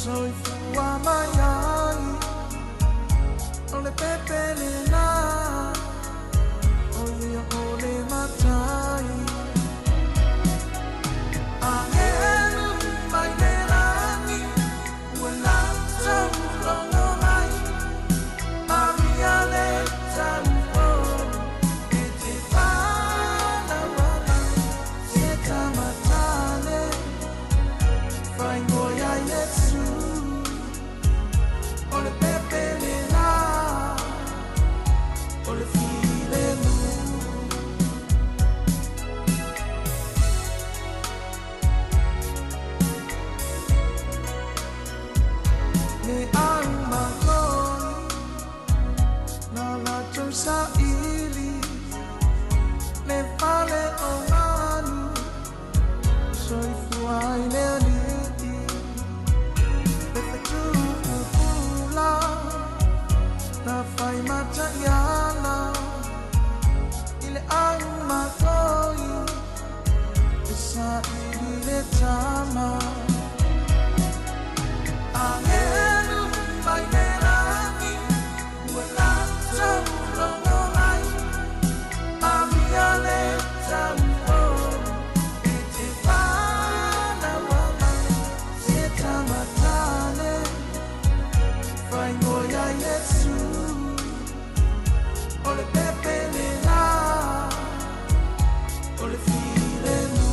Soy fua mayai, ole pepe le la, ole matai. Angelu mai le lani, wala tau longo mai, Maria le tau e te wala wala, se tamatale, fai ngoia Yesu, ole pepe le la, ole file mu. Me ang magoi na la sa ili le fale o manu soy fuai le liti pepe tu pula na fai mata yana ile ang magoi sa ili le tama. Angelu mai le lani, wala tau longo mai, Maria le tau e te wala wala, se tamatale, fai ngoia Yesu, ole pepe le la, ole file mu.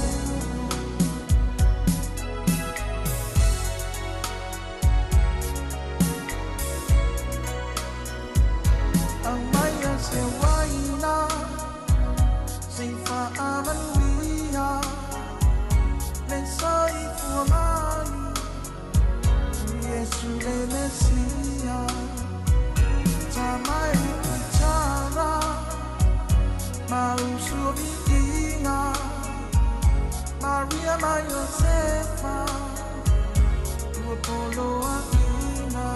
Ang maya se waina, se faaman wia, le sai fuamani, Yesu le Mesia, tamai bicara, mau suami inga, Maria ma Yosefa, dua polo ina.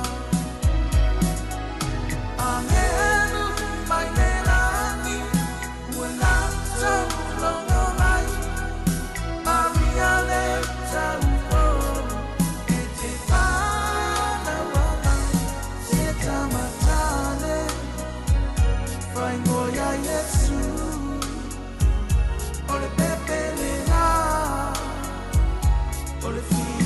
Angelu mai le lani, wala tau longo mai, Maria le tau e te wala wala, se tamatale, fai ngoia Yesu, ole pepe le la, ole file.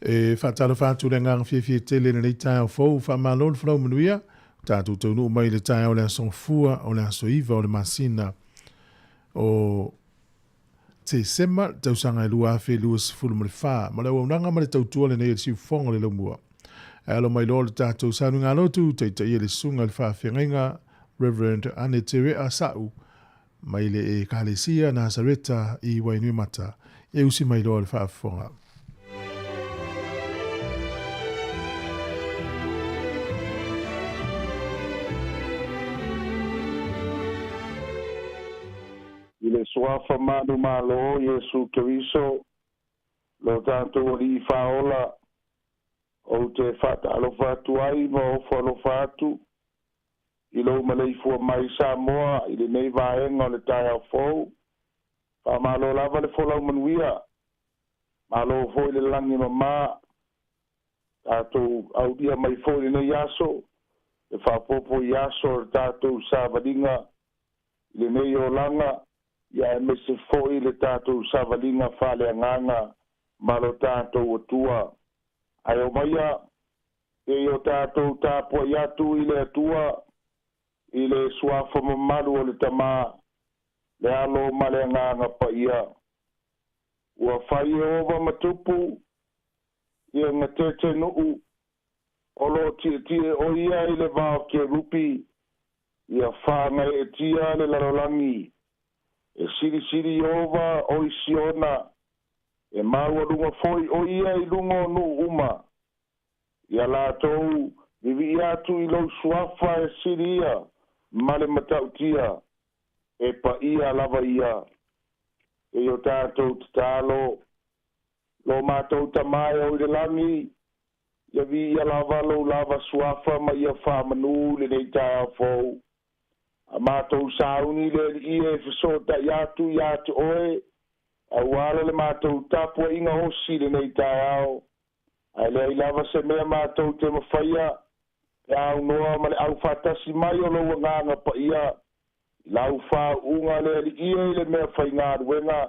E whatalo whātu le ngang fie tele nei tai au fau whamalon whanau manuia, tātou taunu mai le tai au le asong fua o le aso iwa o le masina o te sema tausanga e lua awhi lua sifuru ma le wha, ma le waunanga ma le tautua le nei le siu fonga le laumua. Alo mai lo le tātou sanu ngā lotu, te ia le sunga le whawhenga Reverend Anetere Asau, mai le e Kalesia Nazareta I Wainui Mata, e usi mai lo le whawhenga. Ile suafa manu malo Yesu Keriso lo tātou li whaola o te whata alofa atu ai ma o whalofa atu I lo malei fua mai Sāmoa I le nei vaenga o le tai au fau pa malo lava le wholau manuia malo foi le langi mama tātou au dia mai foi le nei aso le whapopo I aso le tātou sāvalinga I le nei o langa ia e mese foi le tātou sāvalinga whale anganga malo tātou atua ai o maia e o tātou tāpua I atu I le atua I le suafa mamalu o le tamā le alo male anganga pa ia ua whai e ova matupu ia ngā tete nuu o lo tie o ia I le vāo ke rupi ia whāngai e tia le larolangi e siri ova o isiona e maua lunga foi o ia I lunga o nu uma ia lātou vivi atu I lau suafa e siri ia male matautia e pa ia lava ia e o tātou tatalo lo mātou tamai o I le langi ia vi ia lava suafa ma ia whamanu le nei tā fau a mātou sauni le ia e whasota iatu oe a wala le mātou tapua inga hosi le nei tā au ai le ai lava se mea mātou te mawhaia e au noa ma le au whatasi mai o lo nganga pa ia lau wha unga le ia I le mea whai ngā ruenga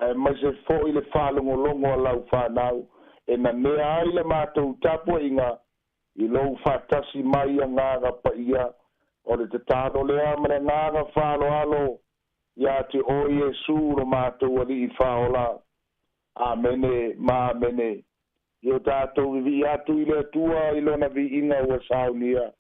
ai mai se fo I le whalongo longo a lau whanau e na mea ai le mātou tapua inga I lo whatasi mai a nganga pa ia o le te tāno lea ma le nganga whalo alo ia te o Yesu no mātou ali I whaola amene ma amene Io tātou vi atu I le atua I lona vi inga ua saunia.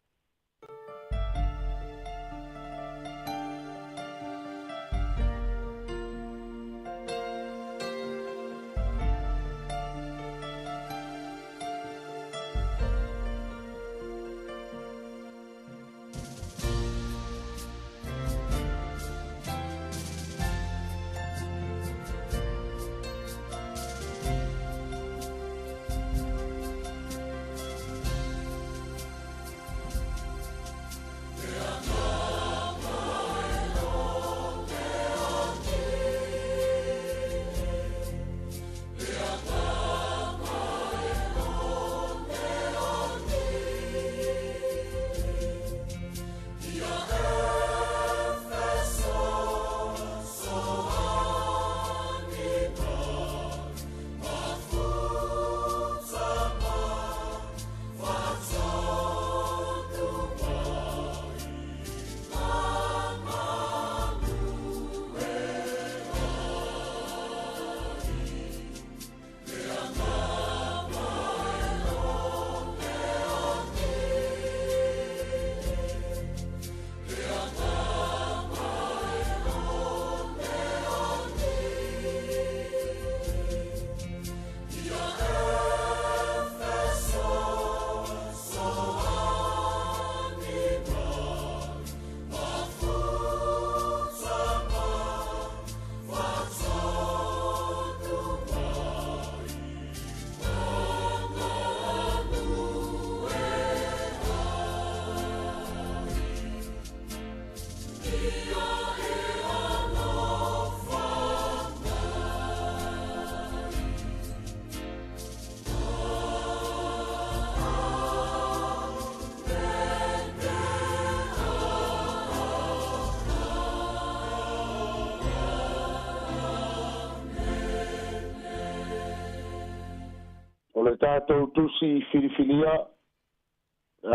le tātou tusi filifilia,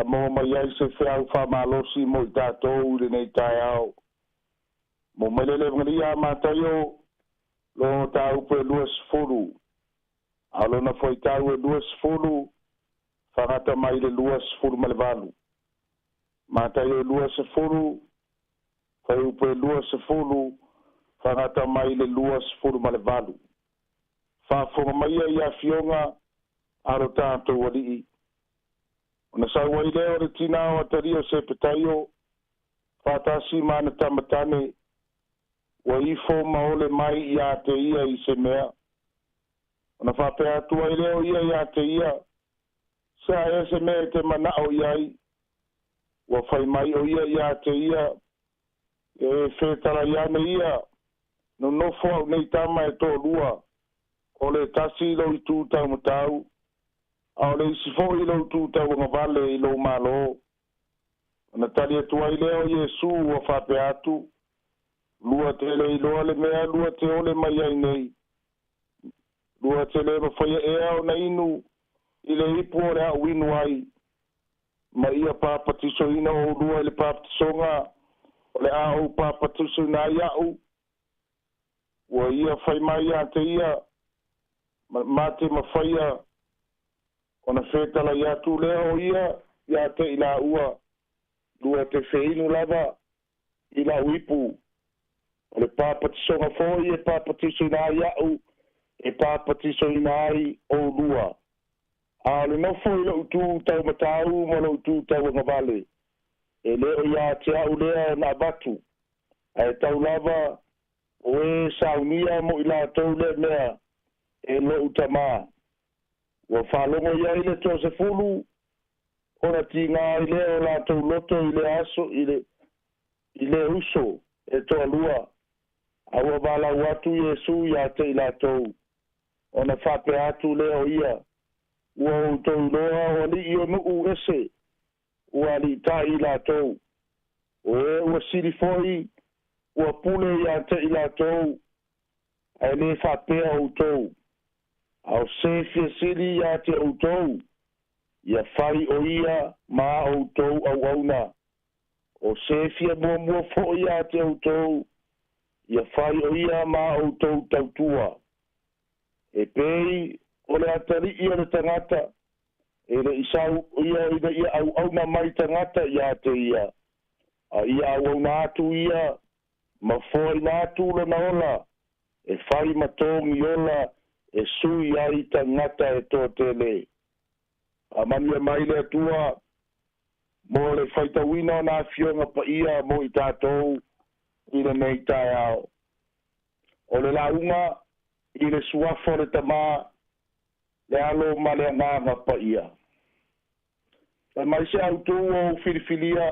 mo mai ai se whea whamalosi mo I tātou le nei tai au. Mo melele ngaria mātaio, lo tāu pe luas furu. Alo na foi tāu e luas furu, whangata mai le luas furu malevalu. Mātaio luas furu, whai upe luas furu, whangata mai le luas furu malevalu. Whafonga mai ia fionga, aro tātou wali. Ona sa wai leo re tina o atario se petaio, whatasi mana tamatane, wa ifo maole mai ia te ia I se mea. Ona whapea tua I leo ia te ia, sa e se mea te mana o iai, wa whai mai o ia te ia, e whetara iane ia, no nofo au nei tama e tō lua, o le tasi lo I tūtau matau, a o le isifo I lo tūtau ngā vale I lo malo. Ona tali atua I leo Iesu wa whape atu, lua te le I loa le mea, lua te ole mai ai nei. Lua te le mawhaia ea o na inu, I le ipu o le a winu ai. Ma ia pāpatiso ina o lua le pāpatisonga, o le a o pāpatiso ina ai au. Ua ia whai mai a te ia, ma te mawhaia, ona whetala ia tu leo ia te ila ua, lua te wheinu lava, ila uipu. O le pāpatisonga fōi e pāpatiso ina ai au, e pāpatiso ina ai o lua. A le nofo I lau tū tau matau, mo lau tū tau ngavale. E leo ia te au lea na batu. E tau lava, o e saunia mo I la tau le mea, e lo utama. Wa whalongo ia I le tō se fulu, ona ti ngā I leo la tau loto I le aso, I le uso, e tō lua. Awa wala watu Yesu ia te I la tau. Ona whape atu leo ia. Ua o tau loa o li I o nuu ese. Ua li ta I la tau. O e ua siri foi, ua pule ia te I la tau. Ai le whapea o tau. Au se fia siri ia te o tau. Ia whai o ia ma o tau au auna. O se fia mua fo ia te o tau. Ia whai o ia ma o tau tautua. E pei, o le atari ia le tangata, e le isau ia au na mai tangata ia te ia. A ia au na atu ia, ma foi na atu lo na ola, e whai matongi ola, e sui ai tangata e tō tele. A mania mai le atua, mo le whaitawina na fionga pa ia mo I tātou, I le nei tai au. O le launga, I le suafo le tamā, le alo ma le nganga pa ia. E mai se autu o filifilia,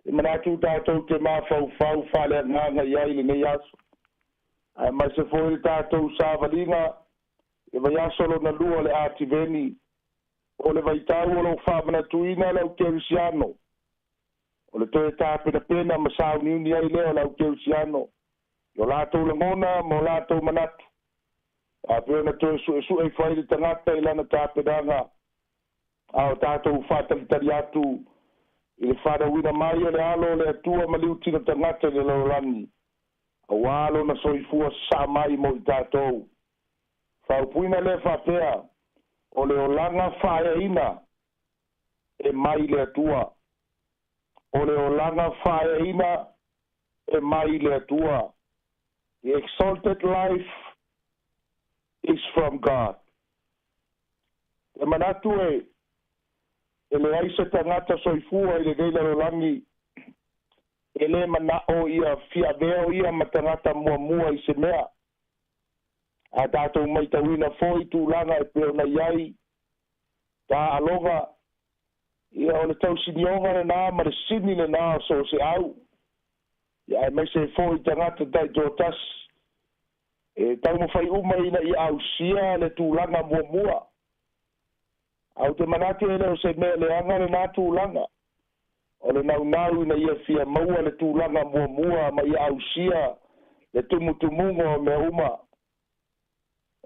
e manatu tātou te mā fau wha le nganga iai le nei aso. E mai se foi le tātou sāvalinga, e vai asolo na lua le ativeni, o le vaitau o lo whamanatuina lau kerisiano. O le toe tāpena pena ma sauniuni ai leo lau kerisiano. Yo lātou langona, mo lātou manatu. A pēna toi su e whai le tangata I lana tāpenanga. Ao tātou whātalitari atu. I le whārawina mai o le alo le atua maliutina tangata le laurangi. A wālo na soifua sa mai mo I tātou. Whaupuina le whapea. O le olanga whaia ina. E mai le atua. O le olanga whaia ina. E mai le atua. The exalted life is from God. E manatu e le aisa tangata soifua I le geila rolangi, e le manao ia fia veo ia matangata mua I se mea. A tātou maitawina foi tūlanga e peona iai, tā alonga, ia o le tau sinionga le nā, ma le sini le nā so se au. Ia e mai se foi tangata tai tōtas, e tau mo fai uma ina I au sia le tūlanga mua. Au te manati e leo se mea le anga le nā tūlanga. O le nau ina ia fia maua le tūlanga mua ma ia au sia le tumutumungo me uma.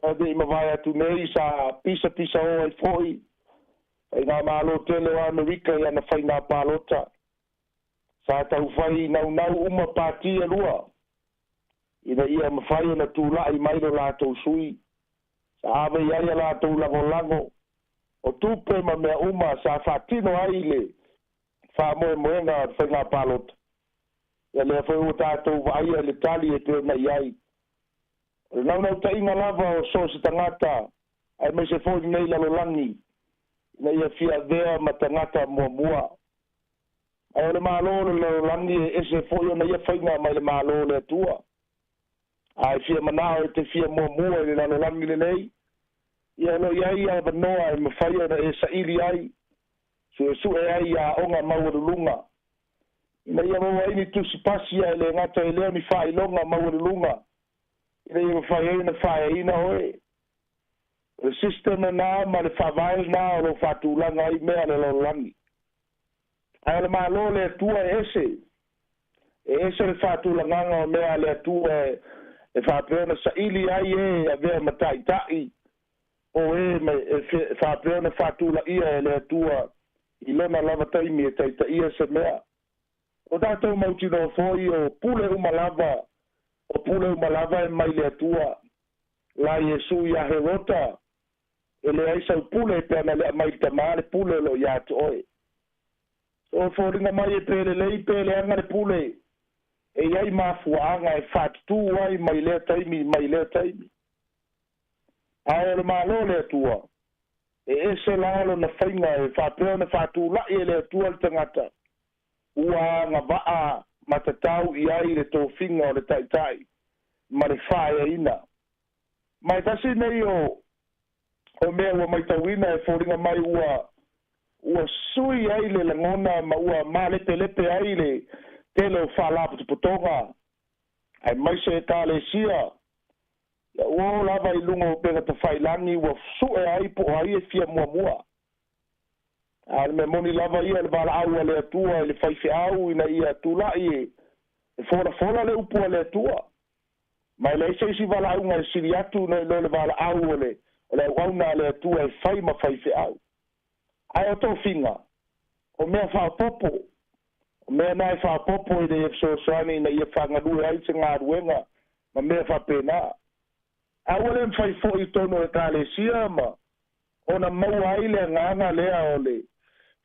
de mavaya tu nei sa pisa o ai foi ai ngā malo tele o Amerika ia na whai ngā pālota sa tau whai nau uma pāti e lua ina ia mawhai o na tūlai mai lo lātou sui sa ave iaia lātou lago o tupe ma mea uma sa whatino ai le wha moenga whai ngā pālota ia lea whai o tātou waia le tali e te na iai nau ta inga lava o so se tangata ai mai se foi nei lalolangi na ia fia vea ma tangata mua ai le malo le lalolangi e se foi na ia fainga mai le malo le tua ai fia manao te fia mua le lalolangi le nei ia lo ia vanoa e mawhaia na e sa ili ai su e ai a onga maurulunga ina ia mawaini tusi pasi ai le ngata e leo ni whailonga maurulunga ina ia whaina oe le system na ma le whawai na o lo whatulanga ai mea le lololangi ai le malo le tua ese le whatulanga o mea le tua e whapeona sa ili ai a vea mataitai o me whapeona whatula ia le tua I lona lava taimi e taitai se mea o tātou mautino foi o pule umalava e mai le atua la Yesu ia herota ele ai sau pule pena le mai tamale pule lo ia toe o foringa mai e pele anga le pule e ai mafuanga e fatu ai mai le taimi ai le malo le atua e ese lalo na fainga e fatu la ele atua le tangata ua nga vaa matatau I ai le tofinga o le taitai ma le whae ina mai tasi nei o mea ua mai tauina e fōringa mai ua sui ai le langona ma ua ma lepe ai le tele o whalapu putonga ai mai se e tā le sia ia ua lava I lunga o pega ta whailangi ua sue ai po ai e fia mua al me moni lava ia le bala au le atua le faife au ina ia tulai e fora le upu le atua mai le se bala au ngai siriatu no le bala au le wauna le atua e fai ma faife au ai o to finga o me fa popo o me nai fa popo I de so sani na ia fa ngadu ai se ngaruenga ma me fa pena au le fai fo I tono e kale sia ma ona mau ai le nganga le ole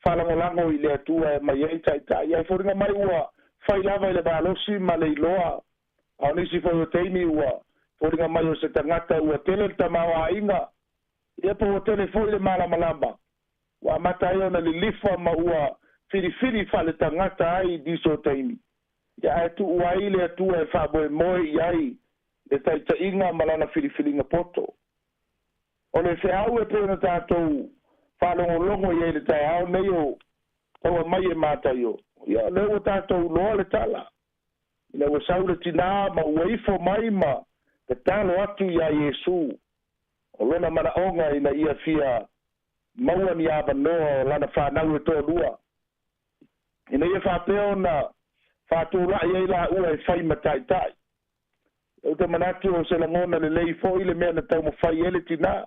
falangolango I le atua mai ai taitai ai foringa mai ua fai lava I le balosi ma le iloa au nisi foi o teimi ua foringa mai o se tangata ua tele tamawa inga ia po o tele foi le malamalamba ua mata ai ona lilifa ma ua fili fa le tangata ai diso teimi ia ai tu ua I le atua e whaboe moe I ai le taitainga malana fili poto o le se au e pēna tātou whalongolongo I le tai au nei o taua mai e mātai o ia leo tātou loa le tala ina ua sau le tina ma ua ifo mai ma te talo atu ia Yesu o lona manaonga ina ia fia maua ni avanoa o lana whanau e tō lua ina ia whapeo na whātūra I la ua e whai mataitai o te manatu o se langona le lei fo I le mea na tau mo whai ele tina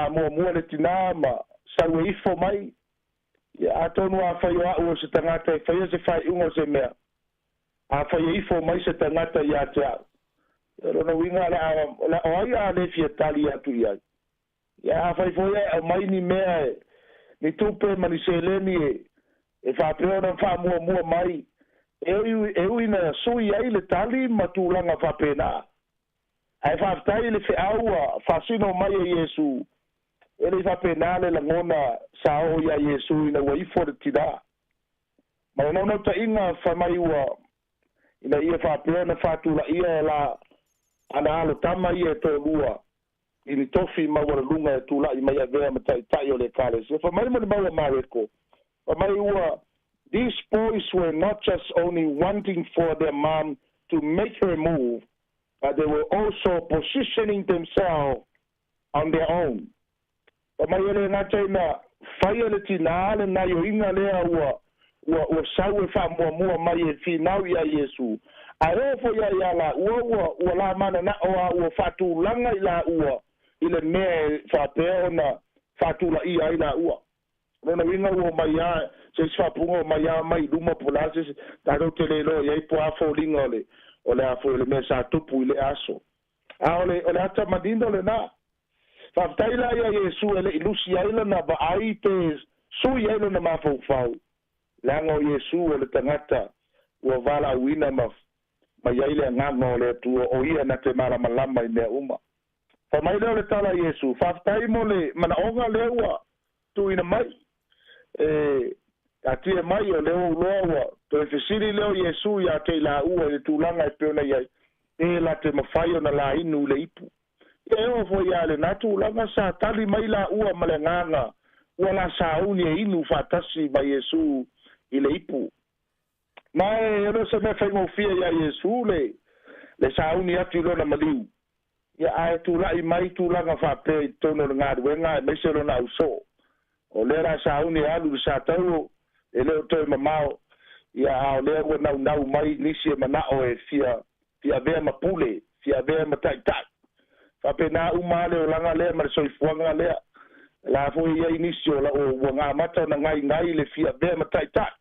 mua le tina ma sau e ifo mai ia atonu a whai o au o se tangata e whai se whai ungo se mea a whai e ifo mai se tangata ia te au ia rona winga la oai a le fia tali atu ia ia a whai fo ia mai ni mea ni tupe mani se leni e whapeo na mua mai e ui na sui ai le tali ma tūlanga whapena ai whaftai le whiaua whasino mai e Yesu e le whapena le langona sa o ia Yesu ina ua ifo le tida ma nau ta inga whamai ua ina ia whapeo na whatula ia la ana alo tama ia e tō lua ini tofi mawara lunga e tūla I mai a vea matai o le kare se whamai mani maua mareko whamai ua these boys were not just only wanting for their mom to make her move, but they were also positioning themselves on their own. Pamaile ngata ina whaia le tina ale na yo inga lea ua sau e wha mua mai e whinau ia Yesu. Ae fo ia la ua la mana na ua fatulanga i la ua i le mea whapea ona fatula i ai la ua. Rona winga ua mai a, se whapunga mai a mai luma pulase, tātou te lelo iai po a fōlinga o le a fo le mea sa tupu i le aso. A ole ata madino le na. Whaptaila ia Yesu ele ilusi aila na ba ai te sui aila na mafau. Lango Yesu ele tangata ua vala uina ma yaile nganga le tu o ia na te mara malama i mea uma. Fa mai le tala Yesu, whaftai mo le manaonga le ua tu ina mai. Atia mai o leo uloa to e fesiri leo Yesu ia te la ua le tūlanga e peona iai. E la te mawhai o na la inu le ipu. E o fo ia le natu langa sa tali mai la ua ma le nganga. Ua la sauni e inu whatasi ma Yesu i le ipu. Mai e se me whaingo fia ia Yesu le sauni atu lona maliu. Ia ae tūlai mai tūlanga whape i tono ngā ruenga e meise lona au so. O lera sauni alu le sa tau e leo toi mamao. Ia ao lea ua nau mai nisi e manao e fia vea mapule, fia vea mataitai. Whape nā umale o langa lea ma le soifuanga lea. La fo ia inisi o ngā mata na ngai le fia vea mataitai.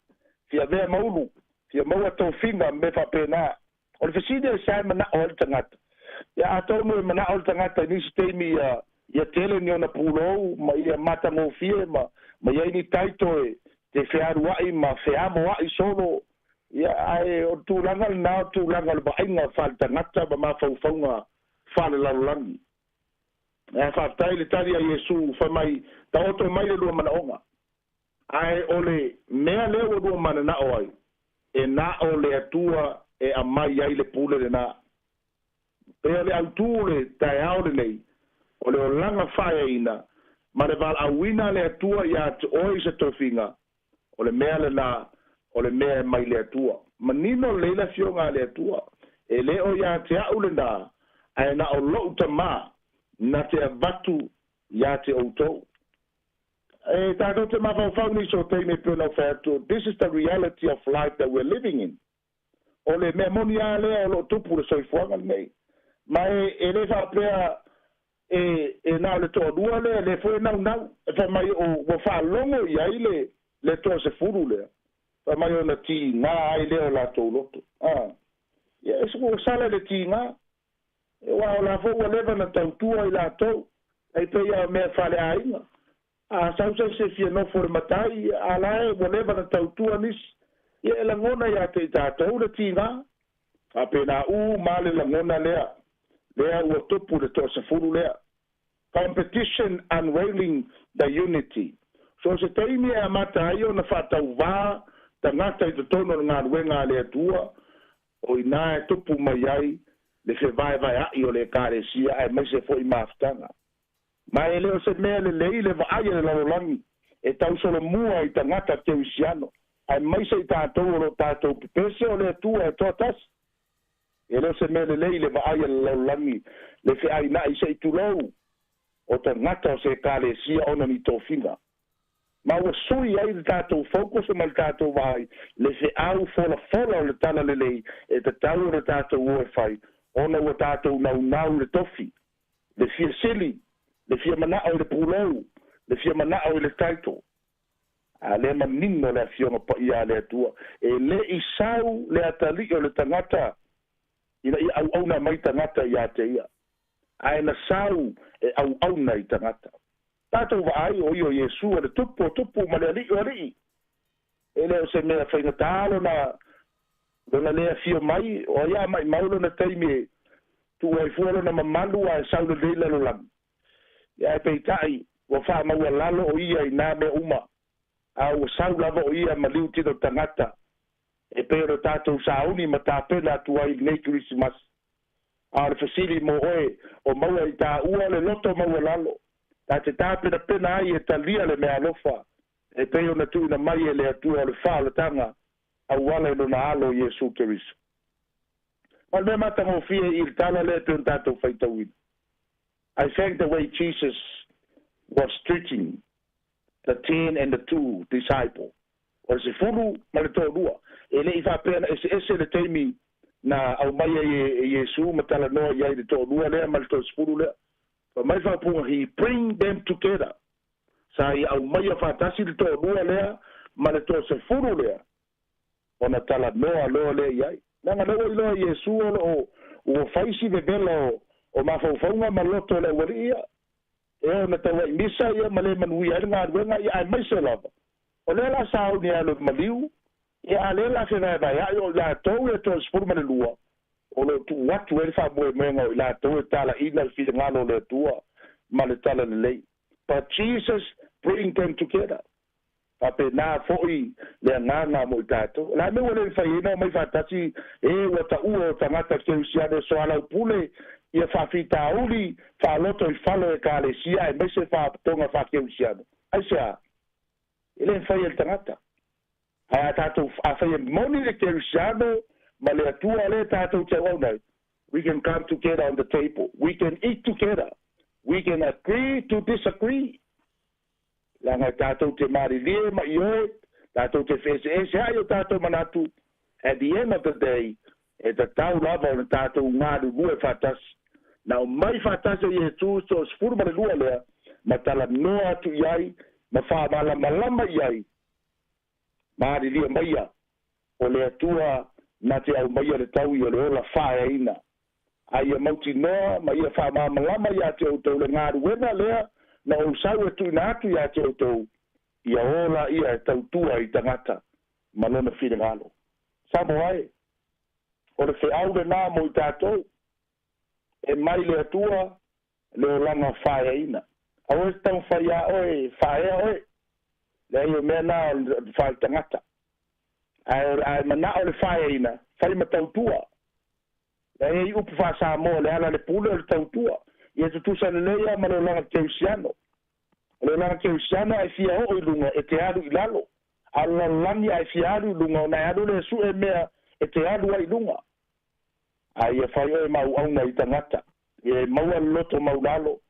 Fia vea maulu. Fia maua tau finga me whape nā. O le feside e sai manao le tangata. Ia atonu e manao le tangata inisi teimi ia tele ni ona pulou, ma ia mata ngō fie, ma ia ini taito e te whiaruai, ma whiamoai solo. Ia ai o tūlanga le nao tūlanga le bainga whale tangata, ma mawhauwhaunga whale lalulangi. Ia whaftai le tari a Yesu, whamai, ta oto mai le lua manaonga. Ai o le mea leo o lua mana nao ai, e na o le atua e amai ai le pule le na. Pea le autu le tai ao le nei, o le o langa whae ina, ma le val awina le atua ia te oi se tofinga, o le mea le na, o le mea mai le atua. Ma nino leila fionga le atua, e le o ia te au le na, ai na o lou ta ma, na te avatu ia te outou. E tātou te mawhau ni so teime pēnau whātua, this is the reality of life that we're living in. O le mea moni a lea o lo tupu le soifuanga nei. Mai e le whapea e nao le toa lua le fwe nau, e wha mai o whaalongo i ai le toa se furu lea. Wha mai o na ti ngā ai leo la tau loto. Ia, e suko sala le ti ngā. E wā o la fōua lewa na tau tua i la tau. E pe ia mea whale a inga. Sausa se fia no for matai, a lae o lewa na tau tua nis. Ia e langona ia te tātou le ti ngā. A pe na male langona lea. Lea ua tupu le toa se furu lea. Competition unveiling the unity. So se teimi e amata ai o na whatau wā, ta ngata i te tono ngā ruenga lea tua, o i nā e tupu mai ai, le se vai ai o le kāresia, e mai se fo i maftanga. Mai e leo se mea le lei le vai le lalolangi, e tau solo mua i ta ngata te usiano, ai mai se i tātou o lo tātou pipese o le tua e toa tasi. E leo se mele lei le vai le laulangi, le fe aina i se itulou, o ta ngata o se kāle sia ona ni tōwhinga. Ma ua sui ai le tātou focus o ma le tātou vai, le fe au fola o le tala le lei, e te tau le tātou ue fai, ona ua tātou nau le tofi, le fia sili, le fia manao le pulou, le fia manao le taito. A le manino le fionga pa ia le atua, e le isau le atali o le tangata, ina i au na mai tangata ia te ia. Ai na sau e au na i tangata. Tātou wa ai o Yesu le tupu ma le ali. E leo se mea whainga tālo na lea fio mai, o ia mai maulo na teime tu ai fualo na mamalu a sau le leila lo lang. Ia e peitai, wa wha maua lalo o ia i nā me uma. A o sau lava o ia ma liu tino tangata. E pero tātou sauni ma tāpena atu ai nei Christmas. A le fasili mo oe o maua i tā ua le loto maua lalo. Tā te tāpena pena ai e talia le mea lofa. E peo na tu na mai e le atua o le wha le tanga. A wale no na alo Yesu Keriso. Ma le mata mo fie i le tala le peo tātou whaitawina. I thank the way Jesus was treating the 10 and the 2 disciples. O se fulu ma le tō lua. E le i whapena ese le teimi na au mai e Yesu matala no ia i to lua le mal to spuru le pa mai fa pu he bring them together sa i au mai fa tasi to lua le mal to se furu le ona tala no alo le ia na no lo Yesu o faisi de belo o ma fa fa ma loto le ia e ona tawa misa ia male manui ai nga wenga ia mai se lava o le la sau ni alo maliu e ale la se na ya yo la to e to spur mane lua o lo tu wat we fa mo mengo la to tala ina fi ngalo le tua male tala le but Jesus bring them together ape na foi le ngana mo tato la me wole fa ina mai fa tati e wata u tangata ke usia de so ala pule ia fa fita uli fa loto il falo e kale sia e mese fa tonga fa ke usia asia ele fa il tangata ai tato a fa moni de ke usia ma le tua le tato te ona we can come together on the table we can eat together we can agree to disagree la nga tato te mari lie ma io tato te fese ese ayo tato manatu at the end of the day e ta tau lava o tato ngadu bue fatas na o mai fatas e Yesu so sfurma le lua lea ma tala noa tu iai ma fa malama iai mari lie maia o le atua na te au maia le tau i o le ola fae ina ai e mauti noa ma ia fa malama ia te o tau le ngadu wena lea na o sau e tuina atu ia te outou ia ola ia e tautua i tangata malona whire ngalo. Sāmoa e, o le whiau le nā mo i tātou, e mai le atua le o langa whae ina. Au e tau whaia oe, whae oe, le ai o mea nā o whae tangata. Ai mana o le whae ina, whae ma tautua. Le ai upu wha Sāmoa le ala le pule o le tautua. Ia tu tusa le leia ma le langa keusiano. Le langa keusiano ai fia o i lunga e te aru i lalo. Ala langi ai fia aru i lunga o nai aru le su e mea e te aru ai lunga. Ai e whai e mau auna i tangata. E maua loto mau lalo.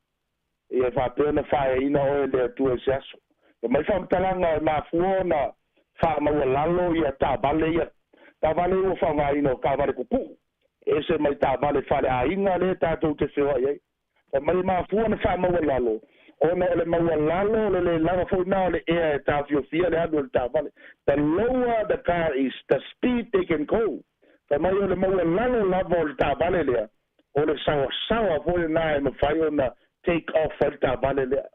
E whapena whae ina o e le atua e seaso. E mai whamtalanga e mafuo na wha maua lalo i a tā bale ia. Tā bale ua whaunga ina o kā vare kupu. E se mai tā bale whare a inga le tātou te whiwa iei. E mai mafua na wha maua lalo. Ona le maua lalo, le langa fo na le ea e tāwhiofia le anu le tāwale. The lower the car is, the speed they can go. E mai o le maua lalo lava o le tāwale lea. O le sawa fo le na e mawhai o na take off o le tāwale lea.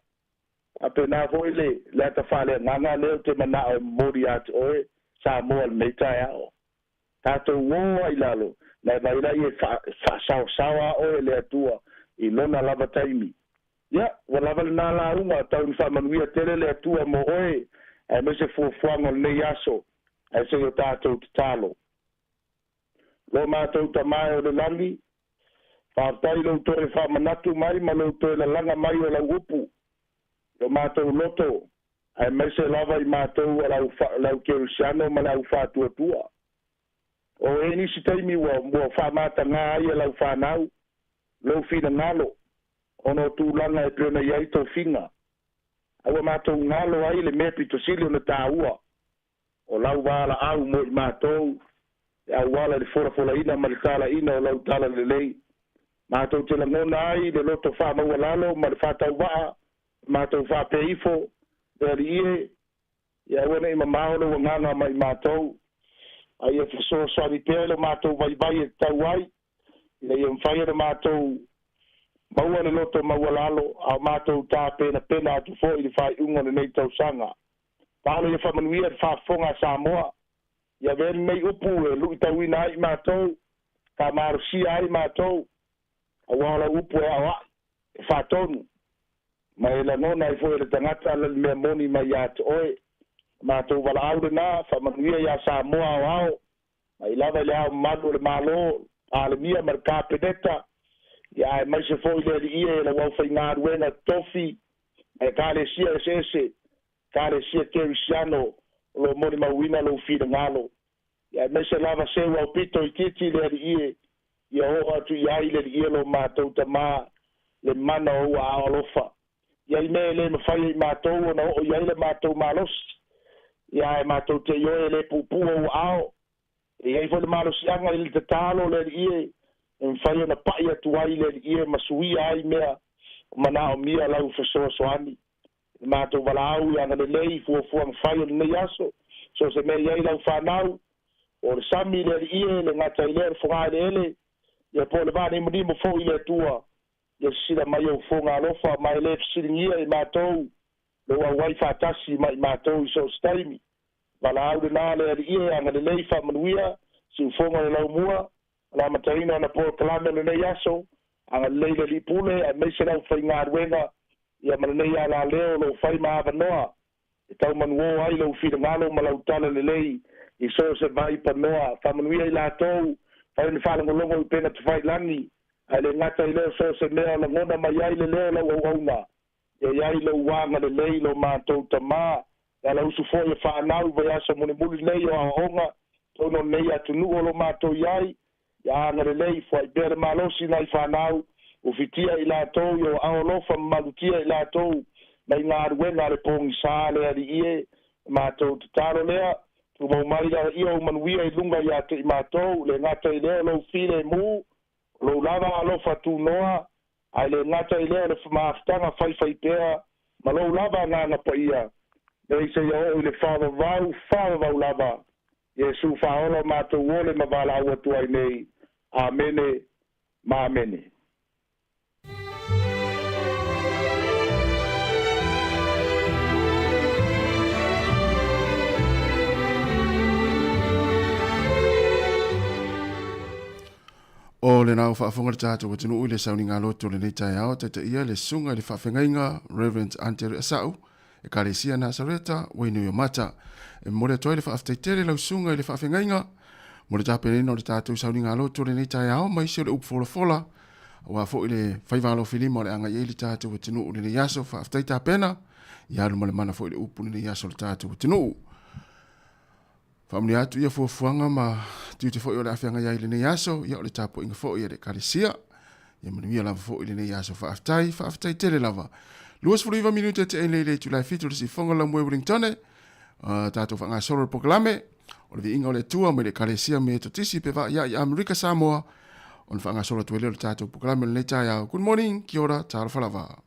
A pe na fo le ta whale nganga leo te mana o mori atu oe, Sāmoa le meitai ao. Tātou woa i lalo, na mai la i e sawa oe le atua. I lona lava taimi. Ia, wa lava le nā la unga, tau ni whamanuia tele le atua mo oe, e me se fuafuanga le nei aso, e se o tātou te tālo. Lo mātou ta mai o le langi, whātai lau tore whamanatu mai, ma lau tore la langa mai o lau upu. Lo mātou loto, e me se lava i mātou o lau kerusiano, ma lau whātua. O e nisi taimi wa whamata ngā ai e lau whanau, lo fina ngalo ono tu langa e prena iai to finga awa matou ngalo ai le mepi to sili ona tāua o lau wala au mo i matou e au wala le fora ina ma le tala ina o lau tala le lei matou te langona ai le loto wha maua lalo ma le whatau waa matou wha peifo le ie e awana i mamaolo wa nganga mai matou ai e fiso sari pele matou vai e tau ai le ia mawhai na mātou maua le loto maua lalo a mātou tā pena atu fo i le whai unga le nei tau sanga. Pālo ia whamanuia le whafonga Sāmoa. Ia ven mei upu e lui tau ina ai mātou, ka marusia ai mātou, a wala upu e awa, e whatonu. Ma e la nona i fo e le tangata le mea moni mai atu oe. Mātou wala aure nā, whamanuia ia Sāmoa o ao, ma i lava le ao manu le malo, ale mia marka pedeta ya mai se foi le ie la wa fa ngar wena tofi e kale sia ese kale sia kerisiano lo moni ma wina lo fi ngalo ya mai se lava se wa pito i titi le ie ya o atu ya ile ie lo ma to tama le mana o a olofa ya me le ma fa ma to no o ya le ma to malos ya ma to te yo le pupu o ao e ai fo le malo sianga i te talo le ie en fai na pai atu ai le ie masuia ai mea mana o mia lau feso soani ma to valau ya na lei fu fai le yaso so se me ia lau fanau o le sami le ie le ngata ile fo ele ya po le bani mo fo ile tua ya sila mai o fo ngalofa mai le siringia i matou lo wa wifi tasi mai matou so staimi valau de na le ie anga le lei fa manuia si fo ngalo mua la mataina na po kalame le yaso anga le le pule a me se la fa ngarwenga ia mana ia la leo lo fai ma vanoa e tau manuo ai lo fi ngalo ma lo tala le lei i so se vai pa noa fa manuia i la tou fa ni fa longo i pena te fai lani ale ngata i leo so se mea la ngona mai ai le leo la wauna e ai lo wanga le lei lo ma tou tama ya la usu fo e fa nau vai asa muni muli lei o honga tono nei atu nu lo ma tou iai ya na le lei fo i bere malosi nai fa nau o fitia i la tou yo aolofa malutia i la tou mai ngā ruenga le pongi sā lea di ie mātou te taro lea tu mau mai la ia o manuia i lunga i ate i mātou le ngata i lea lo file mu lo lava alofa tu noa ai le ngata i lea le maaftanga fai pea ma lo lava nganga pa ia le se ia o le whāwa vau lava Yesu whaola mātou ole ma wala aua tuai nei amene ma amene. O le nau whaafonga le tātou wa tunu ui le sauni ngā loto le nei tai ao, tata ia le sunga le whaafengainga, Reverend Antere Asau, e Karesia Nazareta, wainu i mata. E mole toi le whaafteitele lau sunga le whaafengainga, mole tāpeneno le tātou sauni ngā loto le nei tai ao, mai se le upu fola, wa fo ile whaivalo filima le anga i le tātou wa tunu ui le nei aso, whaafteita pena, i alu male mana fo ile upu le nei aso le tātou wa tunu ui. Famili atu ia fuafuanga ma tiu te fo i o le awhianga ia ile nei aso, ia o le tapo inga fo i le Karesia, ia manuia lava fo i le nei aso whaaftai tele lava. Luas furu iwa minuta te ein leile tu lai fitu le si fonga la mwe Wellingtone, tātou wha ngā soro pokalame, o le vi inga o le tua me le Karesia me to tisi pe wa ia i Amerika Sāmoa, o le wha ngā soro tuele o le tātou pokalame le nei tai au. Good morning, kia ora, tāra whalawa.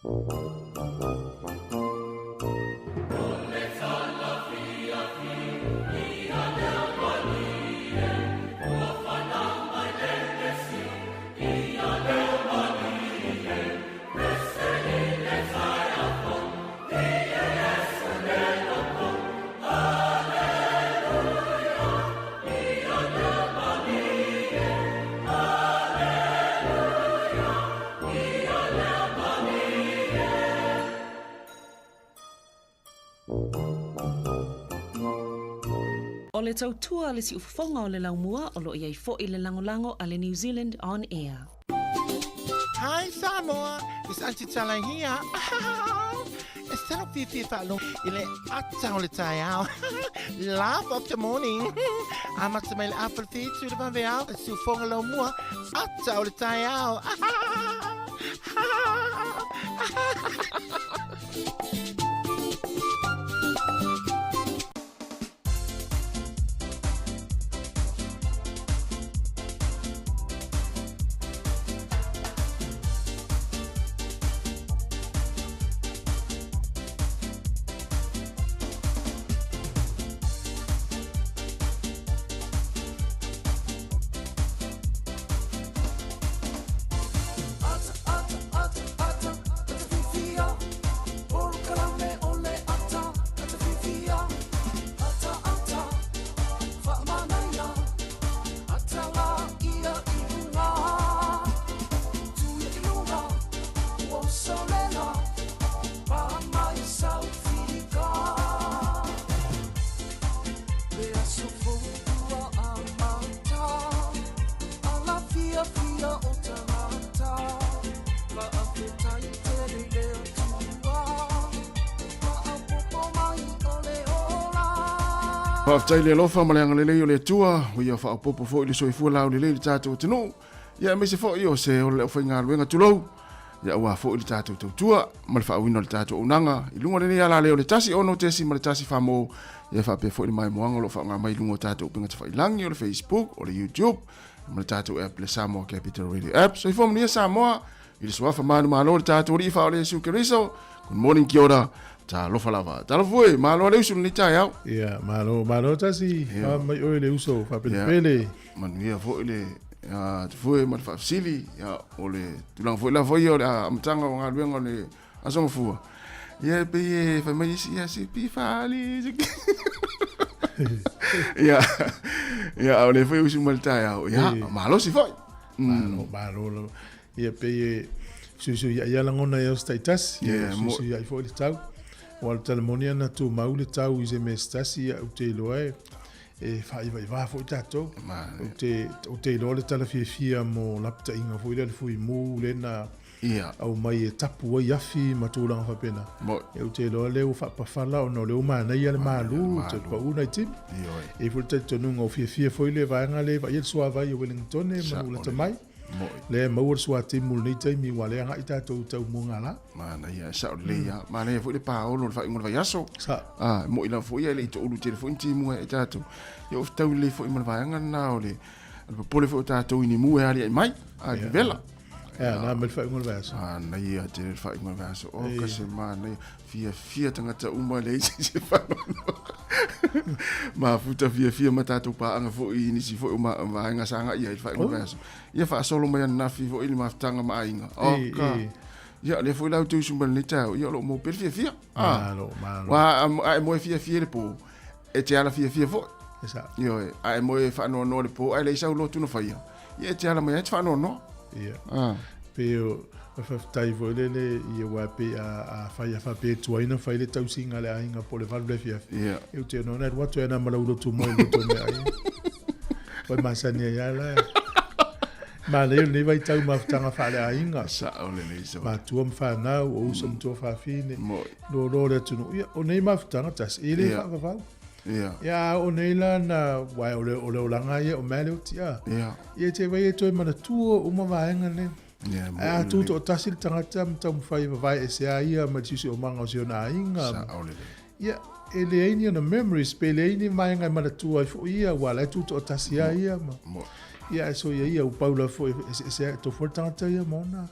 O le tautua le si ufafonga o le laumua o lo iai fo i le langolango a le New Zealand On Air. Hi Sāmoa, it's Auntie Tala here. It's time to be follow ile atau le tai au. Laugh of the morning. Amat semel apple feet to the vanveau, su fonga lo mua atau le tai au. Whaftai le lofa maleanga le leo le tua, hui a whaapopo fo i le soifua lau le le tātou tino. Ia me se fo i o se o le whai ngā luenga tulou. Ia ua fo i le tātou tau tua, ma le whaawina le tātou unanga. I lunga le ala leo le tasi ono tesi ma le tasi whamo. Ia whaape fo i le mai moanga lo whaanga mai lunga tātou pinga te whailangi o le Facebook o le YouTube. Ma le tātou app le Sāmoa Capital Radio app. So i fo mnia Sāmoa, i le suafa manu malo le tātou ri whao le Yesu Keriso. Good morning kia ora. Ta lofa lava. Ta lofa e, malo le usu ni tai au. Ia, malo tasi. Mai oe le uso, whapele. Manu ia fo i le, te fue ma le whaafsili, o le, tulang fo i la fo i o le amatanga o ngā luenga o le asonga fua. Ia pe e, whai mai isi, ia si pi whaali. Ia, o le fo i usu ma le tai au. Ia, malo si fo. Malo. Ia pe e, susu ia langona e o staitas. Ia, susu ia i fo i le tau. O al telemonia na tu mau le tau i se me stasi au te loe e whai fo i tātou. O te loe le tala fia mo lapta inga fo i le fui mu le na au mai e tapu ai afi ma tūlanga whapena. E o te loe leo whapawhala o no leo mānei ale mālu te pa una i tim. E fo te tonunga o fia fo i le vaenga le va i el sua vai o Wellington e ma ula tamai. Le maua sua timu nei taimi wa le anga i tātou tau munga la. Mana ia sa o le ia. Mana ia fo i le paolo le whai ngona vai aso. Mo i la fo i le i to ulu te le fo i timu e tātou. Ia of tau le fo i mana vai anga na o le. Alpa pole fo i tātou i ni mu e ali ai mai. A i vela. Ia, nā me le whai ngona vai aso. Mana ia te le whai ngona vai aso. O kase mana ia. Fia tangata uma le isi se whanono. Ma futa fia ma tātou pa anga fo i nisi fo i ma vaenga sanga ia i whai ngona vai aso. Ia wha solo mai ana fi fo ili maftanga ma ainga. Oka. Ia le fo ila tu sumba le tau. Ia lo mo per fia. Malo. Wa ai mo fia le po. E te ala fia fo. Esa. Io ai mo fa no le po. Ai le sa lo tu no fa ia. Ia te ala mai fa no. Ia. Pero tai vo le ia wa pe a fa pe tuaina fa le tau singa le ainga po le valve fia. Ia. Eu te no na watu ena mala ulo tu mo le to me ai. Poi masania ya la. Ma le ni vai tau maftanga fa le ainga. Sa o le so. Ma tu fa na o som to fa fine. Lo le tu no. Ia o nei maftanga tas ile fa. Ia. Ia o nei la na wa o le langa ia o mele o tia. Ia. Ia te vai to mana tu o ma vaenga ne. Ia. Tu to tasil tangata mtam fai vai e se ia ma tisi o manga o se na inga. Sa o le. Ia ele ai na memories pe le ni mai ngai mana tu ai fo ia wala tu to tasia ia ma. Ia so ia o Paula fo se to for tangata ia mona.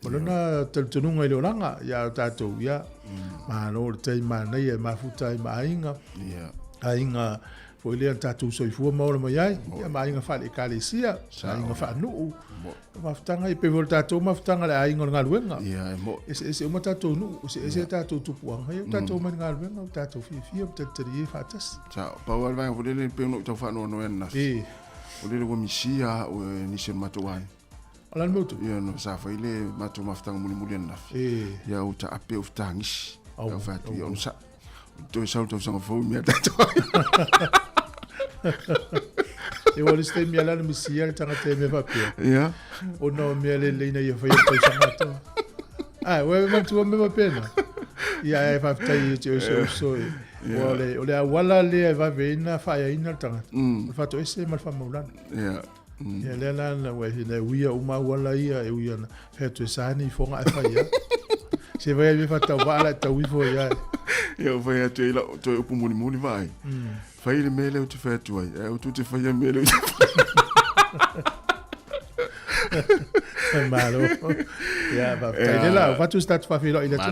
Malona teltununga i leoranga ia tatou ia. Malo le tai manai e mafuta i mainga. Ainga foi le tatou soifua maola mai ai. Ia mainga fa le kalesia, ainga fa nuu. Mafutanga i pe vol tatou mafutanga le ainga ngaluenga. Ia mo. Ese o tatou nuu, ese tatou tupuanga. Ia tatou man ngaluenga, tatou fifia, tatou fa tas. Sa pa wal vai vo le pe no tau fa no na. O le wo misia o ni se matuai. Alan moto. Ia no sa fa ile matu maftanga muli na. Ia o ta ape o tangis. Au fa tu on sa. Tu sa tu sa fo mi ata. E o liste mi ala mi sia tanga te me va pe. Ia. O no mi ale le na ia fa ia pa sa mata. Ah, we va tu me va pena. Ia e fa tai te so. Ole a wala le va vena fa ia ina tanga. Fa to ese mal fa maulan. Ia. Ia le na we ne wia uma wala ia e wia na fa to sani fo nga fa ia. Se vai me fa ta wala ta wi fo ia. Ia vai atu ila to upu muli vai. Fa ile mele o te fa tu ai. O tu te fa ia mele. Malo. Ja, va. Tela, wat tu staat fa filo ile tu.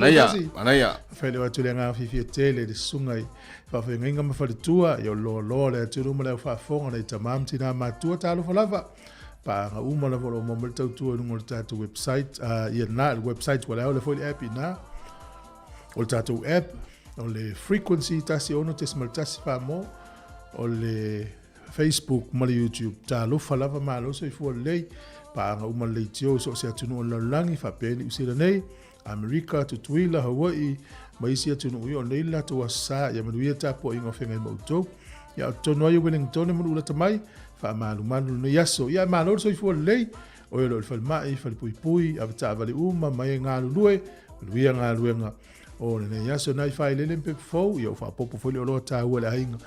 Manaya. Fa le watu le nga fi tele de sungai. Fa fa nginga ma fa de tua, yo lo le tu mo le fa fonga le tamam tina ma tua talo fa lava. Pa nga uma le volo mo mo tu tu no tatu website, ia na website wala le fo le app na. O tatu app, o le frequency tasi ono te smal tasi fa mo. O le Facebook, ma le YouTube, talo fa lava ma lo so fo le pa nga uma le tio so se atu no langi fa peni usila nei. America to Tuila Hawaii mai sia tunu o nei la to sa ya manuia ta po ingo fenga mo to ya to no yo Wellington mo la tamai fa malu no yaso ya malo so fo lei o yo fa mai fa pui avta vale uma mai ngalu lue luia ngaluenga o ne yaso nai fa ile lempe fo yo fa popo fo lo ta wala hinga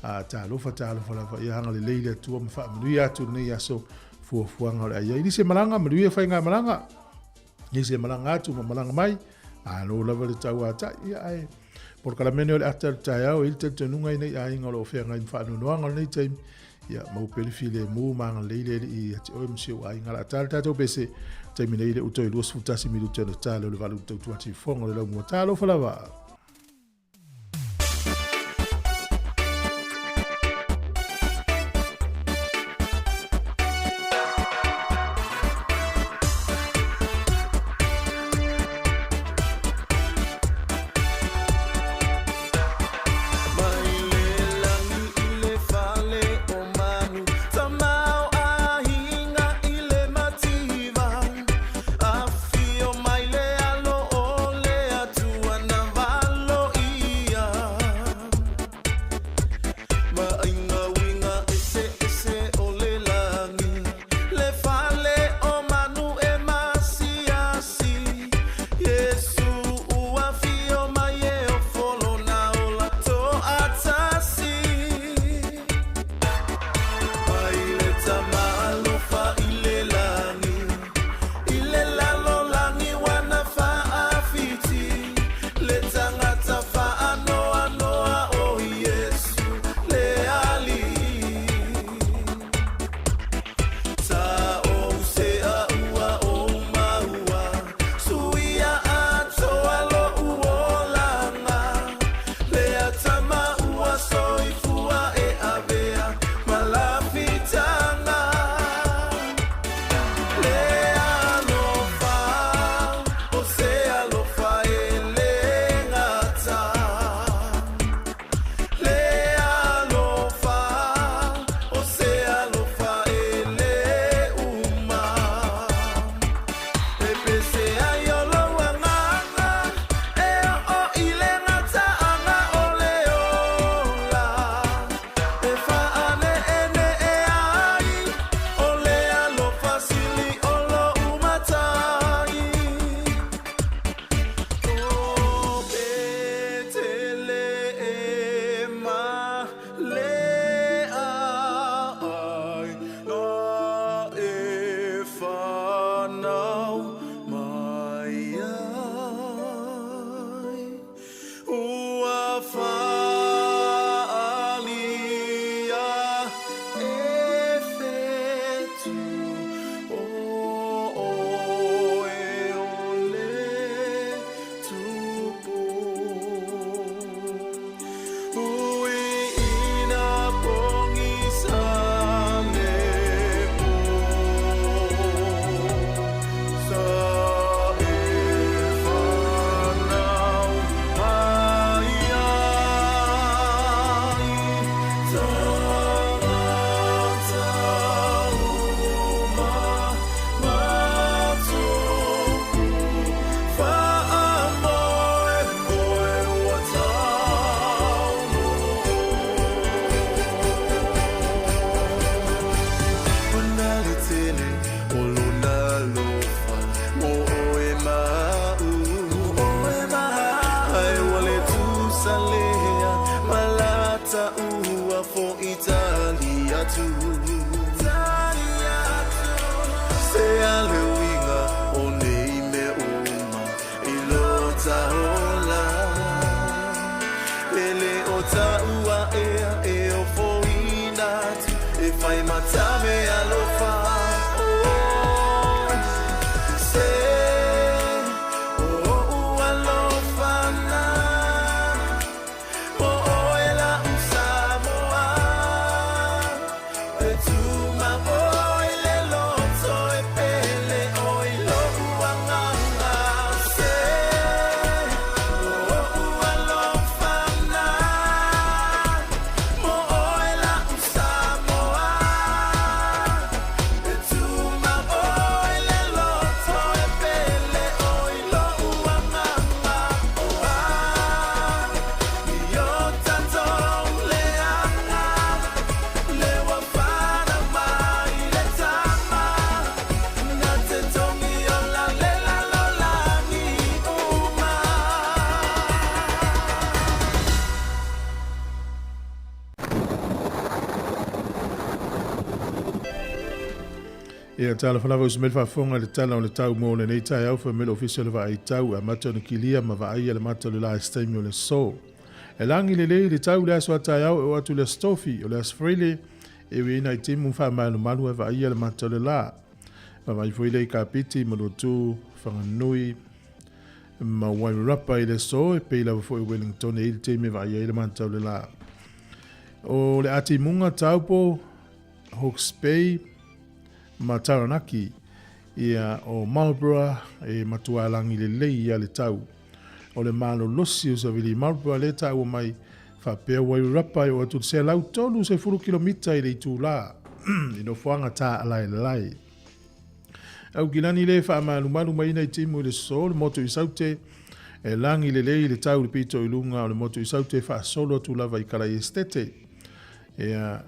a ta lo fa la ya hanga le leile tu ma fa manuia tu ne yaso fo nga ya ini se malanga manuia fa nga malanga ni se malanga tu malanga mai lo lava le tau ata ia ai por kala mene o ata tau il te tununga nei ai ngalo fe ngai fa no ngalo nei time ia mo pele file mo manga leile i ati o msi o ai ngala tata to bese time nei le uto lu futasi mi luto talo le valu tu ati fonga le mo talo fa lava Afio mai le alo o le atua na va tahola ele o taua e o foina e fai matame alofa se o alofa na o ela Sāmoa e tu ma o ele loto e pele o ilo uanganga se o alofa na mo o ela Sāmoa e tu ma o ele loto e pele o ilo uanganga yo tanto leanga le wafana mai le tama na te tongi o la lela lola ni uma Ia tala whalawa usmel whafonga le tala o le tau mō le nei tai au whamela official wa ai tau a mata na kilia ma wa ai le mata le la estaimi o le so. E langi le lei le tau le aswa tai au e o atu le stofi o le asfrele e wina i timu whamalu malu e wa ai le mata le la. Ma mai fuile i ka piti ma lo tu whanganui ma wairapa i le so e peila wa fwoi Wellington e ili teme wa ai le mata le la. O le ati munga taupo Hawke's Bay ma Taranaki ia o Marlborough e matua langi le lei ia le tau. O le malo losi o sa vili Marlborough le tau o mai whapea wairapa i o atu se lau tolu se 4 kilomita i le itu la. Ino fuanga ta alai lai. Au gilani le wha malu malu mai nei timu le so le moto i saute e langi le lei le tau le pito i lunga o le moto i saute wha solo atu lava i karai estete. Ia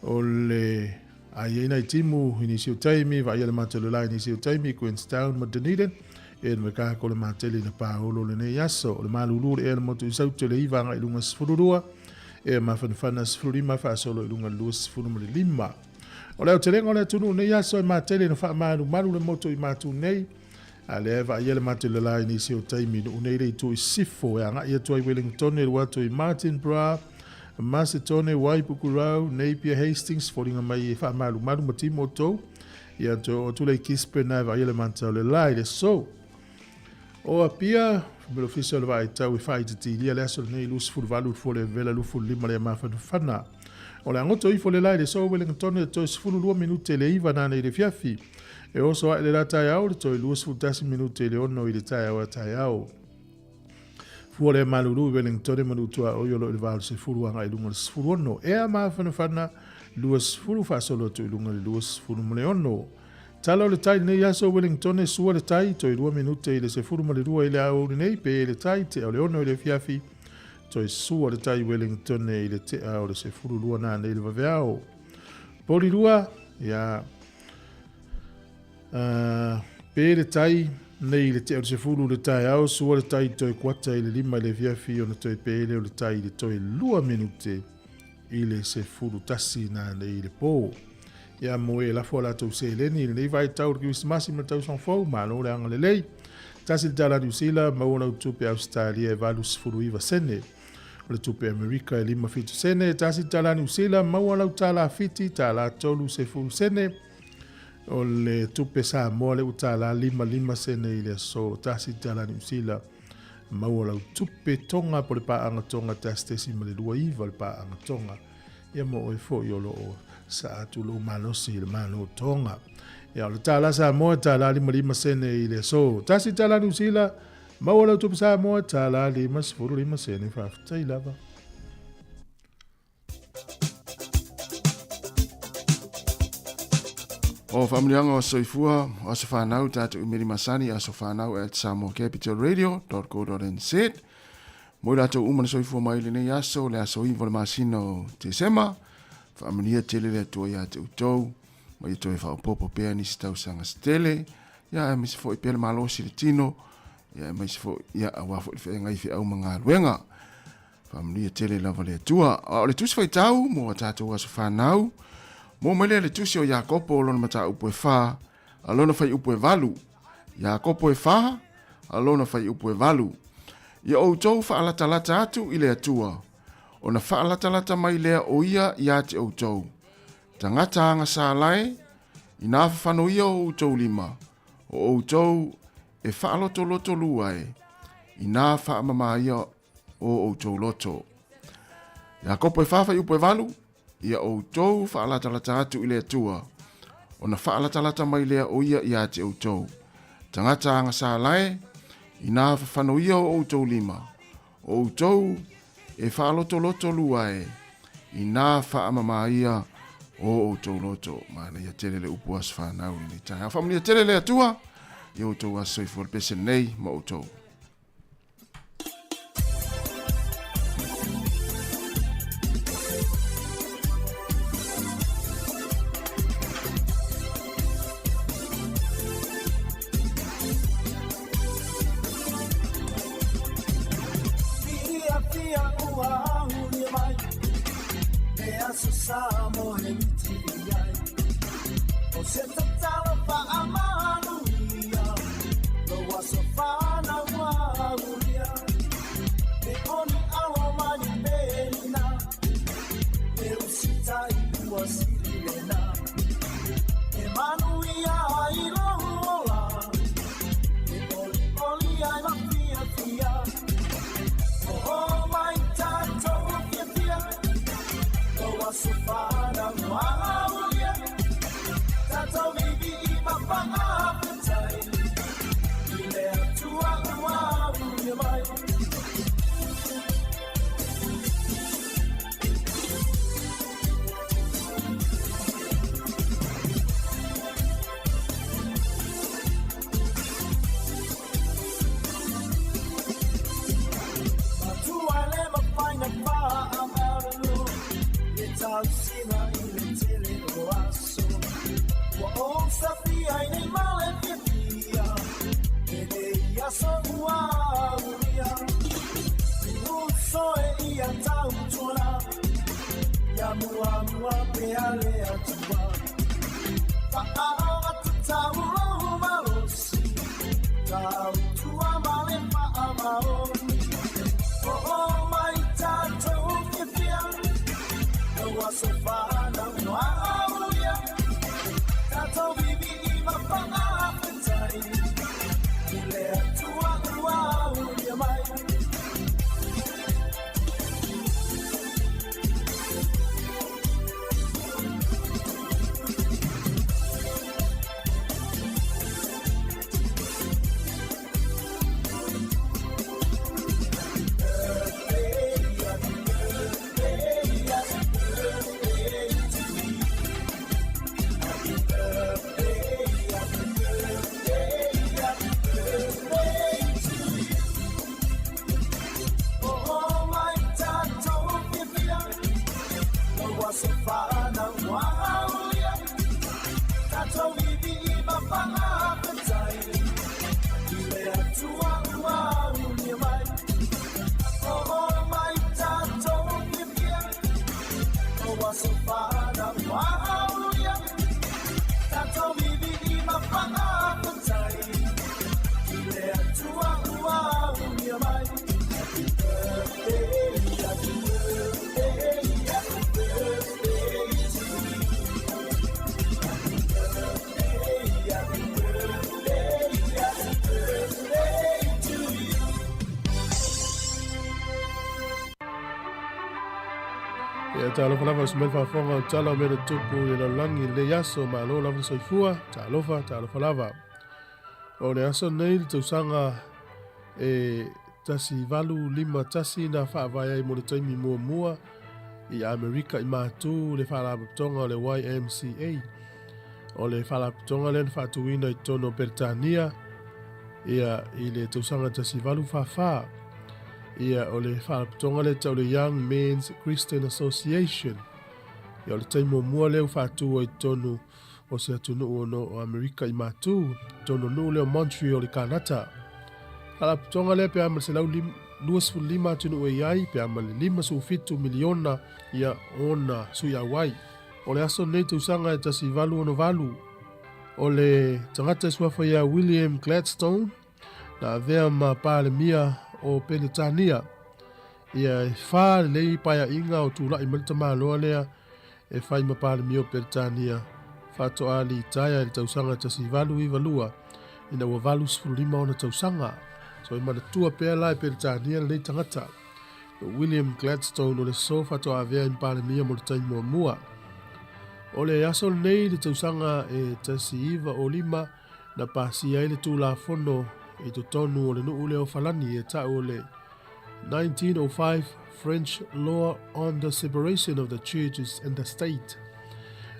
o le ai nei timu inisio taimi va ia le matelo la inisio taimi Queenstown ma Dunedin e me ka ko le mateli na Paolo le nei aso le malulu e le moto i saute le iva ngai lunga sfururua e ma fanfana sfurima fa solo i lunga lus furuma le lima. O leo telenga le tunu nei aso e mateli na fa malu malu le moto i matu nei a le eva ia le matelo la inisio taimi no nei le tu i sifo e anga ia tu i Wellington e watu i Martin Bra Macedone Waipukurau Napier Hastings foringa mai e wha malu malu ma timo tau ia to le kispe na va ile mantau le lai le so o apia bel official vai tau i fai te lia le aso nei lus ful valu fo le vela lu ful lima le ma fana o le angoto i fo le lai le so Wellington e to sfulu 2 minute le iva na nei le fiafi e o so le la tai au to lus ful 10 minute le ono i le tai au tai au fuole malulu Wellington e malutua o yolo il val se fulu anga ilunga se fulu ono e a mafana luas fulu fa solo to ilunga luas fulu mole ono talo le tai nei aso Wellington e sua le tai to 2 minute ile se fulu mole 2 ile au nei pe le tai te o le ono ile fiafi to sua le tai Wellington e ile te au le se fulu lua na nei le vaveao poli lua ya pe le tai nei le te se fulu le tai au sua le tai toi kwata ile lima le fiafi ona toi pele o le tai ile toi lua minute ile se fulu tasi na nei le po ia moe la fola to se leni le vai tau ki masi ma tau son fo ma lo le anga le lei tasi tala New Zealand ma ona tupe Australia e valu se fulu iva sene o le tupe America e lima fitu sene tasi tala New Zealand ma ona tala fiti tala tolu se fulu sene o le tupe Sāmoa le utala lima sene ile so tasi tala New Zealand maua tupe tonga po le paanga tonga tastesi ma le lua iva le paanga tonga ia mo e fo yo lo sa atu lo malosi le malo tonga ia le tala Sāmoa tala lima sene ile so tasi tala New Zealand maua tupe Sāmoa tala lima sene fafta ilava O whamrianga o soifua o se whanau tātou imeri masani a so whanau at samoacapitalradio.co.nz Moi rātou umana soifua mai le nei aso le aso iwa le masina o te sema whaamania tele le atua ia te utou mai toi whaopopo pēa nisi tau sanga stele ia e misi fo i pēle malosi le tino ia e misi fo ia a wafo i whaenga i whiau mga ruenga whaamania tele lava le atua o le tusi whaitau mo tātou aso whanau mo mele le tusi o Iakopo lona mata upo e wha, alona fai upo e valu. Iakopo e wha, alona fai upo e valu. Ia outou whaalatalata atu i le atua. O na whaalatalata mai lea o ia i ate outou. Tangata anga sālai, i nā whanoia o outou lima. O outou e whaaloto loto luai, i nā whaamamaia o outou loto. Ia kopo e whawhai upo e walu, ia outou whaalatalata atu i le atua. O na whaalatalata mai lea o ia i ate outou. Tangata anga sālai, i nā whanoia o outou lima. O outou e whaaloto loto luai, i nā whaamamaia o outou loto. Mana ia terele upo as whanau ni tai. Whamuni ia terele atua, i outou as soifo pese nei ma outou. Sāmoa he miti ai. O se tatala whaamanuia, lo waso whanau uria. Me oni alo mani pēnina, me usitai ua sirilena. Me manuia i lohola, me oli ai ma fia fia. O mai tātou fia fia, Sufana Maulia, Tato Vivi Papa Appetite, Ile Tua Maulia Mai. Matua Lema Pine Sina ile tele oaso wa onsa pia ni male pia ede ya so wa uria uso e ia tau tona ya mua pe ale atua fa awa tau lo malosi tau tua male pa amao oh my tato pia so fana maulia, tato vivi ma pana appetite, ile tua maulia mai. Talo falava se melfa fonga talo me tupu le langi le yaso ma lo lava soifua talo falava o le aso nei tu sanga tasi valu lima tasi na fa vai ai mo le taimi mua i Amerika i matu le fala tonga le YMCA o le fala tonga le fa tuina i tono Britania ia i le tu sanga tasi valu fa ia o le whaatonga le tau le Young Men's Christian Association. Ia o le taimo mua leo whaatua i tonu o se atunu o Amerika i matu, tonu nu leo Montreal i Kanata. Whaatonga le pe ama se lau 25 atunu e iai, pe ama le 5 miliona ia ona sui awai. O le aso nei tausanga e tasi valu ono valu. O le tangata suafa ia William Gladstone, na avea ma pāle mia o Penitania. Ia e wha lei paia inga o tūla i maltama loa lea e whai mapale mi o Penitania. Whato ali i taia i tausanga tasi valu i valua. Ina ua valu sifurima o na tausanga. So i manatua pea lai Penitania lei tangata. William Gladstone o le so whato avea i mpale mi o mo le taimi mua mua. O le aso nei le tausanga e tasi iwa o lima na pasi ai le tūla fono e to tonu o le nuu leo falani e ta o le 1905 French law on the separation of the churches and the state.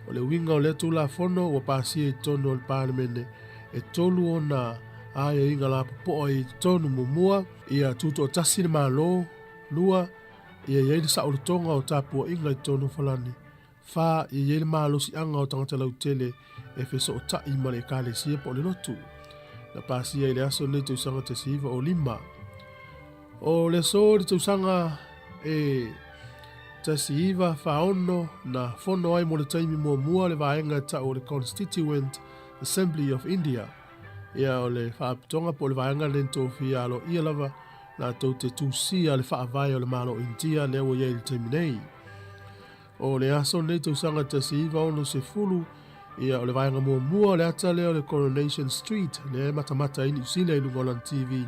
O le winga o le tūla fono o pasi e tonu o le parlemene e tolu o na aia inga la popo e tonu mumua ia tuto o tasi le malo lua ia iei le sa o le tonga o tapua inga i tonu falani. Fa iei le malo si anga o tangata lau tele e feso o ta ima le kale sia po le lotu. Na pasi ai le aso nei tausanga te siva o lima. O le so le tausanga e te siva faono na fono ai mo le taimi mua mua le vaenga ta o le Constituent Assembly of India. Ia o le whaapitonga po le vaenga lento fia alo ia lava na tau te tūsia le whaavai o le malo India le o iei le taimi nei. O le aso nei tausanga te siva ono se fulu ia o le vaenga mua mua le ata leo le Coronation Street le matamata ini usile i Lungolan TV.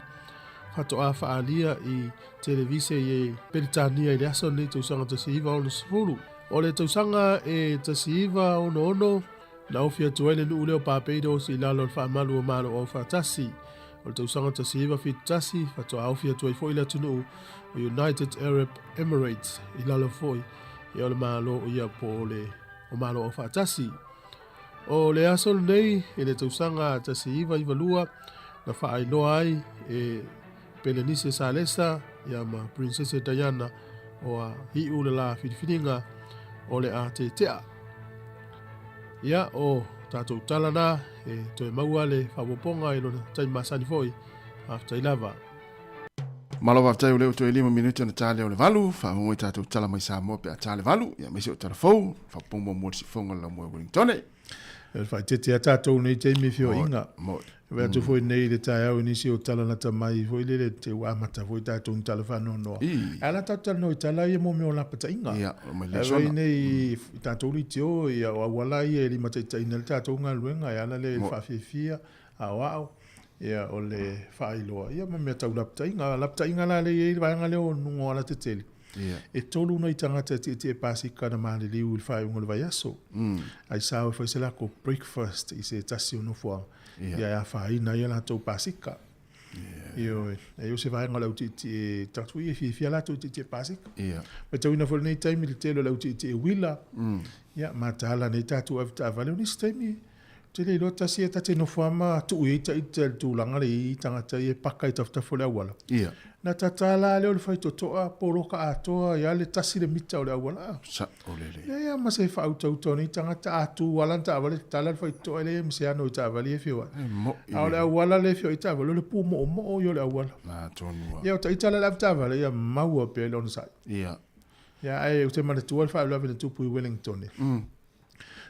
Hato a whaalia i televise i Penitania i le aso nei tausanga te siva ono se fulu. O le tausanga e te siva ono na ofia tuele nu uleo papeido si lalo le whaamalu o malo o whaatasi. O le tausanga te siva fitasi hato a ofia tuai foi la tunu o United Arab Emirates i lalo foi. Ia o le malo o ia po o malo o whaatasi. O le aso nei e le tausanga tasi iwa lua na whaailoa ai e Pelenice Salesa ia ma Princesa Diana o a hiu le la whiriwhiringa o le a te tea. Ia o tātou talana e toi maua le whawaponga i lona taimasani foi a tailava. Malo wa tai o leo to 5 minuti na tale o le valu, fa mo tātou tala mai Sāmoa pe a tale valu, ia mesi o telefou, fa pombo mo si fonga la mo Wellington. E fai tete a tātou nei teimi fio inga. Wea tu foi nei le tai au nisi o tala na tamai, foi le te wamata, foi tātou ni tala whanau noa. Ala tātou noi tala ia mo me o lapata inga. Ia, o mai le E sona. wei nei tātou li te o, ia o awala ia li mataitai na le tātou ngā luenga, ia ala le whawhiwhia, a wao. Ia o le whailoa. Ia ma mea tau lapta inga la le i vaenga leo nungo ala te tele. E tolu no i tangata te pasika na maale liu il whai unga le vai aso. Ai sao e whaisela ko breakfast i se tasi ono fua. Ia whai na ia la tau pasika. Io e se vaenga lau te tatu i fia la tau te pasika. Ma tau ina fole nei taimi le telo lau te wila. Ia ma taala nei tatu avita avaleo ni taimi. Te le lota si e tate no fuama tu i ta i te tūlanga le i tangata i e paka i tafta le awala. Na tatala leo le whai totoa, poroka atoa, ia le tasi le mita o le awala. Sa o lele. Ia ma se wha utau ni tangata atu walanta awale tala le whai toa le mse ano i ta awali e whiwa. Ao le awala le whiwa i ta awale le pū mo o mo o yo le awala. Na tonua. Ia o ta i tala le avta awale, ia maua pe le ono sai. Ia ai o te mana tua le wha awale le tupu i Wellington.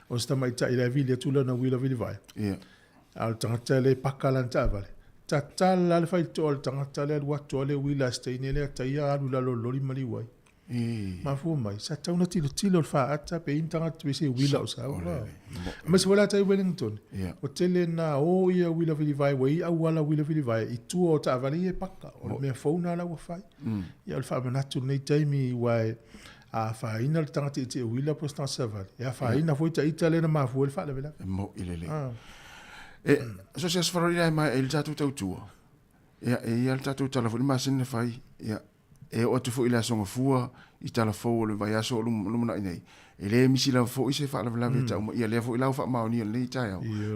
O sta mai ta ila vile tu na wila vile vai. Al tangata le pakalan ta vale. Ta tala le fai to al tangata le watu le wila steine le ta ia alu la lo lori mali wai. Ma fu mai sa ta una tilo fa ata pe intangata be se wila o sa. Ma se wala ta i Wellington. O tele na o ia wila vile vai wai a wala wila vile vai i tu o ta vale e paka. O me fauna la wa fai. Ia al fa manatu nei taimi wai a faina le tangata i te wila po stan savale. E a faina foi ta itale na mafu el fa le vela. Mo ilele. E so se sfarina mai il tatu tautua. E il tatu telefoni ma sin fai. E o te fo ila songa fua i telefo le vai aso lumna nei. E le misi la fo i se fa le vela ta ia le fo ila fa ma ni le tai.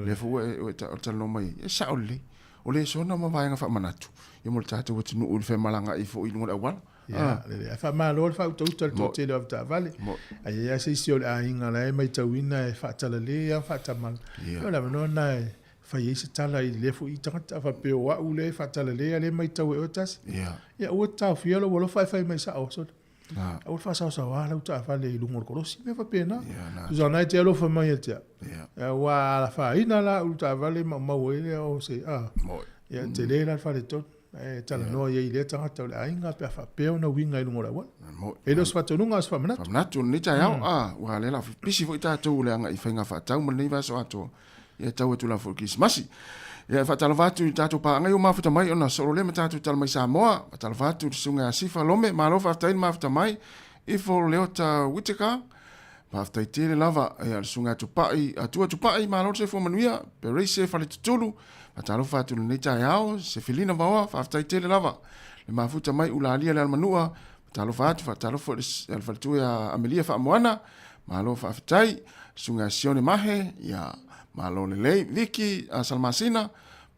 Le fo e ta no mai. E sa ole. O le sona ma vai nga fa manatu. Ia mo tatu o tinu ul fe malanga i fo i lunga awal. Ja, fa malo fa total total of ta vale. Ai ya se si o a inga la mai tawina e fa tala le ya fa tamal. Yo la no na fa yesi tala i le fu i tata fa pe wa u le fa tala le mai tawe o tas. Ya o ta fielo wo fa mai sa o so. O fa sa wa la ta fa le lungo ko si me fa pena. Zo na te lo fa mai te. Ya wa la fa ina la u ta vale ma we le o se ya te le la fa le tot. tala noa ia i le tangata o le ainga pe a whapeo na winga i lungo la wan. Mo E lo swata nunga as whamanatu. Whamanatu ni tai au wa le la pisi fo i tātou le anga i whainga whatau ma nei vaso ato ia tau e tula fo Krismasi. Ia whatala vatu i tātou pa angai o mafuta mai ona soro le ma tātou tala mai Sāmoa whatala vatu i sunga a sifa lome ma lo whaftai mafuta mai i fo leo ta Whittaker whaftai tere lava e al sunga tupai atua tupai ma lo se fo manuia pe reise whale tutulu whatala vatu ni tai au se filina vawa whaftai tere lava le mafuta mai ula alia le almanua talo fo el faltu ya Amelia fa moana malo fa fatai sunga sione mahe ya malo le Vicky Salmasina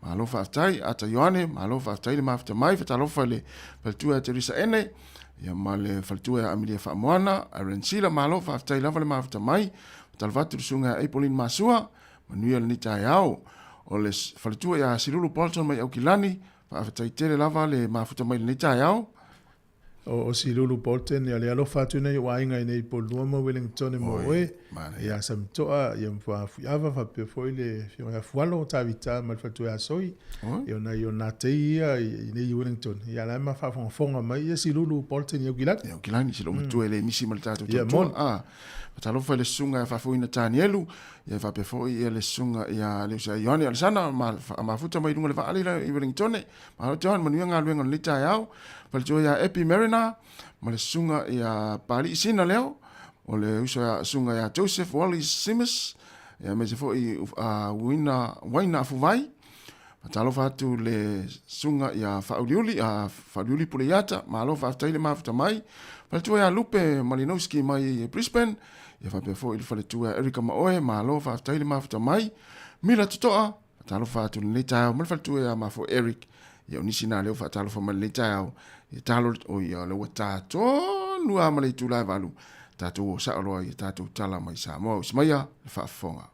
malo fa fatai ata Yohane malo fa fatai le mafta mai fa talo fa le faltu ya Teresa ene ya male faltu ya Amelia fa moana Arencila malo fa fatai la fa le mafta mai talo fatu sunga Epolin Masua manuel ni tayao o le faltu ya Silulu Paulson mai Aukilani fa fatai tele lava le mafta mai ni tayao o si lulu Bolton ya le alofa tuna i wainga i nei polua mo Wellington mo e ya samtoa ya mfa fuava fa pe foi le ya fualo tavita mal fatu ya soi yo na te ia i nei Wellington ya la ma fa fonga mai ya si lulu Bolton ya gilani si lo tu ele misi mal tatu talo fa le sunga fa foi na Tanielu ya fa pe foi le sunga ya le sa Yohane Alsana ma futa mai dunga le fa ali i Wellington ma lo John manu nga luenga lita yao Faltua ya Epi Marina, ma le sunga ya Pali Sina leo, o le uso ya sunga ya Joseph Wallis Simmons, ya me se fo i waina fuvai, matalo fatu le sunga ya Fauliuli Puleata, ma alo fatu ile mafuta mai, faltua ya Lupe Malinowski mai Brisbane, ya fa pe fo il faltua Erika Maoe, ma alo fatu ile mafuta mai, Mila Tutoa, matalo fatu le tao, ma faltua ya mafo Eric, ya unisina leo fatalo fa le tao, ya talo o ya le watato lua male tu la valu tato sa ro ya tato tala mai Sāmoa usmaya fa fonga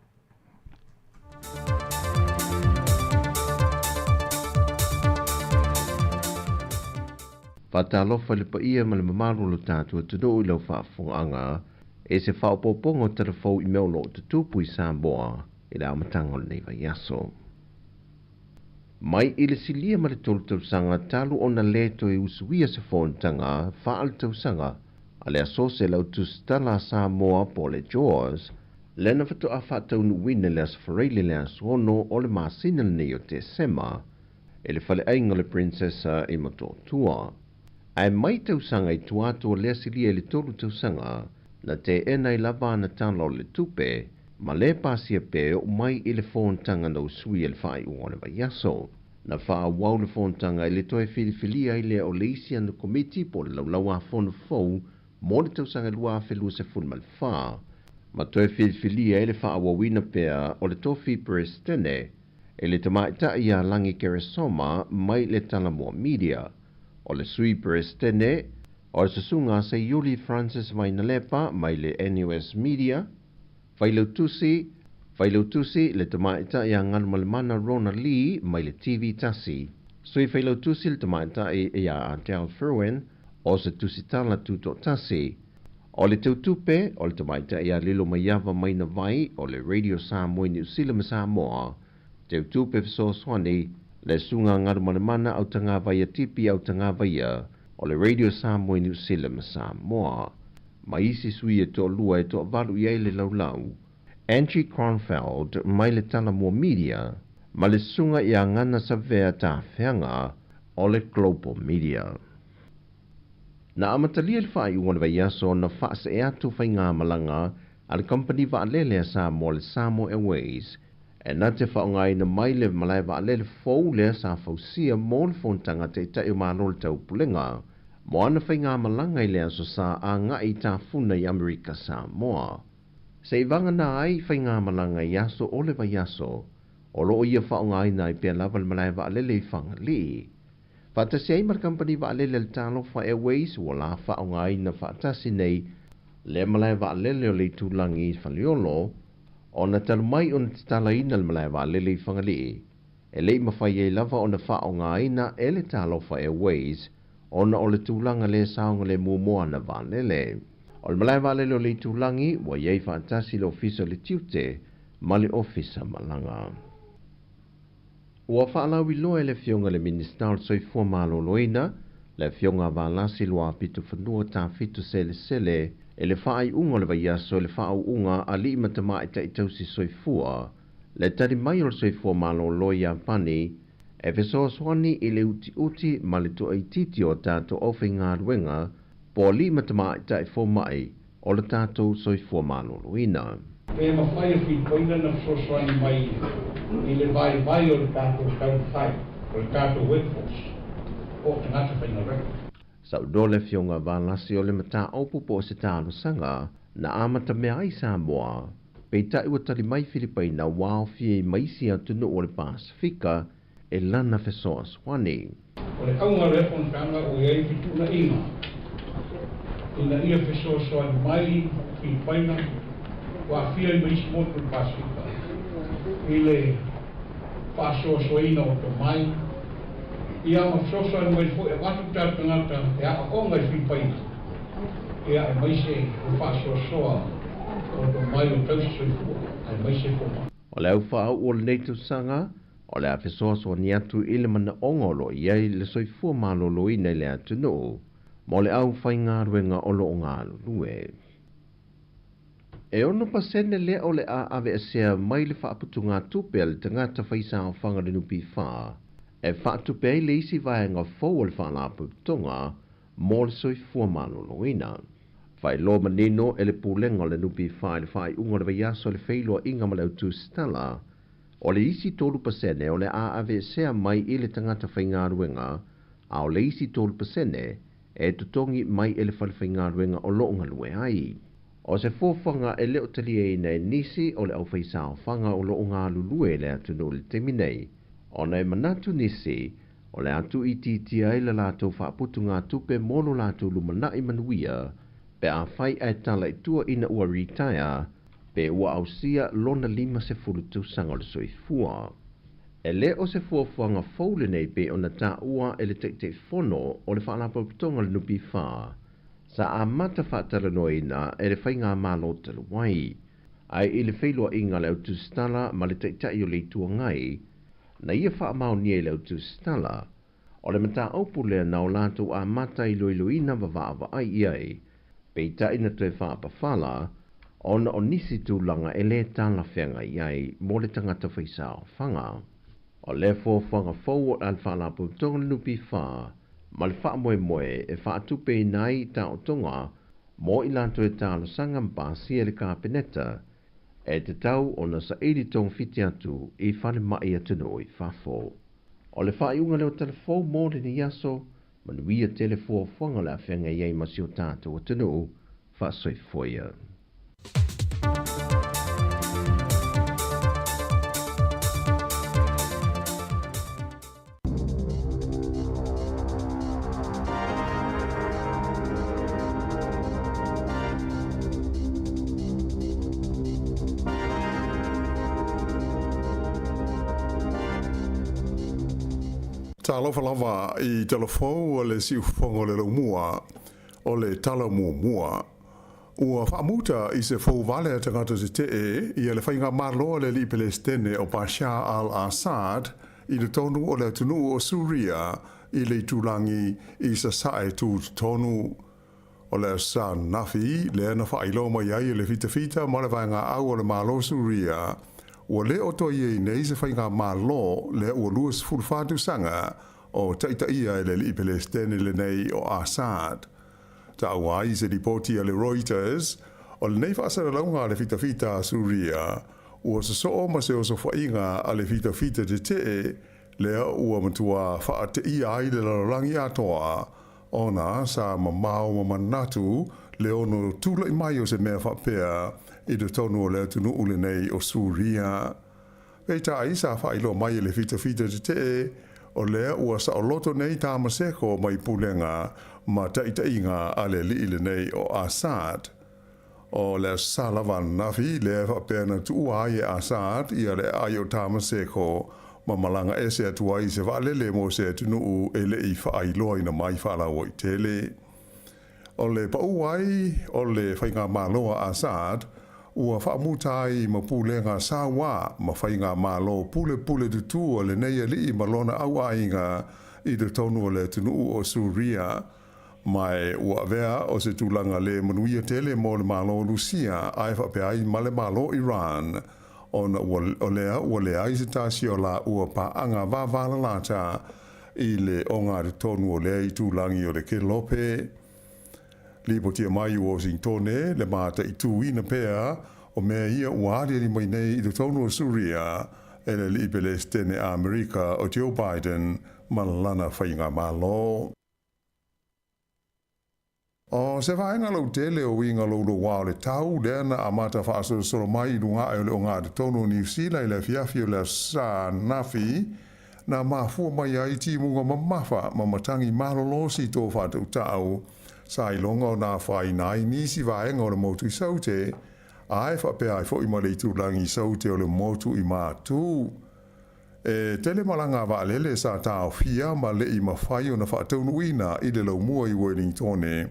Fatalo fa le paia male mamalu lo tato tu do lo fa fonga e se fa popongo telefo i meo lo tupu i Sāmoa i la matanga nei va yaso Mai ile silia ma le tolu sanga talu ona leto e usuia se fontanga faal tau sanga ale asose lau tustala Sāmoa po le Jaws lena fatu a fatau nuwine le asfareile le asono o le masina nei o te sema e le fale ainga le princesa e matotua ai mai tau sanga i tuato le silia le tolu tau sanga na te ena i lava na talo le tupe ma le pasia pe o mai i le fontanga no sui le fai uone va yaso. Na faa wau le fontanga i le toe filifilia i le o le isi anu komiti po le laulaua fonu fau mo le tausanga lua felu se fun mal faa. Ma toe filifilia i le faa wawina pea o le tofi perestene e le tamaita ia langi keresoma mai le talamua media. O le sui perestene o le sasunga se Yuli Francis mai nalepa mai le NUS media Failautusi le tamaita ia nganu malemana Rona Lee mai le TV tasi. Sui failautusi le tamaita ia Adele Ferwin o se tusitala tuto tasi. O le tautupe o le tamaita ia lilo maiava mai na vai o le Radio Sāmoa New Zealand Sāmoa. Tautupe fiso swani le sunga nganu malemana au tanga vai tipi au tanga vai o le Radio Sāmoa New Zealand Sāmoa. Maisi sui e to lua e to valu i le laulau. Angie Cronfeld mai le talamua media, ma le sunga i a ngana sa vea ta whianga o le global media. Na amatalia le whai uwana vai aso na whaasa e atu whai ngā malanga a le company wa alele a Sāmoa le Sāmoa Airways, e na te whaongai na mai le malai wa alele fau le sa fausia mo le fontanga te itai o mālo le tau pulenga, mo ana whai ngā malanga i le aso sa a ngā i ta funa i Amerika Sāmoa. Se vanga na ai whai ngā malanga yaso o le wa yaso, o loo ia whaongai na i pia lava le malai wa alele i whanga li. Whatasi ai mar company wa alele le talo wha Airways o la whaongai na whatasi nei le malai wa alele o le tūlangi i whaliolo, o na talu mai o na tala ina le malai wa alele i whanga li. E le mawhai e lava o na whaongai na e le talo wha Airways, o na o le tūlanga le saonga le mumoa na wa alele. O le malai wale lo le tūlangi, wa iei whaatasi le ofisa le tiute, ma le ofisa malanga. Ua whaalawi loa le fionga le minister soifua malo loina, le fionga valasi loa pitu whanua tā fitu sele le whaai unga le vaiaso le whaau unga a li matama i tausi soifua, le tari mai o soifua malo loia pani, e fesoa swani i le uti ma le toa i titi o tātou ofi ngā ruenga, po li matama i tai mai o le tātou soifua malo loina. E mawhai a whi koina na fsoswani mai i le vai o le tātou kauwhai, o le tātou workforce, o te ngata whaina reka. Saudole fionga valasi o le mata opu po se tālo sanga na amata mea ai Sāmoa, pei tai ua tari mai Filipaina wao fie maisi atunu o le Pasifika e lana fesoa swani. O le kaunga refon kanga o iei fituna inga, ina ia fesoa swani mai Filipaina, wa fia i maisi motu le Pasifika. I le whasoa soina o to mai, ia ma fesoa mai fo e watu tātu ngata e a onga i Filipaina. Ia e maise o whasoa soa o to mai o tausi soifua, e maise foma. O le au whaau o le neitu sanga, o le afesoa soa ni atu ile mana ongolo iei le soifua malolo ina le atunu, mo le au whai ngā ruenga o lo ngā lulue. E ono pasene le o le a ave asea mai le whaaputu ngā tupe le tangata whaisa o whanga le nupi wha, e whaatupe le isi vaenga fau o le whaalapu tonga, mo le soifua malolo ina. Whai lo manino e le pūlenga le nupi wha le whai unga le vaiaso le whailoa inga ma le utu stala, o le isi tolu pasene o le a ave sea mai i le tangata whaingaruenga, a o le isi tolu pasene e tutongi mai e le whaingaruenga o loonga lue ai. O se fōwhanga e leo tali e nei nisi o le au whaisao whanga o loonga lulue le atunu le teminei, o nei manatu nisi o le atu i titia i le lātou whaaputu ngā tupe mono lātou lumanai manuia, pe a whai ai tala i tua ina ua retire, pe ua ausia lona 50 sanga o le soifua. E le o se fuafuanga faule nei pe o na tā ua e le te fono o le whaalapaputonga le nupi wha. Sa a mata whaatara noina e le whainga malo talu wai. Ai i le whailua inga le autu stala ma le teitai o le tua ngai, na ia wha mau nie le autu stala, o le mata aupu lea na o lātou a mata i loiloina vavaava ai iai, pe tai na tue whaapawhala, ona o nisi tūlanga e le tāla whenga iai mo le tangata whaisao whanga. O le fōwhanga fau o alwhalapu tonga nupi wha, ma le wha moe e wha atupe nai ta o tonga, mo i lanto e tāla sanga mpasi e le kāpeneta, e te tau o na sa eri tong fiti atu i whane mai atunu i whafo. O le wha iunga leo telefo mo le ni yaso, manuia telefo whanga la whenga iai masio tātou atunu, wha soifoia. Talofa lava i telefo o le siufongo le lumua o le tala mua. Ua whaamuta i se fau vale a tangata se te i le whainga marloa le li Palestine o Bashar al-Assad i le tonu o le tunu o Suria i le tulangi i sa sae tu tonu o le sa nafi le na whailo mai ai le fita ma le vanga au o le malo Suria. Ua le o toi e nei se whainga malo le ua luas fulfatu sanga o taita ia le li Palestine le nei o Assad. Ta wai se ripoti a le Reuters o le nei whaasara launga le fita Suria ua se so ma se o so whainga a le fita te te lea ua matua wha te ia ai le larangi atoa ona sa mamao manatu le ono tula i mai o se mea whapea i te tonu o le tunu ule nei o Suria. Peita ai sa whailo mai le fita te te o lea ua sa o loto nei tāmaseko mai pulenga ma taitainga a le liile nei o Assad. O le salavan nafi le whapena tua ai Assad ia le ai o tāmaseko ma malanga ese atua i se waalele mo se tunu e le i whaailoa ina mai whaalawa i tele. O le pauai o le whainga maloa Assad ua whaamutai ma pūlenga Sāmoa ma whainga malo pule tutu o le neia li ma lona au ainga i te tonu o le tunu o Suria mai ua vea o se tūlanga le manuia tele mo le malo Lucia ai whapeai ma le malo Iran ona o lea ua lea i se tasi o la ua paanga wavala lata i le onga te tonu o lea i tūlangi o le ke lope. Lipo tia mai o Washingtone le mata i tūina pea o mea ia ua aria ni mai nei i te tonu o Suria e le li Palestine Amerika o Joe Biden ma lana whainga malo. O se whaenga lau tele o winga lau lo wao le tau lena a mata whaasoro soro mai i runga e o le o ngā te tonu o New Zealand i le fiafi o le sa nafi na mafua mai ai ti munga mamafa ma matangi malolosi tō whātau tau sa i longa o nā whai nai nisi whaenga o le motu i saute ai whapea ai fo i mare i tūlangi i saute o le motu i mātū. E tele malanga wa lele sa tau fia ma le i mawhai o na whaatau nuina i le lau mua i Wellingtone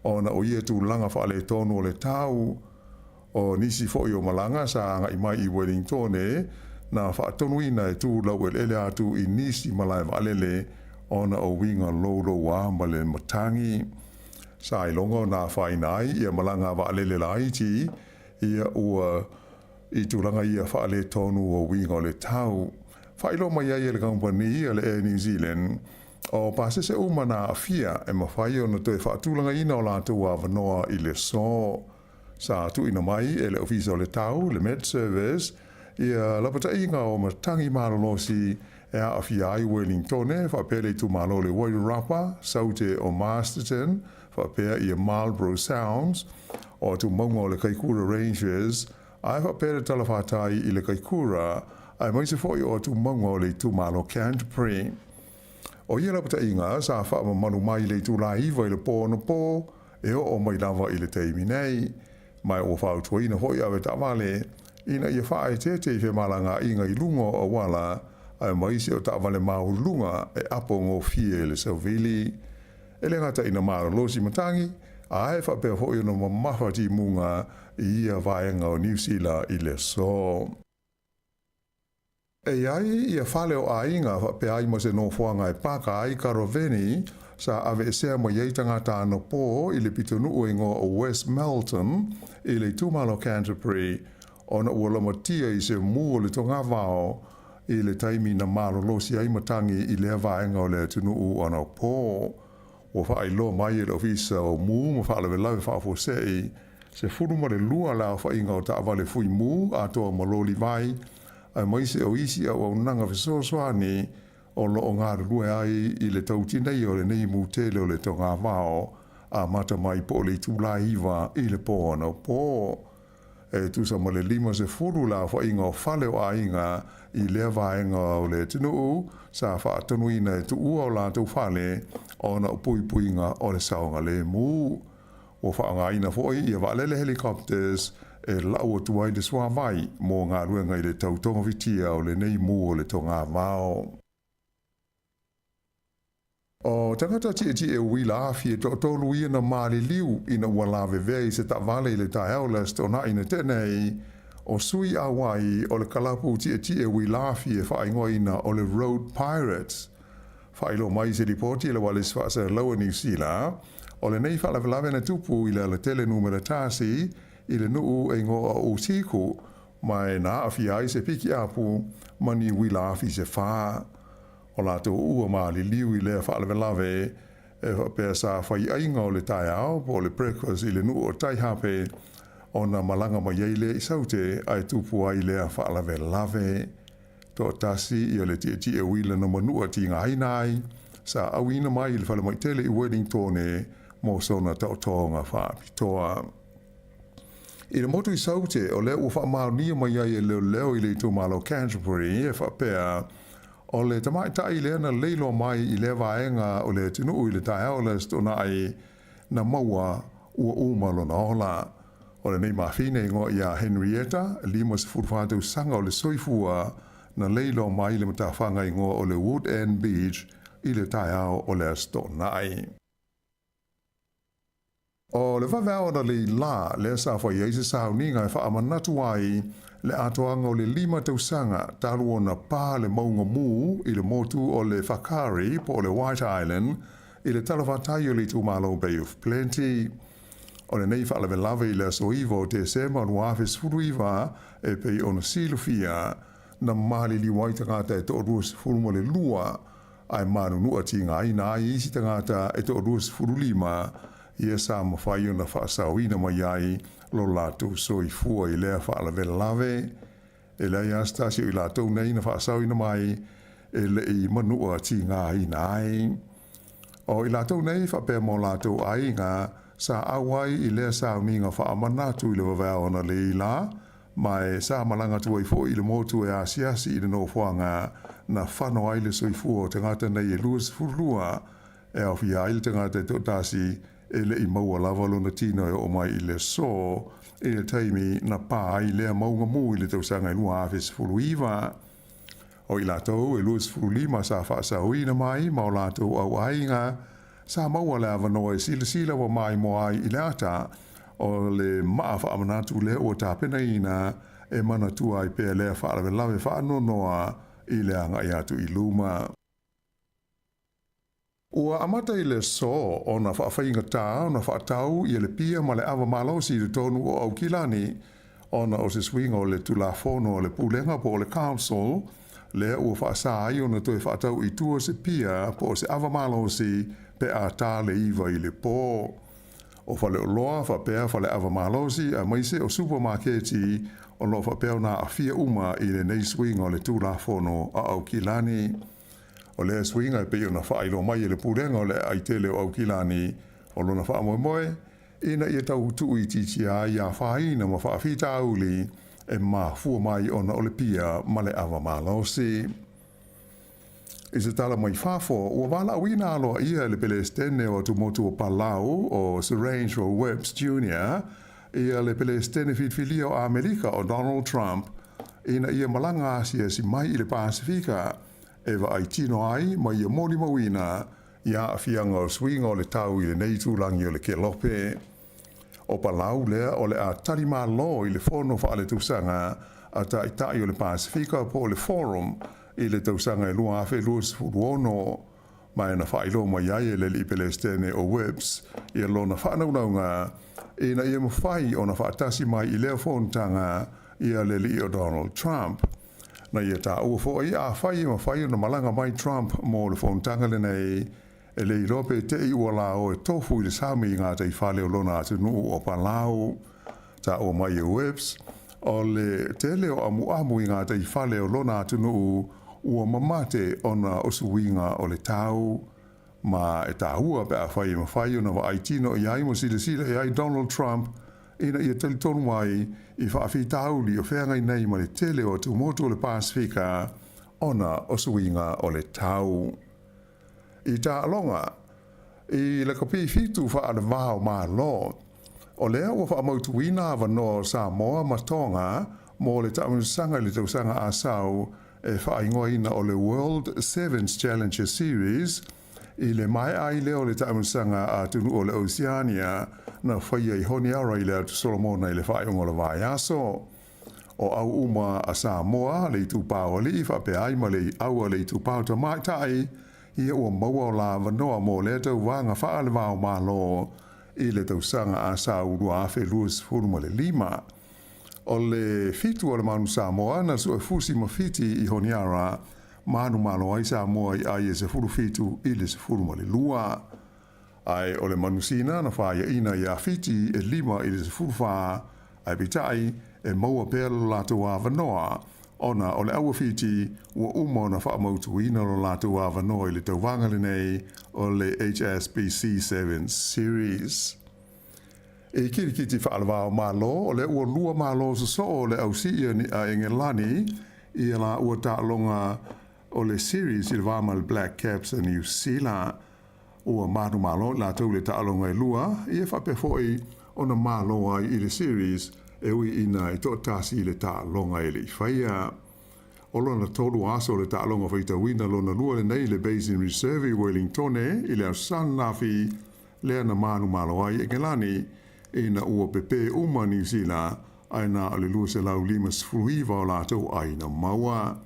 ona o ia tūlanga whaale tonu o le tau o nisi fo i o malanga sa anga i mai i Wellingtone na whaatonuina e tūlau ele atu i nisi malai walele ona o winga lolo wa ma le matangi. Sa i longa o nā whainai ia malanga walele laiti ia ua i tūlanga ia whaale tonu o winga o le tau. Whailo mai ai le kampani le Air New Zealand o pasese umana a fia e mawhai o na toi whaatulanga ina o lātou a wanoa i le so. Sa tu ina mai e le ofisa o le tau, le Med Service, ia lapata inga o matangi marolosi e a awhia ai Wellingtone, whapele tu malo le Wairarapa, saute o Masterton, whapea i Marlborough Sounds, o tu maunga o le Kaikoura Rangers, ai whapele talawhatai i le Kaikoura, ai maise foi o tu maunga o le tu malo Canterbury. O ia lapata inga, sa wha manu mai le tu la iwa i le pō na pō, e o mai lava i le teimi nei, mai o whau tuaina hoi awe ta wale, ina ia whae te fe malanga inga i lunga o wala, ai maise o ta wale mau lunga e apo ngō fie le Sauvili. E le ngata ina mara losi matangi, a e whapea hoi o na mamawhati munga i ia vaenga o New Zealand i le so. E ai ia whale o ainga pe ai mo se no whuanga e paka ai karoveni sa ave e sea mo yeitanga tāna pō i le pitonu uingo o West Melton i le tūmalo Canterbury ona ua lamatia i se mua le tonga vao i le taimi na marolosi ai matangi i le vaenga o le tunu u ana pō. Ua wha lo mai e le ofisa o mu ma wha lewe lawe wha fosei se furu ma le lua la wha inga o ta wale fui mu a toa maloli vai ai maise o isi au nanga fesoasoani o loo ngā rue ai i le tautinei o le nei mutele o le tonga vao a mata mai po le tūla iwa i le pō ana pō. E tusa ma le lima se furu la wha inga o whale o ainga i lea vaenga o le tinu sa wha atanuina e tu ua o la tau whale o na puipuinga o le saonga le mu. O wha ngā ina foi i a walele helicopters e lau atu ai le swa vai mō ngā ruenga i le tautonga vitia o le nei mu o le tonga vao. O tangata ti e wila afi e tolu ia na maali liu ina walawe vei se ta vale i le tae au les tona ina tenei o sui awai o le kalapu ti e wila afi e whaingoa ina o le Road Pirates. Whailo mai se ripoti e le wale swasa laua New Zealand o le nei whalawe na tupu i le tele numera tasi i le nuu e ngoa o tiku mai na afi ai se piki apu mani wila afi se whaa. O la tō ua maali liu i lea whaalewe lawe e pēr sa whai ainga o le tai au po le breakfast i le nuu o tai hape o na malanga mai eile i saute ai tupu ai lea whaalewe lawe. Tō tasi i o le ti e wila na manua ti ngā hainai sa awina mai i le whale mai tele i Wellingtone mō sona tau tōnga whaapitoa. I le motu i saute o lea ua whaamaunia mai ai e leo i le tūmalo Canterbury e whapea o le tamaitai lea na leilo mai i le vaenga o le tinu i le tae au le stona ai na maua ua umalo na ola. O le nei mawhine ingoa ia Henrietta, lima se furwhātou sanga o le soifua na leilo mai le matawhanga ingoa o le Wood End Beach i le tae au o le stona ai. O le whawao na le la le sa whai eise sa uninga e whaamanatu ai le atoanga o le 5 tausanga talu o na pā le maunga mū i le motu o le Whakari po le White Island i le talawhatai o le Tūmalo Bay of Plenty. O le nei whaalawe lawe i le soivo te sema o wafes furuiva e pei o na silufia na mali li waitangata e to ruas furumo le lua ai manu nua tinga ina ai isi tangata e to ruas furulima ia sa mawhai o na whaasawina mai ai lo lātou soifua i lea whaalawe lawe e lea astasi o i lātou nei na whaasawina mai e le i manua tinga ina ai. O i lātou nei whapea mo lātou ai ngā sa awai i lea sa uninga whaamanatu i le wawao na le ila mai sa malanga tuai fo i le motu e asiasi i le no whanga na whano ai le soifua o tangata nei e luas furlua e au fia ai le tangata e tōtasi e le i maua lava lona tino e o mai i le so i le taimi na pā i lea maunga mū i le tausanga i lua awes fuluiva. O i lātou e luas fululima sa whaasauina mai ma o lātou au ainga sa maua le avanoa e sila wa mai mo ai i le ata o le maa whaamanatu le o tāpena ina e mana tua i pēr lea whaalawe lawe whaanonoa i le anga i atu i luma. Ua amata i le so o na whaawhainga tā o na whaatau i le pia ma le awa malosi i le tonu o au kilani o na o se swinga o le tulafono o le pulenga po o le council le ua whaasa ai o na toi whaatau i tua se pia po o se awa malosi pe a tā le iwa i le pō. O whale o loa whapea whale awa malosi a maise o supermarketi o lo whapea na a fia uma i le nei swinga o le tulafono a au kilani. O le swinga e peo na whailo mai le purenga o le aitele o au kilani o lona wha moe moe ina ia tau tu i titia ia whaina ma whaafita auli e ma fua mai ona o le pia ma le awa malosi. I se tala mai whafo, ua wala awina aloa ia le Pelestene o tumotu o Palau o Sir Range Webs Jr. Ia le Pelestene fitfilia o Amerika o Donald Trump ina ia malanga asia si mai i le Pasifika e wa ai tino ai ma ia moli mawina ia a fianga o swinga o le tau i le nei tūlangi o le kelope. O Palau lea o le a tarima lo i le fono wha ale tūsanga a ta itai o le Pasifika po le forum i le tausanga e lua afe luas furuono mai na whailo mai ai e le li Pelestene o Webs i lo na whanaunaunga i na ia mawhai o na whaatasi mai i lea fontanga i a le li o Donald Trump. Na ia tā ua fo i a whai mawhai o na malanga mai Trump mo le fontanga le nei e le irope te i ua la o e tofu i le sami i ngā te i whale o lona atu nuu o Palau. Tā ua mai e Webs o le tele o amu i ngā te i whale o lona atu nuu ua mamate o na osuwinga o le tau. Ma e tā ua pe a whai mawhai o na wa aitino i ai mo sila e ai Donald Trump ina ia talitonu mai i whaafi tauli o whengai nei ma le tele o tumotu o le Pasifika o na osuwinga o le tau. I tā alonga, i le kapi fitu whaada vāo mā lo, o lea ua whaamautu ina wano Sāmoa ma Tonga mo le taumusanga le tausanga a sau e whaingoa ina o le World Sevens Challenger Series i le mai ai leo le taumusanga a tunu o le Oceania na whaia i honi ara i le atu Solomona i le whaiongo le vai aso. O au uma a Sāmoa le i tūpāo li i whape ai ma le i aua le i tūpāo ta mai tai ia ua maua o la wanoa mo le tau wanga wha le wao malo i le tausanga a Sāurua awhe luas furuma le 5. O le fitu o le manu Sāmoa na su e fusi mawhiti i honi ara manu malo ai Sāmoa i ai e se furu fitu i le se furuma le 2. Ai o le manusina na whaia ina i a fiti e 5 i le se furu wha ai bitai e maua pēlo lātou a wanoa ona o le aua fiti ua uma na whaamautu ina lo lātou a wanoa i le tauwanga le nei o le HSBC 7 Series. E kirikiti whaalawao malo o le ua lua malo so o le au siia ni a Engelani i la ua tālonga o le series i le wāma le Black Caps a New Zealand. Ua manu malo lātou le tālonga i lua i e whape foi o na malo ai i le series e ui ina i tō tāsi i le tālonga i le whaia. O lona tolu aso le tālonga whaita wina lona lua le nei le Basin Reserve i Wellingtone i le au san nafi lea na manu malo ai e kelani e na ua pepe uma New Zealand ai na ale lua se lau lima sfruiva o lātou ai na maua.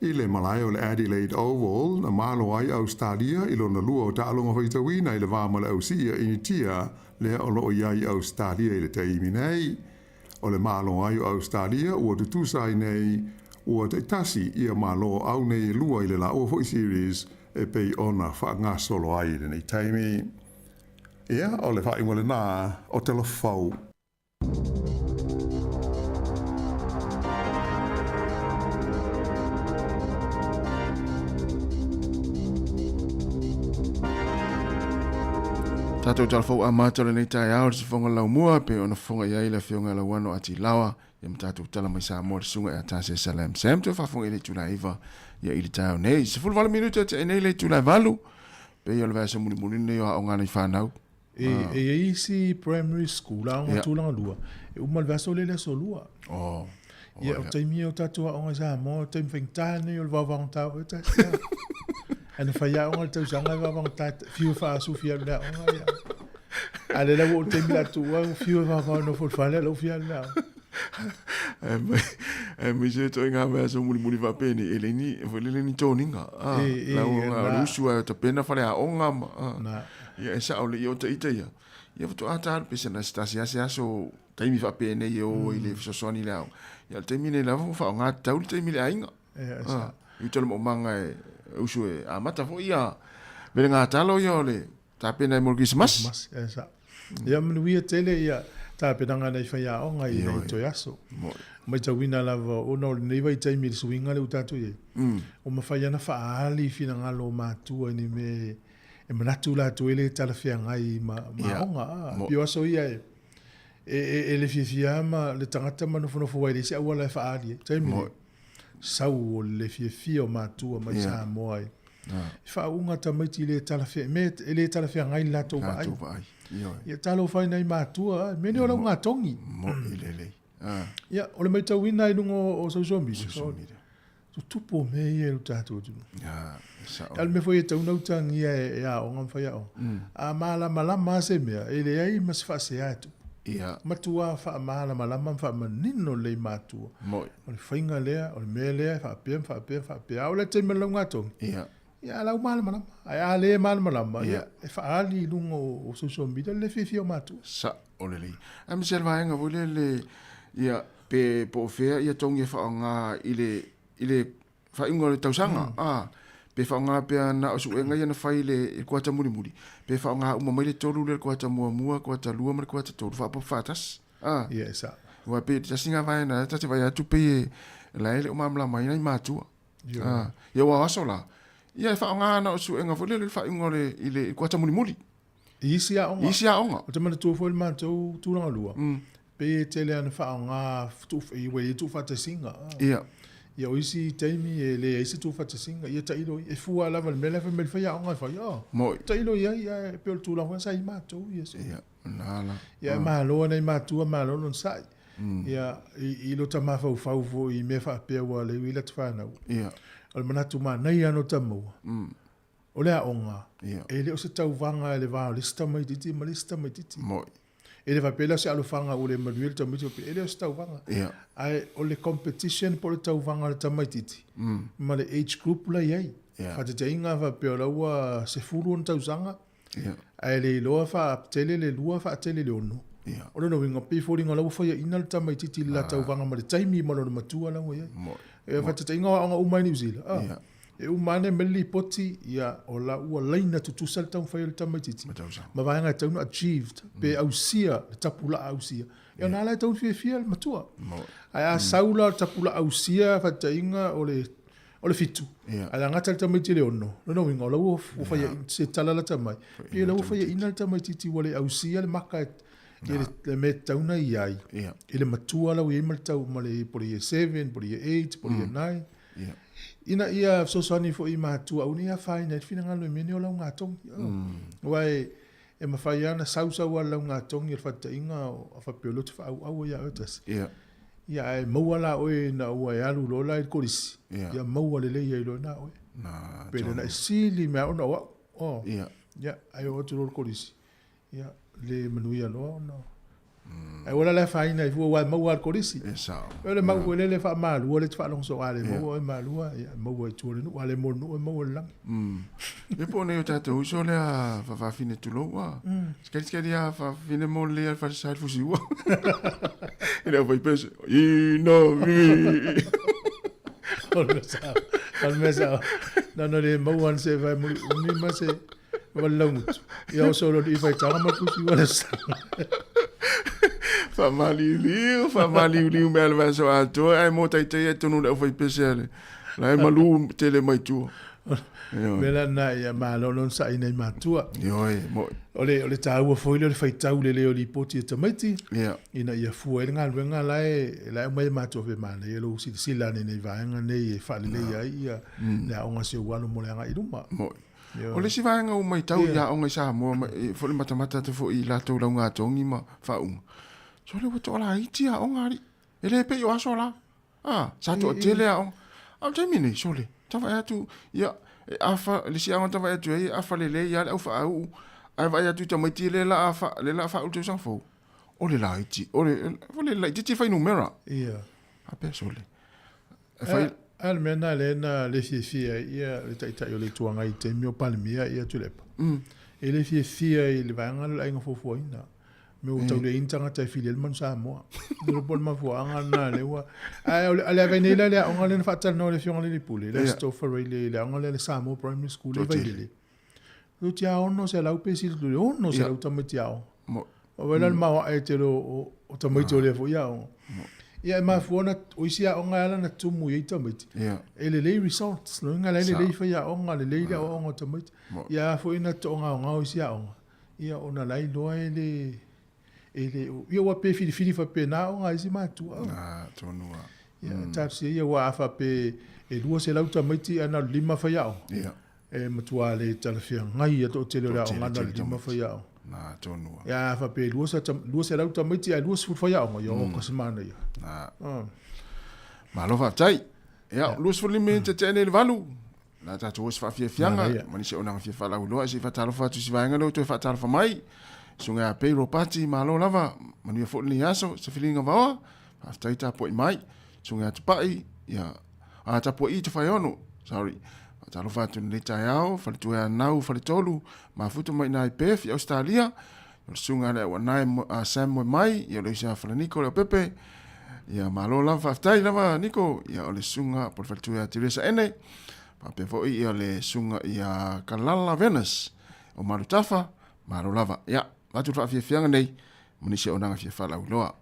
I le malai o le Adelaide Oval na malo ai Australia ilo na lua o ta'alonga whaitawina i le vāma le ausia i tia lea o loo iai Australia i le taimi nei. O le malo ai Australia ua tutusai nei ua te tasi ia malo au nei lua i le la ua series e pei ona wha solo ai le nei taimi. Ia, o le wha ingole nā o te lofau. Tātou talfou a mātore nei tai au si whonga lau mua pe ona whonga iai le whionga lau wano ati lawa ia tātou tala mai Sāmoa le sunga e atase salam Sam te whawhonga i le tūlai iwa ia i le tai au nei se fulwala minuta te nei le tūlai valu pe ia le vasa muli muli nei o ngana i whanau e isi primary school a onga tūlanga lua e umal vasa o le so lua ia o taimi o tātou a onga Sāmoa taimi whengtane o le wawang tau e tāsia ana faya onga tau sanga va vang tat fiu fa su fiel da onga ya ale la wo te mila tu wa fiu va va no fo fa la fiel da mi se to inga va so muli va pene eleni vo leni toninga la onga lusu a to pena fa la onga na ya sa o le yo te ite ya ia to ata pese na stasia so taimi va pene yo ile so soni la ya taimi ne la fa nga tau taimi le ainga i tole mo manga usu e amata fo ia vele ngā talo ia ole tāpena i Morgismas esa ia manuia tele ia tāpena ngā nei whaia o ngai nei toi aso mai tau wina lava ona ole nei vai taimi le suinga le utatu ye o ma whaia na whaali fina ngā lo mātua ni me e manatu la tu ele tala whia ngai ma onga pio aso ia e le fia ma le tangata manofonofu waile si awa lai whaali taimi sau le fia o mātua mai Sāmoa ai. Whaunga ta maiti le talawhia, me le talawhia ngai lato wa ai. Ia talo whai nei mātua, mene o lau ngā tongi. Mo i lele. Ia, o le mai tau wina i lungo o social media. Tu tupo me i e lu tātua tunu. Al me foi e tau nautangi e a o ngam whai au. A maala malama se mea, e le ai mas whase atu. Matua wha mahala malama wha manino le mātua. O le whainga lea, o le mea lea, wha pia. O le te me lau ngātongi. Ia lau mahala malama. Ai a le mahala malama. Ia e wha ali lungo o social media le whiwhi o mātua. Sa o le li. A misel vaenga wole le ia pe po fea ia tongi e wha ngā i le wha ingo le tausanga. Pe wha ngā pia na o suenga ia na whai le kuata muri. Pe wha ngā uma mai le toru le kuata mua, kuata lua ma le kuata toru. Wha pa whatas. Ia sa. Ua pe te singa vai na tate vai atu pe e lai le umamla mai nai mātua. Ia wa aso la. Ia wha ngā na o suenga whole le wha ingo le i le kuata muri. Isi a onga. Isi a onga. O te mana tua whole mātou tūranga lua. Pe te lea na wha ngā i wei tu whata singa. Ia. Ia o isi taimi e le isi tu whata singa, ia tailo e fua lava le mele me whai aonga e whai, tailo ia e peo tūla wha sai mātou, ia so. Ia, nāla. Ia māloa nei mātua māloa non sai. Ia i lo ta mawhau fo i me wha pia ua le wila te whanau. Ia. O le manatu mā nei ano tamua. O le aonga. E le o se tau vanga e le vāo, le sita mai titi, ma le sita mai titi. Moi. E le whapela se alofanga o le manuel tamiti, e le o se tau vanga. Ai o le competition po le tau vanga le tamaititi. Ma le age group la iai. Whate te inga whapea laua se furu on tau sanga. Ai le loa whaaptele le lua whaatele le ono. O le no winga pifori ngā lau whaia ina le tamaititi la tau vanga ma le taimi ma le matua laua iai. E whate te inga wa umai New Zealand. E umane meli poti ia o la ua laina tutusa le tau whaia le tamaititi. Ma vaenga e taunu achieved. Pe ausia, le tapula ausia. E o nāla e taunu fia le matua. Ai a saula tapula ausia whate inga o le fitu. Ai la ngata le tamaiti le ono. No winga o la ua whaia se tala la tamai. Pe la ua whaia ina le tamaititi wale ausia le maka le me tauna iai. E le matua la ua ima le tau ma le pori e 7, pori e 8, pori e 9. Ina ia sosani fo i mātua au ni a whai nei whina ngalo i mene o lau ngā tongi. Wai e mawhai ana sausau a lau ngā tongi e whata inga o whapeo lotu whaau ia otas. Ia e maua la oe na ua e alu lola i korisi. Ia maua le leia i lo na oe. Pere na e sili mea ona wau. Ya, ai o tu kolisi. Ya, le manuia lo no. Ai ora le faina i fu wa mau al kolisi. Esa. Le mau ko le fa malu le fa long so ale mau malu ya mau tu le no ale mo no mau lang. E po ne o tatou so le a fa fine tu lo wa. Skali a fa fine mo le fa sa fu si wa. Ina vai pes. I no mi. Almesa. No le mau an se vai mo ni ma se wala mut. Ya so lo i vai tanga ma ku si wala sa. Fa mali liu me alva so ato ai mo tai te tonu le vai pesele. La malu tele mai tu. Mela na ya malo non sa ina matua. Yo mo. Ole tau foi le fai tau le oli poti tamati. Yeah. Ina ia fu e nga la mai matua ve mana ye lo si sila ne va nga ne e fa le ia na onga se walo mo le nga iduma. Mo. Ole si va nga o mai tau ya onga sa mo fo le matamata te fo I la tau la nga tongi ma fa un. So le to la iti a onga ri. Ele pe yo asola. Sa to tele a on. Au te mini so le. Tava tu ya afa le si anga tava tu ai afa le ya au fa au. Ai vai tu te mai le la afa u te sang fo. Ole la iti. Ole la iti fa numera. Ia. A pe so le. Almena le na le fia ia le taita yo le tuanga I te mio palmia ia tulepa. E le fia I le vanga la inga fofo ina. Me o tau le intanga te filial man Sāmoa. Nero pol ma fuanga na le wa. Ale avene le onga le fatal no le fionga le pule. Le Stoffer le onga le Sāmoa Primary School le vai. Lo tia ono se la upesi le ono se la utametiao. O vela ma e te lo o tametio le fo ia. Ia ma fuona o isia onga ala na tumu I tameti. Ele le results lo nga le fa ia onga le onga tameti. Ia fo ina to onga o isia onga. Ia ona lai loa ele ia wa pe fili fa pe na o ai ma tu tonua ia tasi ia wa fa pe e lua se lauta maiti ana lima fa ia ia e matua le talafia ngai ia to tele la ona lima fa ia na tonua ia fa pe lua se lauta maiti ai lua fa ia o yo ko semana ia ma lo fa tai ia lua se lime te tene le valu na ta tu fa fianga mani se ona fa la lo se fa talo fa tu si va ngalo to fa talo fa mai sunga payroll party malo lava mani fo ni aso se feeling of our after ita po mai sunga te pai ya ata po I te fai ono sorry ata lo fa tu ni tayao fa tu ya nau fa tolu ma futu mai na IPF Australia sunga le wa nai Sam mai ya lo sa fa Nico le Pepe ya malo lava after lava Nico ya ole sunga por fa tu ya Teresa ene pa pe fo I le sunga ya Kalala Venus o marutafa malo lava ya Latu fa fianga nei, moni se ona fa fala uloa.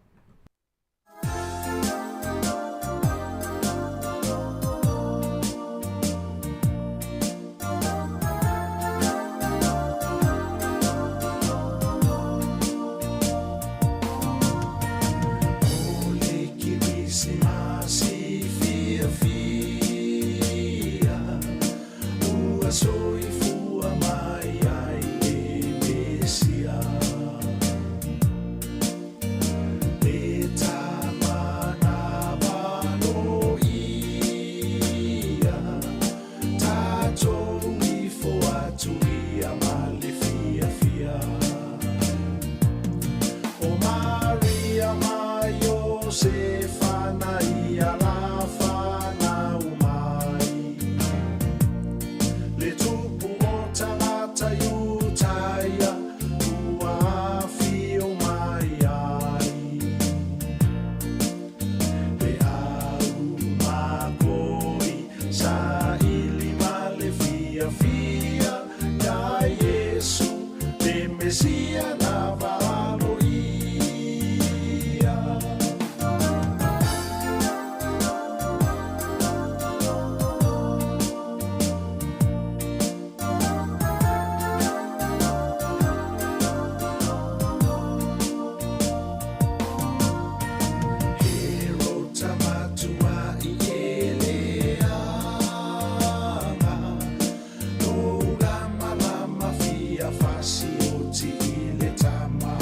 Fasi o ti ile tama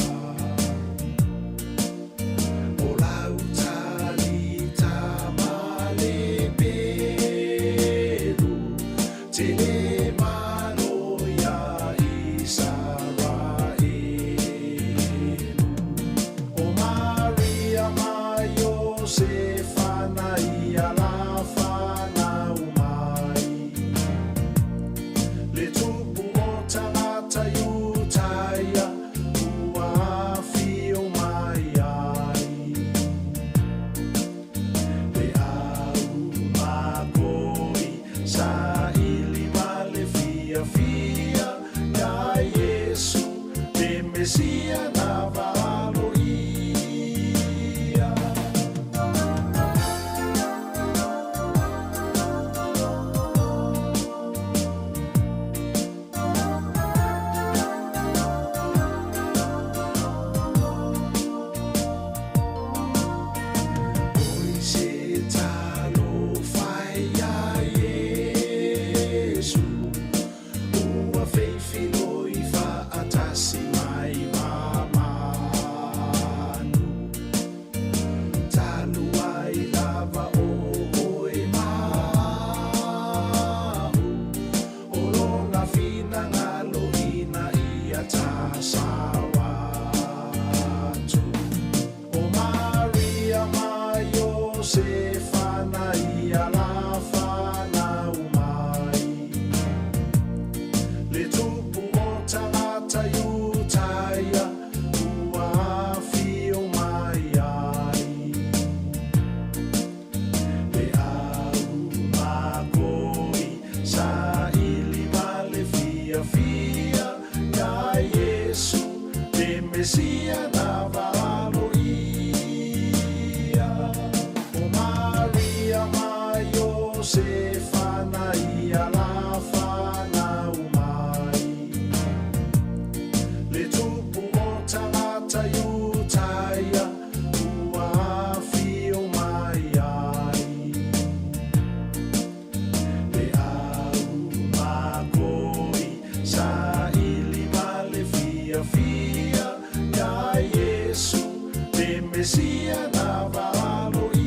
Mesia na valo ia. Oi se talo fai a Yesu, ua feifilo i fa atasi mai mamanu. Talu ai lava o oe mau, o lona fina ngalo ina ia tasawatu. O Maria ma Josefa na ia lafa na umai, le tupu o tangata iutaia ua afio mai ai. Le au makoi sa ili vale fia fia ya Yesu, le Mesia na valo ia. O Maria ma Josefa na ia lafa na umai, le tupu o tangata iutaia ua afio mai ai. Le au makoi sa ili vale fia fia ya Yesu, le Mesia na valo ia.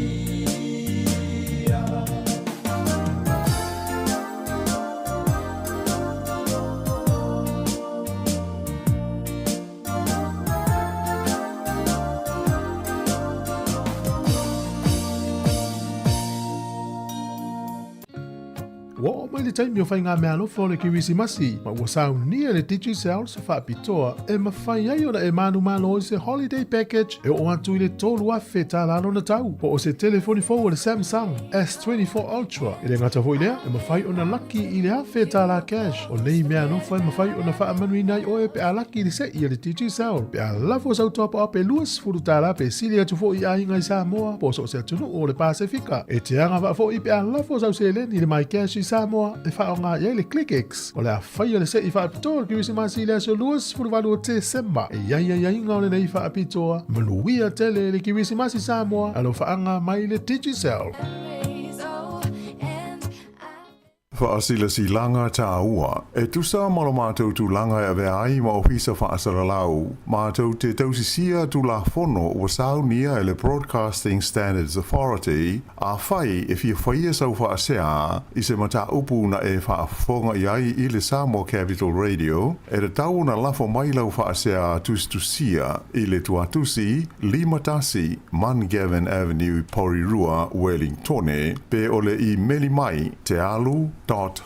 Wo mai le taimi o whainga mea lofo le kirisimasi, ma ua saunia le Digicel sa whaapitoa e mawhai ai ona e manu malo i se holiday package e o atu i le tolu afe tā lalo na tau. Po o se telefoni fou le Samsung S24 Ultra i le ngata hoi lea e mawhai ona laki i le afe tā la cash. O nei mea lofo e mawhai ona wha amanu i nai o e pe a laki i le se i le Digicel. Pe a lafo sau topa a pe luas furu tā la pe sili atu fo i a inga i Sāmoa, po so se atunu o le Pasifika. E te anga wa fo i pe a lafo sau se len i le mai cash i Sāmoa e whaonga i le ClickX. O le a whai le se i whaapitoa kirisimasi le aso luas furu valu o te semba. E ia inga o le nei whaapitoa. Manuia tele le kirisimasi Sāmoa alo whaanga mai le Digicel. Whaasila si langa tā ua. E tusa malo mātou tu langa e vea ai ma ofisa whaasara lau. Mātou te tausisia tu la fono o saunia e le Broadcasting Standards Authority a whai e fia whaia sau whaasea i se mata upu na e whaafonga i ai i le Sāmoa Capital Radio e le tau na lafo mai lau whaasea tustusia i le tuatusi Limatasi Mangavin Avenue Porirua Wellingtone pe ole i meli mai te alu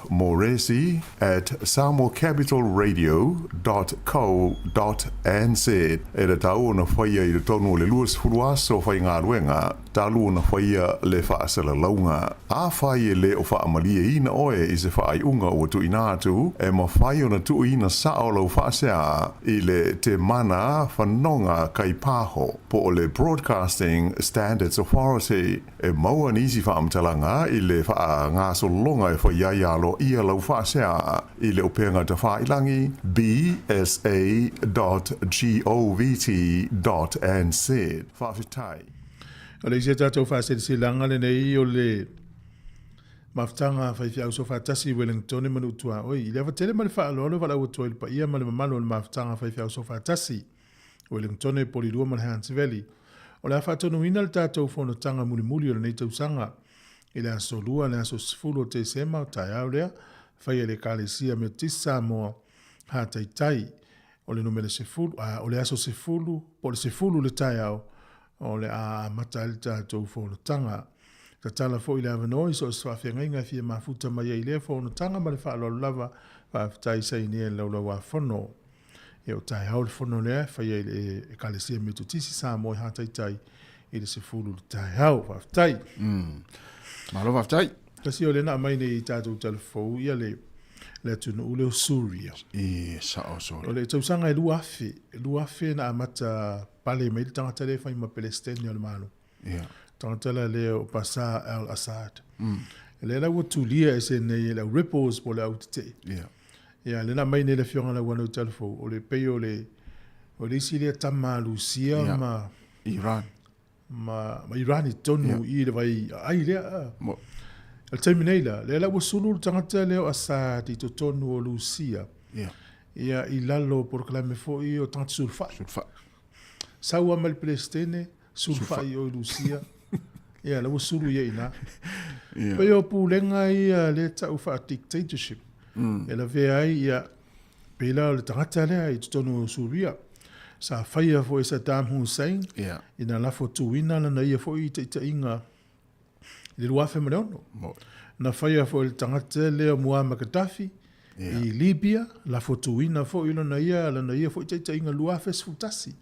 .moresi@samoacapitalradio.co.nz e le tau na whaia i le tonu le luas furuaso whai ngā ruenga talu na whaia le whaasala launga. A whai e le o whaamalia ina oe i se whaai unga o tu inatu e ma whai o na tu ina sao lau whaasea i le te mana whanonga kai pāho po o le Broadcasting Standards Authority e maua nisi whaamtalanga i le wha ngā solonga e whai ialo ia lau whaasea i le upenga te whailangi bsa.govt.nz whawhitai. O le isia tātou whaasere langa le nei o le maftanga whaiwhi au so whaatasi Wellington e manu tua oi. I le awatele male whaalolo wala ua tua ilpa ia male mamalo le maftanga whaiwhi au so whaatasi Wellington e polirua male Hans Valley. O le awhatonu ina le tātou whanotanga muli o le nei tausanga. I le aso lua le aso sifulu o te sema o tai au lea whai le kālesia me tisa Sāmoa ha tai o le numele sifulu o le aso sifulu po le sifulu le tai au o le a mata le tātou whanotanga. Ka tala fo i le avanoi so se whawhiangainga fia mafuta mai i lea whanotanga ma le whaalolo lava whawhitai sai nia laula wa whano. E o tai au le whano lea whai le kālesia me tisi Sāmoa ha tai i le sifulu le tai au whawhitai. Malo whaftai. Kasi o le na mai nei tātou telefou ia le le tunu ule o Suria. sa o so. O le tausanga e luafe na amata pale me tangata le fai ma Palestine o le malo. Tangata le o pasa al-Assad. Le la wotulia e se ne la ripples po le autite. Ya le na mai ne le fionga la wana o telefo o le pei o le silia tama Lucia ma Iran. Ma Iran i tonu i le vai ai lea. Al terminela, le la wasulu tangata leo Assad i to tonu o Lucia. Ia i lalo proclame fo i o tangata sulfa. Saua mal Palestine sulfa i o Lucia. Ia la wasulu ia ina. Pe o pulenga ia le ta ufa dictatorship. E la vea ia pela le tangata lea i to tonu o Suria. Sa faia fo Saddam Hussein. Ina la fo tuina na ia fo i te inga le luafe mreono. Na faia fo il tangata leo Muammar Gaddafi i Libya, la fo tuina fo ilo na ia fo i te inga luafe sfutasi.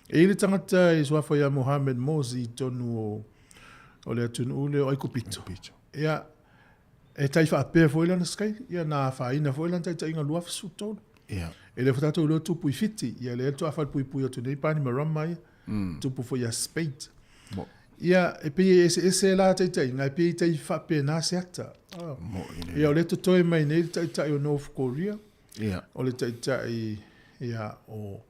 E ili tangata i swafa ya Mohamed Morsi tonu o le atunu ule o Aikupito. Ia e taifa apea fo ila na skai, ia na faina fo ila na te inga luafe sfutonu. E le futato ulo tupu i fiti, ia le eto afal pui o tunei pani marama ia, tupu fo ia spate. Ia e pe ese la taitai, ngai pe tai whape nā se ata. Ia o le totoe mai nei taitai o North Korea, o le taitai ia o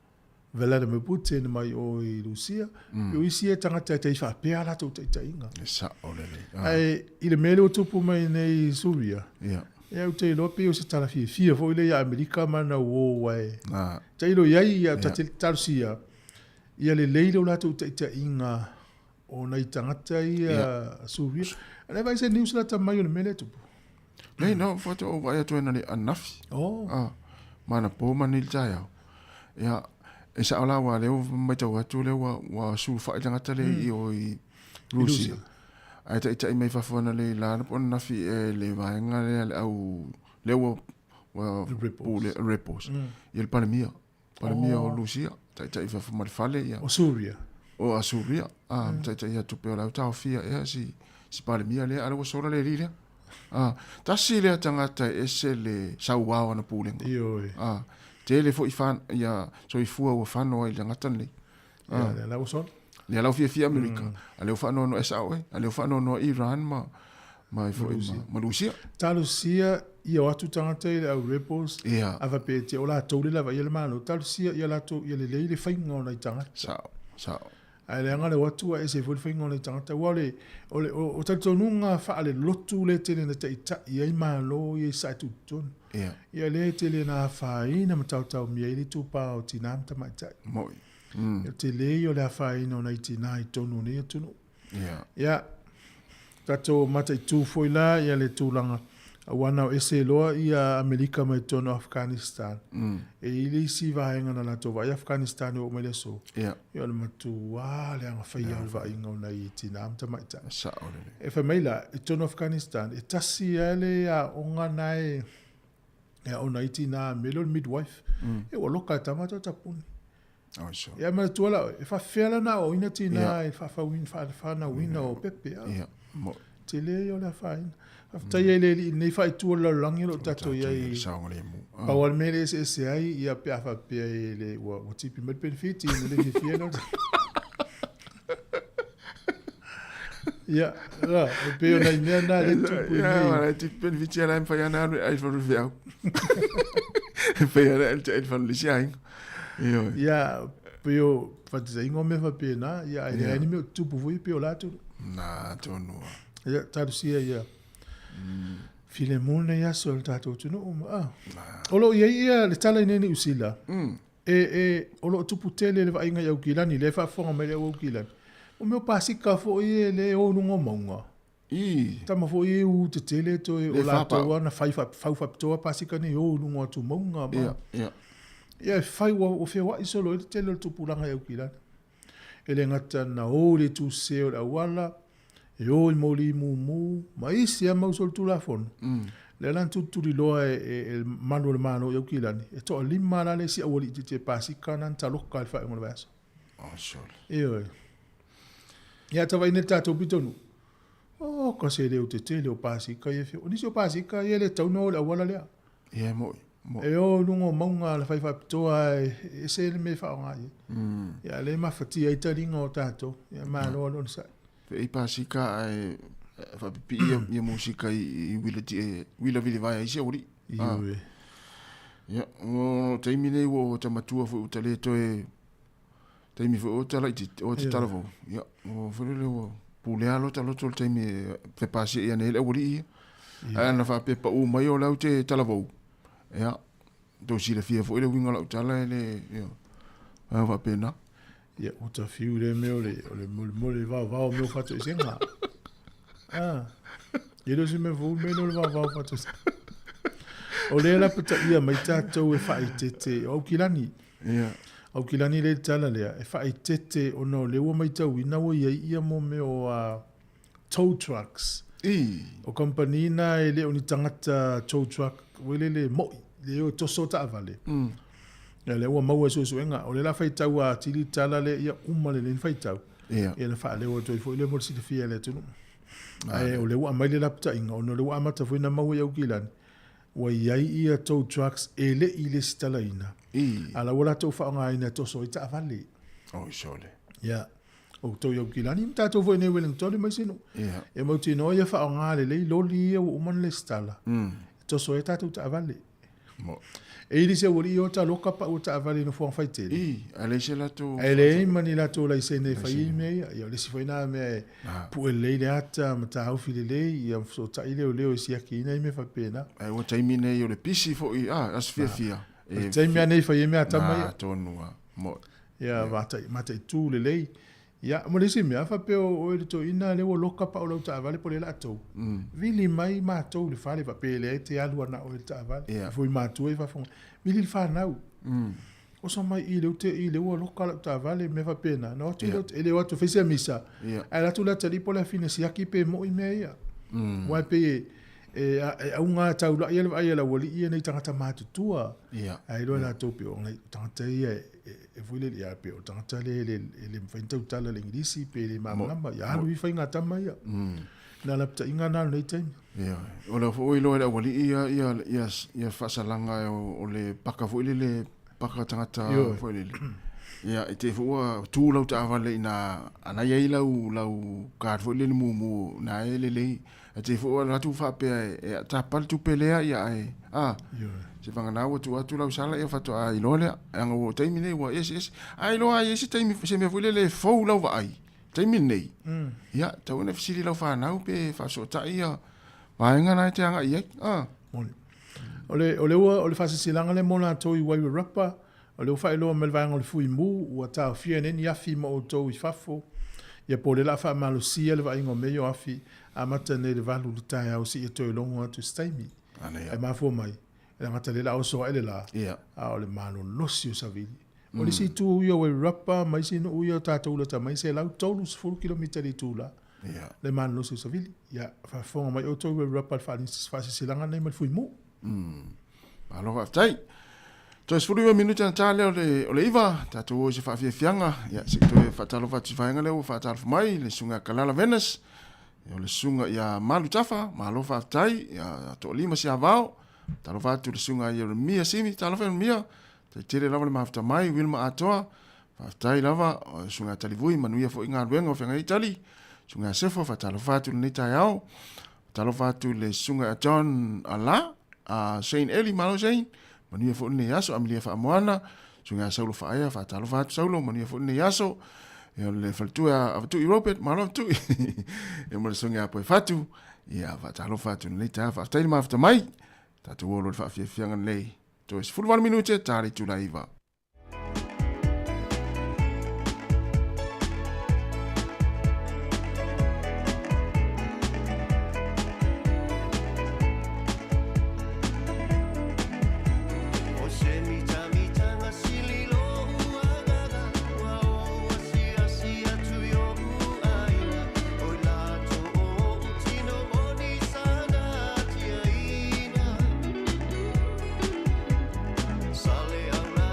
Vladimir Putin mai o i Rusia, o isi e tangata tai whape ala tau taitai inga. Ai, i le mele o tupu mai nei Suria. Ia o te lope o se tala fia fo ile ia Amerika mana o wai. Tai lo iai ia talusia. Ia le leile o lato taitai inga o nei tangata ia Suria. Ana vai se news la tamai o le mele tupu. Nei no, foto o vai atu ena le anafi. Mana po mani tai au. Ia e sa ala wa leo mai tau atu leo wa sulfa i tangata le i o i Rusia. Ai tai mai fafona le la po nafi e le vaenga le au leo wa le repos. Il palemia o Rusia. Tai fafoma le fale ia. O Suria. O a Suria. Tai ia tupe o la tau fia e si palemia le ala wa sora le rile. Tasi le tangata e se le sauwa na pulenga. Te le fo i fan ia so i fua o fano i tangata le. Le la sora. Le lau fia Amerika. Ale o whanau no SAO, ale o whanau no Iran ma Lucia. Ta Lucia ia o atu tangata i le au rebels. Awa pe te o la taule lava i le mano. Ta Lucia ia la tau i le leile whainga o nei tangata. Sao. Ai le anga le watu a ese fwil whainga o nei tangata. Wale, o tautonunga wha le lotu le tene na te ita i ei malo i ei sai tutun. Ia le tele na whai na matau mia i le tupa o tinam tamaitai. Moi. Te lei o le awhaina o nei tina i tonu ni atunu. Ia, tato mata i tū foi la, ia le tūlanga a wana o ese loa i a Amerika mai tonu Afghanistan. E ili si vahenga na lato vai Afghanistan o mele so. Ia le matu wā le anga whaia o vahenga o nei tina amta maita. E whamaila, i tonu Afghanistan, e tasi ele a onga nai o nei tina melo midwife. E waloka e tamata tapuni. Ia ma tuala e fa fela na o ina tina e fa na wina o pepe te le o la fain afta ye le nei fa tuala langi lo tato ye pa wal mele se ai ia pe fa pe le o tipi met benefit in le fieno ia pe o nei na le tu ia tipi benefit ia la fa ya na ai for review pe ya el van lisiang. Ia, peo fatisa ingo me fa pena, ia ai ai me tupu vui peo lato. Na tonu. Ia tarusia ia. Filemon ia sol tato tunu. Olo ia le tala neni usila. Olo tupu tele le vainga ia ukilani le fa fonga me le ukilani. O meu pasika fo ia le o nungo maunga. Tama fo ia u te tele to o lato wana fau toa pasika ni o nungo tu maunga. Ia fai o fe wa isolo e tele tu pulanga e ukila. Ele ngata na o le tu se o la wala e o moli mu ma isi ama usol tu la fon. Le lan tu di loa e mano le mano e ukila ni. E to lima la le si o li te pasika nan ta loka fa ngol vaso. Sol. Ia tava ine tato bitonu. Ko se le o te tele o pasika e fe. O ni se o pasika e le tau no la wala le. Ia mo. E o lungo maunga le fai toa e se le me whaonga i. Ia le mawhati ai taringa o tātou. Ia maa loa loa sa. Pe pasika ai whapipi ia musika i wila vili vai ai se ori. Iwe. Ia, o taimi nei o tamatua fu utale toe taimi fu utala o te talavo. Ia, o whalele o pulea lo talo tol taimi pe pasi ia nei le ori ia. Ai ana whapepa u mai o lau te talavo. Ia, tau sila fia fu ele winga lau tala ele, ia, ai whapena. Ia, o ta fiu le meo le mole vau meo whatu i senga. Ia si me fu meo le vau whatu i senga. O le la pata ia mai tātou e whai tete o kilani. Ia. Au kilani le tala lea, e whai tete o no le ua mai tau ina o ia mo meo tow trucks. O company na e le o ni tangata tow truck, wele le moi, le o toso ta avale. Ia le ua maua suenga, o le la whai tau a tili tala le ia umale le whai tau. Ia le wha le o toi fo le mo si te fia le tunu. Ai o le ua mai le la pata inga, o no le ua amata fo ina maua au kilani. Wa iai ia tow trucks ele i le stala ina. Ala wala tau whaonga ina toso i ta avale. O isole. Ia. O tau iau kilani, mta tau fo ine Wellington mai sinu. Ia. E mauti no ia whaonga le lei loli ia o uman le stala. Toso e tātou ta avale. Mo. E ili se wari o ta loka pa o ta avale no fuang whaitere. Ale se la tu. E le mani la tu lai se ne whai mea, ia le si whaina mea pu e lei le ata, ma ta haufi le lei, ia so ta ile o leo e siaki ina i me whapena. Ai o taimi nei o le pisi fo i, as fia. Taimi anei whai mea tamai. Nā, tonua. Mo. Ia, mata i tū le lei. Ia, mo le si mea whapeo o e to ina leo loka pa o lau ta avale po le la atou. Vili mai mātou le whale whapele e te alua na o le ta avale. Fui mātou e whafonga. Vili le whanau. O sa mai i leo loka lau ta avale me whapena. No, e leo atu whaisia misa. Ai latu la tali po le fine siaki pe mo i mea ia. Wai pe au ngā tau la ia la wali ia nei tangata mātutua. Ai loa la tau pe o ngai tangata ia e fuile ia pe o tangata le mwhaintau tala le ingilisi pe le mamangama. Ia halu i whai ngā tama ia. Nā lapta inga nālu nei taimi. Ia. O la fo ilo la wali ia whasalanga o le paka fuile le paka tangata fuile. Ia, e te fua tūlau ta awale ina anai ei lau kār fuile le mumu na e le lei. E te fua ratu whapea e ta pali tu pelea ia e. Se whanganau atu lau sala ia whatu a ilo lea. E anga o taimi nei wa yes. A ilo a yes taimi se mea fuile le fau lau wa ai. Taimi nei. Ia, tau ena fisiri lau whanau pe whaso ta ia. Vaenga nai te anga iai. Moni. O le whasasilanga le mona toi waiwe rapa. O le whai loa me le vaenga o le fui mu. Ua tau fia neni afi ma o tau i whafo. Ia po le la wha malusia le vaenga o meo afi. A mata nei le valu le tai au si e toi longo atu staimi. E mafua mai. E ngata le la o soa ele la. A o le malo losi o savili. O le si tu uia wai rapa, mai si no uia o tātou la ta mai se lau tolu 10 kilometeri tu la. Le malo losi o savili. Ia, whafonga mai o toi wai rapa le whasilanga nei mal fui mu. Malo waftai. Toi sfuru minuti na tale o le iwa, tātou o se whawhiawhianga. Ia, se toi whatalo whatifaianga leo, whatalo mai, le sunga kalala Venice. O le sunga ia malu tafa, malo whaftai, ia to lima si avao. Talo whatu le sunga ia mia simi, talo whenu mia. Te tere lava le mafta mai, Wilma atoa. Whaftai lava, o sunga talivui, manuia fo inga ruenga o whenga itali. Sunga sefo, whatalo whatu le nitai au. Talo whatu le sunga John Ala, Shane Eli, malo Shane. Manuia fo ne yaso, Amelia Whaamoana. Sunga saulo whaaya, whatalo whatu saulo, manuia fo ne yaso. E le faltua avatu i Robert, malo avatu. E mo le sunga apo e fatu. Ia whatalo whatu le nitai, whaftai le mafta mai. Tatu olo le whawhiawhianga nei. To is 41 minute, tari tula iwa. Sale aura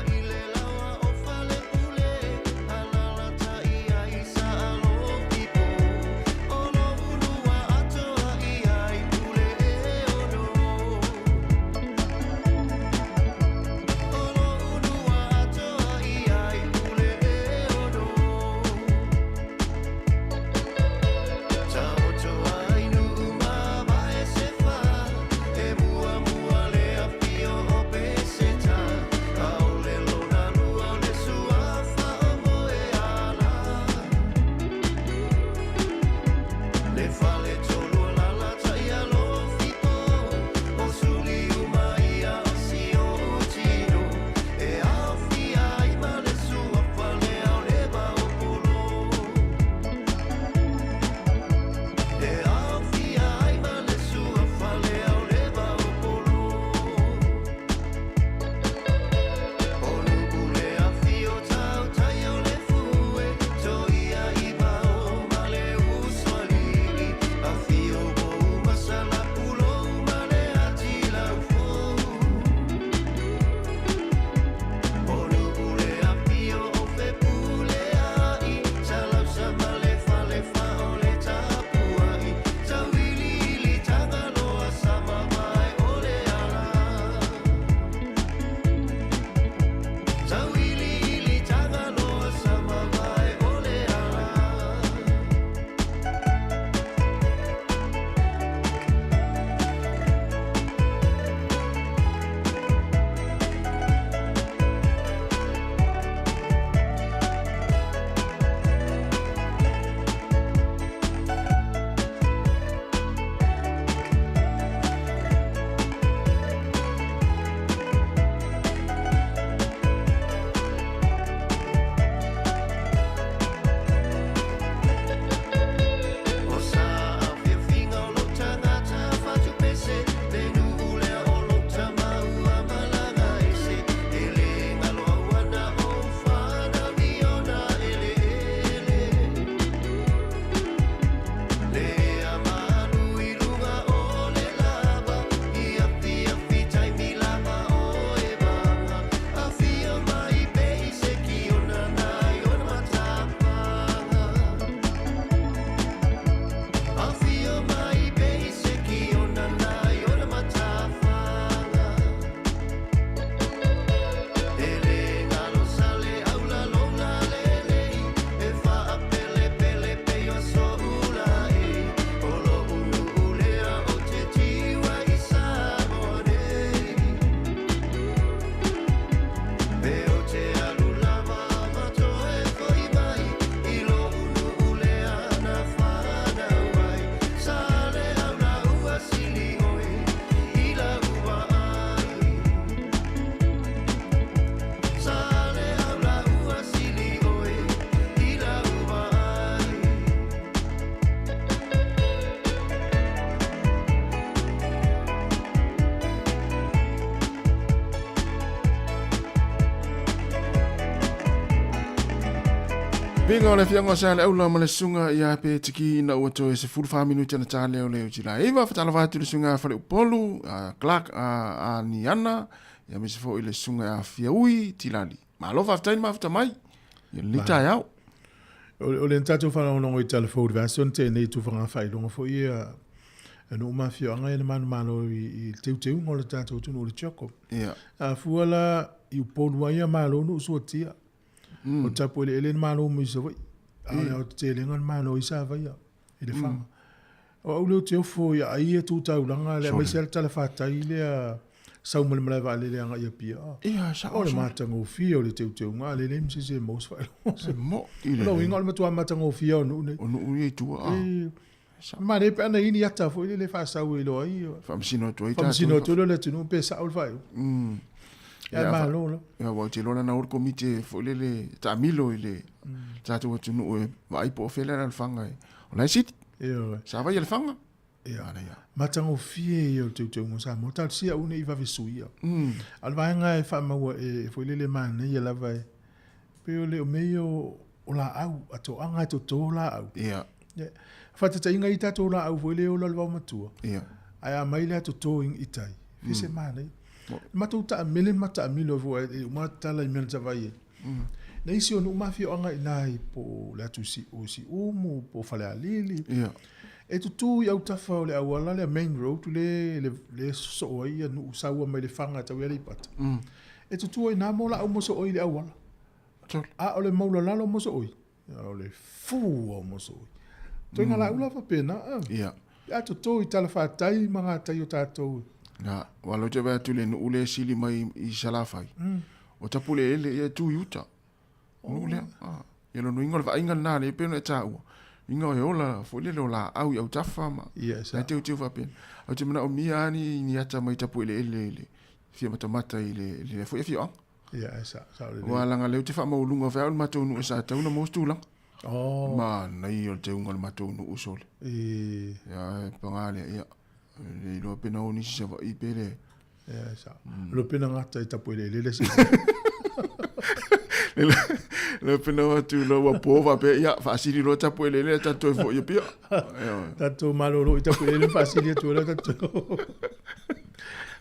Binga o le fianga sa le aula ma le sunga ia pe tiki na ua toe se 45 minuti na tā leo leo tila. Ewa whatala whātu le sunga whale upolu, Clark a ni ana, ia me se fo i le sunga a fia ui tilali. Ma alofa aftaini ma afta mai, ia ni tā iau. O le ntato whanongo i telefone version te nei tu whanga whailonga fo ia no ma fio anga ina manu malo i teu ngol le tato tunu o le choko. Ia. A fuala i upolu ia malo no usuatia. O tapo ele malo mo isa vai. A o te lengan malo isa vai ia. I le whanga. O au leo te ofo ia ai e tu tau langa le mai sel tala whatai le a sau mele mele vale le anga ia pia. Ia sa o le matanga o fia o le teu ngā le mse se mos whai. Se mo i le. No inga le matua matanga o fia o nu ne. O nu i tua. Ma le pe ana ini ata fo le fa sau i lo ai. Famsino to i ta. Famsino to le tunu pe sa o fai. Ya ma lo lo. Ya wa te lona na o komite fo le ta milo ile. Ta tu tunu e vai po fele na fanga. O na sit. Sa vai le fanga. Ya na ya. Matanga o fia o teu mo sa mo ta sia una i va vesuia. Al vai nga e fa ma e fo le man ia la vai. Pe o le o meio o la au ato anga to la au. Ya. Fata ta inga ita to la au vole o la wa matua. Ia. Ai mai le to in itai. Fise mana. Matu ta mele mata milo vo e mata la mele ta vai. Na isi onu mafi anga inai po la tu si o si umu po fale alili. Ia. E tu ia utafa o le awala le main road le so ia no sawa mai le fanga ta wele pat. E tu ina mo la mo so le awala. A o le mo la mo so oi. O le fu o mo so oi. Toinga la ula fa pena. Ia. Ya to i tala fa tai manga tai o tatou. Na, walo te bea tule no ule sili mai i salafai. O tapule ele e tu yuta. No le. Ia no inga va inga na le pena ta u. Inga e ola fo le la au au tafa ma. Yes. Na te tu va pen. O te mana o mia ni ata mai tapule ele. Fia mata le fo e fia. Ia esa. Wala nga le te fa mo lunga fa ma tu no sa ta una mo stula. Oh. Ma nei o te unga ma tu no usol. Ya pangale ya. Le lo pena o ni se va i pere. Ya sa. Lo pena ngata i tapu le se. Le pena o tu lo wa pova pe ya fa siri lo tapu le tato fo yo pia. Tato malolo i tapu le fa siri tu la tato.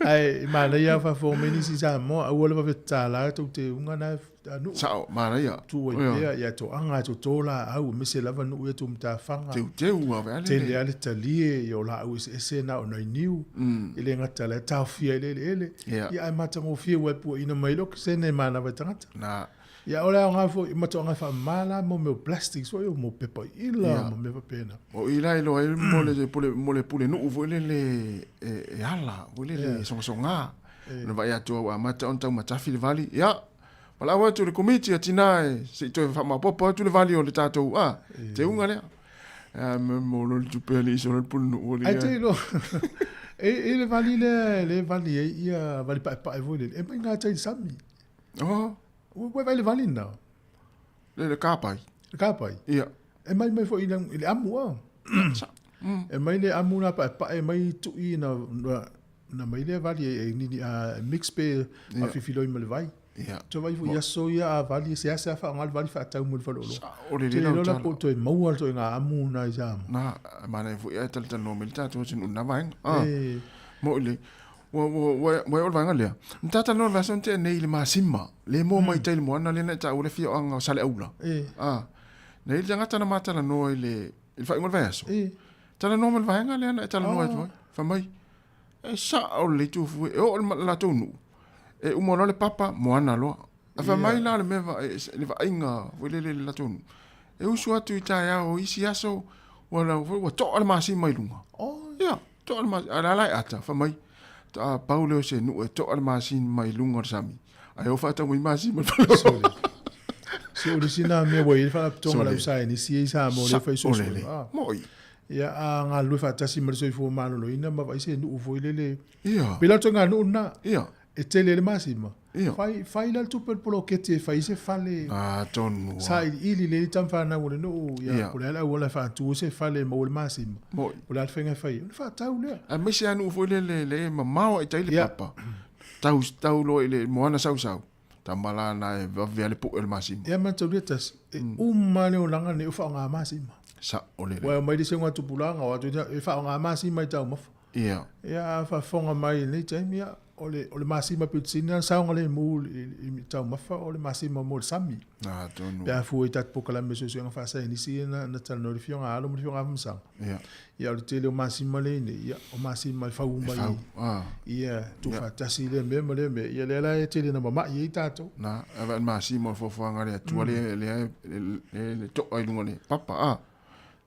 Ai ma le ya fa fo meni si sa mo a wola va vetala tu te unga na nu. Sao ma ya. Tu ya to anga to la au me se lava nu e tu mta fanga. Te u va te le ale talie yo la au se na o no niu. Ile ngata la ta fia ele. Ya ai mata ngo fia we pu ina mai lo se ne mana va tangata. Na. Ya ola nga fo mata nga fa mala mo me plastic so yo mo pepa ila mo me va pena. O ila ilo e mo le pule nu vo le ala, vo le songa. No va ya to a mata on tau mata fil vali. Ya. Wala wa tu le komiti atina se to fa ma popo tu le vali o le tatou te unga le. Mo lo tu peli so le pulu o le. Ai te lo. E le vali ia vali pa vo le. E nga tai sami. Oh. Ue vai le vali na. Le kapai. Le kapai. Ia. E mai fo ile amu E mai le amu na pa e mai tu i na mai le vali e ni mix pe a fifilo i le vai. Ia. To vai fu ia so ia vali se asa fa ngal vali fa tau mo fa lo. O le lo la po to e mau to nga amu na ja. Na mana fu ia tal no milita to sin una vai. Mo le wo ol vanga le. Ntata no va sonte nei le masima. Le mo mai tai mo na le na ta o le fi anga sale aula. Nei le ngata na mata na no le il fa ngol va so. Tala no mal vanga le na tala no fa mai. E sa o le tu fu o la tu nu. E umona le papa moana lo. Afa mai la le meva le va inga le la tun. E usu atu ita ya o isi aso wala wa to al masi mai lunga. Oh ya, to al masi ala la ata fa mai. Ta Paulo se nu e to al masi mai lunga sami. Ai o fa ta mai masi mai. Se o sina me wa fa to la usai ni si sa mo le fa so. Moi. Ya nga lu fa ta si mer so fo mano lo ina ma va se nu fo le. Ya. Pela to nga nu na. Ya. E tele le masima. Fai la tu per polo che te fai se fale. Tonu. Sai ili le tam fa na wole no ya pole la wole fa tu se fale mo le masima. Pole al fenga fai. Fa tau le. A me se anu fo le mamao e tai le papa. Tau lo le moana sau. Tamala na e vaviale po el masima. Ia ma tau tas uma le langa ne fa nga masima. Sa ole. Wa mai de senga tu pulanga wa tu e fa nga masima tau ma. Ia. Ia fa fonga mai le taimia ole masima pitsina sa ngale mu i tau ma fa ole masima mo sami. Na tonu. Ya fu itat pokala me so nga fa sa ni si na tal no fiona alo mo fiona famsa. Ia. Ia o te le masima le ne ia o masima fa umba i. Ah. Ia tu fa tasi le me ia le la te le na mama i tato. Na ava masima fo ngare tu le to ai lungone. Papa ah.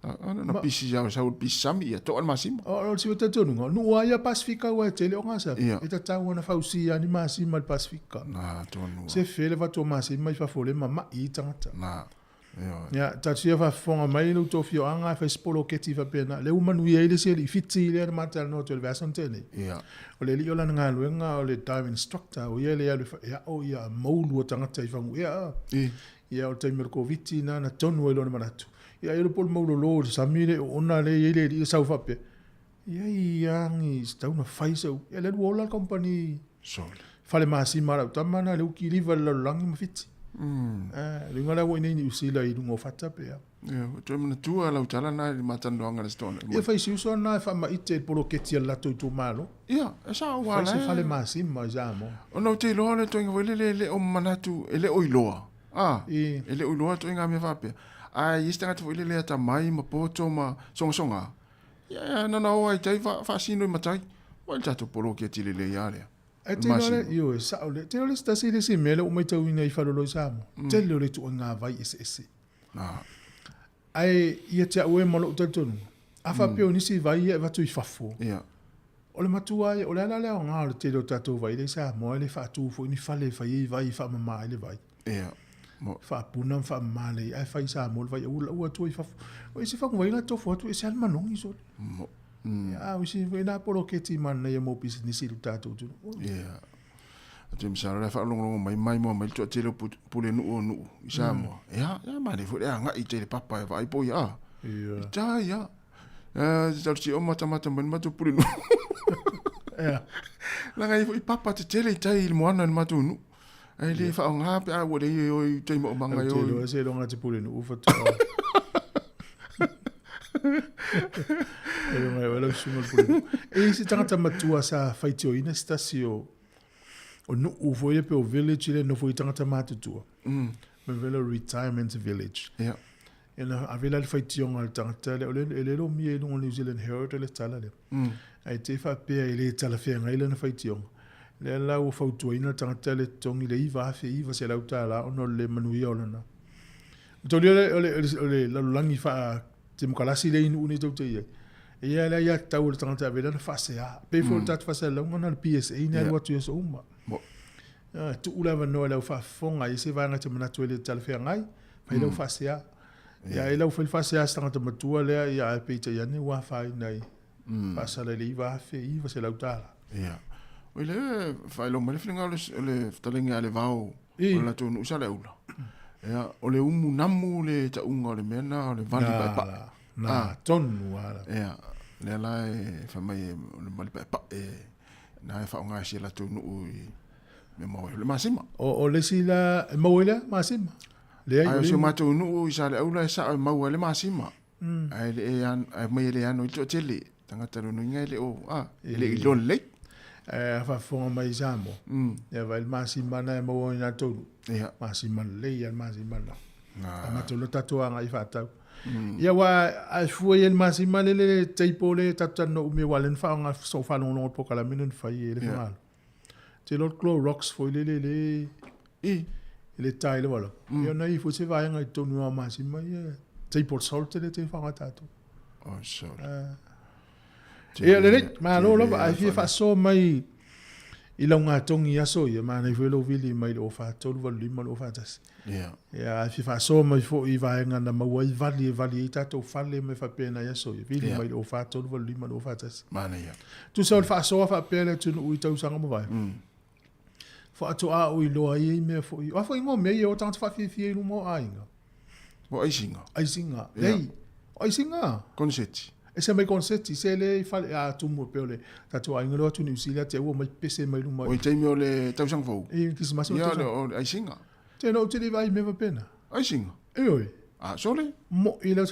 Na pisi ya sa pisi sami ya to al masima. O si wata tonu no wa ya Pasifika wa te le o ngasa. Ita tau na fausi ya ni masima al Pasifika. Na tonu. Se fele va to masima i fa fole mama i tangata. Na. Ya tatu ya fa fonga mai no to fio anga fa spolo ketiva pena. Le umanu ye le se li fiti le matal no to le version tene. Ya. O le li ola nga luenga o le dive instructor o ye le ya o ya maulu o tangata i fangu ya. Ya o te merkoviti na tonu e lo na manatu. Ia ele pol maulo lo samire ona le ele i sau fape. Ia iangi stau na faisau. Ia le wola company. So. Fale masi mara tamana le uki riva la langi mafiti. Le ngala wo ni usila i dungo fata pe. Ia, tu mana tua la utala na matando anga le stone. Ia faisi uso na fa ma ite polo keti la to tu malo. Ia, esa wala. Faisi fale masi ma jamo. Ona te lo le to ngwe le o manatu ele oiloa. Ele oiloa to nga me fape. Ai istanga tu ile le ta mai ma poto ma songa. Ya na o ai tai fa sino matai. Wa ta to polo ke tile le ya le. E te lore io sa ole. Te lore sta si mele o mai tau ina i falo lo samo. Te lore tu nga vai ese. Ai ia te o mo lo tonu. Afa pe oni si vai e va tu i fafo. Ia. Ole matua ole ala le nga te lo tato vai le sa mo le fa tu fo ni fale fa i vai fa mama le vai. Ia. Fa puna fa male ai fa isa mo vai u tu fa o isi fa vai na to fo tu isi al manong iso ya o si vai na polo ke ti man na mo business i ta tu ya te mi sa fa long mai mo mai to te lo pule nu isa mo ya ma le fo ya nga i te le papa vai po ya ja ya ja si o mata ban ma to pule nu ya la nga i papa te le tai il mo ana ma tu nu ai le fa nga pe a wo le yo te mo manga yo te lo se lo nga te pule no fa to e mai wala sumo pule e si tanga matua sa faitio ina stasio o no o foi pe o village le no foi tanga matu me vela retirement village ja ena avela le faitio ngal tanga le lo mi e no New Zealand Herald le tala le ai te fa pe ile tala fe ngai le faitio le la o fautu ina tanga le tongi le iva se la utala ono le manuia ona to le la langi fa te mukalasi le inu ni to te ia la ya tau le tanga vela na fa se a pe fo tat fa se la ngona le PSA ina what you so uma tu ula va no la fa fonga i se va nga te mana to le tala fe ngai pa le fa se a ia ila fa fa se a tanga te matua le ia pe te ia ni wa fa nai fa sa le iva se la utala ia Ole fai lo mele flinga le talenga le vao la tu no sala ula. Ya ole umu namu le ta unga le mena le vali pa. Na tonu ala. Ya le la fa mai le vali pa na fa unga si la tu no me mo le masima. O le si la mo le masima. Le ai so ma tu no sala ula sa mo le masima. Ai le an ai mai le an o tele tanga taro no ngai le o le ilon le fa fonga mai jamo ya vai masi mana mo na to ya masi man le ya masi mana ma to lo tato anga i fata ya wa a fu el masi man le tipo le tata no me walen fa nga so fa no no po kala minen fa ye le mal te lo clo rocks fo le taile wala ya na i fu se va nga to no masi ma ye tipo solte le te fa tato oh so ia le ma lo ai fa so mai i longa tongi aso ia ma nei velo vili mai o fa tolu vali ma o fa tas ia ai fa so mai fo i va nga na ma wai vali ta to fale me fa pena ia so vili mai o fa tolu vali ma o fa tas ma nei tu so fa so fa pena tu u tau sanga mo vai fo atu a o i lo ai me fo i fo ngo me o tanto fa fi no mo ainga o ai singa ei ai singa konseti E se mai konseti, se le fale a tumu pe ole. Tatua inga loa tu New Zealand, te ua mai pese mai luma. O i teimi o le tausang fau. E kisimasi o Ia tausang. o ai singa. Te no te le vai mewa pena. Ai singa. E oi. Ah, sole. Mo i le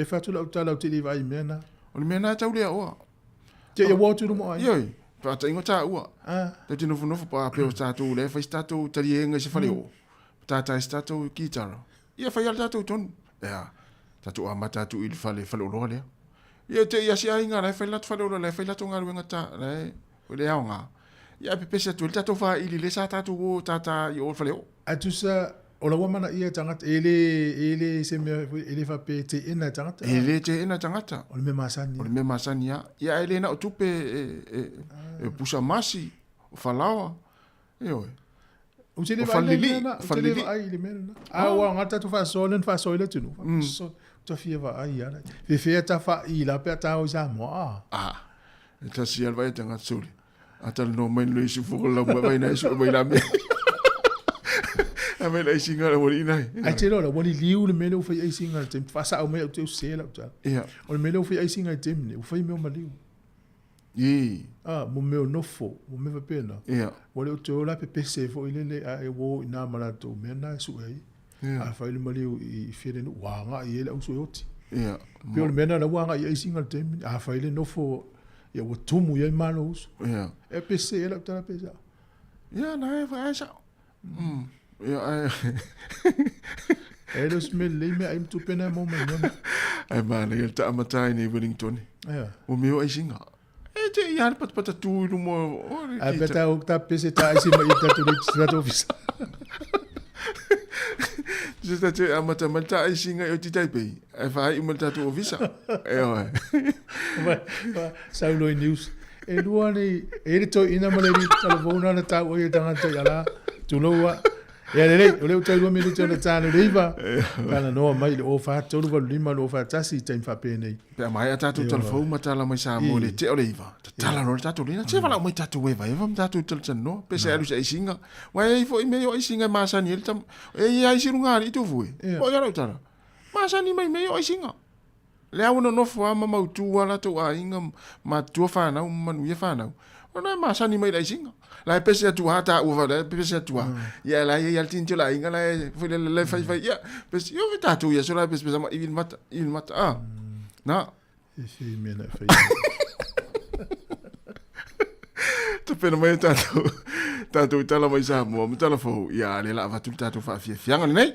fatu lau tala o te le vai mena. O le mena tau lea oa. Te ia watu mo ai. Ioi. Pata ingo tā ua. Ah. Te tino funofu pa peo tātou le, fai tātou tari e ngai se whale o. Tātai se tātou kitara. Ia whai ala tātou tonu. Ea, tātou ama tātou ili whale o loa lea. Ia te ia si ai ngā lai, whai latu whale o loa, whai latu ngā ruenga tā, lai, o le ao ngā. Ia pepese atu, tātou wha ili le sa tātou o tātā i o whale o. Atu sa, o la wamana ia tangata, ele se me, ele fa pe te ina tangata. Ele te ina tangata. O le me masani. O le me masani ia. Ia ele na o tupe pusa masi, o whalawa. Ioi. O te le vai le mena. A wa ngata tu fa solen tunu. So to fia va ai ana. Fe fe ta fa I la pe ta o Sāmoa. Ah. Ta si alva te ngat suli. Atal no mai lo isi fu la mai na isu mai la me. A me la singa la wori nai. Ai te lo la woni liu le mena o fa ai singa te fa sa o me o te se la ta. Ia. O le mena o fa ai singa te me o fa me o maliu. Ie. Ah, mo me o nofo, mo me va pena. Ia. Wale o te ola pe pese fo ile a e wo ina mala to mena su ai. A fa ile maliu I fere no wanga I ele o so yoti. Ia. Pe o mena na wanga I singa te me a fa ile nofo ia o tumu ia malo. Ia. E pese ele ta pesa. Ia na e fa sa. Ia. E lo smell le me ai tu pena mo me. Ai ma le ta amatai ni Wellington. Ia. O me o ai singa. E te ia pata tu no mo. A peta o ta pese ta ai sima ita tu le office. Just te amata malta ai singa o ti Taipei. E fa ai malta tu visa. E oi. Saulo news. E luani e le to ina maleri telefona na ta o ia tangata yala. Tu loa. E le o te lu minuto na tano riva. Kana no mai o fa to lu lima lo fa tasi tem fa pene. Pe mai ata tu telefona matala mai Sāmoa le te o riva. Tala no tatu lina. Te vala mai tatu weva. E vam tatu telefona no. Pe se alu se singa. Wa e fo me o singa masani el tam. E ai sirunga I tu fue. O ya tala. Masani mai me o singa. Le au no fo ama mau tu wala to a inga ma tu fa na manu ye fa na. Ona masani mai singa. La pese tu hata uva la pese tu. Ya la ya tin la inga la fo le fai ya. Pese yo vita tu ya so la pese ma il mata ah. Na. E si mena fai. Tu pena mai tatu tala mai Sāmoa, mo tala fo ya le la va tu tatu fa fianga nei.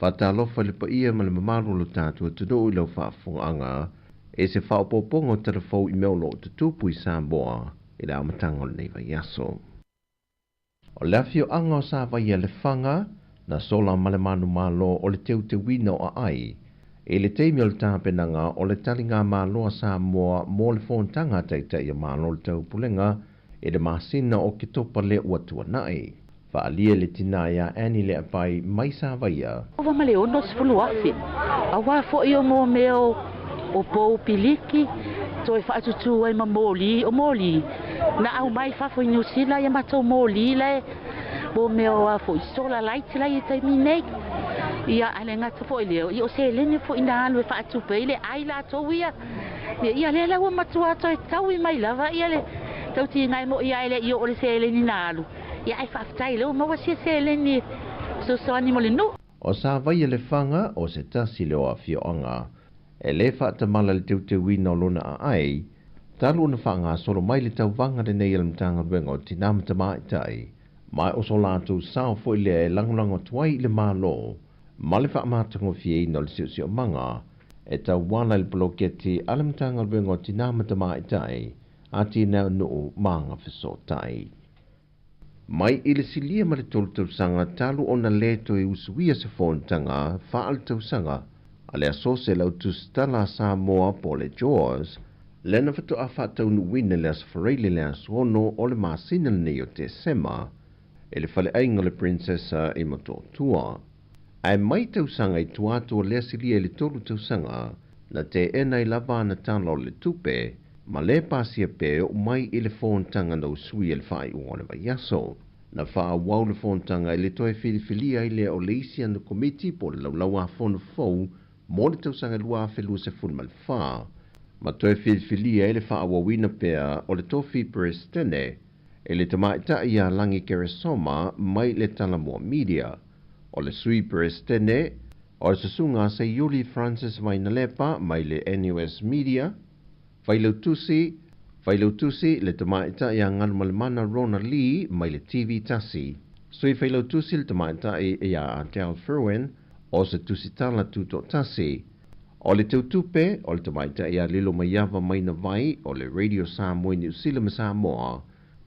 Fatalofa le pa ia ma le mamalu lo tātua tunu I lau whaafonga e se whaopopongo telefou I meolo o te tupu I Sāmoa I le amatanga o le neiva yaso. O le afio anga o sa vai le whanga na sola ma le manu malo o le teu te wina o ai e le teimi o le tāpenanga o le talinga malo a Sāmoa mo le whontanga teitai a malo le tau pulenga e le masina o ke topa le uatua nai. Faalia le tina ia ani le apai mai sa vaia. O va male ono sfulu afi. A wa fo io mo meo o po piliki to fa tu ai mamoli o moli. Na au mai fa fo New Zealand ia mato moli le bo meo a fo sola light la ia tai mine. Ia alenga to fo ile. Io se le ne fo ina alu fa tu pe ile ai la to ia. Ia le la ua matua toi tau I mai lava ia le tau ti ngai mo ia le io o le sele ni nalu. Ia ai whaftai leo maua sia sele ni so soani mo le no. O sa vai le fanga o se tasi leo a fioanga. E le whaatamala le te wina o lona a ai, talu na whanga solo mai le tau vanga de nei alam tanga ruenga o tinamata mai tai. Mai o so lātou sao fo I le e langulango tuai le mālo, ma le whaamatango fie ino le siu manga, e tau wala le bloketi alam tanga ruenga o tinamata mai tai, a tina nuu manga fiso tai. Mai I le silia ma le tolu tau sanga talu o na leto I usuia se fontanga whaal tau sanga, a le asose lau tustala Sāmoa po le Jaws, lena whatu a whatau nuwine le asfareile le asuono o le masina le nei o te sema, e le whale ainga le princesa I mato tua. Ai mai tau sanga I tuatua le asilia le tolu tau sanga, na te ena I lava na talo le tupe, ma le pasia pe o mai I le fontanga no sui e le whai uone vai yaso. Na wha wau le fontanga I le toe whiliwhilia I le o le isi anu komiti po le laulaua fono fau, mo le tausanga lua whelua se fun mal wha. Ma toe whiliwhilia I le wha awawina pea o le tofi perestene, e le tamaita I a langi keresoma mai le talamua media. O le sui perestene, o le sasunga se Yuli Francis Vainalepa mai le NUS media, Failautusi le tamaita I a ngalmalemana Rona Lee mai le TV tasi. Sui failautusi le tamaita I a Del Ferwen o se tusitala tuto tasi. O le teutupe o le tamaita I a lilo mayava mai na vai o le Radio Sāmoa New Zealand Sāmoa.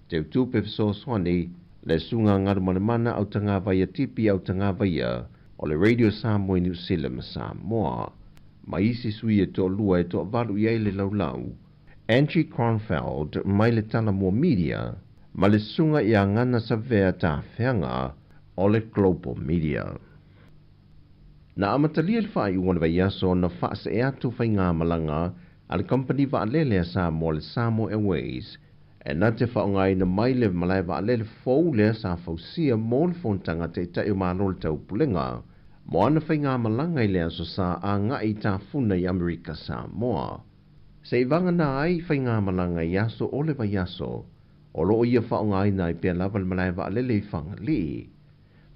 Teutupe fiso swani le sunga ngalmalemana au tanga vai tipi au tanga vai o le Radio Sāmoa New Zealand Sāmoa. Mai isi sui e to lua e to valu I le laulau. Angie Cronfeld mai le talamua media, ma le sunga I a ngana sa vea ta whianga o le global media. Na amatalia le whai uwana vai aso na whaase e atu whai ngā malanga a le company wa alele a Sāmoa le Sāmoa Airways, e na te whaongai na mai le malai wa alele fau le sa fausia mo le fontanga te itai o mālo le tau pulenga, mo ana whai ngā malanga I le aso sa a ngai ta funa I Amerika Sāmoa. Se vanga na ai whai ngā malanga yaso o le vai yaso, o loo ia whaongai na I pia lava le malai wa alele I whanga li.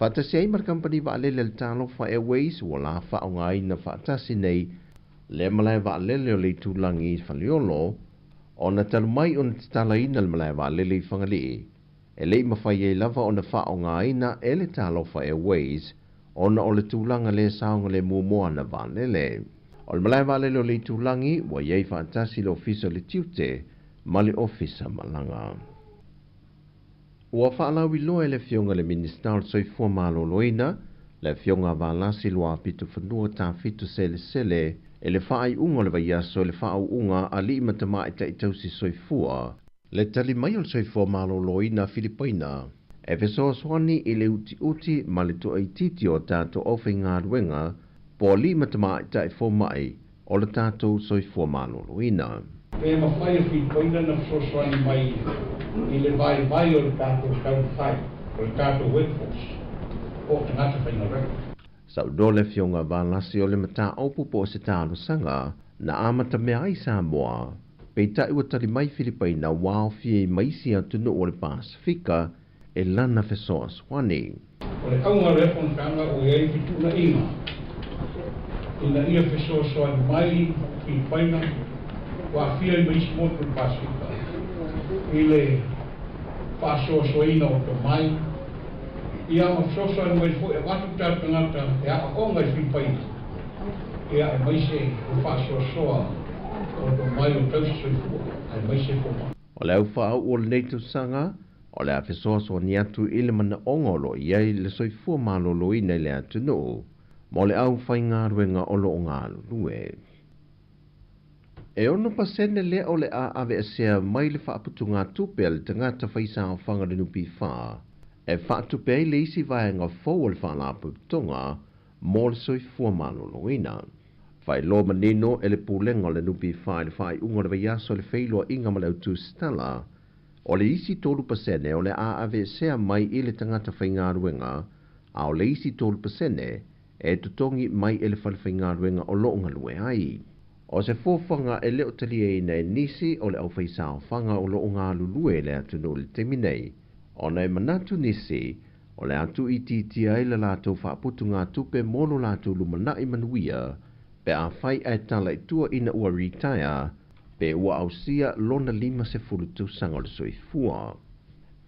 Whatasi ai mar company wa alele le talo wha Airways o la whaongai na whatasi nei le malai wa alele o le tūlangi I whaliolo, o na talu mai o na tala ina le malai wa alele I whanga li. E lei mawhai e lava o na whaongai na e le talo wha Airways, o na o le tūlanga le saonga le mumoa na wa alele. O le malai wa alele o le tūlangi, wa iei whaatasi le ofisa le tiute, ma le ofisa malanga. Ua whaalau I loa le fionga le minister o soifua maloloina, le fionga waalasi loa pitu whanua tā fitu sele, e le whaai unga le vaiaso le whaau unga a li matama e taitausi soifua, le tali mai o soifua maloloina Filipaina, e fesoa swani I le uti ma le toa I titi o tātou ofe ngā ruenga, po li matama I tai fo mai o le tātou soifua maloloina. E mawhai a Filipaina na fsoswani mai I le vai o le tātou kauwhai, o le tātou workforce, o te ngata whainga reka. Sau dole fionga wālasi o le mata opu po se tālo sanga na amata mea ai Sāmoa, pei tai ua tali mai Filipaina wāo fie maisi atunu o le Pasifika e lana fesoa swani. O le kaunga refon kanga o iei fitu na inga, ina ia fesoa swani mai Filipaina, wa fia I maisi motu le Pasifika. I le whaasoasoina o to mai, ia mawhsoasoina mai fo e watu tātangata e a onga I Filipaina. Ia e maise o whaasoasoa o to mai o tausoifua, e maise fo mai. O le au whaau o le neitu sanga, o le awhesoasoa ni atu I le mana ongolo iei le soifua maloloina I le atu no, mo le au whai ngā ruenga o lo ngā lulue. E ono pasene le o le a ave asea mai le whaaputu ngā tupe le tangata whaisa o whanga le nupi wha. E whaatupe ai le isi vaenga fau o le whaalaputunga mo le soifua maloloina. Whai lo manino e le pulenga o le nupi wha le whai unga le vaiaso le whailoa inga ma le autu stala. O le isi tolu pasene o le a ave asea mai I le tangata whaingaruenga, a o le isi tolu pasene e tutongi mai e le whalwhaingaruenga o lo unga lue ai. O se fōwhanga e leo tali e nei nisi o le au whaisao whanga o lo o ngā lulue le atu no le temi nei. O nei manatu nisi, o le atu i titia i le lātou whaaputu ngā tupe mono lātou lumana i manuia, pe a whai ai tala i tua ina ua retire, pe ua ausia lona 50 sanga o le soifua.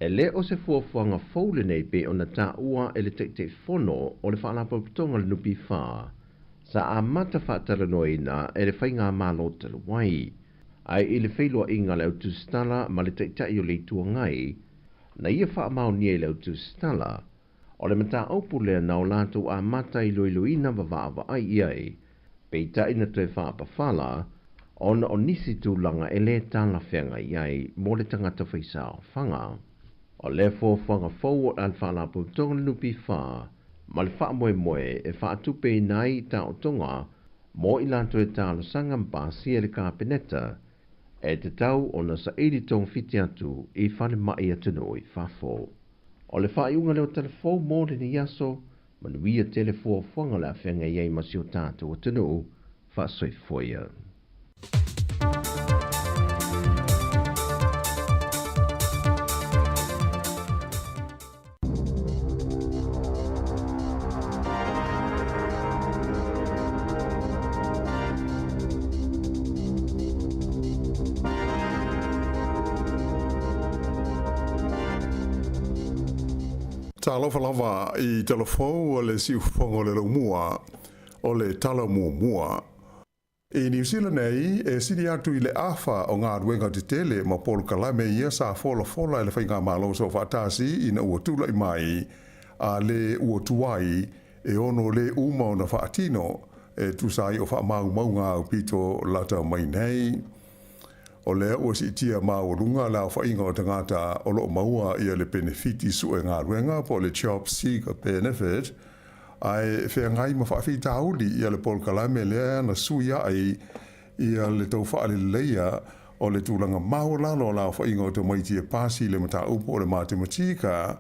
E le o se fuafuanga fōle nei pe o na tā ua e le te whono o le whaalapaputonga le nupi whaa. Sa a mata whaatara noina e le whainga mālo tala wai. Ai i le whailua inga le autu stala ma le teitai o le tua ngai, na ia wha mao nie le autu stala, o le mata aupu lea na o lātou a mata i loiloina wawa ai iai, pe i ta ina tue wha apawhala, ona o nisi tūlanga e le tāla whenga iai mo le tangata whaisao whanga. O le fōwhanga fōu o al whaalapu tonga nupi wha, ma le wha moe moe e wha atupe i nai ta o tonga, mo i lātou e tālo sanga mpasi e le kāpeneta, e te tau o na sa eri tong fiti atu i whane mai atunu i whafo. O le wha iunga leo telefo mo le ni yaso, manuia telefo whanga la whenga iei masio tātou atunu, wha soifoia. Talofa lava I telefo o le siufongo le laumua o le tala mua. I New Zealand nei e siri atu I le afa o ngā ruenga te tele ma polo kalame ia sa fola e le whainga malo so whaatasi ina ua tula I mai a le ua tuai e ono le uma o na whaatino e tusai o whaamau maunga o pito lata mai nei. O lea ua si tia maurunga la whainga o tangata o lo maua ia le benefiti su e ngā ruenga po le job seeker benefit ai whea ngai ma whawhi tauli ia le pol kalame lea na suia ai ia le tau whaale leia o le tūlanga maulalo la whainga o te maiti e pasi le mata upo o le matematika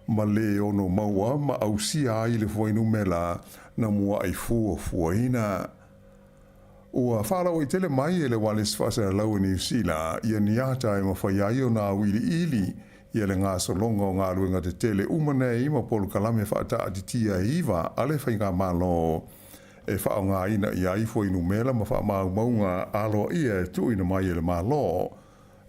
ma le ono maua ma ausia ai le whainu mela na mua ai fuaina. Ua whālau I tele mai e le walis whasa lau New Zealand ia niata e mawhaiai o nā wili ili ia le ngā solonga o ngā ruenga te tele umanei ma polu kalame whaata atitia hiva ale whainga malo e whao ngā ina ia I fo inu mela ma wha maunga alo ia tu ina mai e le malo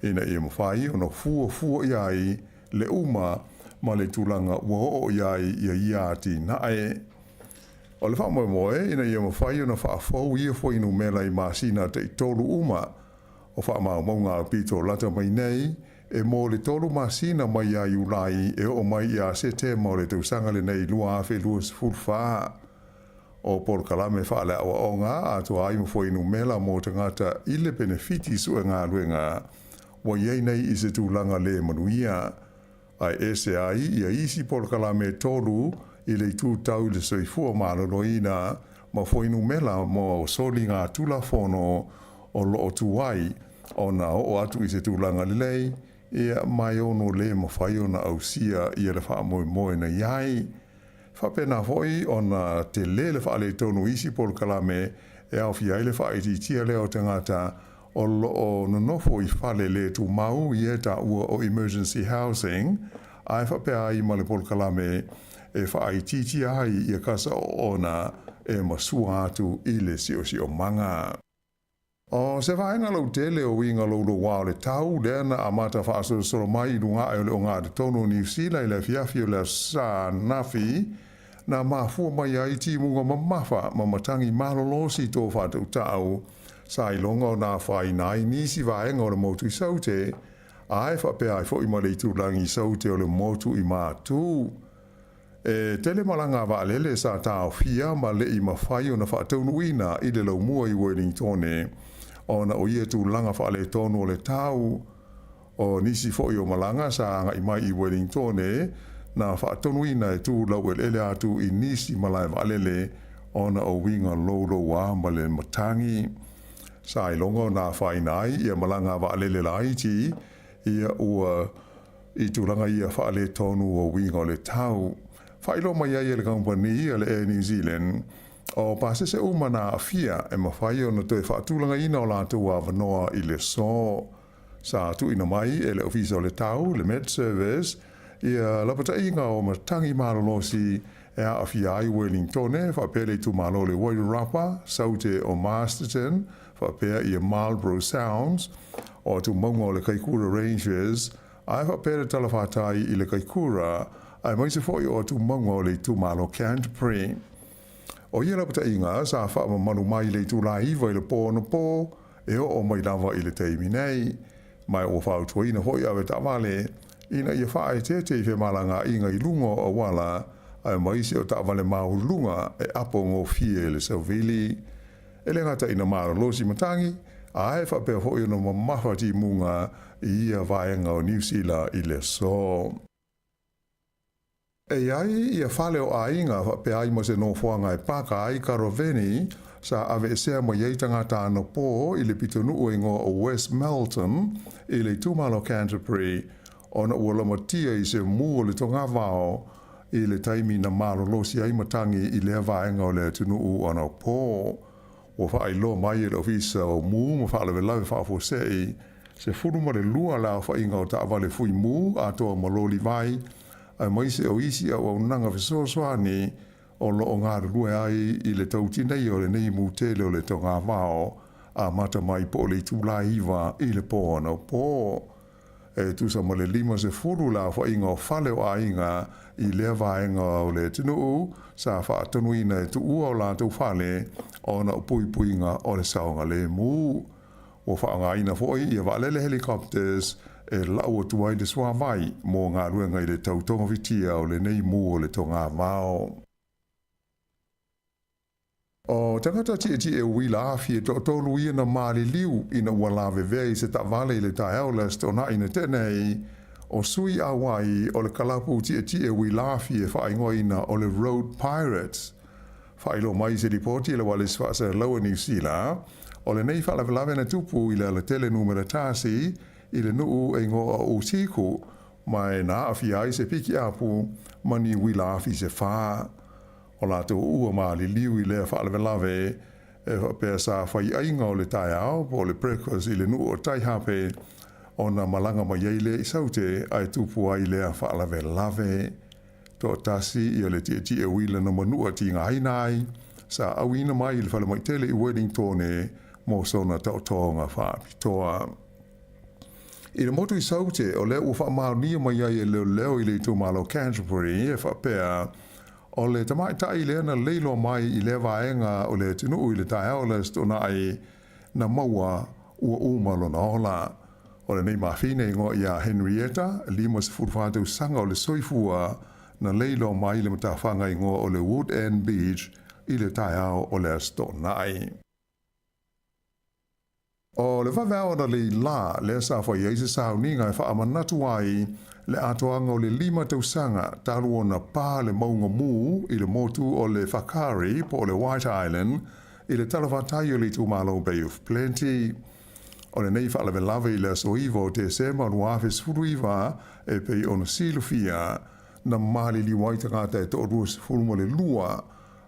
ina ia mawhai o no fua iai le uma ma le tūlanga ua o iai ia ati nae. O le wha moe ina ia mawhai o na wha fau ia fo inu mela I masina te tolu uma o wha maunga pito lata mai nei e mo le tolu masina mai a iulai e o mai a sete mo le tausanga le nei lua afe lua sifurwha. O por kalame wha le awa onga a to ai mo fo inu mela mo tangata I le benefiti su e ngā ruenga wa iei nei I se tūlanga le manuia. Ai ese ai ia isi por kalame tolu I le tū tau le soifua maloloina ma foinu mela mo soli ngā tula fono o loo tuai o na o atu I se tūlanga lelei ia mai ono le mawhai o na ausia ia le wha moe na iai. Whapena foi o na te le wha le tonu isi pol kalame e au fiai le wha iti tia leo tangata o loo nonofo I whale le tu mau I e ta ua o emergency housing ai whapea I ma le pol kalame e whaaititi ai I kasa o ona e masua atu I le sio manga. O se whaenga lau tele o inga lau wao le tau lena a mata whaasoro mai runga e o ngā te tono New Zealand le fiafi o le sa nafi na mafua mai ai ti munga mamafa ma matangi malolosi tō whātau tau sa ilonga o nā whainai nisi whaenga o le motu I saute ai whapea ai fo I malei tūlangi saute o le motu I mātū. E tele malanga waalele sa tau fia ma le I mawhai o na whaataunuina I le laumua I Wellington o na o ia tu langa whaale tonu o le tau o nisi foi o malanga sa anga I mai I Wellington na whaataunuina e tu lau ele atu I nisi malai waalele o na o winga lolo wa ma le matangi sa ilonga na whainai ia malanga waalele laiti ia ua I tu langa ia whaale tonu o winga o le tau. Whailo mai ai le company le Air New Zealand O pasese umana afia e mawhai o na toi whaatulanga ina o lātou a wanoa I le so. Sa tu ina mai e le ofisa o le tau, le Med Service, ia lapata inga o matangi maralosi e a afia ai Wellingtone, whapele tu malo le Wairarapa, saute o Masterton, whapea ia Marlborough Sounds, o tu maunga o le Kaikoura Rangers, ai whapele talawhatai I le Kaikoura, ai maise foi o tu maunga o le tu malo Canterbury. O ia lapata inga, sa wha manu mai le tu la iwa I le pō na pō, e o mai lava I le teimi nei, mai o whautua hoi awe tawale, ina ia whae te I malanga inga I lunga o wala, ai maise o tawale mau lunga e apo ngō fie le Sauvili. E le ngata ina mara losi matangi, a e whapea hoi no mamawhati munga I ia vaenga o New Zealand I le so. E ai ia whale o ainga whapea ai ma se no whuanga e paka ai karoveni, sa ave e sea mo iei tangata ana pō I le pitonu uengo o West Melton I le tumalo Canterbury ona ua lamatia I se mua o le tonga vao I le taimi na marolosi ai matangi I le avaenga o le tunu ana pō. Ua whaelo mai le ofisa o mu ma whaalewe lawe whaafosei se furu ma le lua la whainga o taawale fui mu a toa maloli vai ai maise o isi au nanga fesosoani o lo o ngāru lue ai I le tautinei o le nei mu tele o le tonga vao a mata mai po le tūla iwa I le pō ana pō. E tusa ma le lima se furu la whainga o whale o ainga I le vaenga o le tinu sa whaatanuina e tu ua o la tau whale o na pui puinga o le saonga le mu. O whaanga ina foi ia walele helicopters e lau o tuai le swa vai mō ngā ruenga I le tautonga vitia o le nei mu o le tonga vao. O tangata ti e wila afi e tolu ia na maali liu ina walawe vei se tavale I le tae aulest o na ina tenei o sui awai o le kalapu ti e wila afi e whaingoa ina o le Road Pirates. Whailo mai se ripoti le wale swasa laua New Zealand o le nei whalawelawe na tupu I le tele numera tasi I le nuu e ngoa o tiku mai na afi ai se piki apu mani wila afi se whaa. O lātou ua maali liu I lea whaalewe e pēr sa whai ainga o le tai au po le breakfast I le nuu o tai hape o na malanga mai eile I saute ai tupu ai lea whaalewe lawe. Tō tasi I le ti e wila na manua ti ngā hainai sa awina mai I le whale mai tele I Wellingtone mō sona tautonga whaapitoa. I le motu I saute o lea ua whaamaunia mai ai e leo I le tūmalo Canterbury e whapea o le tamai tai le na leilo mai I le vaenga o le tinu I le tai aulest o na ai na maua ua umalo na ola. O le nei mawhine ingo ia Henrietta, lima se furwhātou sanga o le soifua na leilo mai le matawhanga ingo o le Wood End Beach I le tai au o le asto nai. O le whawao na le la le sa whai eise sauninga e whaamanatu ai le atoanga o le lima tausanga talu o na pā le maunga mū I le motu o le Whakari po le White Island I le talawhatai o le Tūmalo Bay of Plenty. O le nei whaalawe lawe I le asoiva o te sema o nuawhis furuiva e pei o na silufia na mali li waita ngata e to ruas furuma le lua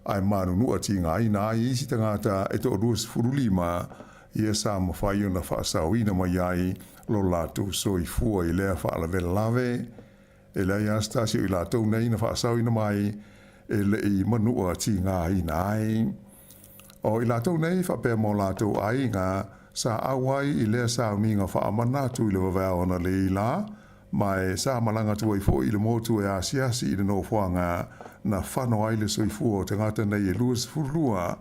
ai manu nua ti ngā ina ai isi tangata e to ruas furulima ia sa mawhai o na whaasawina mai ai lo lātou soifua I lea whaalawe lawe. E lei astasi I lātou nei na whaasawina mai e le I manua ti ngā ina ai. O I lātou nei whapea mō lātou ai ngā sa awai I lea sauninga whaamanatu I le wawao na le ila mai sa malanga tuai fo I le motu e asiasi I le no whanga na whano ai le soifua o tangata nei e luas furlua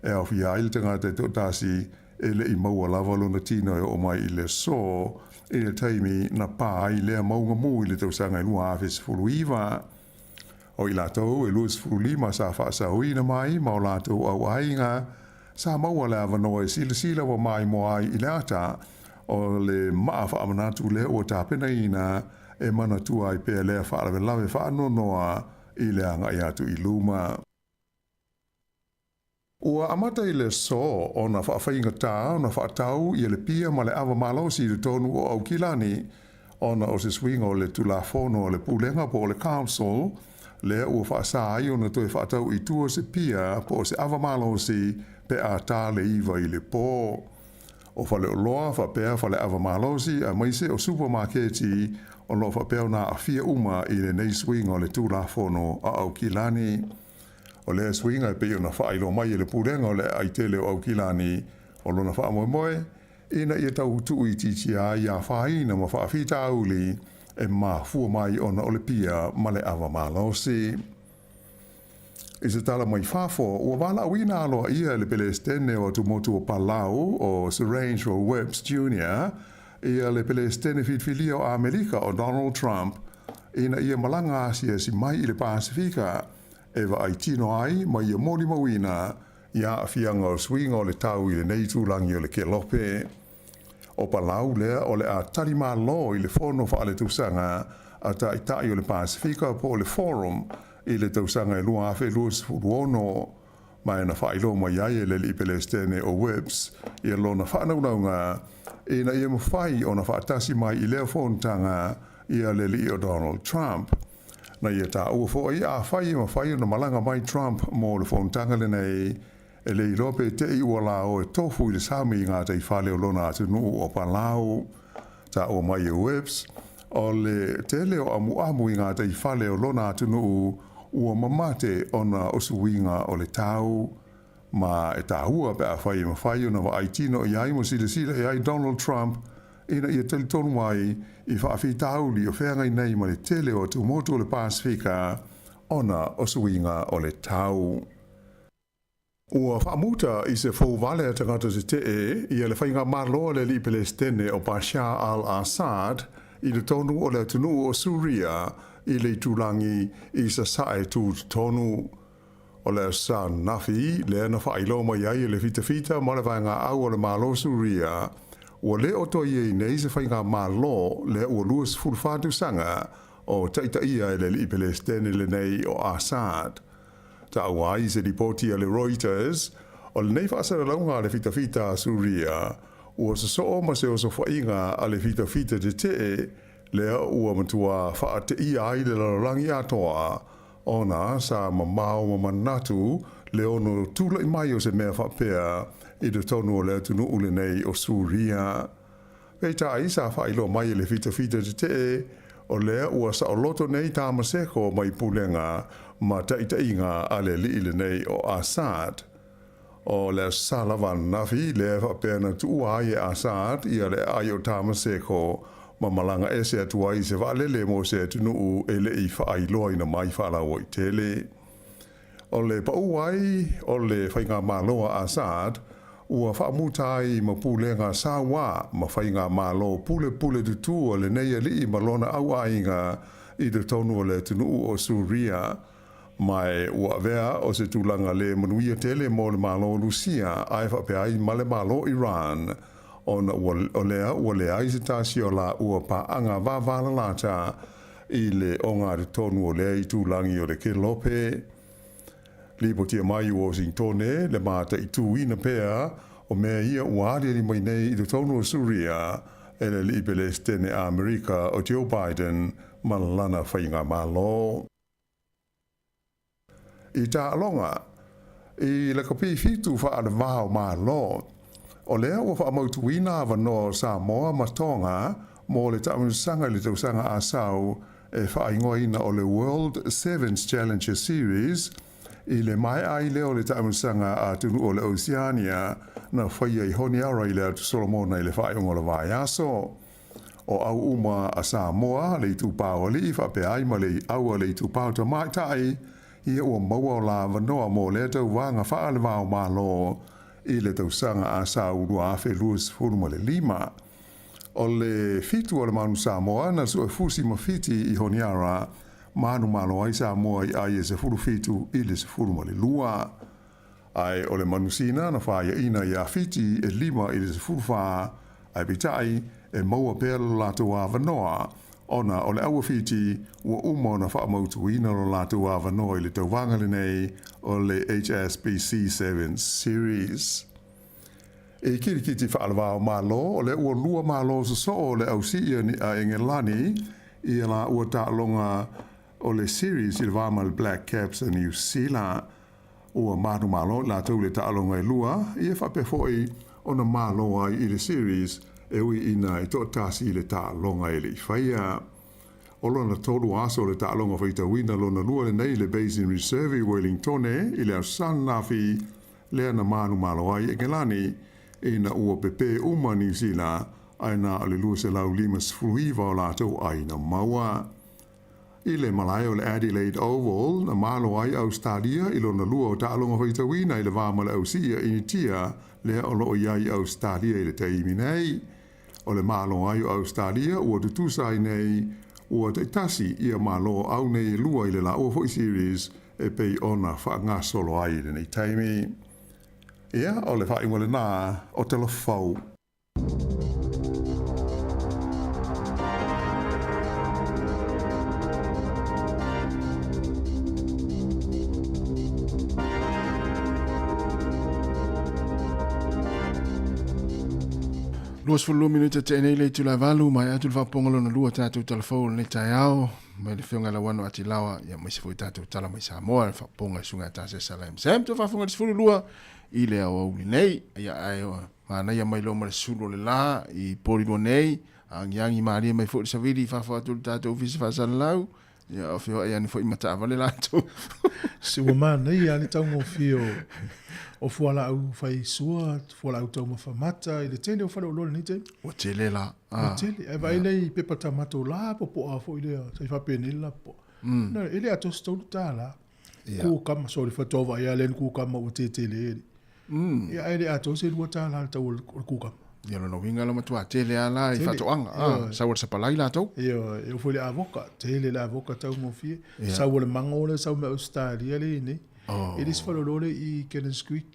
e au fia ai le tangata e tōtasi e le I maua lavalo na tino e o mai I le so e le taimi na pā I lea maunga mū I le tausanga I lua awhis fuluiva. O I lātou e luas fululima sa whaasauina mai ma o lātou au ainga sa maua le avanoa e sila wa mai mo ai I le ata o le maa whaamanatu le o tāpena ina e mana tua I pēr lea whaalawe lawe whaanonoa I le anga I atu I luma. Ua amata I le so o na whaawhainga tā o na whaatau I le pia ma le awa malosi I le tonu o au kilani o na o se swinga o le tulafono o le pulenga po o le council le ua whaasa ai ona toi whaatau I tua se pia po se awamalo si pe a tā le iwa I le pō. O whale o loa whapea whale awamalo si a maise o supermarketi o lo whapea na a fia uma I le nei swing o le tūla whono a au kilani. O le swinga pe ona whailo mai le purenga o le aitele o au kilani o lona wha moe moe. Ina ia tau tu I titia ia whaina ma whaafita auli e ma fua mai ona o le pia ma le awamalo si. I se tala mai whafo, ua wala wina aloa ia le Pelestene o tumotu o Palau o Sir Range Webs Jr. Ia le Pelestene fitfilia o Amerika o Donald Trump. Ina ia malanga asia si mai I le Pasifika. Ewa ai tino ai, ma ia mori mawina, ia fianga o swing o le tau I le nei tūlangi o le kelope. O Palau lea o le a tarima lo I le fono wha le tūsanga, a ta itai o le Pasifika po le forum, I le tausanga lua afe lua sifuruono, mai na whailo mai ai le li Pelestene o Webs, ia lona whanaunaunga, ina ia mawhai o na whaatasi mai I leo fontanga, ia le li o Donald Trump. Na ia ta ua fo ai a whai mawhai o na malanga mai Trump mo le fontanga le nei, e le ilope te I ua la o e tofu I le sami ngā te I whale o lona atu nuu o Palau, ta ua mai e Webs, o le tele o amu I ngā te I whale o lona atu nuu, ua mamate ona osuinga o le tau, ma e tahua pe a whai mawhai o na wa aitino I ai mo sila I ai Donald Trump, ina ia talitonu mai I whaafi tauli o whengai nei ma le tele o tumotu o le Pasifika, ona osuinga o le tau. Ua whaamuta I se fau vale a tangata se te ia le whainga marloa le li Pelestene o Bashar al-Assad, I le tonu o le tunu o Suria, I le tūlangi I sa sae tū tonu. O le sa nafi, le na whailo mai ai le fita ma le vanga au o le malo Suria. Ua le o toi I nei se whainga malo le ua luas fulfatu sanga o taita ia le li Pelestene le nei o Assad. Ta awai se ripoti a le Reuters, o le nei whaasara launga le fita Suria, ua sa soo ma se o so whainga a le fita te te, lea ua matua whaate ia ai le larangi atoa, ona sa mamao manatu le ono tula I mai o se mea whapea I le tonu o le tunu ule nei o Suria. Pei ta isa whailo mai le fita te o lea ua sa o loto nei tāmaseko mai pulenga ma taitainga a le li nei o Assad. O le salavan nafi le whapea na tua ai Assad ia le ai o tāmaseko ma malanga e se atua I se waalele mo se atunu e le I whaailoa ina mai whaalawa I tele. O le pauai, o le whainga maloa Assad, ua whaamutai ma pulenga Sāmoa ma whainga malo pule tutu o le neia li ma lona au ainga I le tonu o le tunu o Suria. Mai ua vea o se tūlanga le manuia tele mo le malo Lucia ai whapea I ma le malo Iran. Ona o lea ua lea I se tasi o la ua pa anga wavala lata I le onga de tonu o lea I tūlangi o le kelope. Lipotia mai Washingtone le mata I tuina pea o mea ia ua aria mai nei I le tonu o Suria e le li Pelestene a Amerika o Joe Biden ma lana whainga malo. I tā alonga, I le kapi fitu wha ale wahao malo, o lea ua whaamautuina wano Sāmoa ma tonga mo le taumusanga le tausanga a sau e whaingoina o le World Sevens Challenger Series I le mai ai leo le taumusanga a tunu o le Oceania na whaia I honi ara I le atu Solomona I le whaiongo le vai aso. O au uma a Sāmoa le tupao li whape ai ma le aua le tupao ta mai tai ia ua maua o la wanoa mo le tau wanga whaale wao malo I le tausanga a Sāurua awhe luas furuma le lima. O le fitu o le manu Sāmoa na su e fusi mawhiti I honiara manu malo ai Sāmoa I ai e se furu fitu I le se furuma le lua. Ai o le manu sina na whaia ina I a fiti e lima I le se furu wha ai bitai e maua pēr lato a wanoa. Ona o le aua fiti ua uma na whaamautu ina lo lato a wanoa I le tauwanga le nei o le HSBC 7 Series. E kirikiti whaalawao malo o le ua lua malo so o le ausia ni a Engelani I la ua ta'alonga o le series i le vāma le Black Caps a New Zealand. Ua mātu mālo la tau le taalonga e lua, i e whape foi o na mālo ai i le series e ui ina i tō tāsi i le taalonga e le i whaia. O lona tolu aso le taalonga whaita wina lona lua le nei le Basin Reserve i Wellingtone i le au san nafi lea na mānu mālo ai e gelani i na ua pepe uma New Zealand aina le lua se lau lima sfuiva o lātou aina maua. I le malai o le Adelaide Oval na mālo ai Australia i lona lua o taalonga whaita wina i le vāma le ausia i ni tia lea o loo iai Australia i le teimi nei. O le mālo ai o Australia ua tutusai nei ua te tasi ia mālo au nei lua i le la ua foi series e pei ona wha solo ai le nei teimi. Ia o le wha ingo le nā o telefau. Luas fulu minuta te nei le tula valu mai atu le whapongolo na lua tātou telefou le tai ao mai le whiunga la wano ati lawa ia mai se fui tātou tala mai Sāmoa le whaponga sunga tāse salam sam tu whafonga le sifuru lua i le au au nei ia ai mana ia mai lo ma le sulu le la i porilo nei angiangi maria mai fo le saviri whafo atu le tātou visi whasalau ia o whio ai ani fo i mata avale lātou Se ua mana i ani tau ngō whio o fuala au whai sua, fuala au tau mawhamata, i le tene o whare o lore ni te. o tele la O tele, e vai nei pepa tamato la po po a fo i lea, sai whapene la po. Na, e lea tos tau tā la. Kū kama, sorry, whatova ia len kū kama o te tele eri. Ia e lea tos e rua tā la tau o kū kama. ia no winga la matua tele ala i whatoanga sa wala sapalai lātou Ia, e fo le avoka, tele la avoka tau ngō fie. Sa wale mangole, sa me Australia le ni. E lis whalolore i Kenneth Creek.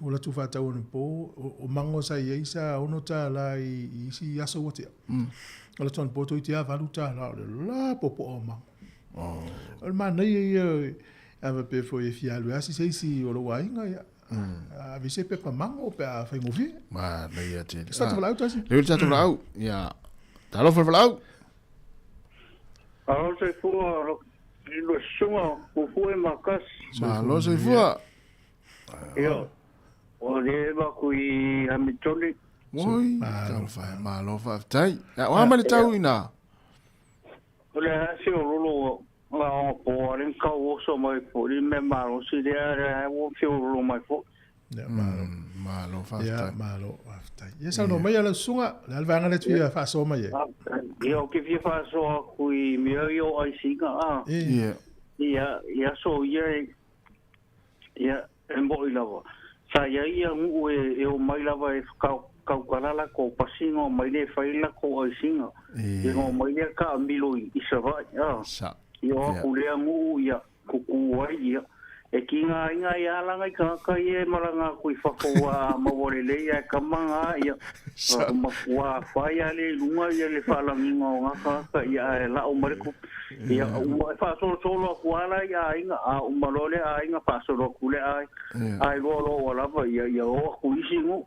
O la tu whatau ane po, o mango sa i eisa, ono tā la i si aso watea. O la tuan poto i te avalu tā la, o le la popo o mango. O le mana i ava pe fo e fialu asi se isi o lo wainga ia. A vise pe pa mango pe a whai ngofi. ma na ia te Sa tu walau tasi? le tatu lau ia talo fa lau Ao se fua ilo sunga kufue makas. ma lo se fua Ia. O le ba kui amitoli. moi talo fa ma lo fa tai o ama le tau ina O le hasi o lolo nga o po rin ka o so mai po rin me maro si de ara o fio lolo mai po. ma lo fa Ia, tai malo. Ia sa no mai ala sunga, le alvanga le tuia fa so mai e. Ia o ke fia fa so kui mea yo ai singa a. ia Ia so ia embo i lava. Sa ia ngu e o mai lava e kau kalala ko pasinga o mai le whaila ko ai singa. Ia o mai le ka milo i savai. sa Ia o lea ngu ia kuku ai ia. E ki ngā inga i alanga i kaka i e maranga kui whakua mawalele ia e kamanga ia. Makua whai a le lunga ia le whalanginga o ngā kaka ia e la o mariku. Ia whaasoro solo a kuala ia inga a umalole a inga whaasoro kule ai. Ai rolo o lava ia o kuisi ngu.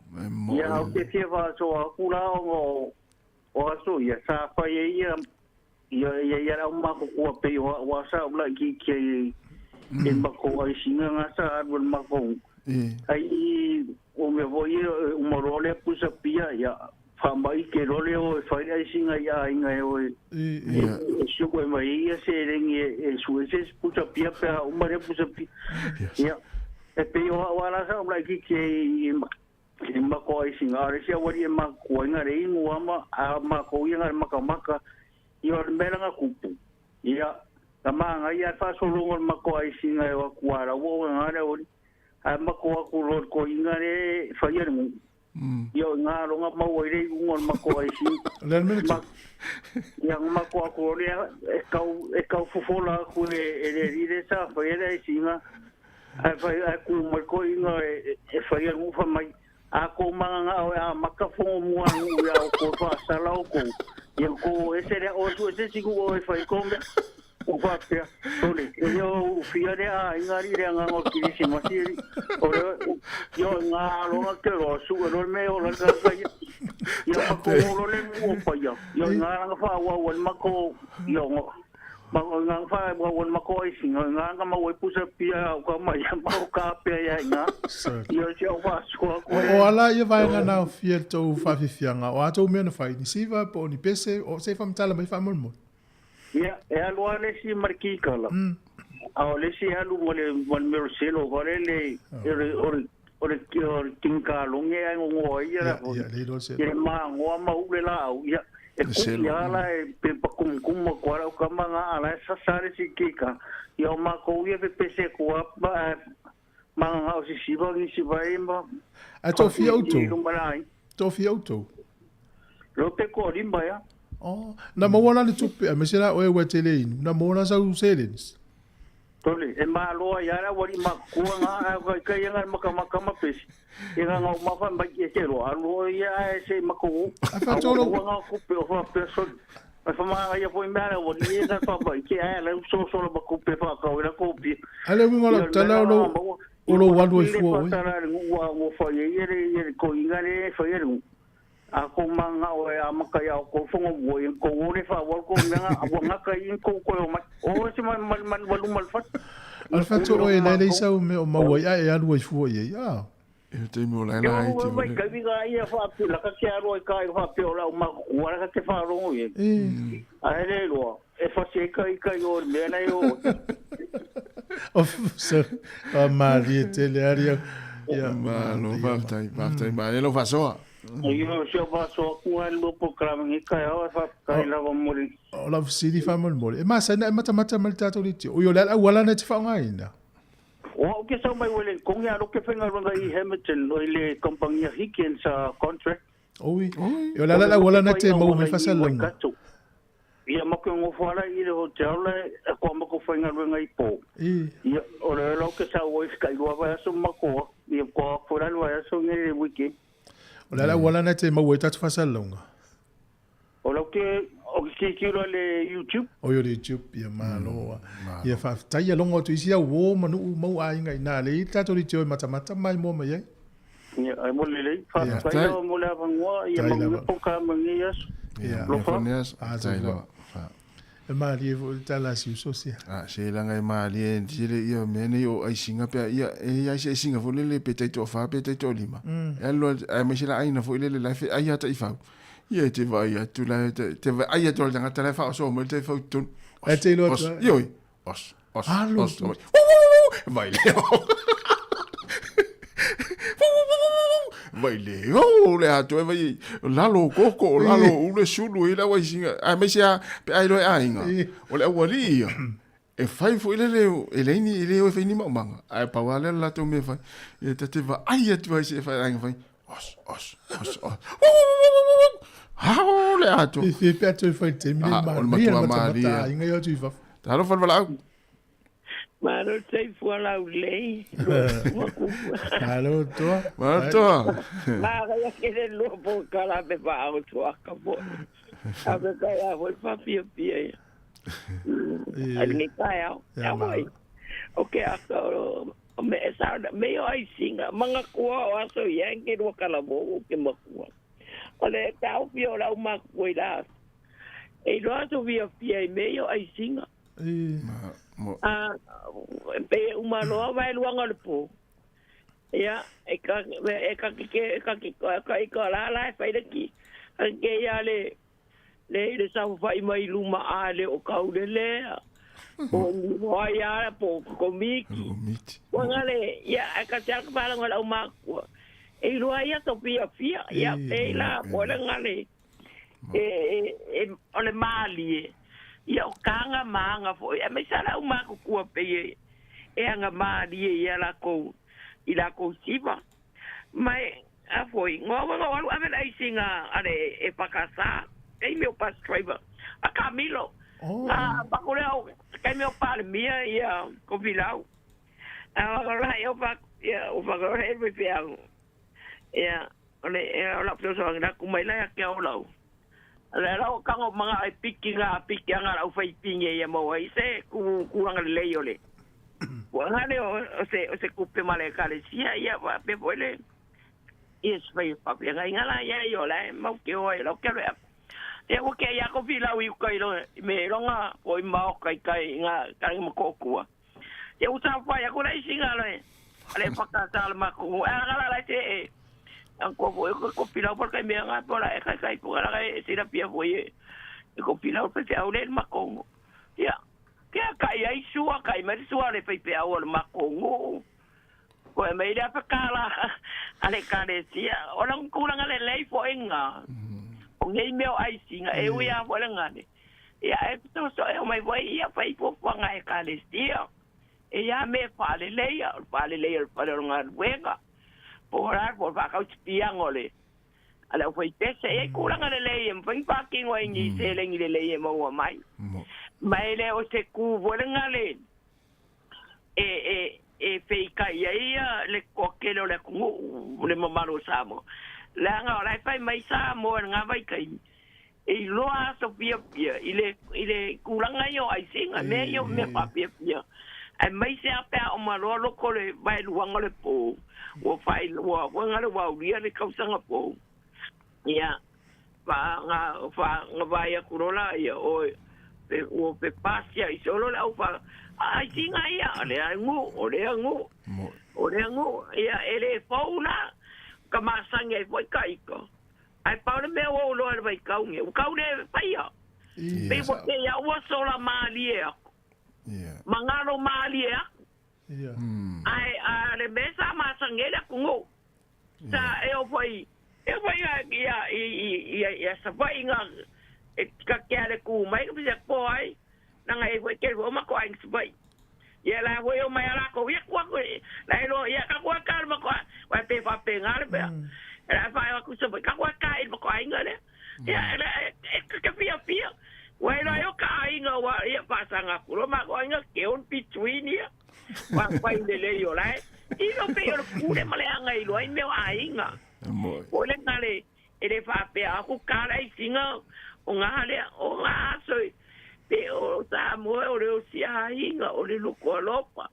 Ia au te fia whaaso a kula o aso ia sa whai ia rau mako kua pe o asa ula ki e mako ai singa nga sa arwal mako ai o me voi o marole pusa pia ya famai ke role o fai ai singa ya inga o sio ko mai ia se rengi e suese pusa pia pa o mare pusa pia ya e pe o wala sa o ki e mako ai singa re sia wari e mako inga re ingu ama a mako inga maka ia mera nga kupu ia Tamanga ia fa solongo mako ai singa e kuara wo ngare ori a mako ku rod ko ingare fa ia ngu yo ngaro nga mau ire ngol mako ai singa ia mako ku ori e kau fofola ku e ire sa fa ia singa a fa ku mako inga e fa ia ngu fa mai a ko manga a makafo mo ngu ia ko fa sala ko ia ko ese o su ese siku o fa ko o papia ole yo fiare a ingari re nga ngo kirisi masiri ore yo nga lo ke ro su ro me o la ka yo ko lo le mo pa yo nga nga fa wa wa mako yo ngang fa won makoi sing ngang ka mawai pusa pia ka mai mau ka pia ya nga yo jo fa sko o ala ia vai nga na fia to fa fianga o ato me na fai ni siva po ni pese o se fam tala mai fa mo ya e alu ale si marki kala a le si alu mo le mercelo gore le ore tinka longe ai ngo ia ya ma ngo ma u le la ya e kuia la e pe pakum mo kwara ka manga ala sa sare si kika yo ma ko ia pe pese ko ba manga o si siba ni siba imba a to fi auto lo pe ko limba ya oh na mo wala le tupe me sera o e wetele na mo na sa uselens tole e ma lo ya la wali ma ko nga ka ya ma ka ma pese ina nga ma fa ba ke lo alo ya se ma ko fa tolo nga ko pe o fa person fa ma ya foi mera wali ya fa ba ke ya la so ba ko pe fa ka ora ko pi ale mo la tala lo walu e fo wo fa ye ko ingare fa ye ako manga o ya maka ya ko fongo wo ko ore fa wo ko nga nga ka in ko ma o se man walu mal fat alfa to o ele le sa o me o ma wo ya e alu e fo ye ya e te mo la la ti mo ka vi ga ia fa pi la ka ke aro ka fa pi o la ma wa ka te fa ro ye a ele lo e fa se ka yo me na yo of so a mari te le aria ya ma lo va tai ma lo fa so yo se va so ku al lo programa ni ka ya fa ka la va mori o la sidi fa mo e ma sa na mata mal tato li o yo la wala na te fa ngaina o ke sa mai wele ko ya lo ke fenga ronga I Hamilton lo ile kompania hikien sa contract oui yo la wala na te mo me fa sa lo ia mo ko ngo fala I le hotel ko mo ko fenga ronga I po ia o le lo ke sa o ska I lo va so ma ko ia ko fora lo va so nge wiki o la wala na te mo we ta fa sa longa o lo ke o ki lo le YouTube o yo YouTube ia malo ia fa ta ia longo tu isia wo manu mo ai ngai na le ta to ri tio mata mai mo mai ia ai mo le fa ta mo la vanwa ia mo po ka mangi yes lo fa tai lo e mali e ta la si sosia se la ngai mali e tire ia mene o ai singa pe ia e ai se singa fo le pe tai to fa pe tai to lima e lo ai me se la ai na fo le life ai ata I fa ia te vai tu la te vai ai to la ngata fa so mo te fa tu e te lo io os vai le vai le le atu e vai lalo koko lalo ule sulu I la wai singa a me sia pe ai lo ai nga o le wali e fai fo ile le ni ile o fai ni manga ai pa wala la to me fai e te va ai atu vai se fai ai fai os ha le atu e pe atu fai te mi ma inga yo tu fa ta lo fa la Maro sei fuala ulei. Halo toa. Mara ya que lo po kala be pa o toa ka po. Abe ka ya vol pa pia. Ani ka ya. Ya voi. Okay, ako me sa me ai singa manga kuo aso yang ke ro kala bo ke mo kuo. Ole ta o pio la uma cuida. E lo aso via pia me ai singa. Pe umano vai luanga le po ya e ka la fai daqui anche ya le sa fai mai luma ale o kaulele o ya po komiki wangale ya ka ta para ngala uma e lo ya to pia ya pe la po ngale ole mali ia o kanga manga fo ia me sala uma ko kua pe e anga mali ia la ko ila ko siva mai a foi ngoma ngoma ame lai singa ale e pakasa e meu pas driver a Camilo pa ko leo que meu par mia ia ko vilau agora eu pa ia o pa ko he me piang ia ole la persona na ku mai la ke o lau la o kango mga pikinga au fai pinge ya mo ai se ku ang le yole wanga le o se kupe male kale sia ya va pe pole is fai pa pe ngala ya yo la mo ke o lo ke E o ke ia ko pila wi ko ilo me longa o mau kai nga kai mo ko ku. E o sa fa ya ko lai singa le. Ale pakata le mako. Ala la te ang ko ko pila por kai me nga por ai kai ko ala kai sira pia foi. E ko pila por te au le mako. Ya. Ke kai ai sua kai me sua le pe pe au le mako. Ko me ida pakala. Ale kare sia. Orang kurang ale lei fo enga. O ngei meo ai singa e ui a wale ngane. Ia e pito so e o mai wai ia whai pōwhanga e kāle stia. E ia me whale leia o whale ronga ruenga. Pōhara po whakau tipiang o le. Ale o whai pese e kūranga le leia mwhai pākingo e ngi se lengi le leia maua mai. Mai le o se kū wale ngale. E wheikai ia le kokelo le kungu le mamaro Sāmoa. La nga ora pai mai Sāmoa nga vai kai e loa so pia ile kuranga yo ai singa me yo me pa pia ai mai se apa o malo lo ko le vai luanga le po o fai o ngale wa uria le kausanga po ya nga vai a kurola ya o pe pasia i solo la ufa ai singa ya le ngu ya ele fauna kamasanga e foi kaiko ai paure me o lo vai kaunge o kaune paia pe bo te ya o sola malia mangalo malia ai le mesa masangela kungo sa e o foi ya sa vai nga e ka kele ku mai ko se poi nanga e foi ke o ma ko ai vai ya la voy o mai ala ko ya kwa ko la no ya ka kwa kalma ko wa te fa pengar be la fa ko so ka kwa ka il ko ai ngale ya ka pia wa no yo ka ai no wa ya pasanga ko ma ko nga ke un between ya wa pa le yo la i no pe yo ku le male anga i lo ai me ai nga o le ngale e fa pe a ku ka ai singa o nga le o nga so te o Sāmoa o reo sia hinga o le luko alopa.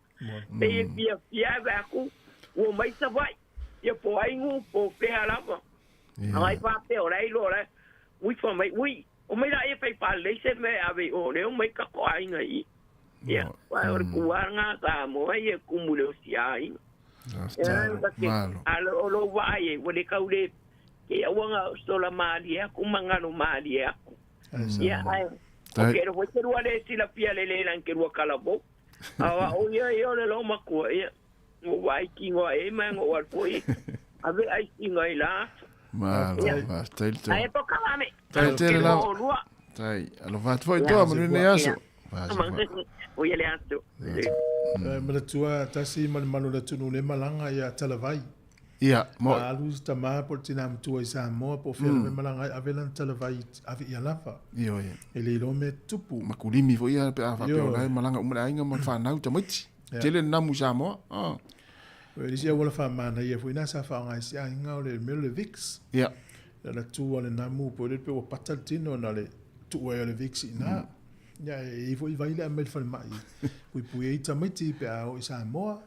Te e pia vaku o mai sa vai. Ia po aingu po pea lapa. Ai pa pe o rei lo re. Ui fa mai ui. O mai la e fai pa leise me ave o reo mai ka ko ainga i. Ia. Wa o kuanga Sāmoa e kumu reo sia hinga. Malo. Alo o lo vai e wale kaule. Ke awanga sola maali e kumangano maali e aku. Ia ai. Okay, ro te rua le sila pia le lan ke rua kalabo. Awa o ia le lo makua ia. O vai kingo e ma ngo al poi. Ave ai kingo i la. Malo, va, stai tu. Ai to kalame. Stai la. Stai, allo fatto foi tu, ma non ne aso. O ia le aso. Mala tua tasi malo le tunu le malanga ia talavai. Ia, mo. Alus tama por tinam tua Sāmoa po fera me malanga avelan talavai ave ia lava. Io ia. Ele lo me tupu. Makulimi fo ia pe afa pe ona malanga umra ainga mo fa nau tamiti. Tele namu Sāmoa. Ah. Ele sia wala fa mana ia fo ina sa fa ngai sia inga le mele vix. Ia. La tua le namu po le pe o patatino na le tua le vix ina. Ya e fo vai le mel fa mai. Pui pui tamiti pe a o Sāmoa.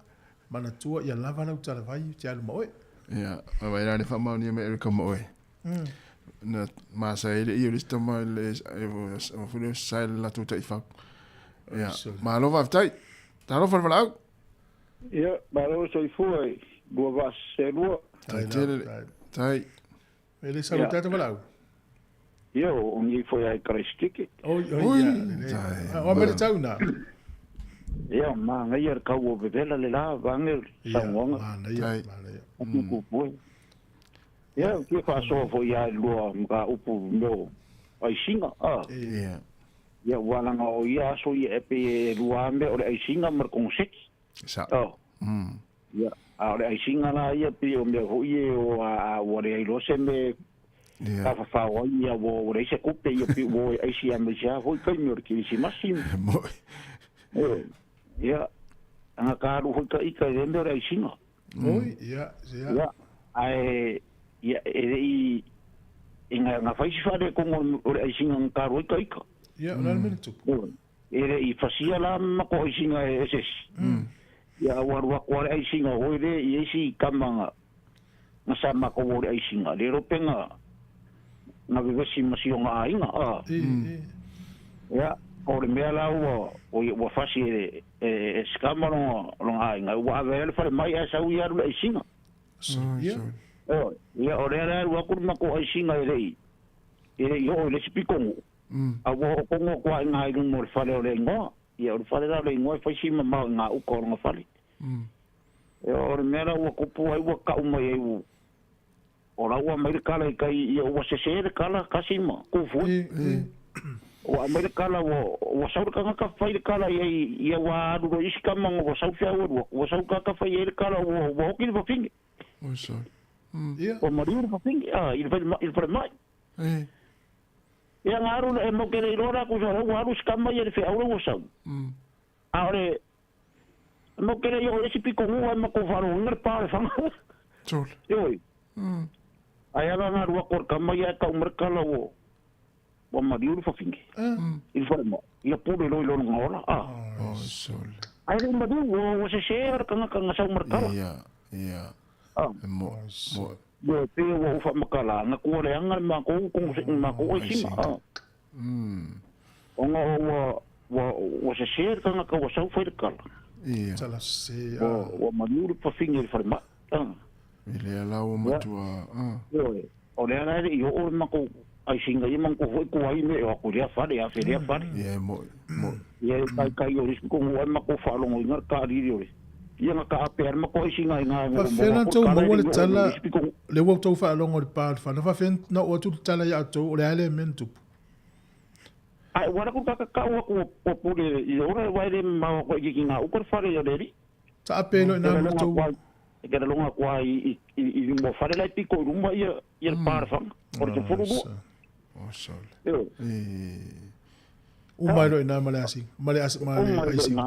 Mana tua ia lava na talavai ti al moe. Ja, vai lá de fama ni America moe. Na masa ele io lista ma le o fu sai la tuta ifa. Ja, ma lo va tai. Ta lo fa lau. Ja, ma lo so foi. Bo vas se lo. Tai. Ele salutata lau. Io ogni foi ai cristiki. Oh, ja. O me tau na. Ja, ma ngai er ka wo bevela le la vanger Sāmoa. Ja. Ja, ke fa so fo ya lo mga upu no ai singa Ja. Ja, wala nga o ya so ye pe luambe o ai singa mar kong sek. Sa. Ja, a ai singa la ya pe o me ho ye o a o re lo se me ka fa o ya o re se kupe ye pe o ai sia me ja ho ka mi ki si masim. Ja, anga ka ru ho ka ika de me ai singa. Oi, ja. Ja, ai ia e nga fai fare con o singa ka ru ka ika. Ja, na me tupu. I fasia la ma ko singa eses. Ya war ai singa hoire i si kamanga. Masama ko war ai singa. Le ropenga na vivesi masionga ainga ya o le mea la o fasi e skamaro lo ainga wa vele fa mai asa u ya le singa ya o le wa ku ma ko ai singa e yo le spiko a wo ko ngo kwa nga i mo fa le ngo ya o fa le ngo fa si ma nga u ko ngo fa le o le mea la wa ku pu ai wa ka u mai u o la wa mai kala kai o se se kala kasima ku fu o amerikala wo sau ka fai kala ia wa do iska mango wo sau fia wo sau ka fai kala wo ki va fingi o so o mariu va fingi il fa mai ia ngaru e mo ke rora ku so wo aru ska mai e fe au wo sau ore mo ke yo ese pico mo ma ko faro ngar pa fa chol yo ai ala ngaru ko ka mai ka merkala wo wa mariu fa fingi il fa mo ia pure lo ngola o sol ai rin madu wo se share ka sa merkala ia mo yo te wo fa makala na ko le anga ma ko sima wo se share ka wo sa fa kala ia tala se wo mariu fa fingi il fa ma ile ala o matua yo o le ana yo o ma ko ai singa i man ko ko ai me o ko dia fare a feria fare mo ye kai o ris ko mo ma ko fa lo ngar ka ri ri ye nga ka per ma ko singa nga fa fena to mo wala tala le wo to fa lo ngor pa fa na fa fen na o tu tala ya to le ale mentu ai wala ko ka ko pure i ora wa le ma ko ki nga o ko fare yo le ri ta apelo na mo to que era longa qua i mo fare la pico rumba ia par fa por te furu o sol o mai ro ina male asi ai sing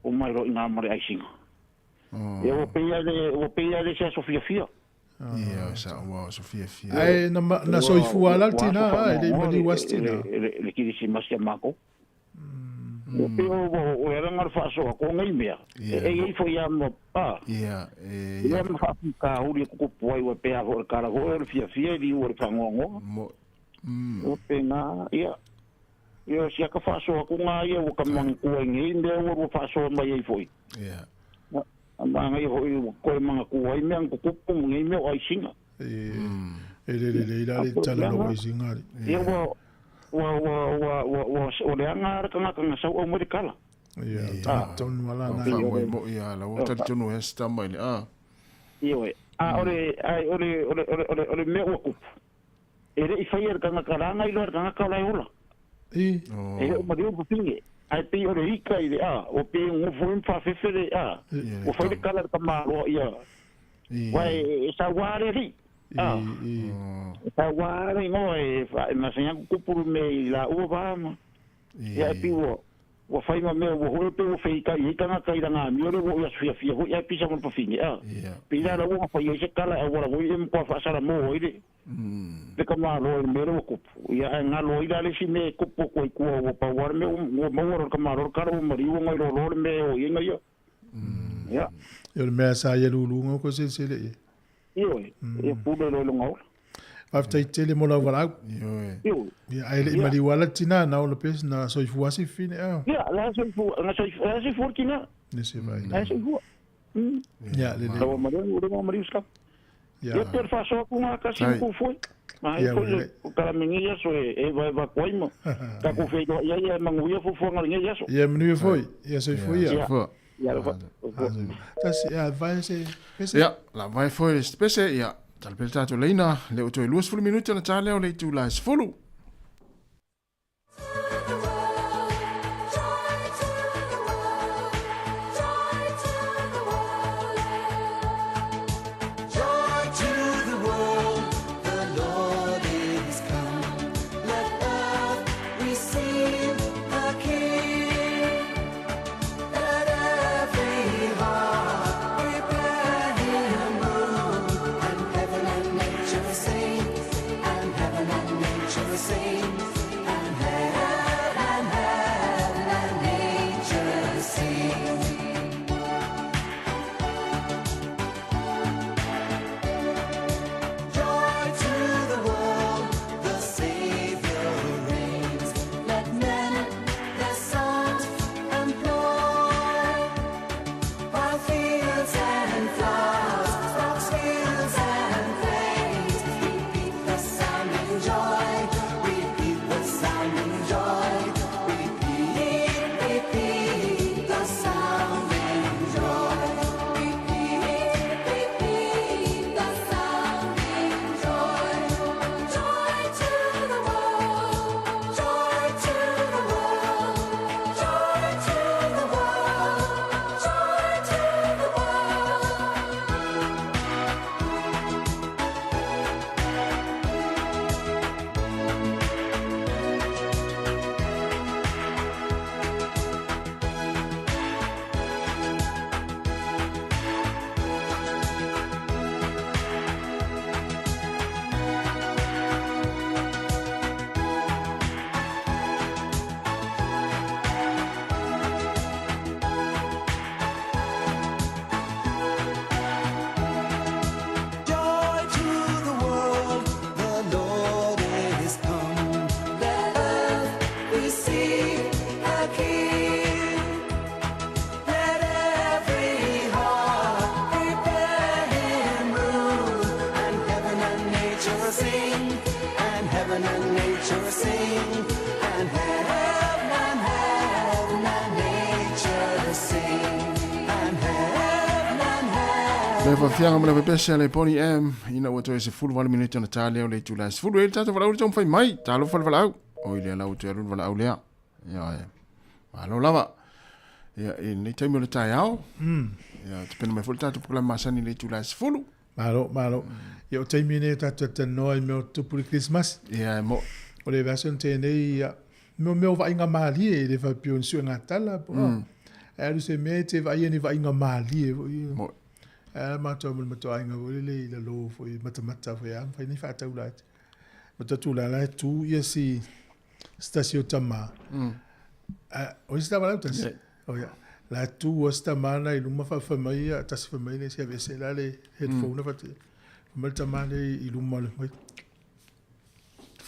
o mai ro ina mare ai sing o peia de sa Sofia fia ia sa wa Sofia fia ai na soi fuala tina ai de mali wastina le ki si mas mako o era ngar fa so ko ngai mea e foi ia mo ia ia ma fa ka uri ko poi o pe a o cara go fia di o fangongo mo o pena ia si ka fa so ko ngai o ka man ko ngai me o fa so mai ai foi ia amba ngai ko man ko ai me ko ko ngai me ai singa le tala no singa ia o le anga ka sa o mo de kala ia ton wala na mo ia la o tal tonu esta mai ore me o ku ere I fai ka karanga I lo ka kala ola o ma dio pinge ai pe ore ika I o pe un fo fa fefere o fai de kala ka ma o ia vai sa ware ri ta ware no fa ma senya ku pu me la o va ma ia pe o fai ma me o pe o fai ka I ka nga mi ore o ia fia o ia pisa mo pinge pila la o fa ia se kala o la o ia mo fa sala mo ide de kama ro me ro ku ia nga lo ida le si me ku ko o pa war me o mo ro kama ro ka ro mari o ngai ro me o ia ngai ia yo me sa ia lulu ko se le e pude lo ngau after tele mo la wala yo ai le mari wala tina na o le pes na so fu asi fine la so fu kina ne se vai la so fu ya le o mari uska ya per fa so ku nga ka sin ku foi ma e foi o cara mengia so e vai coimo ka ku feito ya manguia fu fo ngai ya so ya menu foi ya so foi ya tas ya vai se ya la vai foi spese ya tal pel tato leina le o to luas fulu minuto na tale o le tu la fulu Le fa fianga mala pepesa le poni ina o to se full 1 minute na tale o le tula se full e tata vala o tom fai mai talo fal vala o ile la o te ru vala o le ya alo lava ya in te mo le tai au ya te pena mai full tata pula masani le tula se full malo yo te mine tata te noi me tu pour Christmas ya mo o le version te nei me va inga mali e le fa pion su nga tala e se me te va inga mali mo ma to inga le le lo fo mata fo ya fa ni fa ta ula mata tu la tu ye si stasio tama o sta va la o ya la tu o sta mana i luma fa mai ta se fa mai le se ave se la le headphone fa te mal tama le i luma le mai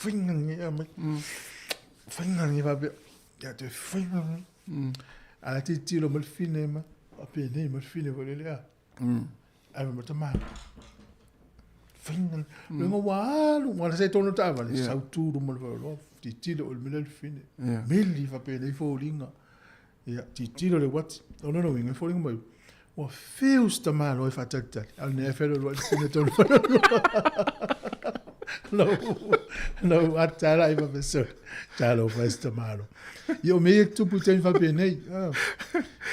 fingan ya mai fingan ya va ya te fingan ala ti tiro mal fine ma ape ne mal fine vo le ya ave mo tama fingan lo walu wala se tono ta vale sa tu ru mal lo ti tiro o mel fine meli va pe le fo linga ya ti tiro le what no winga fo linga mai o feus ta malo e fa tata al ne fe lo fine tono no atala i va penso talo festa malo io me tu putem fa bene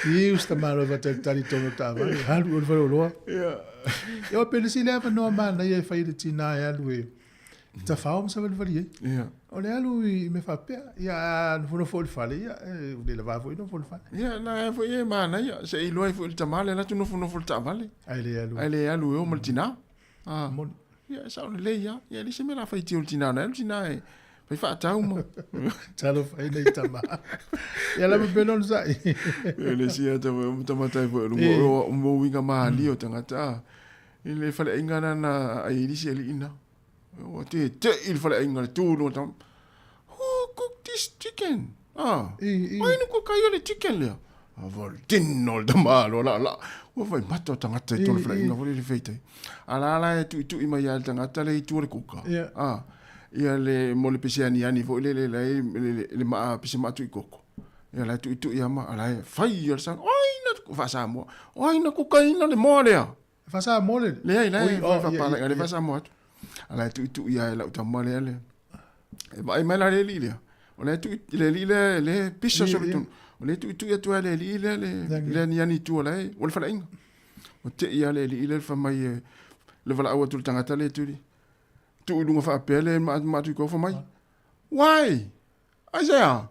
io sta malo va tali tono tava halu o lo io pensi leva no mana e fai di tina e lui ta faum sa valie o le lui me fa pe ya no fo fale ya de la va no fo fale ya na fo ye mana ya se i lui fo tamale la tu no fo tamale ai le o multina ya sa le ya li se me la fai ti ultina na ultina e fai fa tau mo talo fai nei tama ya la benon sai le sia ta mo tai fo mo winga ma li o tangata ile fale ingana na ai li se li ina o te il fale ingana tu no tam who cooked this chicken ai no ko kai le chicken le avol tinno da malo la o vai mato tangata to le fale ingana le feite ala tu i mai al tangata le tu le kuka ia le mo le pesiani ani fo le ma pesi ma tu i koko ia la tu ia ma ala fai ia sang oi na fa Sāmoa oi na kuka ina le mole fa Sāmoa le fa pala le fa Sāmoa ala tu ia la uta mole le ai mai la le le o le tu le pisa so tu o le tu ia tu le ni ani tu le o le fa la inga o te ia le fa mai le vala o tu tangata le tu lunga fa pele ma tu ko fa mai why aja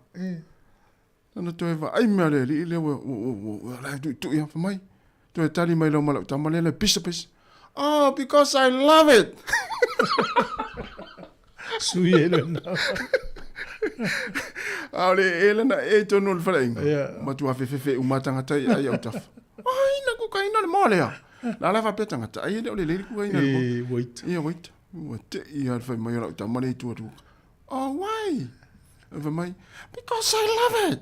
no to eva ai me le la tu ia fa mai tu tali mai lo mala ta male le pisa because I love it suielo no ale elena e to no fa inga ma tu fe u matanga tai ai au taf ai na ku kai no le mole la fa petanga tai le ku ai na wait what ia fa mai la ta male tu why fa mai because I love it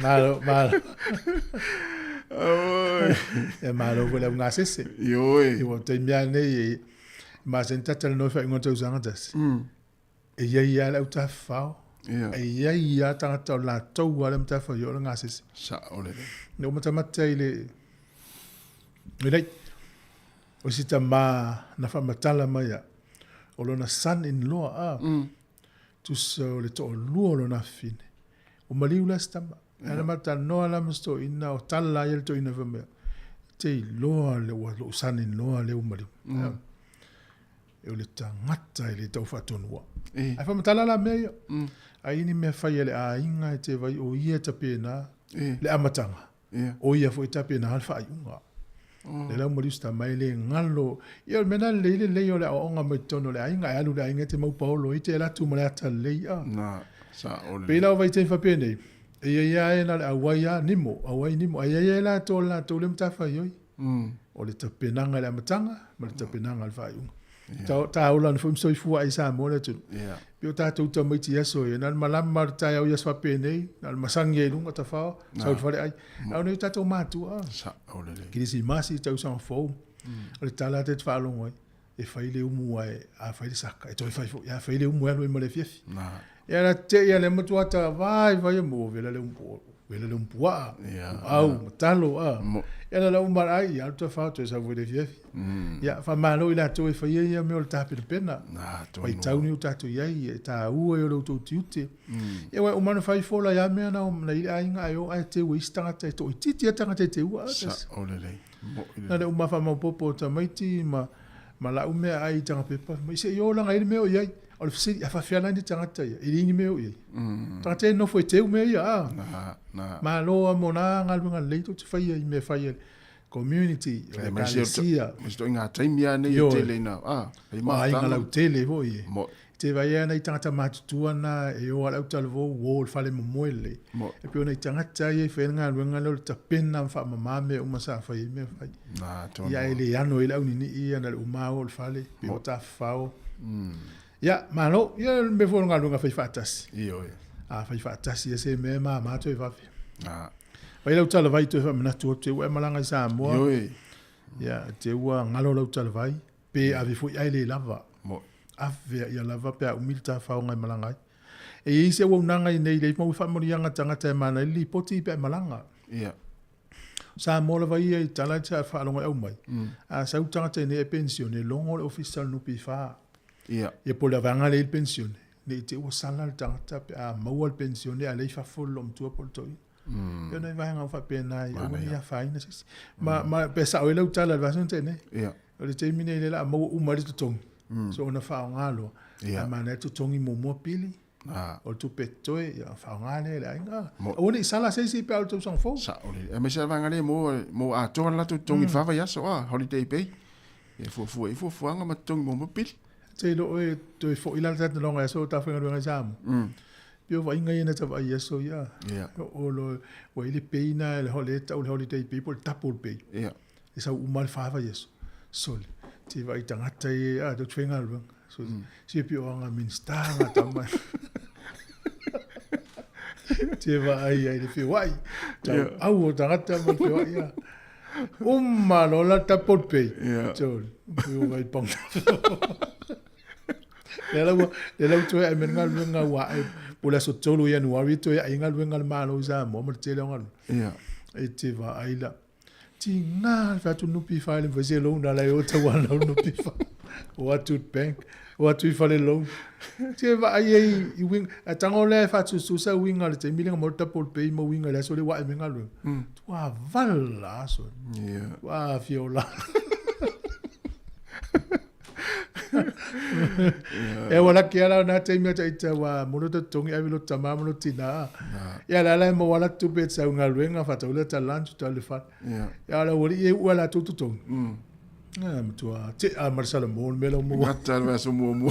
malo e malo vola un asese io te miane ma senta tel no fa ngonto usanga e ia la uta fa e ia ta la to wala mta fa yo nga asese sa ole no mata matele Milai, o si ta ma na fa matala mai o lona son-in-law tu so le to luo lona fine o maliu la stama ana mata no ala musto ina o tala yel to ina vame te loa le wa lo son-in-law le o maliu e o le tangata le tau fatonua ai fa matala la me ai ni me fa yele a inga te vai o ia ta pena le amatanga o ia fo ta pena alfa ayunga le la mo lista mai le ngalo ia mena le yo le onga mo tono le ainga alu le ainga te mo paulo ite la tu mo le ata le na sa ole pela vai te fa pene ia na le awaya nimo ia la to le mta fa yo o le ta penanga le matanga mo le ta penanga al fa ayunga ta ola no fo fu ai sa mo le tu pio ta tu to mai ti eso e na malam marta ya yes fa pene na masange lunga ta fa sa fa le ai au no ta to matu sa ole le kisi masi ta usa fo le tala te fa lo ngoi e fa ile umu ai a fa ile saka e to fa ya fa ile umu lo mo le fief na ya la te ya le mutu ata vai mo vela le un po Wele lumpua. Yeah. Au, matalo Ela la umar ai, alto fa to sa vode fiefi. Ya, fa malo ila to fa ia me o tape de pena. Pai tau ni o tatu iai, ta ua o lo to tiute. E wa umano fai fola ya me na na ila inga ai ai te wistanga te to titi tanga te ua. Sa olele. Na le uma fa popo ta maiti ma la ume ai tanga pepa. Ma se yo la ngai me o iai. O fisi a fa fiana ni tanga te ia. Ili me o iai. Tanga te no foi te ume ia. Ma lo mona ngalunga leito te fai ai me fai community ma sto inga time ya ne tele na ma inga la tele vo ye te vai ana i tanga matutua na e o ala utalvo wall fale moele e pe ona i tanga tai fe nga luenga lo ta pena fa mama me uma sa fai me fai ya ele ano ele uni ni ia na uma o fale pe o ta fao ya mano ya me vo nga lunga fai fatas io fai fatas ye se me ma to e va Vai lau tala vai tu fa manatu te ua malanga Sāmoa. Ya, te ua ngalo lau tala vai. Pe avi fui ai le lava. Ave ia lava pe a umilta fa ngai malanga. E i se ua unanga i nei le mau fa morianga tangata e mana li poti pe malanga. Ia. Sāmoa vai i tala te fa longa au mai. A sa tangata ne e pensione longo le official no pi fa. Ia. E po la vanga le pensione. Ne te ua sala tangata pe a mau al pensione a le fa folo mtua po toi. Yo no vai ngau fa pena ia faina sis ma pesa o lau tala va sente ne o le termine le la mo u mari tong so ona fa ngalo ma na tong i mo pili o tu petoe ia fa ngale la inga o ni sala se pe auto son fo sa o le me se va ngale mo a to la tong i fa va ya so holiday pay e fo anga ma tong mo pili te lo e to fo ila ta longa so ta fa ngalo ngam Pio vai ngai na tava yeso ya. O lo o ile peina le holeta o holiday people tapul pay. Esa o mal fava yeso. Sol. Ti vai tangata e do twenga lo. So si pio anga minstanga tama. Ti vai ai le pio vai. Au tangata mo pio ya. Malo la tapul pay. Sol. Pio vai pong. Le lau tu e mengal nga wa pula so tolu ya no ari to ya ingal wengal malo za mo mo te longal e te va aila ti nga fa tu no pi fa le vese lo na la yo te wa no pi fa what to bank what to fa le lo te va ai i wing a tango le fa tu su sa wingal te milinga mo ta pol pe mo wingal la so le wa mengal tu wa vala so wa fiola E wala ki ala na te mea taita wa mono te tongi awi lo tama mono tina. Ia la la mo wala tu bet sa unga luenga fata ule ta lanchu ta le fat. Ia la wali e wala tu tongi. Mtua te a marsala mo melo mo. Mata le so mo.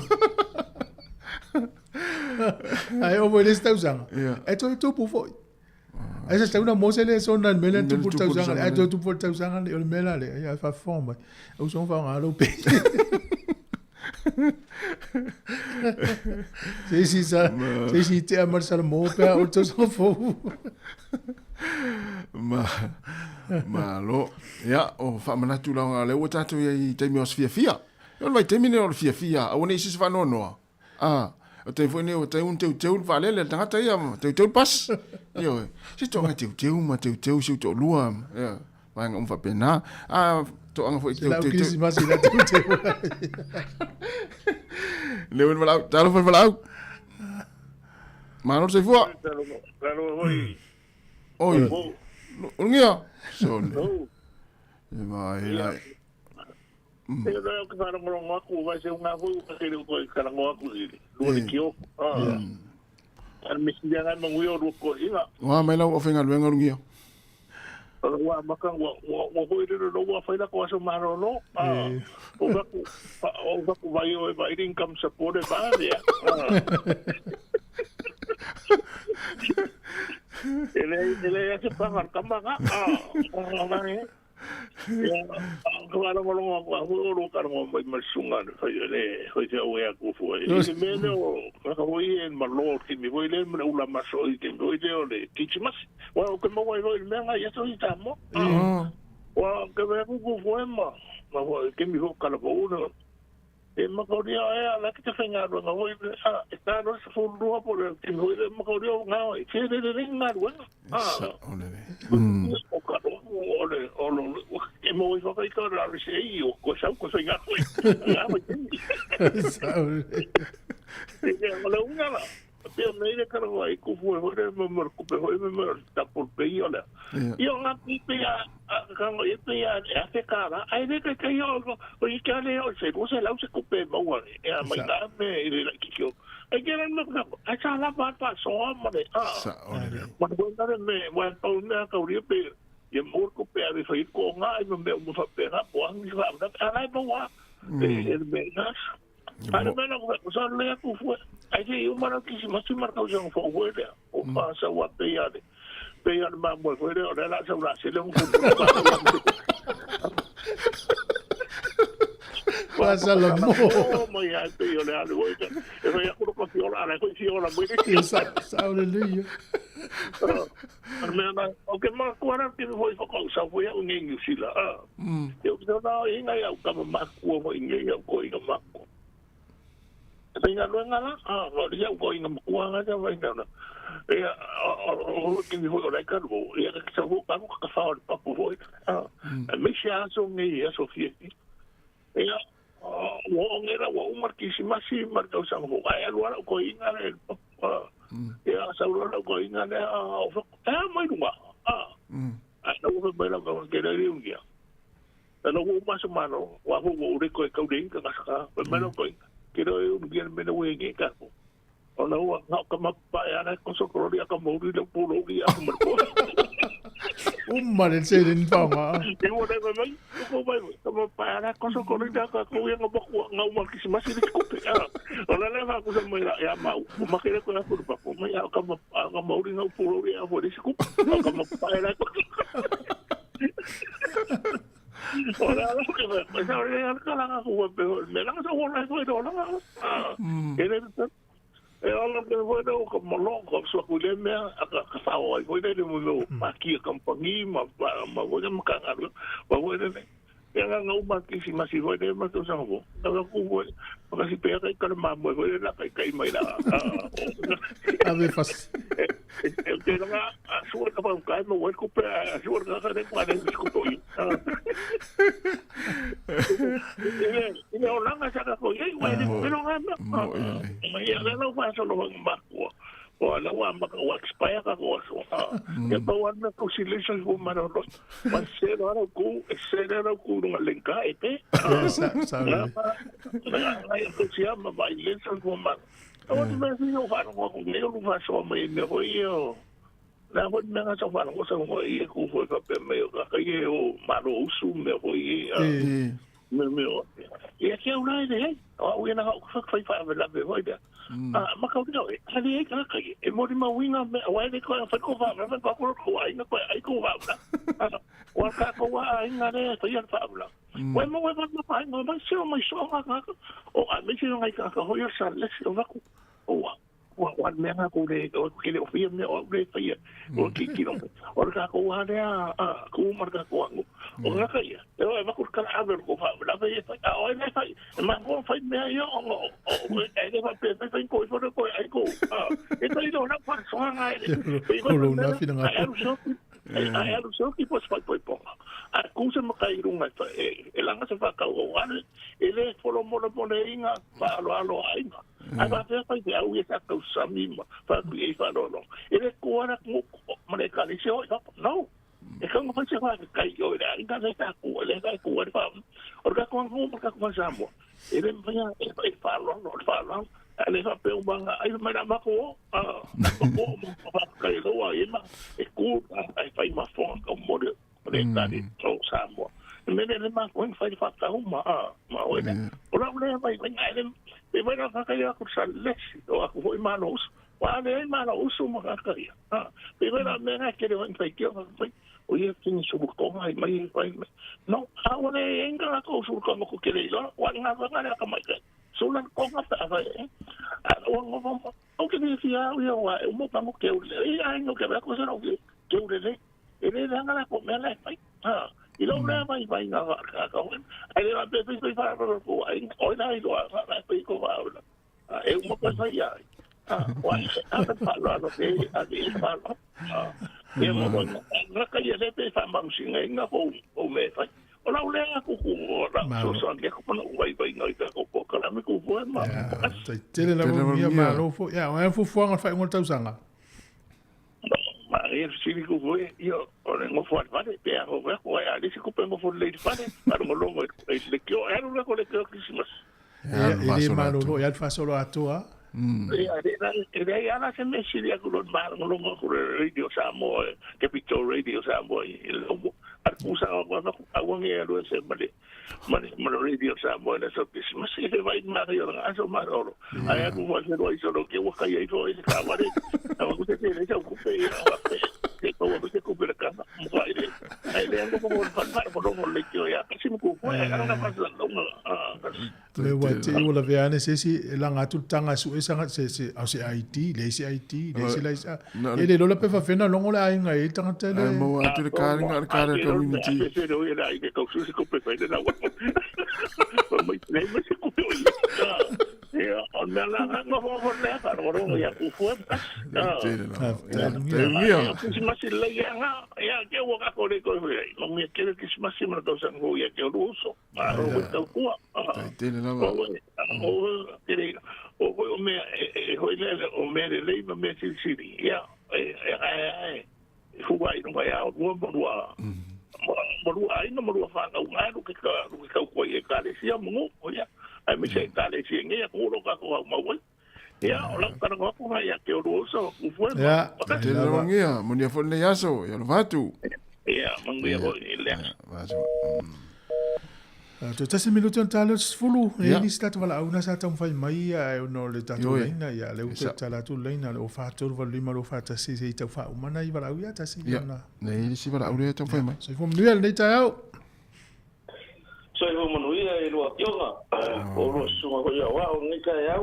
Ai o mo tau sanga. E to tu pu foi. Ai sa una mo se le son na mela tu pu tau sanga. Ai to tu pu tau sanga le mela le. Ia fa forma. O son fa ngalo pe. Se te amar sal mo pe o to so fo ma lo ya o fa mana tu la le o tatu ye te mi os fia o vai te mine o fia o nei se fa no o te foi ne o te un te vale le tanga te ia te pas yo se to te ma te se to lua ya vai ngam fa pena to anga foi te Lewen mal out, talo mal out. Manor se fua. Oi. Ungia. So. Ma ila. E da o que para mo ngako vai ser unha foi o que ko kana ngako dili. Lo de kio. Al misianga no wio ro ko ina. Wa mai la o fenga luenga ungia. Wa maka wa hoi rero no wa faida ko aso maro no o ga ku vai o vai income support ba ya ele ya se pagar kamaga Claro, malo mo kar mo may masunga foi se o ya ku foi. Me no foi en malo que me voy le una maso y que voy le kichimas. Wa que mo voy le nga ya so itamo. Wa que me ku foi ma. Ma que me ho kala bo no. e makaoria e ala ki te whainga runga hoi e tāro sa whunrua po reo te hoi e makaoria o ngā e te re re ngā runga o ka ole e mo i whakaika rari se i o ko sau ko whainga hoi ngā hoi tini e ngā unga la pia meire karawa i kufu e hore mamar kupe hoi mamar tapur pei ole i o ngā pipe a kango i pei a te kāra ai reka kai o i kāne o se ko se lau se kupe maua e a mai nā me i re lai kikio ai kera nā kako ai sa la pāta soa mare ma ko nare me wa tau nea kauria pe i mor kupe a re whai ko ngā i me me whape ngā poangi whaamna a rai maua e me nās Ada mana ko sa le ku fu ai ke eu mara ki si masi marka o jong fo fu le o pa sa wa pe ya ma mo fu le o la sa la se le un pasa lo mo mo ya pe yo le algo e ya ko ko fi ola la ko fi ola mo e sa le le Armena o ke ma ko ara ki fu ko sa fu ya un ngi si la eu no inga ya ka ma ko mo ngi ya ko i ma Tenga luenga la, lo dia ko inga kuanga ja vai na. E o ki ni ho la karbo, e ka sa ho pa ko ka fa pa po ho. Me sia so ngi ya so fie. E o ngera o markisi masi marka sa ho. Ai alwa ko inga le. E sa lo ko inga le o mai dua. No ho mai la ko ke le ungia. No ho ma so mano, wa ho re ko ka ding ka sa. Me no ko kira eu ngia me no e ka ko ona wa na ka ma pa ana ko so ko ria ka mo ri le pulo ria mo ko mare se rin pa ma e mo de mai ko vai ka ma pa ana ko so ko ria ka ko ia ngo ko nga mo ki si masi ri ko pe ona le va ko so mo ya ma ma kire ko na ko pa ko ma ya ka mo ri nga pulo ria fo ri ko ka ma pa ana ko Ora lo que me sale al cala ko pe me la so wala ko do la ele e ala me vodo ko mo lo ko so ko le me ka fa o ko le mo lo pa ki compagnie ma vo ma ka ngalo ba vo le ya nga ma ki si ma si vo de ma to sa vo ka ko vo ka si pe ka ma mo vo la ka mai la ave fas que no ha suor ka pa ka mo vo ko pe suor ka de kwa de ko to Ini orang nggak sadar kok, ya, ini orang apa? Ya, kalau masa lo makwa, wala wa expire ka ko so. Ya bawa na ko silation ko manolo. Masero ara ko ng lengka ite. Ay ko siya mabailation ko man. Awan na siyo fa ko ngelo fa so may me ko yo. Na ko na sa fa ko sa ko ko ka pe me ka yo maro usu me ko me ya que una idea o una cosa que fai la bevoida ma ka no ali ka ka e mo ma winga me o ai ko fa ko fa me fa ko ai na ko ai ko va o ka ko ai na re to ya fa bla o mo va ma no ma se o mai so ka o a me se no ai ka ho yo sa le o va ko o me nga ko le o ke le o fi me o le fa ya o ki no o ka ko wa de ko marka ko o nga ka ya e va ko ka aber ko fa la fa o me fa ma ko fa me yo o e va pe pe ko fo ko ai ko e to no na fa so nga e ko na fi nga ai alu so ki po fa po a ku se ma kai runga e la nga se fa ka o ane e le fo lo mo le inga fa lo ai ma ai va fa pe au e sa ka sami ma fa ku e fa lo e le ko ana ko ma le ka le se o no e ka fa se fa kai yo e nga se ta ku le ka ku fa o ka ko ka ko Sāmoa e le ma e fa lo ale fa pe banga ai mai na mako ko fa kai lo ai ma e ku ai fa ma fo ko mo de tadi so Sāmoa me le ma ko fa ta uma ma o ne ora le mai ai le e mai na ka ya ku sa le o aku foi manos wa le manos mo ka ya e mai na me na ke le fa ki o ia tin su ko mai no a o le enga ko su ko ko ke le lo wa nga va nga ka mai sulan ko nga ta va o ke ni fia o ia wa mo pa mo ke o le ai no ke va ko se no ke o le e le nga ko me le fai Ilo na mai nga ka ka. Ai le pe fa ko ai oi na ilo fa pe ko va. E mo pa sai ya. Wa a pa lo no ke a di fa. E mo na ka ye le pe fa mang singa nga o me fa. Ola ule aku ku so so ke ko no vai ngai ka ko kala me ku fu ma. Tele la mo mia ma lo fo ya wa fu fu nga fa ngol tau sanga. Ma e si ku fu io ora ngo fu fa de pe ho ko ya di si ku pe ngo fu le di fa de ma mo lo mo le kio e lo ko le kio Christmas. Ele ma lo ya fa solo a toa. Ya la se me si ya ku lo ma lo mo ku radio Sāmoa Capital Radio Sāmoa usa agua ngia lo se male radio Sāmoa na so Christmas e vai ma yo na so ma ro ai aku mo se lo iso lo ke wa kai ai so e ka mare na ku se le sa ku pe ke ko wa se ku pe ka mo vai le ai le ngo ko mo fa mo le ke ya si mo ku fo ya na pa sa lo le wa te o la veane se si la ngatu tanga su esa se au se IT le se IT le se la isa e le lo la pe fa fena longo la ai ngai tanga tele mo atu le ka community se lo era ai ke ko su ko pe de la wa mo le mo se ku ya on me la no fo le pa ro ya ku fo si ma si le ya ke wo ka ko le ko no me ke que si ma si ma do san go ya ke ruso ma ro ko ku o me o me le me si ya fu vai no vai ao mo ai no mo fa ka nga lu ke ka ko ye ka le si mo ya ai me se ta le si nge ko lo ka ko ma wa ya ola ka no ko ya ke o so ku fu ya te lo ngia mo ni fo le yaso ya lo vatu ya mangia ko le vaso to tasi minuto talo fulu e li sta wala una sa tam fai mai e no le tatu leina ya le uta tala tu leina le fa tu va lima lo fa tasi se ta fa umana i wala uya tasi na ne si wala ure tam fai mai so fom nuel le ta so eu mo nuia e lo yoga o lo suma ko ya wa o ni ka ya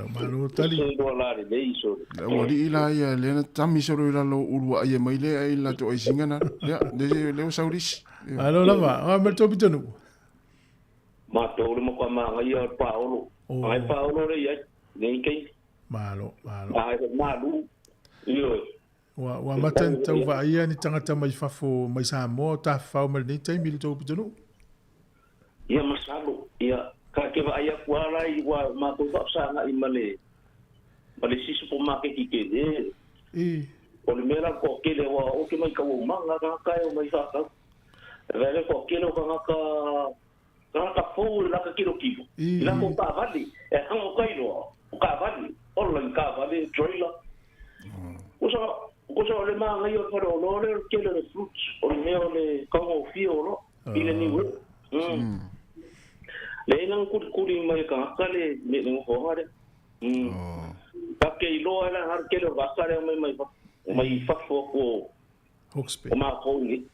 ma lo tali do la le iso o di ila ya le na tami so ro lo uru ai mai le ai la to ai singana ya le o sauris alo la va me to bitonu ma to mo ko ma ngai o Paulo ai Paulo le ya nei kai malo ai ma lu yo wa matan tau va ia ni tangata mai fafo mai Sāmoa ta fa o mai tai mi to bitonu ia masalo ia ka ke va ia kuala i wa ma ko fa sa na i male si supermarket ki ke o le mera ko ke le wa o ke mai ka o manga ka o mai fa ka vele ko ke lo ka fo la ka kilo la ko ka vali e ang ko ilo ka vali o la ka vali trailer o so le manga io per o le ke le fruits o le le como fiolo ile ni wo le nang kuri mai ka le me no ho hare pa ke ilo ala har ke lo va sare mai fa fo ko Hoxpe o ma ko ni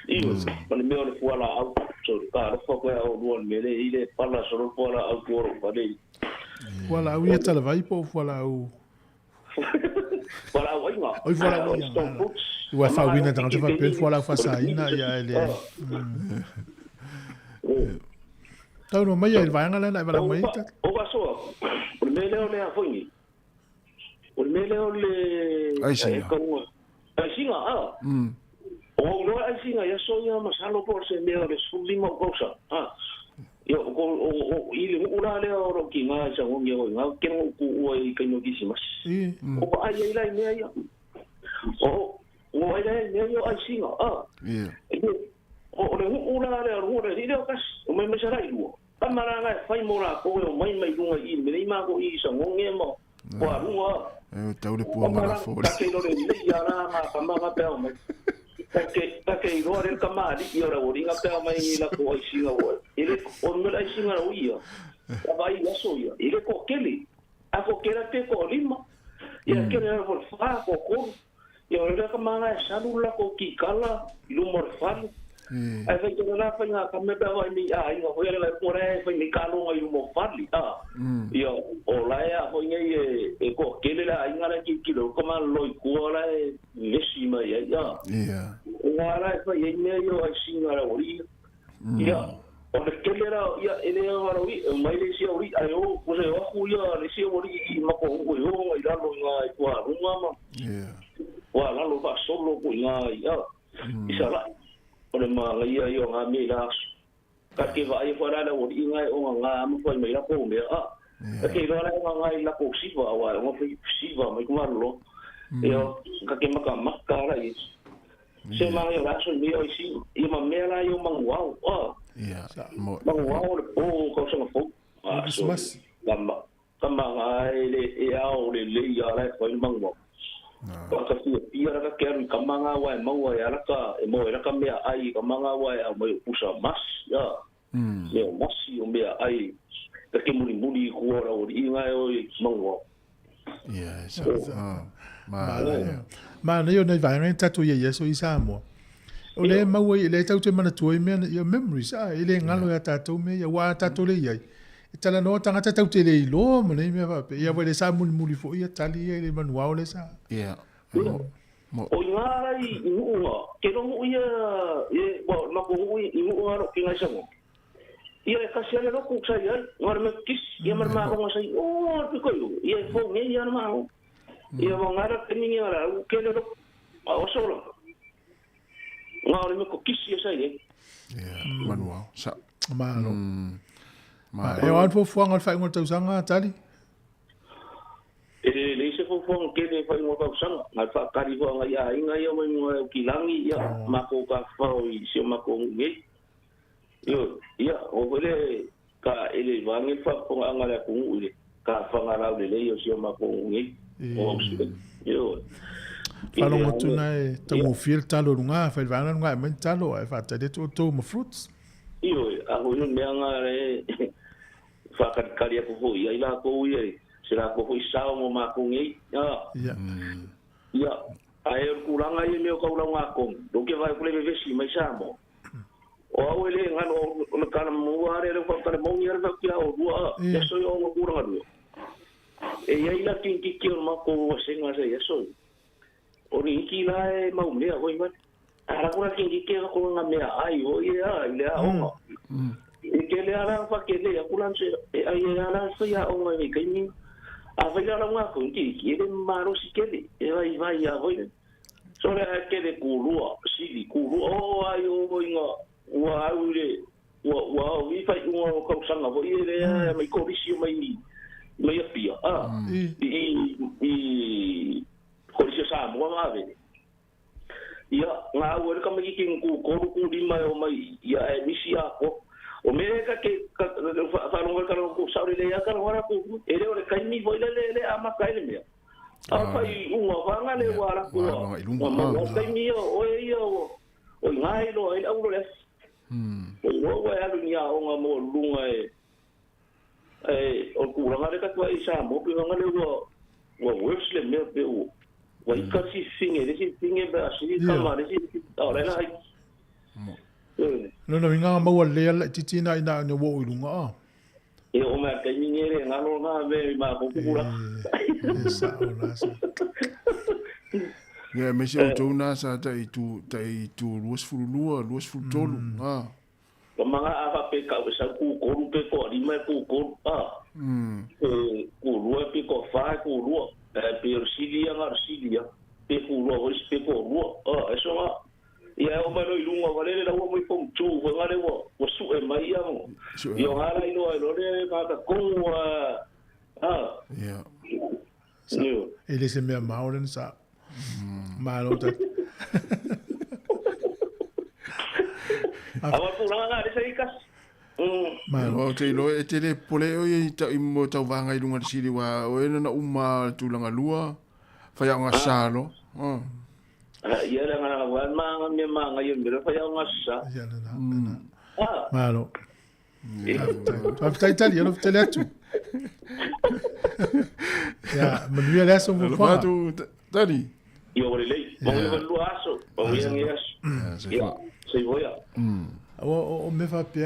io con me le fuala au so ka fo ko o duol me le ile pala so fuala au ko pa le wala u ia tala vai po wala u wala oi ma oi wala u wa fa wina tanga fa pe wala fa sa ina ya ele tau no mai ele vai ngala na wala mai ta o va so o me le o le a foi o me le o le ai singa o no ai singa ya so ya masalo por se me le sulima cosa yo o ile una le o ki nga sa o nge o nga ke no ku o i ke no kisimas o ai ai me ya o ai me yo ai singa o le una le o le ile o kas o me sa rai o tamara nga fai mora ko o mai lunga i me ma ko i sa nge mo ko arua tau le pua mara fo ke no le ya na ma ma pe o me ke ro re ka ma di ora o ringa pe mai ni la ko i singa o ile o me la singa o ia ka vai la so ia ile ko keli a ko kera pe ko lima ia ke re o fa ko ia re ka ma na salula ko ki kala lu morfal ai vai ke na fa nga ka me pe vai ni ai ngo ia la ko re fa ni kalo ngai lu morfal ia o la ya ho ngai e ko kele la ai ngala ki kilo ko ma loi ko la vesi mai ia ngara fa ye me yo ai singa ori ya o le kelera ya ele ngara ori mai le si ori ai o ko se o ku ya le si ori I ma ko o yo ai la lo nga ko runga ma wa la lo ba solo ko nga ya isala o le ma ia yo nga me la ka ke va ai fora la ori nga o nga ma ko me la ko me ke lo la nga la ko si va wa mo si va mai ko lo yo ka ke maka la is se ma yo la so mi o si I ma me la yo mang wow mang wow o ko so fo Christmas kama ai le ao le ya la ko mang wow ka si ia ka ke kama nga wa mau ya la ka mo la ka me ai kama nga wa mo usa mas ya yo mas yo me ai ka ke muri ko ora o I nga o mang wow ma na yo nei vai ngai tatu ye so I Sāmoa o le mau I le tau te mana tuai me your memories ile ngalo ya tatu me ya wa tatu le ye tala no tanga tatu te le lo mo nei me va pe ya le sa muli fo ya tali le manual le sa o ngara I uwa ke no mo ia e bo na ko ui I mo ngaro ki ngai samo ia ka se le ko sa ia ngar me kis ia mar ma ko sai o pe ko ia fo me ia ma ia mo ngara ke ni ngara ke le o solo ngara me ko kis ia sai le manual sa ma e wan fo fo ngal fa ngol tau sanga tali le se fo fo ke le fa ngol tau sanga ngal fa kari fo ngai ai ngai mo mo kilangi ia ma ko ka fa I se ma ko ngai yo ia o vele ka ele vangi fa ko angala ku ule ka fa ngala le yo se ma ko ngai o yo falo motu nai tau fil talo lunga fa vana lunga men talo e fa tade to mo fruits yo a ho no me ngare fa ka kali ko ho ia ila ko ia sira ko ho sao mo ma ko ngai ya ai ku langa ia me ko langa ko do ke vai ko le vesi mai Sāmoa o ele ngano o kana mo are le ko kana mo ia ka kia o dua e so yo mo kura ngado e ia ila kinki ki o ma ko senga se eso o ni ki la e ma me o i ma ara ko kinki ki ko nga me ai o ia ile o e ke le ara fa ke le ko lan se ai ara so ya o ngai ke ni a fa ya la ko ki le maro si ke le e vai ya o so le ke le kulua si kulua o ai o nga wa ule wa vi fa un ko sanga vo ile mai ko risi mai pia I ko risi Sāmoa ma ve ia nga wa ka mai ki ku di mai o mai ia e misi ako o me ka ke fa no ka ko sa le ya ka ora ku ele o ka ni vo ile ama ka ile me a fa I un wa nga le wa ra ku o ka ni o o ngai lo ai au le o wa alu nia o nga mo lunga o ku ranga le ka tu ai Sāmoa pe nga le wa works le me pe o wa I ka si finge le si finge ba si ka ma le si o le na ai no inga ma wa le titina ina no wo lunga e o ma ka ni ngere nga no na ve ma ko ku ra sa o la sa ya me se o tona sa tai tu luas fulua luas fultolu ko manga ava pe ka sa ku ko pe ko di mai ku ko ku lua pe ko fa ku lua pe silia pe ku lua o pe ko lua eso ma ia o ma no ilunga vale la mo fo tu vo ngale wo su e mai ya mo yo hala ino le ka ka ko ya ele se me maulen sa malo ta awa tu nga de sai kas o te lo e te le pole o I ta I mo tau vanga I lunga siri wa o e na uma tu langa lua fa ya nga salo ia la nga wa ma me ma nga yo me fa ya nga sa malo fa italiano fa italiano ya manuia le so mo fa Dani io vorrei lei ma lo aso o ia sei voia o me fa pe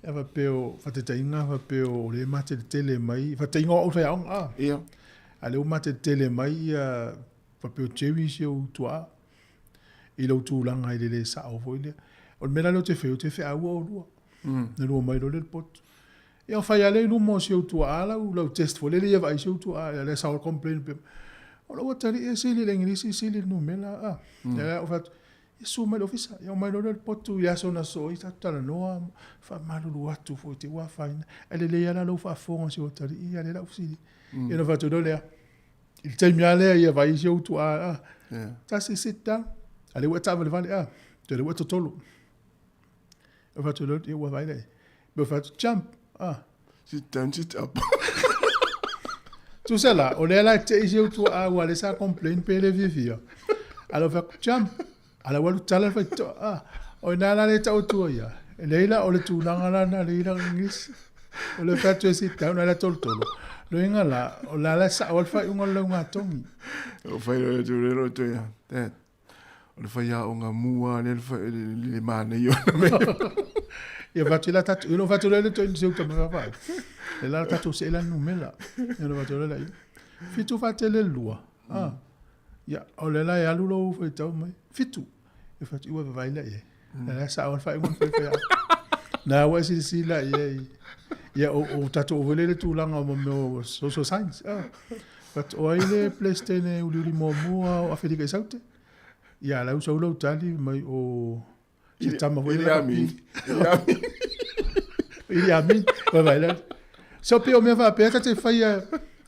ava peo fa te tainga fa peo le mate tele mai fa tainga o fa ia ale o mate tele mai fa peo chewi se o tua I lo tūlanga I le sa o foi le. O mera lo te whea ua o lua. Ne lua mai lo le pot. Ia whai ale lu mo si o tua ala u lau test fo le le vai si o tua ala le sa o complain pe. O lau atari e sili le ngirisi sili nu mela Ia o fatu. Ia su mai lo fisa. Ia mai lo le potu ia so na so i tatala noa. Fa malu lu atu fo te ua faina. Ele le ala lo fa fonga si o tari. Ia le lau sili. Ia no fatu lo lea. Il taimi ale ia vai si o tua Tasi sit down. Ale ua tava le vale Te le ua totolo. Ia fatu lo ia ua vai le. Ia fatu jump. Sit down, sit up. Tu sais là, on est là, tu es ici, tu as ou aller ça complain, payer les vieux. Alors, fait jump. Alors, on a fait on a là, les autour, ya. Et là, on le tout dans la English. On le fait, tu es sit down, on a tout le Le inga là, on a là, ça, on le fait, on l'a tongi. On fait le tout, ya. On le fait, ya, on a moua, les manes, yo. Ia vatu la tatu, ilo vatu la to inse uta mga vai. E la tatu se la numela. Ia vatu la ia. Fitu vate le lua. Ia, o le la ia lulo u tau mai. Fitu. Ia vatu iwa vai la ia. La sa o fai ngon fai. Na wa si la ia. Ia o tatu o vele le tulanga mo me social science. But o ile PlayStation e uli mo mo a fedika saute. Ia la usa ulo tali mai o Ili amin. Vai lá. Só pe o me va pe te fai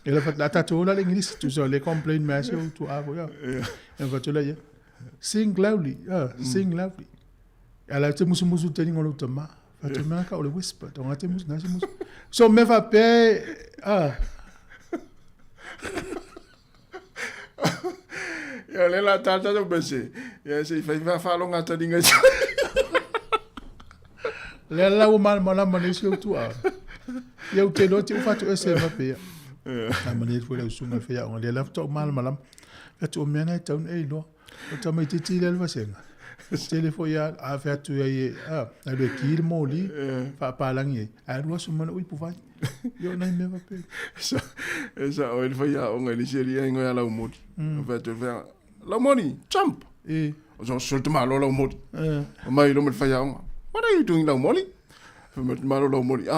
ela fa la tatu la l'inglis tu so le complain mais tu avo ya. En va tu la ya. Sing loudly. Sing loudly. Ela te musu teni ngolo tama. Fa te manka o le whisper. Donc ate musu na musu. So me va pe Ia le la tata do bese. Ia se fai fa longa taringa. Le la o mal mala manisio tu Ia te no te fatu ese va pe. A manir foi o sunga fe on le laptop mal malam. E tu mena tau e lo. O ta mai titi le va senga. Telefo ia a fa tu ia a le kir moli fa palangi. A lo sumana ui pu vai. Yo nai me va pe. Esa o ele foi a on ele seria ngo ya la umut. Va tu va la money jump. O so sulta malo la umut. Mai lo me fa ya on. What are you doing, la molly? Malo la molly.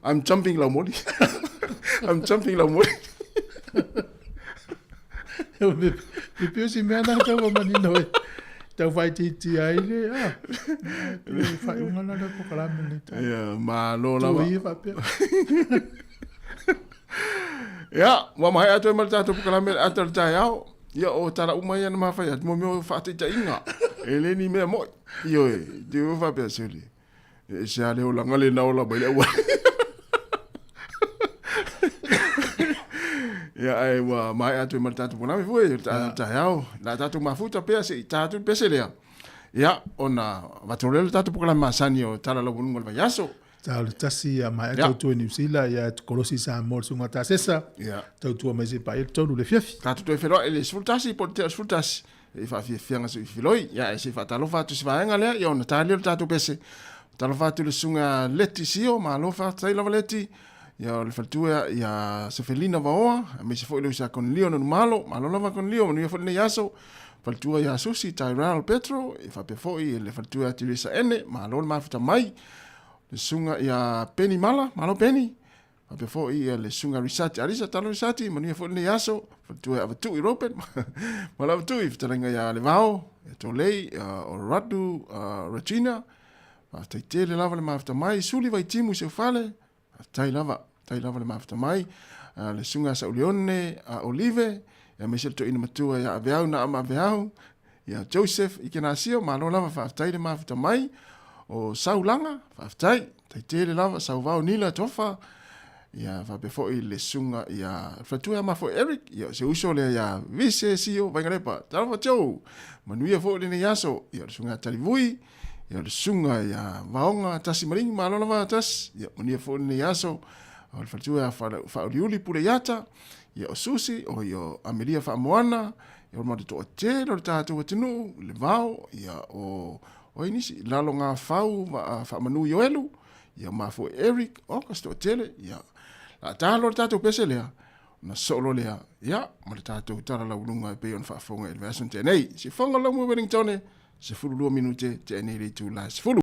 I'm jumping la molly. I'm jumping la molly. E più si me na tau manino e. Tau vai ti ai le fai unha na ko kala me. Ya, malo la. Tu ia fa pe. Ya, wa mai atu mal tatu kala me atar tai au. Ya o tala umaya na mafai at mo me fa te inga. Ele ni me mo. Yo, tu va pe seli. Se ale o langa le na o la baile wa. Ya ai wa mai atu mal tatu bona me foi ta yao. La tatu mafuta pe se tatu pe se le. Ya ona va tole tatu pukala masani o tala lo bungo va yaso. Tau le tasi a mai tau tu New Zealand ia kolosi Sāmoa sunga ta sesa. Tau tu mai se pa il tau le fiafi. Tatu to fero ele sultasi por te sultasi. E fa fianga se filoi ya se fa talo fa tu se va ngale ya ona tali tatu pese. Talo fa tu le sunga leti sio ma lo fa tai la leti. Ya le fatua ya se felina va oa, me se foi le sa con Leo no malo, ma lo lava con Leo, no ia foi ne yaso. Fatua ya susi Tyrell Petro, e fa pe foi le fatua Teresa ene, ma lo ma fa mai. Le sunga ya Penny mala, malo Penny. Fa pe foi le sunga risati, arisa talo risati, ma no ia foi ne yaso. Fatua ava tu Europe. Ma la tu if tanga ya le vao, e to lei o Radu, Regina. Ma tai tele lava le ma fa mai, suli vai timu se fale. Tai lava le mafta mai le sunga sa ulione a Olive ya mesel to ina matua ya aveau na ama aveau ya Joseph ikenasio ma lo lava faftai le mafta mai o saulanga faftai tai tele lava sauvao nila tofa ya va be foi le sunga ya fatua ma fo Eric ya se uso le ya vise sio vangarepa tava jo manuia fo le yaso ya sunga talivui ya le sunga ya vaonga tasi maring ma lo lava tas ya manuia fo le yaso o le fatua fa uliuli pule yata ya o susi o yo Amelia fa moana ya o mate to te lo tatu tinu le vao ya o inisi lalo nga fau fa manu yoelu ya ma fo Eric o kasto tele ya la talo tatu pesele na solo lea ia ma le tātou tara laulunga e pe on whaafonga e le vasun te nei se whanga lamu Wellington se fululua minute te nei le tū la se fulu.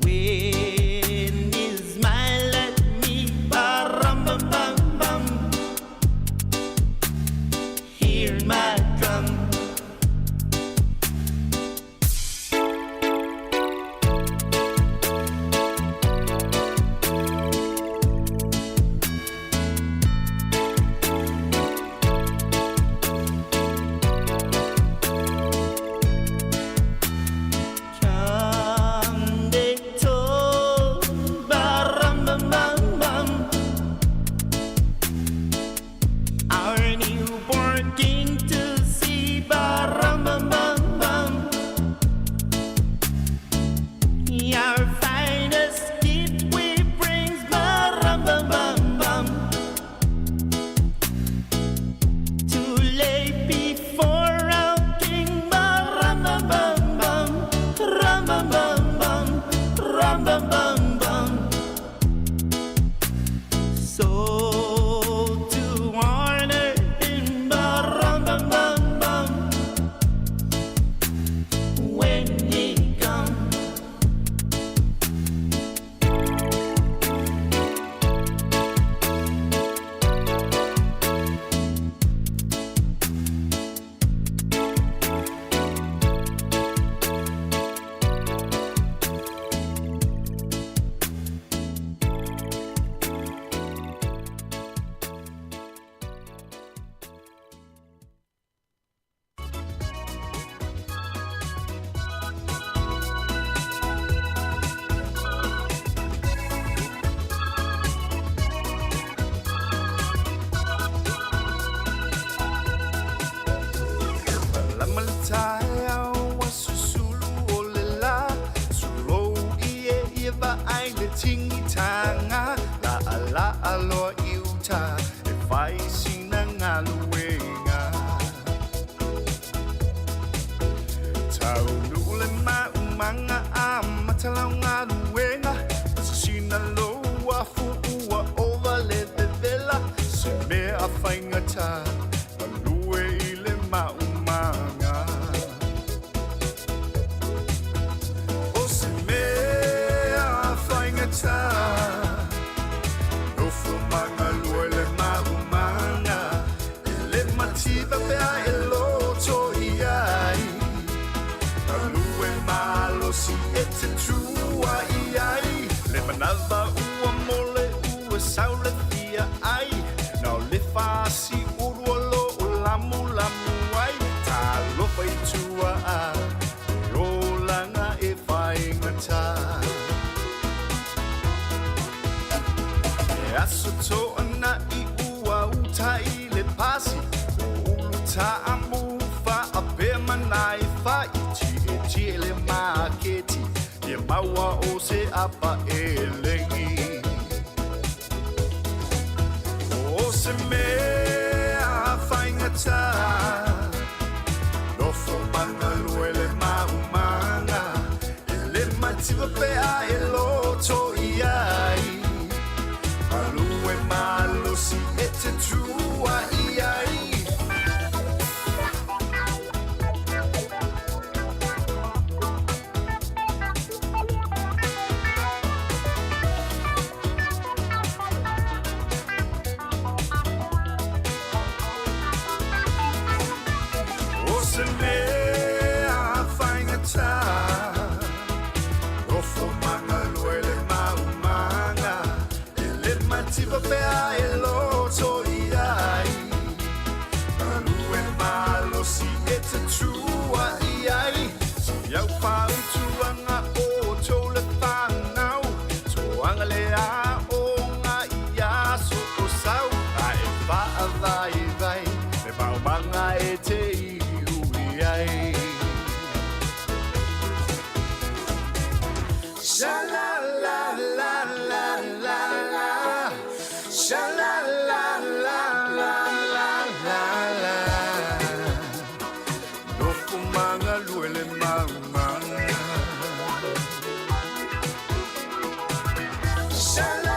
When you smile at me, afu ua ova le vela se mea whaingata a lue i le maumanga o se mea whaingata no fumanga lue le maumanga e le matiba pea e loto i ai a lue malo si e te tua i ai le manava ua mole ua saule fia ai nau le fasi uruolo o lamu lamu ai ta lofa i tua a o langa e whaingata e aso to ana i ua uta i le pasi ulu ta amu fa a pe manai fa i ti e le maketi e maua o se apa e lengi o se mea whaingata no fumanga lue le maumanga e le matiwa pea e loto i ai a lue malo si e te tua i ai se mea whaingata o fumanga lue le maumanga e le matiwa pea e loto i ai a lue malo si e te tua i ai si au pau tuanga o tole whanau toanga le a o ngā i aso o sau a e wha a vai vai me maumanga e te i sha la la la la la la sha la la la la la la la no fumanga lue le maumanga sha la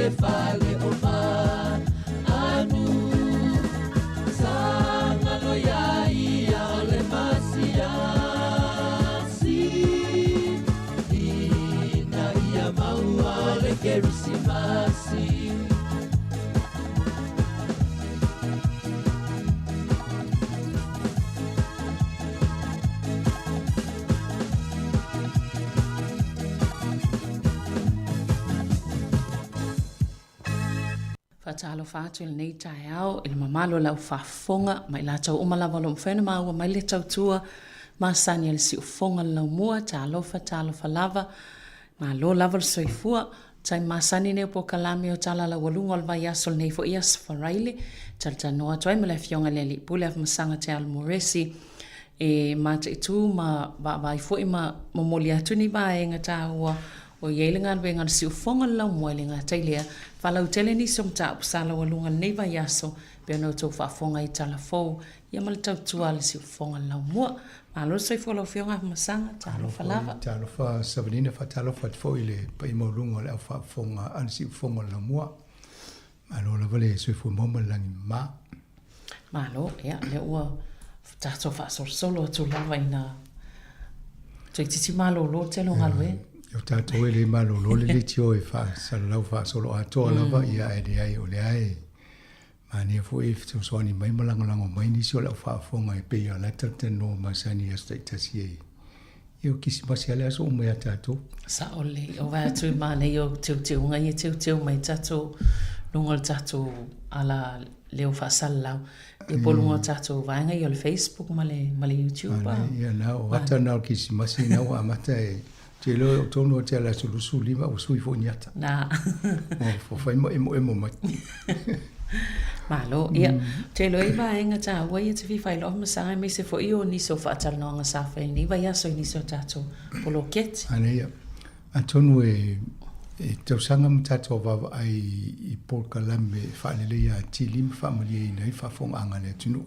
le fale o ma anu sanga no ya ia o le masia si ina ia maua le kerisimasi Fatalo fatu il nei tai au il mamalo lau fafonga mai la tau umala valo mfena ma ua mai le tau tua ma sani al si ufonga lau mua talo fa lava ma lo lava le soifua tai ma sani ne po kalami o tala la walunga al vai asol nei fo ias faraile tal tanoa toi ma le fionga le li pule af masanga te al moresi e ma te tu ma vai fo ima momoli atu ni ba e ngata ua o yelinga wenga si ufonga lau moelinga tailea falau tele ni somta usala walunga nei vai aso pe no to fa fonga i tala fo ia mal tau tua le si ufonga lau mua ma lo sai fo lo fionga masanga talo falava talo fa sabrina fa talo fa fo ile pa i molunga le fa fonga an si ufonga lau mua ma lo la vale sui fo mo langi ma lo ia le ua tato fa solo tu lava ina tu titi malo lo telo ngalwe yo tato ele malo lo le tio e fa salau fa solo a to lava ia e de ai o le ai ma ni fo if tu so ni mai malanga lango mai ni so la fa fonga e pe ia la tata no masani esta tasie yo kisi masiale so mo ya tato sa ole o va tu ma le yo tu nga ye tu mai tato lungol tato ala leo fa salau e polungo tato va nga yo le Facebook ma le YouTube ya na o ata na kisi masina wa mata e te lo tono te la sulu lima o sui fo nyata na fo fai mo emo mai malo ia te lo iba enga ta wa ia te fai lo ma sa me se fo io ni so fa tal no nga sa fa ni va ia so ni so tato polo ket ane ia atonu e te sanga mtato va ai I por kalame fa le ia ti lim family nei fa fo anga le tunu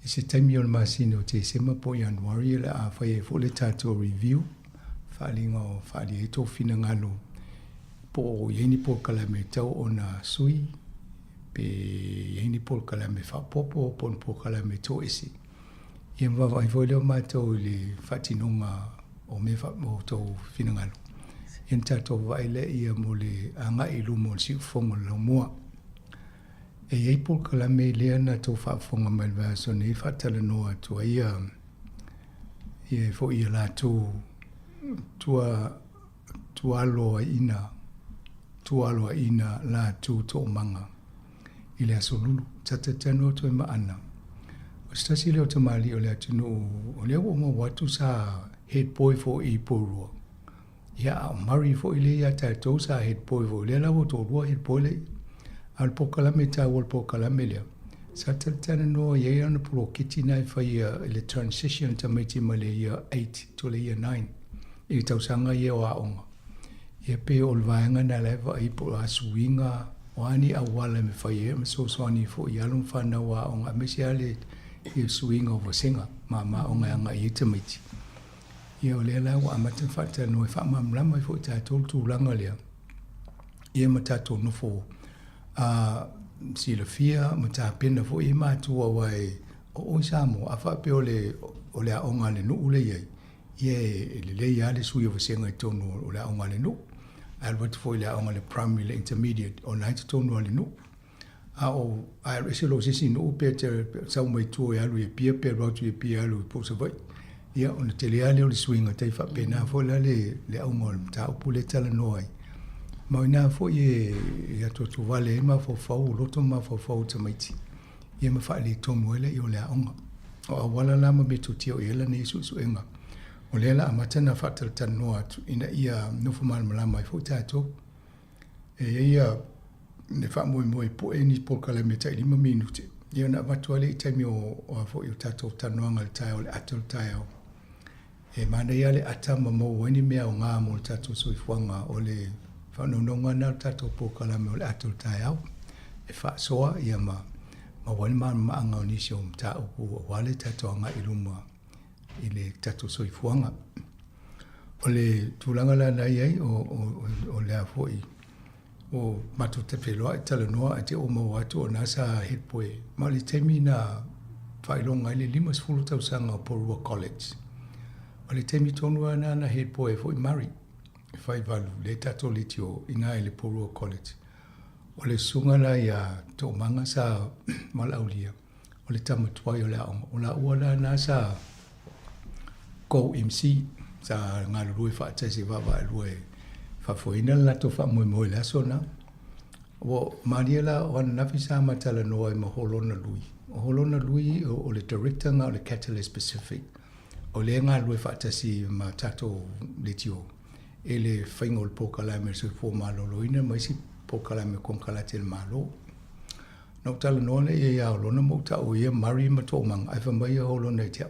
ese time yo masino te sema po January la a fa e fo le tato review falingo fali to fina ngalo po yeni po kalame tau ona sui pe yeni po kalame fa popo pon po kalame to esi yemva vai vole ma to le fatinonga o me fa mo to fina ngalo enta to vai le ia mo le anga ilu mo si fongo lo mo e yei po kalame le na to fa fonga malva so ne fatala no to ia ye fo ia la to tua loa ina la to manga ile asolulu tatatano to maana o stasi le to mali o le tino o le mo watu sa head boy for I poro ya mari for ile ya tato sa head boy for le la to head boy le al pokalame ta wol pokalame le satatano ye on pro kitina fa le transition to meti male year 8 to le year 9 I tau sanga ye wa onga. Ye pe o lwaenga na lewa I po a suinga o ani a wala me whaie me so soani fo I alum whana wa onga me se ale I suinga o wasenga ma onga anga I tamiti. Ye o lela wa amata whata no e wha mamlama I fo ta tolu tu langa lea. Ye matato no fo si le fia mata pena fo I matua wai o Sāmoa a wha pe o le a onga le no ule yei. Ye le ya le sui o senga tono o la onga le no albert foi la onga le primary le intermediate o night tono le no a o a reselo sisi no peter sa mai tu ya lu pia per ro tu pia lu po se vai ya on te le ale o le swing te fa pena fo la le onga ta o pule tala noi ma na fo ye ya to vale ma fo fo lo to ma fo te mai ti ye ma fa le tono le yo la onga o wala la ma betu ti o yela ne su enga o lela amatana fatal tanu atu ina ia nufu malama I fotato e ia ne fa mo po eni po kala meta 5 minuti ia na vatuale time o fo yo tato tanu ngal tayo le atul tayo e mana ia le atama mo wani mea o nga mo tato so ifuanga o le fa no ngana tato po kala me le atul tayo e fa soa ia ma wani ma anga ni sio mta o wale tato nga iluma ile tato soifuanga o le tulanga la na iai o le afoi o matu te wheloa e tala noa e te o mau atu o nasa head boy. Ma le teimi na whailonga ile 5 tausanga o Porua College. O le teimi tonua na head boy fo i Murray. Whai valu le tato le tio ina le Porua College. O le sunga la ia tō manga sa malaulia. O le tamatuai o le aonga. O la ua la nasa ko MC sa ngā rui whaatasi wawa e rui whafoina la to wha moe la sona. O Mariela o ana nafi sa matala noa i maholona lui. O holona lui o le director ngā o le Catalyst Pacific. O le ngā rui whaatasi ma tato le tio. E le whaingo le pokala me sui fō maloloina ma isi pokala me konkala te le malo. Nau tala noa le e au lona mo ta o ia Mari ma tō manga. Ai whamai a holona i tia.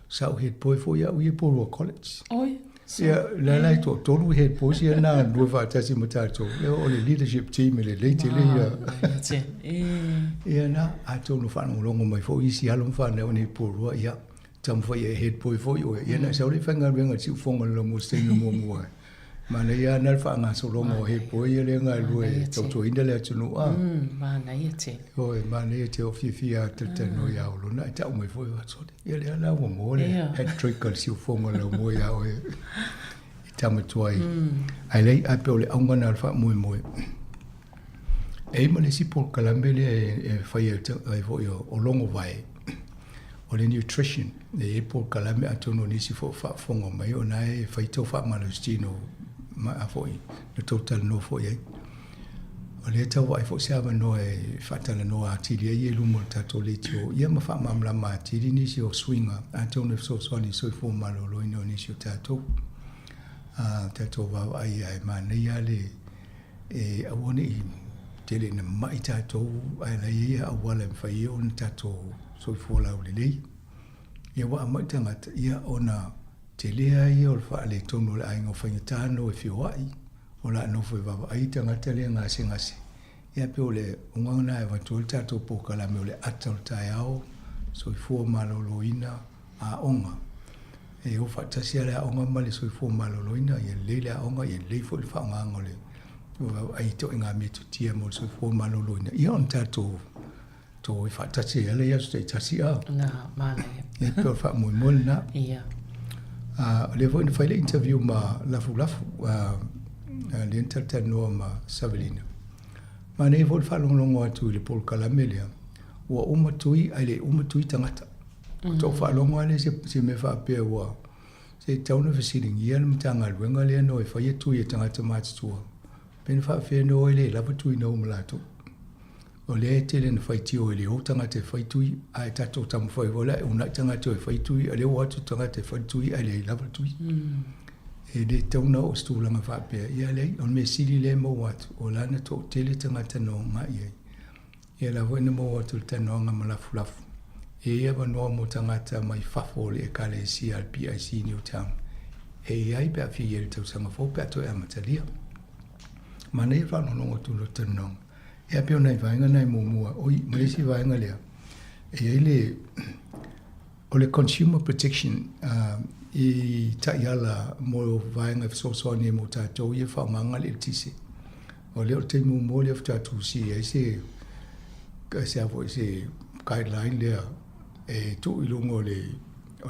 Sau head boy fo ia ui Porua College. Oi. Ia lalai tolu head boy ia na rua whaatasi ma tato. Ia o le leadership team le leite le ia. Ia na a tonu whanau longo mai fo isi halom whanau ni Porua ia. Tamu whai e head boy fo ia na sau le whanga renga tiu whonga la mo steinu mo mua. Mana ia nal whanga so longo head boy ia le ngā lue tauto inda le atunu a. Mana ia te. Oi, mana ia te o fifia te no ia o lona. Ia tau mai fo ia sode. Ia le ala o mo le. Hat-trick al siu whonga la mo ia o e. Tamatuai. Ai lei a pe o le aunga na alfa moe moe. E ma le si por kalambele e whai e fo ia o longo vai. O le nutrition. E por kalame atono nisi fo whafonga mai o nai whai tau wha malustino ma a fo i. Na total no fo i. O le tau wai fo seawa no e whatala no a tiri e lumo tato le tio. Ia ma wha mamla ma tiri nisi o swinga. Atono so swani soi fo malolo ino nisi o tato. Tato wau ai ai ma nei ale e awone i tele na mai tato ai la ia awala mwhai o na tato soi fo lau le lei. Ia wa mai tangata ia ona te lea ia o le wha le tono le aingo whaingatano e whio ai. O la nofo e wawa ai tangata lea ngase ngase. Ia pe o le ungangana e watu le tato po kalame o le atau tai au. Soi fo malolo ina a onga. E o whaatasi a le aonga ma le soi fo malolo ina. Ia le le aonga, ia le fo le whaonganga le. Ai to inga me tu tia mo le soi fo malolo ina. Ia on tato to e whaatasi a le ia so te tasi a. Na, mana ia. Ia pe o wha mui mole na. Ia. Le vo ina whaile interview ma lafu lafu. Le interta noa ma Savelina. Ma ne vo le whalonglongo atu le pol kalamelea. Ua umatui, ai le umatui tangata. Tō whalongo ale se me whaapea ua. Se tauna whasiringi ia le mtanga luenga lea no e whai atu i tangata mātutua. Pena whaapea no e le lava tui na umalato. O le te le na whai tio e le o tangata e whai tui. Ai tato tamu whai wola e una tangata e whai tui. A le o atu tangata e whai tui ai le lava tui. E le tauna o stūlanga whaapea. Ia lei, on me siri le mo watu. O lana tō tele tangata no ngā iei. Ia la voina mo watu le tanoanga malafu lafu. E ia wanoa mo tangata mai whafole e kale e si al PIC New Town. E iai pia fi ele tau sanga fo pia toi amatalia. Mana ia whanonongo tulo tanonga. Ia pia nei vaenga nei mumua. Oi, malesi vaenga lea. E iai le o le consumer protection i taiala mo vaenga fisosoani e mo tātou ia whaonganga le tise. O leo te mumo lea whātou si e se avo se guideline lea e tu ilungo o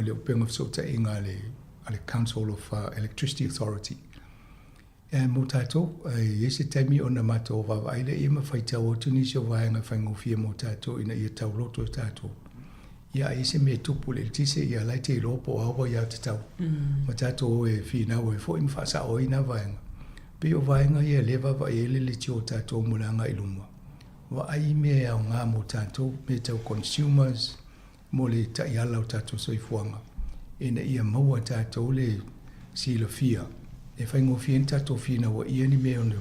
le upenga fisota inga le Council of Electricity Authority. E mo tātou e se taimi o na mato o wawa aile e ma whaitau o tunisi o vaenga whaingofia mo tātou ina ia tau loto tātou. Ia e se me tupu le tise ia lai te lopo awa ia te tau. Ma tātou e whina o e fo im whasa o ina vaenga. Pe o vaenga ia le wawa e le tio tātou mulanga ilunga. Wa ai me au ngā mo tātou me tau consumers mo le taiala o tātou soifuanga. E na ia maua tātou le sila fia. E whaingo fien tātou fina wa ia ni me ono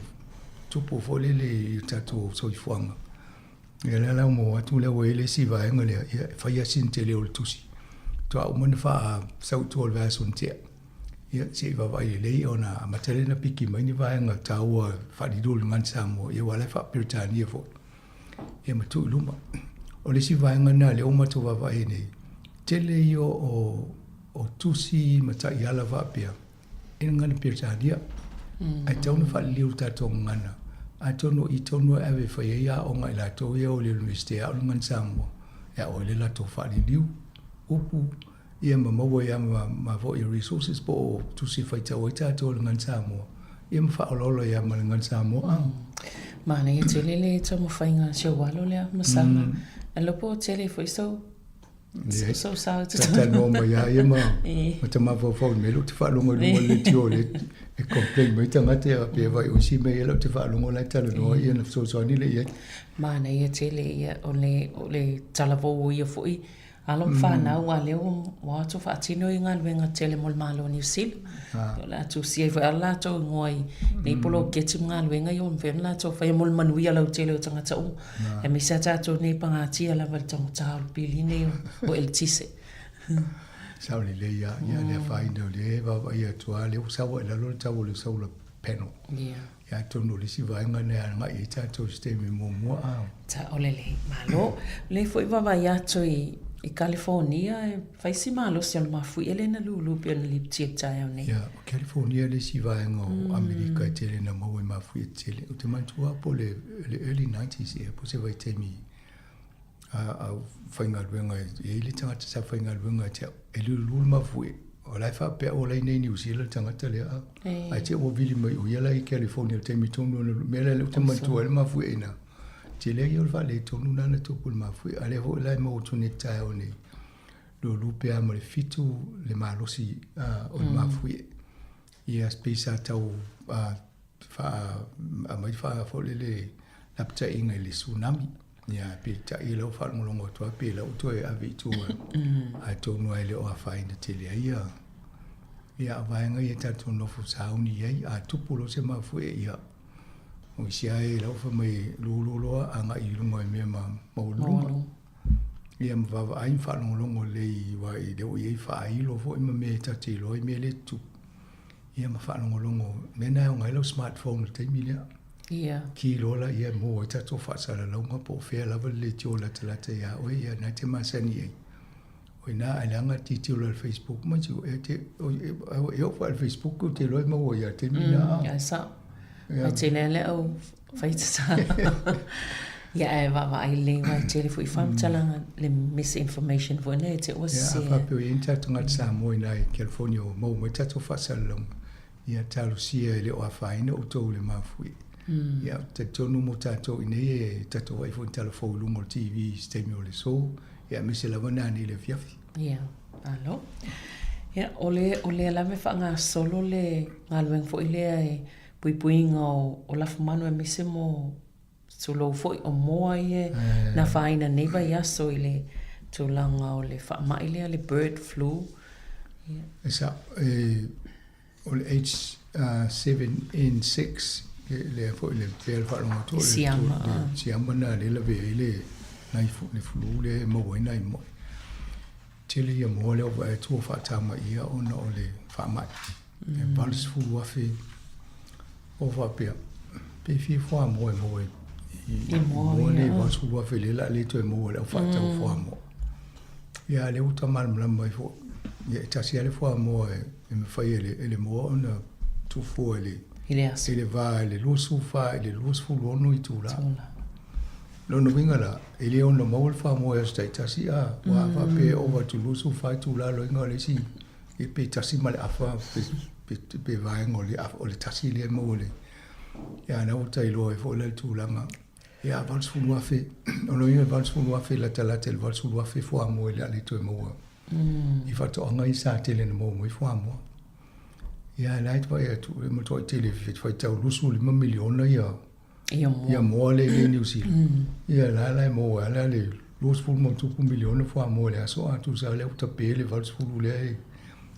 tupu fole le tātou soifuanga. E la lau mo atu leo e le si vaenga lea, e whaia sin te leo le tusi. Tua umana wha sau tua le vason tea. Ia se wawai le lei o na matalena piki mai ni vaenga taua wharidul ngan Sāmoa. Ia wale wha Britania fo. E matu luma. O le si vaenga na le o matu wawai nei. Tele io o tusi matai ala wapea. E ngana Britania. Ai tauna wha liu tātou ngana. a tono I tono ave whai ia o ngai la tō ia o le universite a o ngan Sāmoa. Ia o le la tō whare liu, upu, ia maua ia ma vo i resources po o tusi whai tau i tātou le ngan Sāmoa. Ia ma whaololo ia ma le ngan Sāmoa. Mana ia tele le tō mo whainga sio walo lea masanga. A lopo tele fo iso. So sa tata no ma ia ma ta ma fo me lu te fa longo le tio le e complain me tanga te pe vai o si me le te fa longo la tala no ia na so ni le ia mana ia tele ia o le tala vo ia fo I alom fa na wa le wa to fa tino I ngal venga tele mol malo ni sil la tu si fa la to ngoi nei polo ke ti ngal venga yo ven la to fa mol manu ia lo tele tanga tau e mi sa ta to nei panga ti ala val tong tal pili nei o el tise sa le ia le fa ino le va ia to ale sa wa la lo tau le so le peno ya to no le si va nga ne nga I ta to sistemi mo ta olele malo le foi va ia to I California fai si malo si al mafu ele na lulu pe na lipti tai nei ya California le si va ngo America tele na mo e mafu tele o te mantua po le early 90s e po se vai temi a fai nga luenga e le tanga sa fai nga luenga te e lulu mafu o lai fa pe o lai nei New Zealand tanga tele a te o vili mai o ia lai California temi tonu me le te mantua le mafu e na Tele yo va le tonu na to pul ma fu ale vo la mo tuni ta o ni lo lupe a mo le fitu le malosi o ma fu ia spesa tau fa a mai fa fo le la pta inga le tsunami ia pe ta I lo fa mo longo to pe la to e ave tu a to no ele o fa ina tele ia va nga ia ta to no fu sa uni ia a tupulo se ma fu ia o sia e lau fa mai lulu anga I lungo e mea maulunga. Ia mwava ain wha longo le I wa I leo I wha ailo fo ima me tate ilo I me le tu. Ia ma wha longo mena o ngai lau smartphone te milia. Ia. Ki lola ia mo e tato wha sara launga po whea lava le tio la talata ia oe ia na te masani ei. Oi na alanga ti tio la Facebook ma tio e te e o wha Facebook o te loi ma o ia te milia. Ia sa. Ai tele le o fai tsa. Ia e va ai le vai tele fu fam talanga le misinformation vo ne te was se. Ia fa pe inta tunga Sāmoa na California mo mo tato fa salong. Ia talo sia le o fa ina o to le mafui. Ia te tonu mo tato ine e tato vai fo telefone lungo TV stemi o le so. Ia mi se la vana ni le fiafi. Ia. Alo. Ia ole la me fa nga solo le ngalwen fo ile ai puipuinga o la fumano e mise mo sulo foi o moa ie na faina neiva ia so ile tulanga o le whaama ile le bird flu. Esa o le H7N6 le foi le pēr wharonga tō siama na le lawe ile nai le flu le mo ina I mo. Tele ia mo le o vai tō whaatama ia ona o le whaama. E balis fulu afe o va pe fi fo mo e mo le va su va fe le la le to mo le fa ta fo mo ya le uta mal mai fo ya ta si le fo mo e me fa ele mo na tu fo ele va le lo su fa ele lo su lo no I tu la no vinga la ele on mo le fa mo e sta ta si va pe o va tu lo su fa tu la lo ngale si e pe ta si mal afa pe vai ngoli o le tasi le mo le ya na o tai lo e fo le tu langa ya vals fu lo fe o lo ia vals fu lo fe la tala tel vals fu lo fe fo mo le ale to mo I fa to nga I sa tele mo mo fo mo ya light va ya tu mo to tele fit fa ta lu su le miliona ya mo le New Zealand ya la mo ala le lu fu mo tu miliona fo mo le so a tu sa le ta pe le vals fu le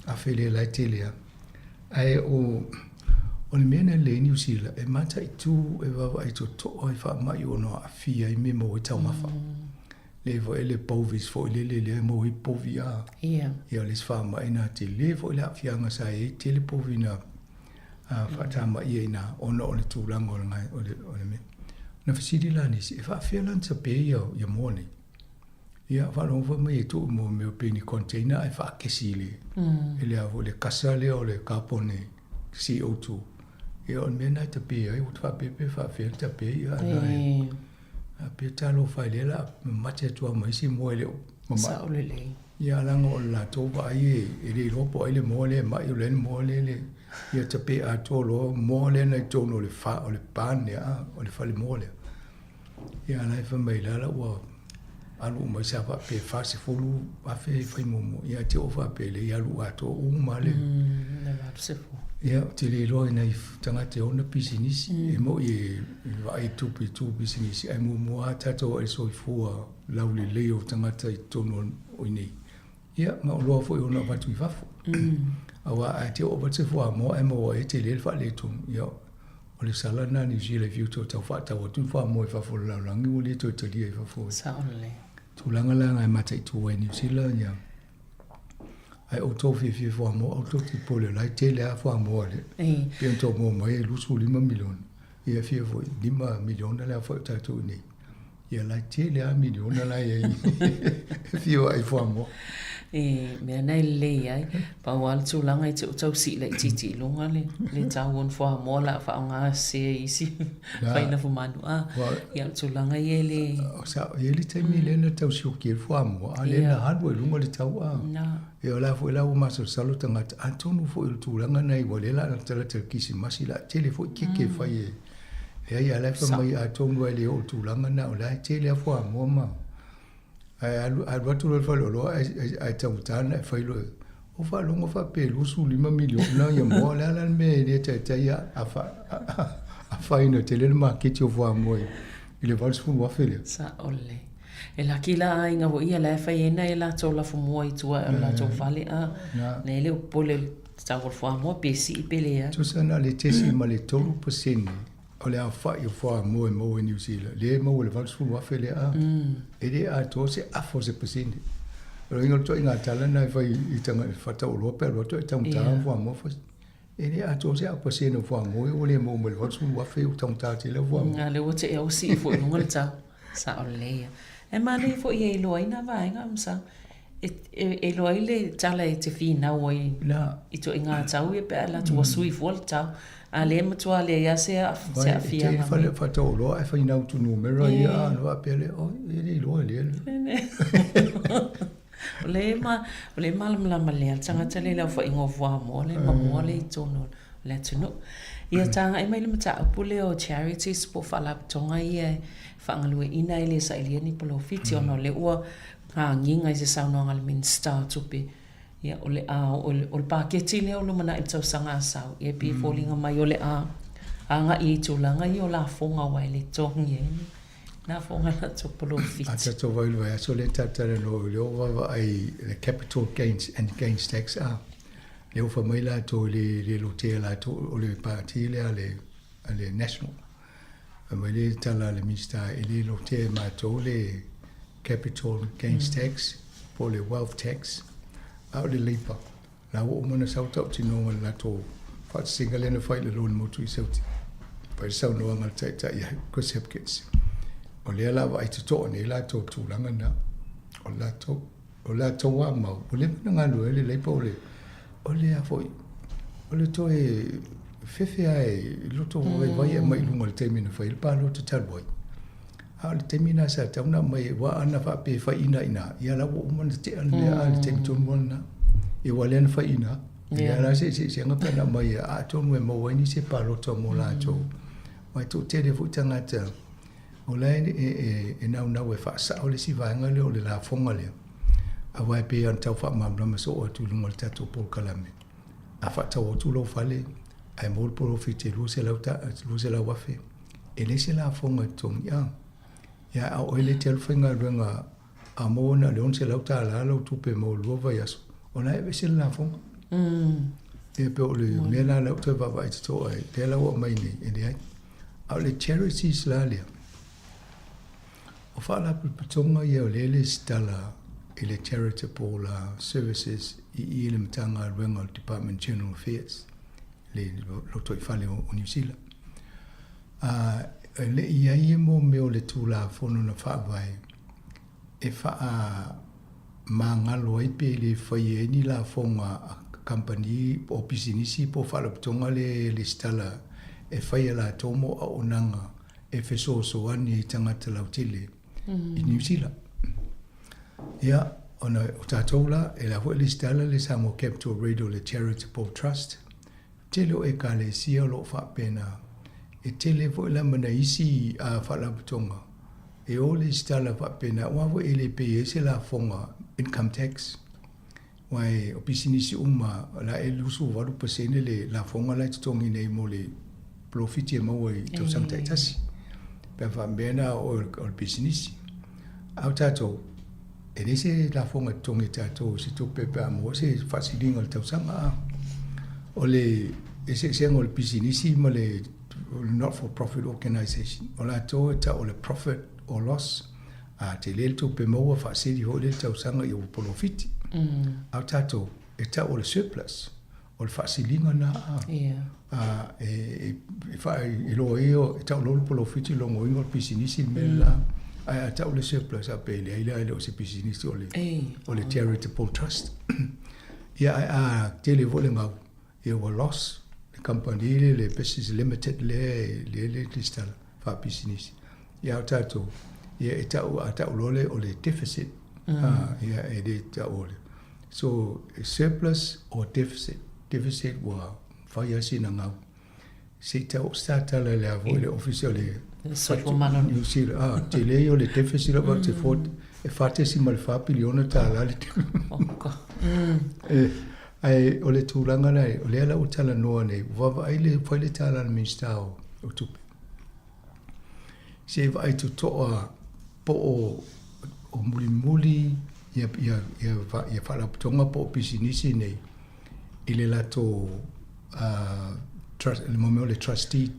a fe le la tele ya ai o le mena le New Zealand e mata I tu e va I to I fa mai o no a fia I me mo I tau mafa le vo ele povis fo le mo I povia ia le fa mai na te le vo le afia nga sa e te le povina fa ta mai ina ono le tu lango ngai o le me na fasidi la ni se fa fia lan sa pe ia mo ni ia fa no fa mai tu mo me pe ni container e fa kesili ele avo le kasale o le kapone CO2 e on mena te pe ai ut fa pe fa fe te pe ia na a pe talo fa le la ma te tua mai si mo le sa o le ia la ngo la to va ai e le ropo ai le mo le ma i le mo le ia te pe a to lo mo le na to no le fa o le pan ia o le fa le mo le ia la fa mai la wa alu mai sa fa pe fa se fulu a fe fa mo ia te o fa pe le ia lu a to u ma le na va se fu ia te le lo nei tanga te ona business e mo i vai tu business ai mo a tato e so fu la le le o tanga te tono o nei ia ma lo fo ona va tu va fo awa a te o va se fu mo e mo e te le fa le tu ia o le sala na ni jile viu to ta fa ta o tu fa mo e fa fo la langi o le to te li e fa fo sa ole tu langa langa e mata tu e ni sila ia ai o to fi fo mo o to ti pole la te le a fo mo le pe to mo mai lu su 5 milion ia fi fo 5 milion la fo ta tu ni ia la te le a milion la ia fi o ai fo mo me nei le ai pa wal tu langa i tu si le titi longa le tawon fo mo la fa nga se isi fa ina fo manu ia tu langa ye le sa ye le te mi le na tau si o ki fo mo a le na hadu e lunga le tau ia la fo la o ma so salo tanga antonu fo il tu langa nei wale la tala te kisi masila tele fo ke fa ye ia la fa mai a tonu le o tu langa na o la tele fo mo ma ai watu lo fa lo ai tau tana fa lo o fa lo fa pe lu su 5 milion na ia mo la la me le te ia a fa ina tele ma ke ti o vo mo ile va su wa fele sa ole e la kila inga wo ia la fa ina e la to la fo mo i tu la to fale ne le pole sta vor fo mo pe si pe le tu sa na le te si ma le tolu percent o le a fa i fo mo mo New Zealand le mo le va su wa fele e le a to se a fo se percent lo ingo to inga tala na fa i tanga fa ta o lo pe lo to tanga ta fo mo fo e le a to se a percent fo mo o le mo le va su wa fe o tanga ta le fo mo le o te e o si fo no le ta sa o le e ma le fo i lo ina va inga msa e lo ile tala e te fi na o i to inga tau e pe la tu sui fo ta ale matua le ya se afia ma fa le fa to lo e fa ina tu numero ia no a pele o e lo le le mal le tanga tele la fa ingo vo mo le tono le tunu ia tanga e mai le mata pule o charities po fa la tonga ia fa ngalue ina ile sa ile ni polo fiti ono le ua ha nginga i se sauno ngal min star tupi ia ole o le paketi le o mana i tau sanga sau ia pi fallinga mai ole anga i tulanga i o la fonga wai le tongi na fonga na topolo fit a tato vai vai so le tatara no le o ai the capital gains and gains tax le o fa mai la to le lote la to o le parti le national mai le tala le mista e le lote ma to le capital gains tax po le wealth tax au le leipa la o mona sauta o tino la to fa single na fa le lo mo tu sauti pa sa no nga ta ya ko sepkets o le la va i to ne la to tu langa na o la to wa ma o le nga lo le leipa o le a foi o le to e fefe ai lo to vai mai lunga le temina fa il pa lo to tal boy al temina sa tauna mai wa ana fa pe fa ina ya la wo man te an le al tem ton wona e walen fa ina ya la se nga pa na mai a ton we mo ni se pa lo to mo la to mai to te de fu tanga ta o la e na we fa sa o le si va nga le o le la fonga le a wa pe an ta fa ma ma so o tu lu mo ta to por kalame a fa ta o tu lo fa le ai mo profite lu se la wa fe e le se la fonga tong ya a o le tel finga renga a mo na le on se lauta la lo tu pe mo lo va yaso ona e se la fo e pe o le me la lo te va vai to ai te la o mai ni e ai a le charities la le o fa la pe tonga ye o le stala e le charitable services i le mtanga renga department general affairs le lo to fa le o New Zealand le ia i mo me o le tula fono na fa vai e fa mangalo i pe le fa ye ni la fonga company o business po fa lo tonga le stala e whai la tomo a onanga e wheso ani i tangata lau tele i New Zealand. Ia, ona o tātou la, e la hoi le stala le Sāmoa Capital Radio le Charitable Trust, tele o e ka le sia lo whapena, e tele hoi la mana isi a whalaputonga, e o le stala whapena, wawo e le pe se la fonga income tax, wai o pisinisi uma la e lusu 8% le la fonga la tutongi nei mo le profiti e maua i tau samta itasi. Pea whamena o le pisinisi. Au tātou, e lese la fonga tutongi tātou si tupe pea mo se whasilinga le tau sanga. O le, e se o le pisinisi ma le not-for-profit organisation. O la tō e ta o le profit or loss. A te lele tupe maua whasili ho le tau sanga i o profiti. Au tātou, e ta o le surplus, o le whaasilinga na e loa e ta o lolo polofiti longo ingo le pisinisi me la, a ta o le surplus a pe le aila o se pisinisi o le charitable trust. Ia a tele vole ngau, e o loss, le company le business limited le stala, wha pisinisi. Ia au tātou, ia e ta o lole o le deficit, ia e le ta o le. So, surplus or deficit. Deficit wa whai asi na ngau. Se tau statala le avo le official le New Zealand. Te leo le deficit about te fort. E whate si mal wha piliona ta la le ai o le tūranga nei, o le ala o tala noa nei. Wawa ai le whai le tala na minsta o tupe. Se vai tu toa po o muli ia whalaputonga po pisinisi nei i le lato le momeo le trustee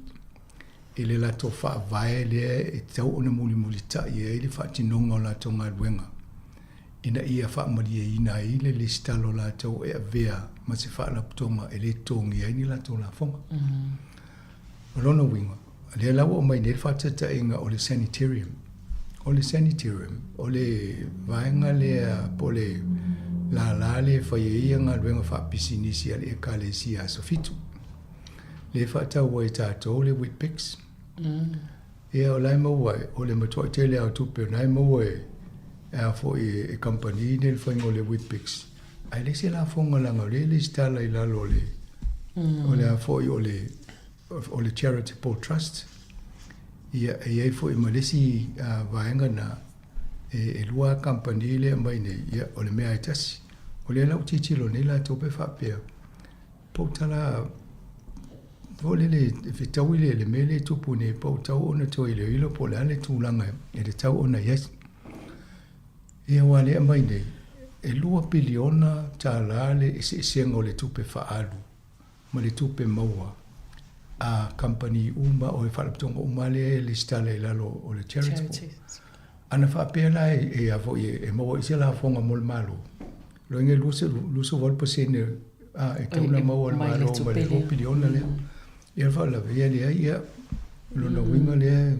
i le lato whaavae lea e tau ona muli ta ia i le whaatinonga o lato ngā luenga ina ia whaamari e ina i le listalo lato e avea ma se whalaputonga e le tongi ai ni lato la fonga Rona winga le lawa o mai ne whaatata inga o le sanitarium o le vaenga le po le la le whaiea ngā ruenga whapisinisi ale e ka le si a sofitu. Le whaatau wai tātou le Whitpix. E o lai mawai, o le matua tele au tupe, nai mawai e a fo e company ne le whaingo le Whitpix. Ai le se la fonga langa le stala i lalo le o le a fo i o le charitable trust. Ia e fo i malesi vaenga na e lua company le mai nei ia o le mea i tasi. O le lau titilo nei la tope whapea. Pau tala o le whetau i le mele tupu ne pau tau ona toi le ilo po le ale tūlanga e le tau ona yes. Ia wale mai nei e lua piliona ta lale e se sengo le tupe whaalu ma le tupe maua. A company uma o e whalaputonga uma le stale lalo o le charitable. Ana whapea la e avo e maua isi la fonga mol malo. Lo inge luso 1% e tauna maua le malo ma le hopiliona le. Ia whala vea lea ia lo na winga lea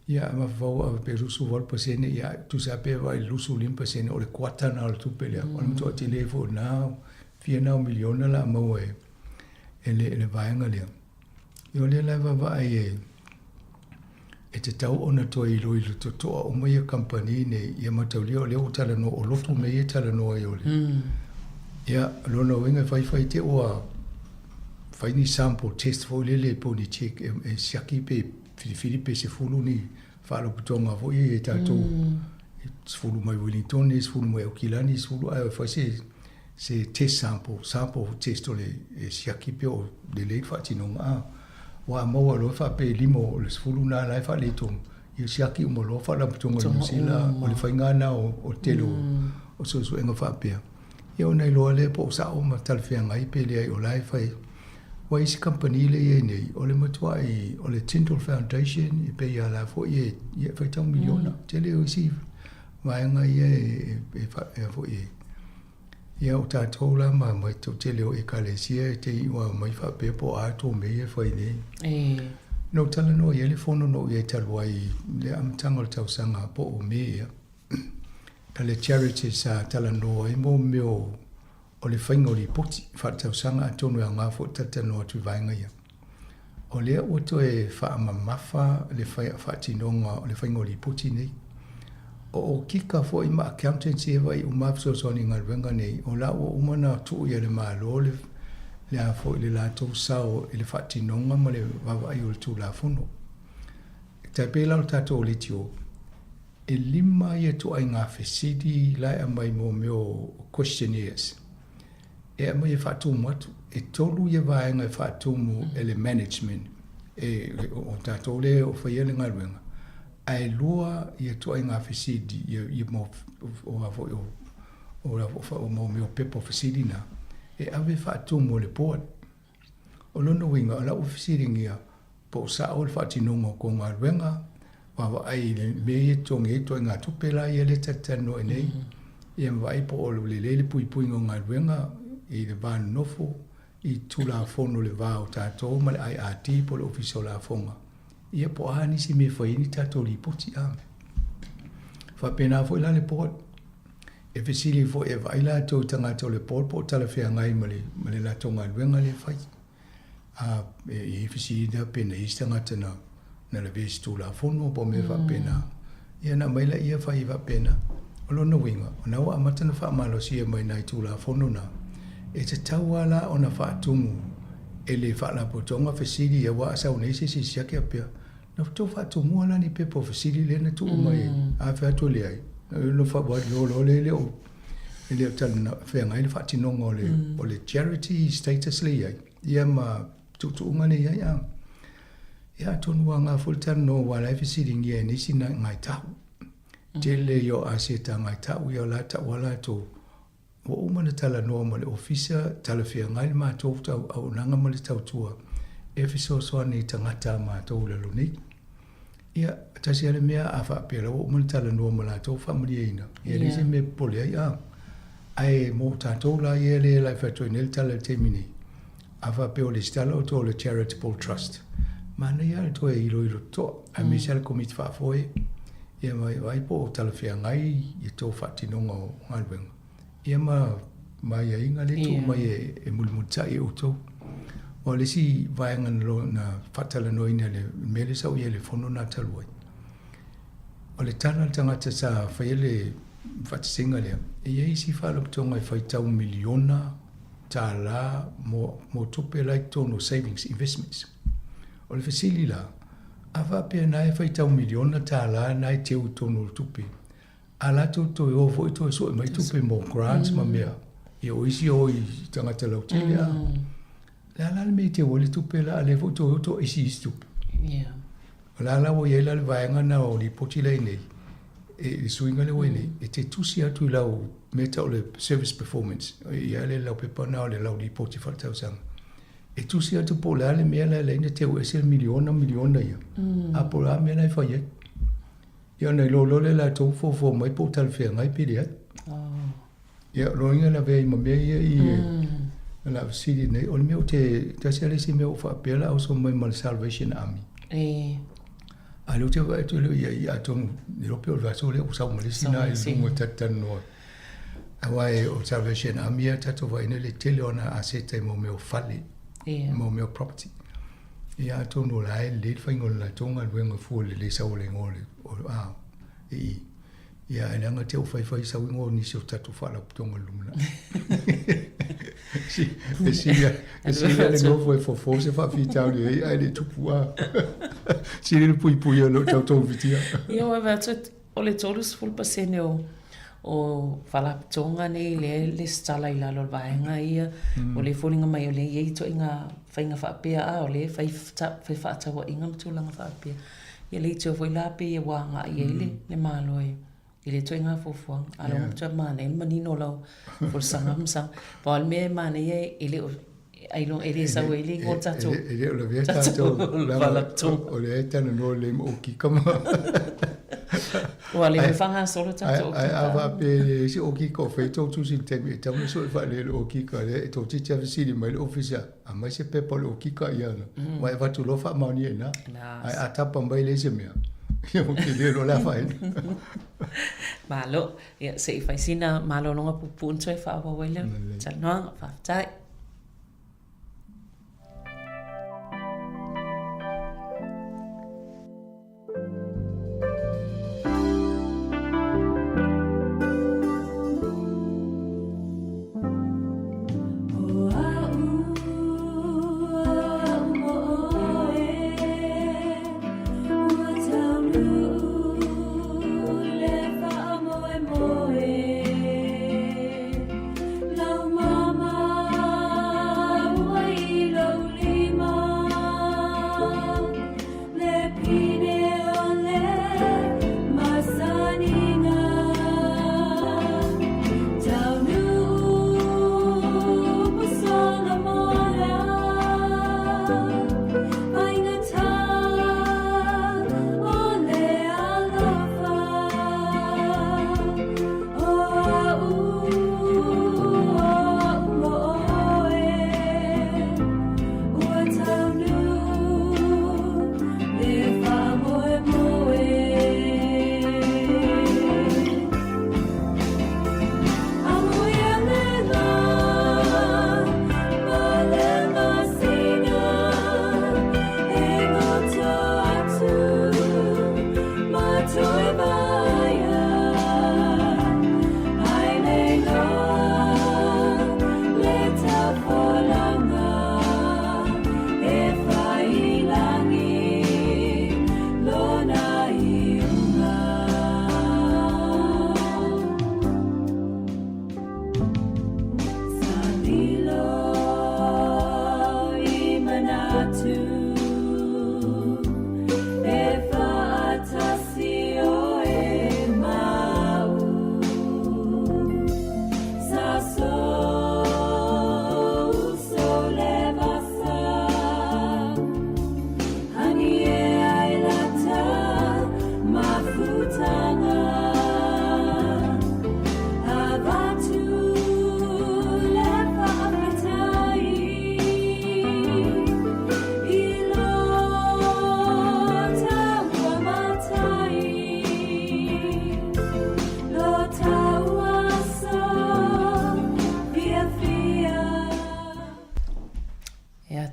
ia ama whau a pe luso 1% ia tu sa pe vai luso 5% o le kuata na o le tupe lea. O le mtua te lefo na 4 miliona la maua e le vaenga lea. Io le lava vai e te tau ona toa i lo to toa o mai company ne ia matau leo tala no o lotu me e tala no ai ole. Ia lona winga fai te oa fai ni sample test fo le po ni check e siaki pe Filipe se fulu ni falo putonga fo e tato fulu mai Wellington e fulu mai Okilani fulu ai fai se test sample test ole e siaki pe o de le fati no wa mo lo fa pe limo le fulu na la fa le tom i siaki mo lo fa la putonga ni sila o le fainga na o telo o so enga fa pe e ona i lo le po sa o ma tal fe ngai pe le o lai fai wa isi company le ye nei o le matua i o le Tyndall Foundation i pe ya la fo ye fai tau miliona tele o si wa ngai e fo ye ia o tātou la ma mai tau tele o ekalesia te iwa mai whape po a tō mea whai nei. No tala no i ele whono no i e talua i le amtanga o tau sanga po o mea. Ta le charities a tala no i mo meo o le whainga o li poti wha tau sanga a tonu a ngā fo tata no atu vainga ia. O lea ua toe whaamamafa le whaatinonga o le whaingoli puti nei. O kika fo ima accountancy ewa i umafso soni ngalwenga nei. O la ua umana tuu ia le maalo le a fo le lātou sao i le whaatinonga ma le wawa ai o le tū la fono. Tai pēla o tātou le tio. E lima ia tu ai ngā whesidi lai a mai mo meo questionnaires. E a mai e whaatumu atu. E tolu ia vaenga e whaatumu e le management. O tātou le o whaia le ngalwenga. Ai lua ia tu ai ngā whesidi ia mo o mo meo pepo whesidi na. E awe whaatumu o le board. O lono winga o la o whesidi ngia po sa o le whaatinonga ko ngalwenga. Wawa ai le mea tonge e toi ngā tupela ia le tatano e nei. Ia mwai po o le lele pui pui ngō ngā ruenga i le vānu nofo i tula fono le vāo tātou ma le ai ati po le ofiso la fonga. Ia po ahani si me whaini tātou li poti a. Whapena fo ila le port. E fesili fo e vaila tau tangata le port po tala whea ngai ma le la tonga ruenga le whai. E fesili da pena i tangata na le vesi tu la fono po me whapena. Ia na maila ia whai whapena. O lona winga, o na wa amatana whaamalo sia mai nai tu la fono na. E te tauala o na whaatumu e le whaala potonga whesiri ia wa asau neise si siake apea. Na tō whaatumu ala ni pepo whesiri le na tu mai a whaatu le ai. No whaabari o le le o. E le o tala whea ngai le whaatinonga o le charity status le ai. Ia ma tutuunga le ai a. Ia tonu a ngā fultana no wala e whesiri ngia e nisi na ngai tau. Tele yo aseta ngai tau ia la tau wala tō. O umana tala noa ma le ofisa tala whia ngai ma tō tau au nanga ma le tau tua. E whiso soa ni tangata ma tō lalo nei. Ia tasi ale mea a whaapera o umana tala noa ma la tō whamaria ina. Ia nisi me pole ai a. Ai mō tātou la ia le lai whatoi nel tala te mini. A whaapeo le stala o tō le charitable trust. Mana ia le tō e ilo tō. A misa le komiti whaafoe. Ia mai po o tala whia ngai i tō whaatinonga o ngalwenga. Ia mai a inga le tō mai e mulimutai e utou. O le si vaenga na whatala noina le mele sau ia le fono na taluai. O le tana tangata sa whaia le whatisinga lea. Ia isi whaalaputonga i whaitau miliona tā la mo tupe lai tono savings investments. O le whasili la. Awa pia nai whaitau miliona tā la nai teu tono tupe. Ala to o foi to so mai tupe mo grants ma mea. Ia o isi o i tangata lau tele a. La me te wole tupe la ale fo to isi tupe. Yeah. La o ia la vaenga na o li poti lai nei. E suinga le wene. E te tusi atu i lau meta o le service performance. Ia le lau pepa na o le lau li poti whaletau sanga. E tusi atu po la le mea la ina te o ese miliona ia. A po la mea nai whaia. Ia nei lo le la tō fo mai po tal whea ngai piri ai. Ia roinga la vei ma mea ia i la siri nei. O le mea o te tasi ale si mea o whaapela au so mai ma Salvation Army. A leo te vai tu leo ia i atonu. Ni rope o le vaso leo usau malesina i lungo tatanu noa. Awai o Salvation Army a tato vai nele tele ona a seta i mo meo fale. Mo meo property. Ia atonu la e le whaingo la tonga luenga fua le sau le ngole. Ah, ia e nanga te o whai sau ingo nisi o tatu whala putonga lumina. E silia le ngofo e fofo se whawhi tau ni ai le tupu a. Silia le pui o lo tau tau vitia. Ia wa vatu o le tolus full pasene o whala putonga nei le stala i lalo vaenga ia. O le fulinga mai o le iei to inga whainga whaapea a o le whai whaatawa inga matulanga whaapea. Ia le tō foi lape e wanga i ele le malo e. I le toinga fofuang. Alo mtua mana e manino lau. For sangam. Paul me mana e ele ailo ele sa wele ngo tato. Ele o le via tato. O le etana no le o ki kama. Wa le fanga solo tato. Ai va pe si o ki ko fe to tu sin te te mo so fa le o ki ka le to ti te si mai officer. A mai se pe polo o ki ka ia no. Wa va tu lo fa mani na. Ai atapa mai le se mea. Io che dirlo la fai. Malo, ia se fai sina malo longa pupunto e fa wa wele. Tsa no fa tai.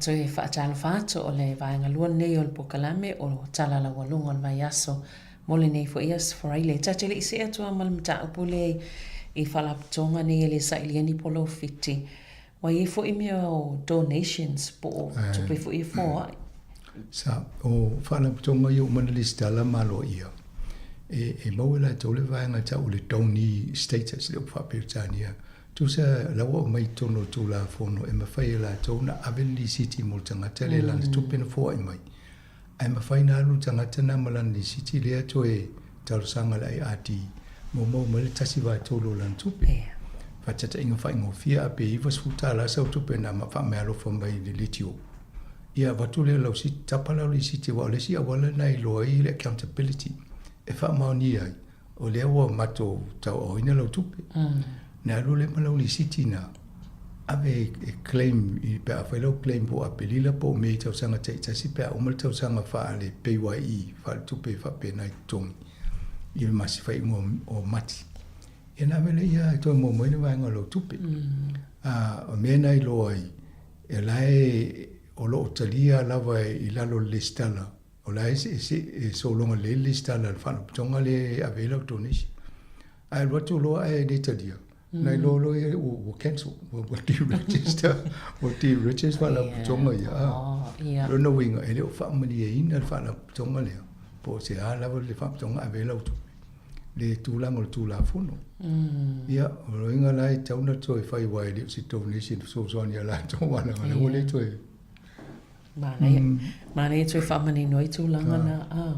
toi whaatala whaato o le vaenga lua nei o le pokalame o tala la walunga o le vai aso mole nei fo ias foraile. Tatele isi atua malamata upule I whalaputonga nei le sa iliani polo fiti. Wa i fo ime o donations po tupe fo I fo ai. Sa o whalaputonga I o manalista la malo ia. E mawela tole vaenga ta o le doni status le whapirtania. Tu sa lawa o mai tono tu la fono e mawhai la tona aveli city mo tangata le lan tupe na fo ai mai. Ai mawhai na alu tangata na malani city lea to e talusanga la I ati. Mo le tasi va tolo lan tupe. Fatata inga fa ingo fia ape iwa sfuta la sa tupe na ma fa me alo fa mai le litio. Ia vatule la si tapala le siti wa le si awala na I lo I le accountability. E fa ma ni ai. O le wa mato ta o ina lo tupe. Na lo le malo le siti na ave claim I pe fa lo claim po apelila po me ta sanga ta si pe o mal ta sanga fa le PYE fa tupe fa pe na tong. I masi fai o mati. E na mele ia to mo mo ni vanga lo tupe. O me na I lo ai. E lai o lo talia lava I lalo listala. O lai se so longa le listala fa tonga le avela donation. Ai roto lo ai de talia. Na lo o cancel o deregister o deregister fa tonga ia. Lo no winga ele o fa mali ina fa tonga le. Po se ala le fa tonga avela o le tulang o le tula fono. Ia, o inga lai tauna toi fai wai le si donation so so ni ala to wana ngale o le toi. Mana toi whamani noi tulanga na.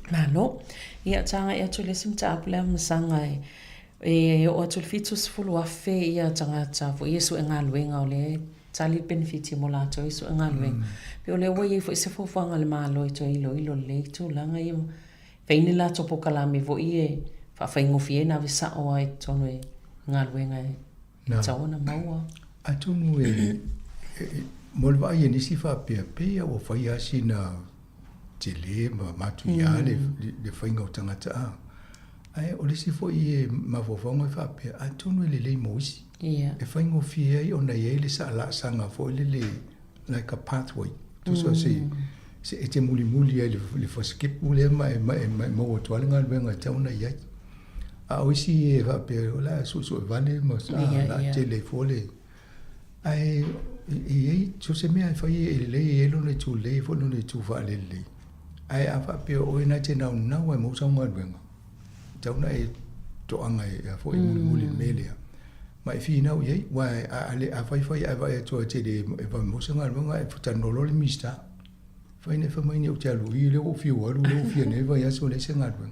Mano, ia tanga ia tu le simta apule masanga e o tu fitu sfulu afe ia tanga tafo Yesu e ngaluenga o le tali benefiti mo la to Yesu e ngaluenga. Pe o le wai e fo se fo fanga le malo I to ilo le tulanga ia Feini la topo kalame vo ie fa faingo fie na visa o ai tono e ngaluenga e taona maua. A tonu e molva ia nisi fa pe o fai asi na te le ma matu ia le faingo tangata a. Ai o lesi fo ie ma fofongo fa pe a tonu le le moisi. E faingo fie o na ie le sa la sanga fo le like a pathway. Tu so se e te muli ai le faskip muli mai mo to alinga venga tauna ia a oisi e va pe la so vale mo la telefone ai e so se me fa e le lo ne tu le fo no ne tu fa le ai a fa pe o ina te na wa mo sa mo venga tauna e to anga e fo e muli melia mai fi na ye wa a fa a va e to te de e va mo sa venga e fa no lo mista Faine fa mai o te alu I le o fiu alu le o fia ne vai aso le se ngadwen.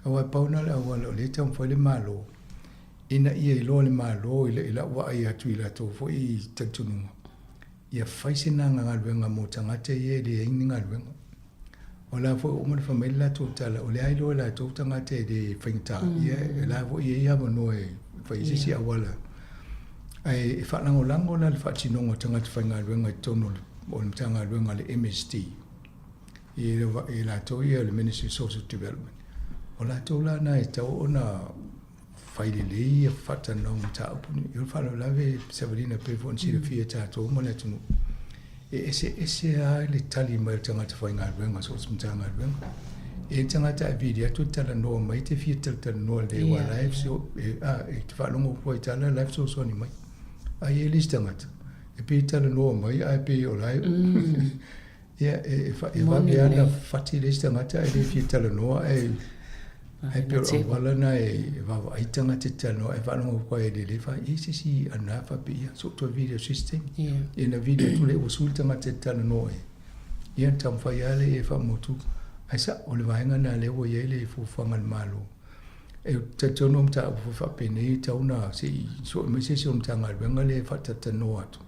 Awa pauna le awa le tam fa le malo. Ina ia I lo le malo I le wa ia tu ila to fo I tantunu. Ia fai se na ngadwen mo tangate ye le ing ngadwen. Ola fo o mo fa mai la to tala o le ai lo la to tangate de fainta. Ia la fo ia mo no e fai se si awala. Ai fa lango na le fa tinongo tangate fa ngadwen tono o le tanga luenga le MST I la tau ia le Ministry of Social Development o la tau la na e tau ona whaile le ia whata nong ta upuni I whalo lawe Savarina Pefo nsi le fia ta tau mo le tunu ese a le tali mai tangata whai ngā luenga so tanga luenga e tangata a vidi atu tala noa mai te fia tala noa le wa live so e te whalongo kua tala live so ni mai a e lis tangata e pe tala no mai ai pe o lai ia e va biana fati le stangata e le fi tala no ai pe o wala na e va ai tanga te tala no e va no ko e le fa e si ana fa pe so to video system e na video tu le usul tanga te tala no e ia tam fa ia le e fa motu ai sa o le vainga na le o ye le fu fangal malo e te tono mta fa pe nei tauna si so me se so mta ngal venga le fa tata no atu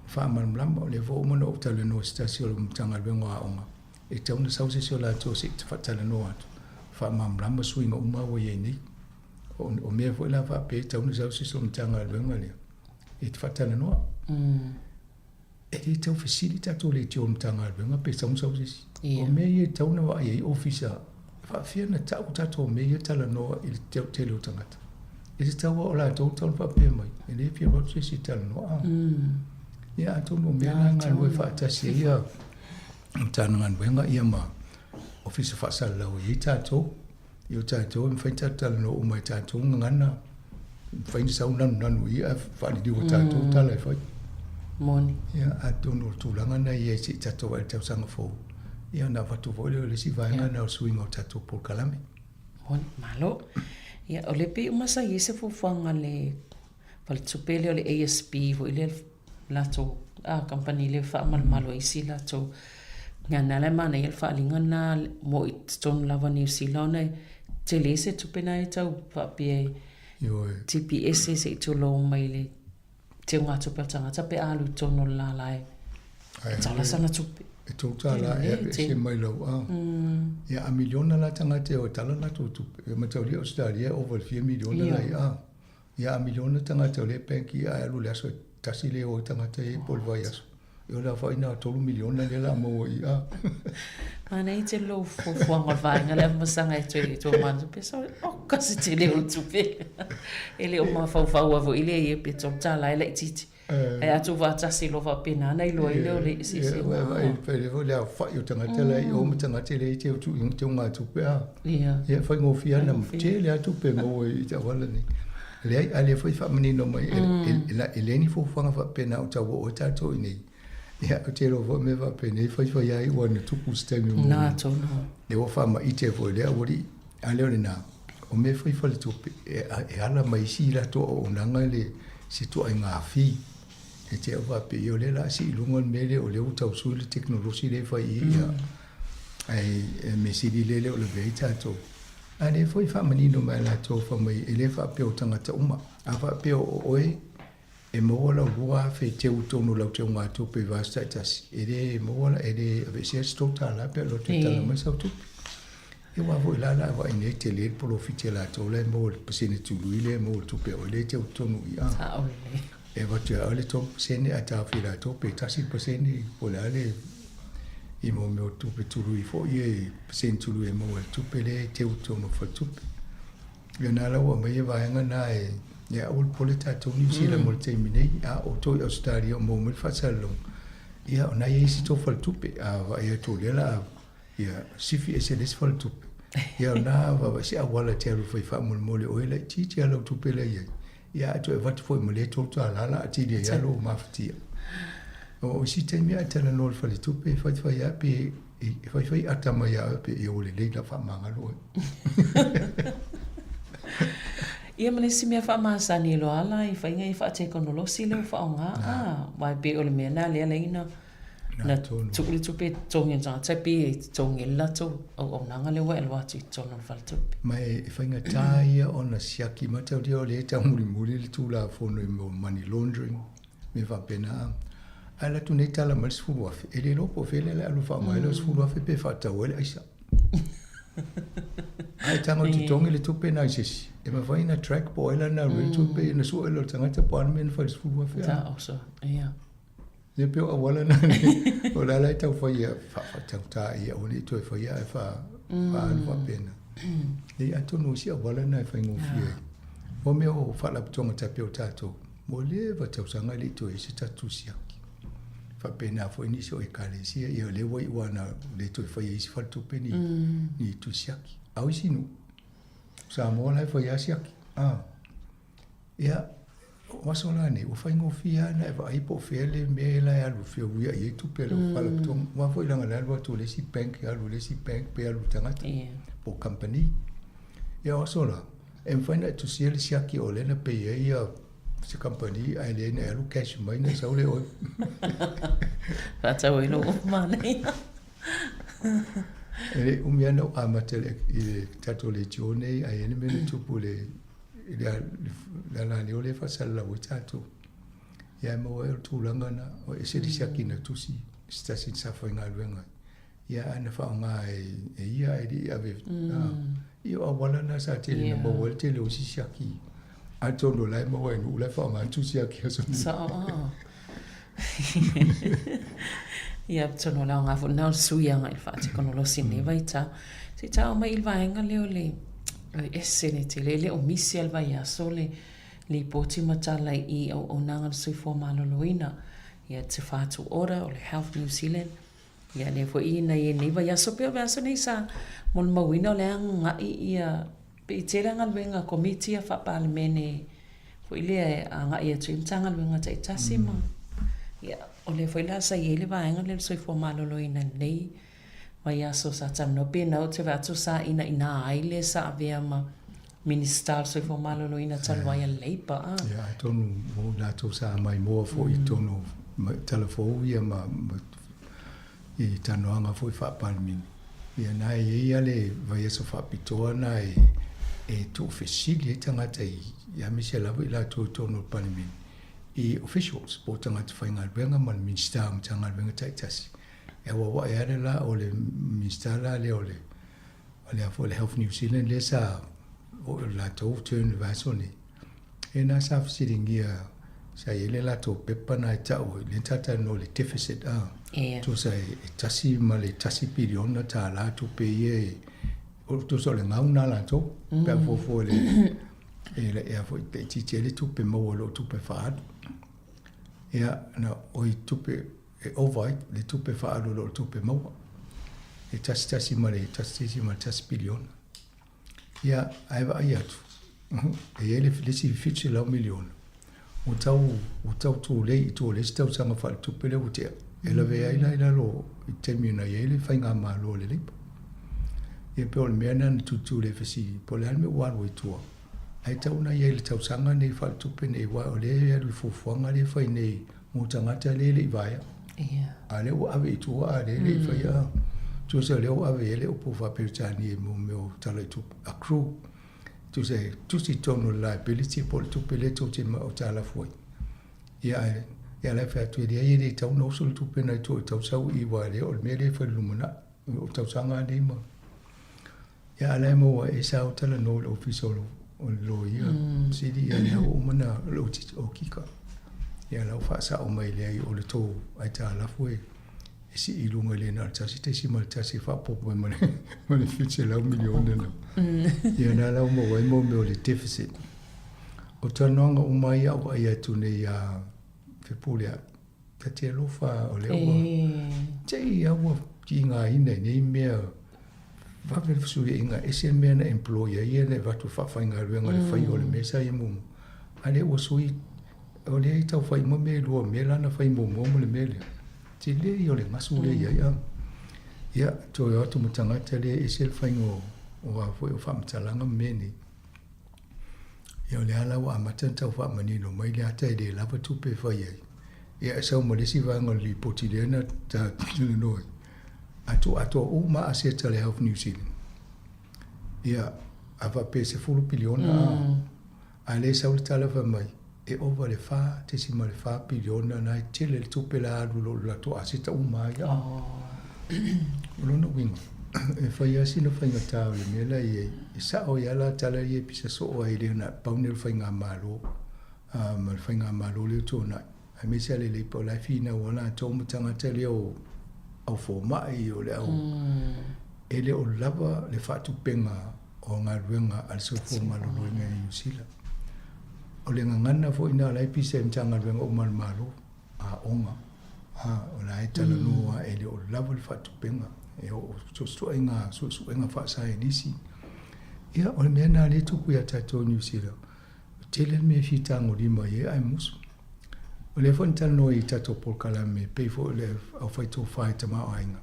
fa man blamba le vo mo no tale no stasio tanga venga onga e te ona sausi so la to sit fa tale no atu fa man blamba swing o ma wo ye ni o me vo la fa pe te ona sausi so tanga venga le e fa tale no e te facilita to le te ona tanga venga pe sausi o me ye te ona wa ye officer fa fia na ta to me ye tale no il te lo tangata e te tawa o la to fa pe mai e le fia ro si tale no Ia tonu me nga lue fa tasi ia. Tanangan wenga ia ma. Office fa sala o i tato. Io tato me fa tato no o mai tato ngana. Fa ni sau nanu ia fa ni dio tato tala fa. Moni. Ia atonu tulanga na ia si tato wa tau sanga fo. Ia na fatu fo le si va nga na swing o tato por kalame. Moni malo. Ia ole pe umasa yese fo fanga le fal tupele ole ASP vo ile lato company le fa malo isi lato ngana le mana il fa lingana mo ton lava New Zealand te lese tupena e tau fa pe TPS se to lo mai le te nga tupe tanga pe alu tono la lai tala sana tupe e to tala e se mai lo ia a miliona la tanga te o tala na tu e matau o Australia over 4 miliona la ia a miliona tanga te le penki a lu le so tasile o tanga te polvaias eu la fa ina 3 miliona le la mo ia ana i te lo fo nga vai le masanga e to man pe so o kasi te le o tupe ele o ma fa vo ile e pe to tala ele titi e atu va tasi lo va pena na ilo ile o le si e pe le vo le fa yo tanga te le o tanga te le te tu te nga tu pe ia fa ngo fia na te le atu pe mo i te wala ni le ale foi fa menino mai ele ni fo fanga fa pena o tawo o tato ni ia o te lo vo me va pena foi foi ai o na tupu stemi mo na to no le o fa ma ite vo le ori ale na o me foi fa le tupu e ala mai si la to o nanga le si to ai nga fi e te o va pe yo le la si lungon mele o le uta su le teknologi le fa ia ai me si le o le veita to ane foi fa menino mai la to fa mai ele fa pe o tanga te uma a fa pe o oi e mo la lua fe te u tonu la te unga to pe va status ele mo la ele ave se sto tala pe lo te tala mai sa tu e wa vo la va ine te le profite la to le mo pe se ne tu le mo tu pe o le te u tonu ia e va te ale to se ne ata fi la to pe tasi pe se ne o la le i mo me o tupe tulu i fo ie sen tulu e mo e tupe le te utono fa tupe ia na la wa mai va nga na e ia ul polita to ni si la mo te mine a o to Australia mo me fa salon ia na ia si to fa tupe a va ia to le la ia sifi ese les fa tupe ia na va si a wala te ru fa mo le o le ti ti ala tupe le ia to e va fo mo le to ala la ti le ia lo maftia o si te mea tala nol fa le tupe fa ia pe fa ata mai ia pe e o le la fa manga lo ia male si mea fa masani lo ala i fa inga i fa te kono si le fa nga mai pe o le mea na le ina na tukuli tupe tongi ja te pe tongi la to o nanga le wa elwa ti tono fa tupe mai fa inga tai ona siaki ma te o le ta muri le tu la fo no money laundering me va pena ala tu nei tala mal sfulu afe e le lopo fele le alu fa mai lo sfulu afe pe fa ta wele aisa ai tango tu tongi le tupe na isesi e ma vai na track boy la na re tupe na so elo tanga te pan men fa sfulu afe ta oso ia ne pe o wala na ni o la ta fa ia fa ta ia o ni to fa ia fa fa pena e ato no si wala na fa ngofie o me o fa la tonga ta pe o tato mo le va ta sanga le to e se tatu sia fa pena fo ni so e kale si e le wai wana le to fa i fa tu peni ni tu siaki au sinu Sāmoa lai fa ya siaki ia o so la ni o fa ngo fia na va i po fele me la ya lu fia wi ai tu pelo fa la tom wa fo langa la tu le si bank ya lu le si bank pe lu tanga po company ia o so la en fa na tu si le siaki o le na pe ia se company ai le na lu cash mai na so le o fa ta we no mane e umia no amatel e tato le gione ai ne me tu pule la ni ole fa sala o tato ya mo e tu langa na o e se siaki na tu si sta sin sa fa nga luenga ya ana fa nga e ia e di ave io a wala na sa te na mo wel te lo si siaki a tono lai mo e nu la fa nga tu siaki so ia tono la nga fo na suia nga fa te kono lo sine vai ta se ta mai il vai nga le ole essere te le o misi al vai sole li poti matala i o nanga sui fo malo loina ia te whātu ora o le Health New Zealand. Ia ne fo i nei e neiva ia so peo vea so nei sa mon mawina o le ngai ia pe i tere anga luenga komiti a whapalemene fo i le a ngai a tuimtanga luenga ta i tasi ma. Ia o le fo i la sa i ele vaenga le soi fo malolo ina nei ma ia so sa tamno pe na o te vatu sa ina aile sa avea ma minister soi fo malolo ina talwaya leipa. Ia I tonu mo la to sa mai mo fo I tonu telefo ia ma I tanoanga foi whapalemene. Ia nai ia le vai so whapitoa na e tu officiali tangata ia me se lava I la tonu palemene. I officials po tangata whainga wenga ma minister am tanga wenga taitasi. E wa e are la o le minister la le o le a le Health New Zealand le sa o la tau turn vasoni. E na sa fsiringia sa ele la to pepa na tau le tata no le deficit to sa tasi ma le tasi piliona ta la to pe ye o to so le ngauna la to pe fo le e a fo pe ti tele to pe mo lo to pe fa ia na o I to pe e over le to pe fa lo to pe mo e tasi ma le tasi piliona ia ai va ia e ele flesi fitsi la miliona o tau tu le stau sanga fa tu pele o te ela ve ila lo I termina ele fa nga ma lo le lipa e pe o mena tu le fesi po le me wa o tu ai tau na ele tau sanga nei fa tu pe nei wa o le ya lu fu nga le fa nei mo tanga ta le vai ale o ave tu a le fa ya tu se le o ave ele o po fa pe tani mo me o tala tu accrue tu se tu si tono liability po tu pele tu te ma o tala foi ia la fa tu dia ia tau no sul tu pe na tu tau sau I wa le o me le fa lumuna o tau sanga nei mo ia la mo e sa o tala no official o lo ia sidi ia na o mana lo ti o kika ia la fa sa o mai le o le to ai tala foi si I lunga le na tasi te si mal tasi fa popo ma le fitse la milione no ia na la mo wai mo me o le deficit o tanonga o mai au ai atu nei a fe pulia ka te lofa o le o te ia wa ki nga ina nei mea va per su inga ese mea na employer ia le va tu fa fa inga ruenga le fai o le mesa I mu ale o sui o le tau fai mo me lo me la na fai mo le mele ti le yo le masu le ia to yo to mutanga te le isel faingo o wa foi o fam talanga meni yo le ala wa matanta o fa mani no mai le ata de la tu pe fa ye ia sa mo le si va ngol li potilena ta no ato o ma aseta le Health New Zealand ia ava pe se fulu piliona ale sa ul tala fa mai e over le fa te si le fa piliona na tele le tupe la lo la to asita uma ya lo no wing e fa ya si no fa ngata le mela ye sa o ya la tala ye pisa so o ile na paunel fa nga malo ma fa nga malo le to na a me se le po la fina wala to mutanga tele o au fo mai o le au ele o lava le fa tu penga o nga ruenga al so fo malo lo nga New Zealand o le ngana fo ina lai pise mtanga venga o malo a onga o la tala no ele o level fatu penga e o so inga fa sa nisi ia o le mena le tupu ya tato New Zealand tele me fitango di mai ai mus o le fon tala no I tato por kala me pe fo le au fai to fai tama ainga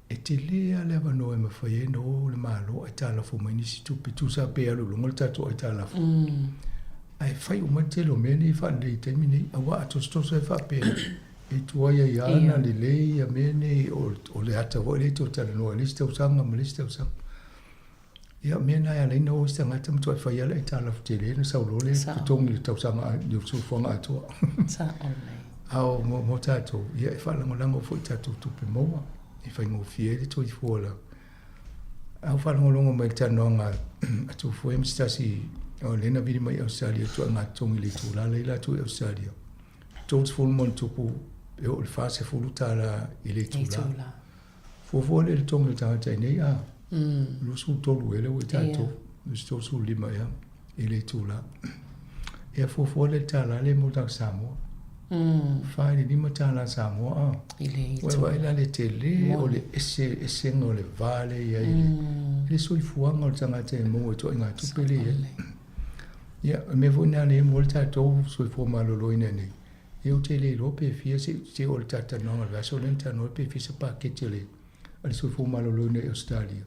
e tele ale va no e ma fai no le malo ai tala fo mai nisi tupu tu sa pe alu ngol tato ai tala fo ai fai o matelo meni fa le termini awa to se fa pe e tua ya na le ya meni o le ata o le to tala no lista usanga ma lista usanga ya mena ya le no sta ngata mto fa ya le tala ftele na sa lo le tong le to usanga yo so fonga ato sa online au mo tato ya fa lango fo tato tu pe mo e fa ngo fiele to fo la au fa longo mai tanonga atu fo em stasi o le na vidi mai Australia tu nga tongi le tu la le tu Australia tot full mon tupu e o le fa se full tala ile tu la fo le tongi ta ta nei a lu su to lu ele o tato lu sto su lima ya ile tu la e fo le tala le mo ta Sāmoa Fai ni matala Sāmoa. Wa ila le tele o le ese ngo le vale ia le soifuanga o tangata mo to inga tupele ia me vona le mo tato soifo malolo ina nei eu tele lo pe fia se o tata no va so lenta no pe fia pa ke tele al soifo malolo ina Australia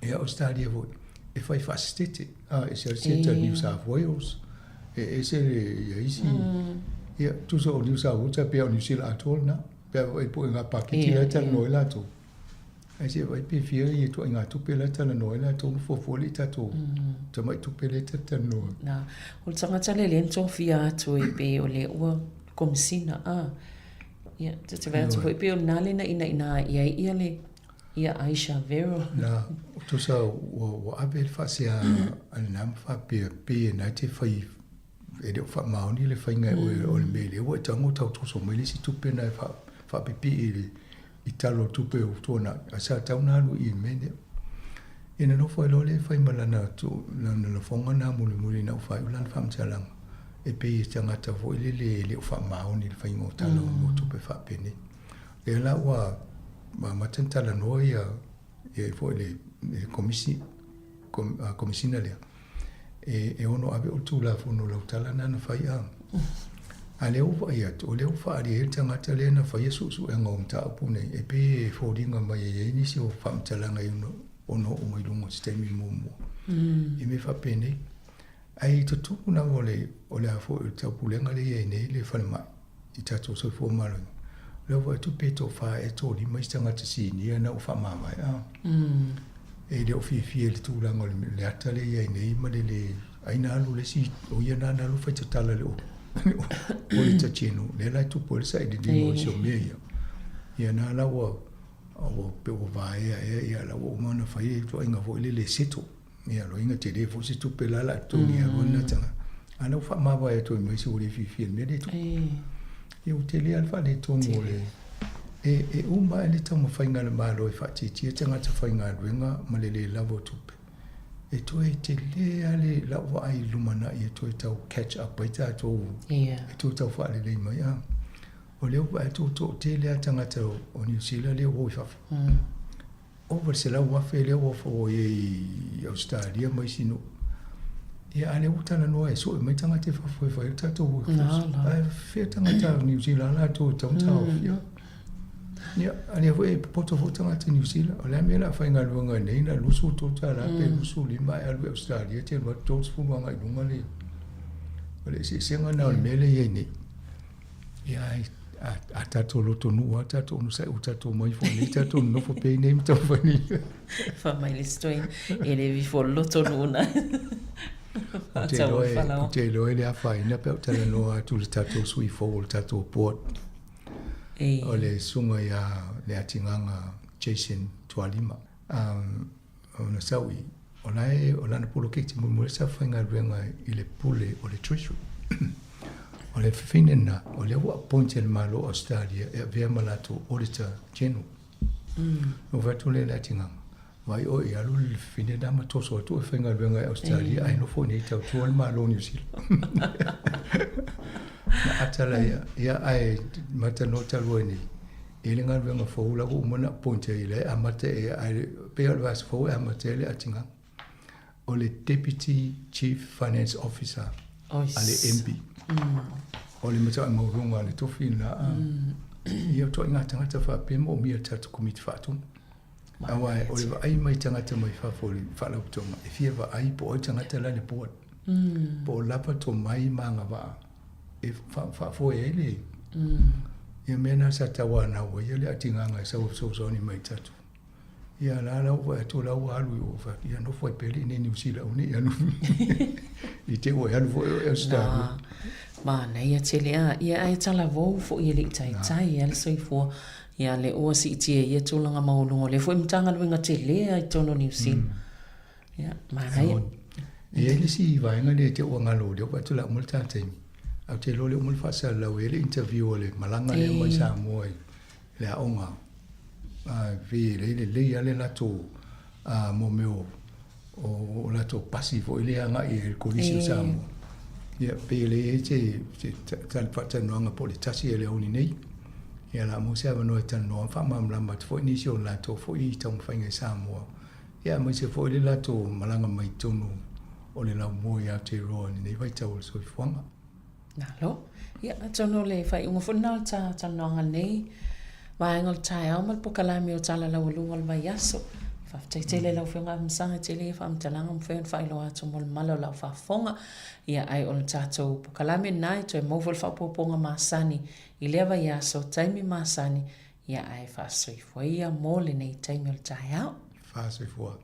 ia Australia vo e fai fastete ese senta New South Wales ese ia isi ia tu so New South Wales pe o New Zealand atol na pe e po nga pa ke tele tan no la to ai se vai pe fia ia to nga tu pe la tan no la to fo li tato to mai tu pe le tan no na o tsanga tsale le nto fia to e pe o le o komsina ia te vai to pe o nale na ina ia le ia Aisha Vero na tu sa o abel fa sia an nam fa pe na te fai e de fa mauni le fai ngai o le mele o tango tau to so mele si tu pe na fa pe italo tupe o tona asa tauna lu I mene ina no foi lole fai malana tu na fonga na muli na fai ulan fam chalang e pe tanga ta vo le fa mauni le fai mo talo mo tupe fa pene e la wa ma tenta la noia e foi le commissioner le e ono ave o tu la fono la tala na fai ale ufa ia to le ufa ali e tanga tale na fa yesu su e ngom ta pune e pe fodinga mai e ni si o fam tala ngai ono o mai lungo sistemi mumu e me fa pene ai to tu na vole o le afo e ta pulenga le e nei le fa ma I ta to so fo malo le vo tu pe to fa e to di mai tanga tsi ni na o fa ma mai e le ofi le tu la ngol le atale e nei ma le ai na lu le si o ia na lu fa tala le o polita chino le la tu polisa e di mo so meia ia na la o pe o vai ia la o mana fai to inga vo le seto ia lo inga te le fo si tu pe la tu ni a bona tanga ana fa ma vai to mai so le fi me le tu e o te le alfa le to ngole e umba le tamo fai ngala ma lo fa ti tanga ta fai ngala wenga ma le la vo tu e to e te le ale la wa ai lumana e to tau catch up pai ta to e to tau fa le mai o le wa to te le tanga ta o New Zealand le wo fa over se la wa fe le wo fo e Australia mai sino e ale utana no e so mai tanga te fa ta to ai fe tanga ta New Zealand la to tau ia ani foi poto tanga te New Zealand o le mela fa inga lunga nei na lusu to tala pe lusu lima e alwe Australia te no tos fu manga I lunga le o le se senga na o mele ye ni ia a tato loto nu a tato no sai o tato mai fo ni tato no fo pe nei to fa ni fa mai le stoin e le vi fo loto nu na te lo ele a fa ina pe tala no a tu tato sui fo tato port o le sunga ia le atinganga Jason Tualima ona sawi ona na polo kiti mo sa fainga renga I le pule o le treasury o le finena o le wa ponte le malo Australia e via malato auditor general o vatu le atinganga vai o ia lu le finena ma toso to fainga renga Australia ai no fone tau to le malo New Zealand na atala ia ai mata no talu ni ele ngal venga fo la ko mona ponte ile amate e ai pe vas fo amate le atinga o le deputy chief finance officer ale MP o le mata mo runga le to fina ia to inga tanga fa pe mo mi tatu komit fatu awa o le ai mai tanga mai fa fo fa la toma e fia va ai po tanga la le po po la pa to mai manga va e fa fo ele ia mena sa tawana o ia le atinganga sa so ni mai tatu ia la wa to la wa lu o fa ia no foi peli ni New Zealand ni ia no I te o ia no foi sta ma na ia tele ia ai tala vo fo ia le tai ia le soi fo ia le o si tie ia tulanga maulungo le foi mtanga luinga tele ai tono New Zealand ia ma ia le si va nga le te o ngalo le pa tula multa te au te lo le mul fa sa la le interview le malanga le mai Sāmoa le onga vi le ia le la to mo meo o la to pasivo ile anga I ko lisi Sāmoa Ia pele e te tal whatanoanga po le tasi e le oni nei. Ia la mo se avano e tanoa whamamla mat fo ni si o lato fo i tau mwhainga i Sāmoa. Ia mo se fo i le lato malanga mai tonu o le lau mo i a te roa ni nei vai tau le soifuanga. Nalo. Ia atono le whai unga whunau ta tanoanga nei. Waenga le tae au mal pokalami o tala lau alunga le vai aso. Whaftaitele lau whiunga msanga tele whamtalanga mwhen whailo ato mo le malo lau whafonga. Ia ai o le tātou pokalami nai toi mauwal whapoponga masani. I lea vai aso taimi masani. Ia ai whasoifua ia mo le nei taimi o le tae au. Whasoifua.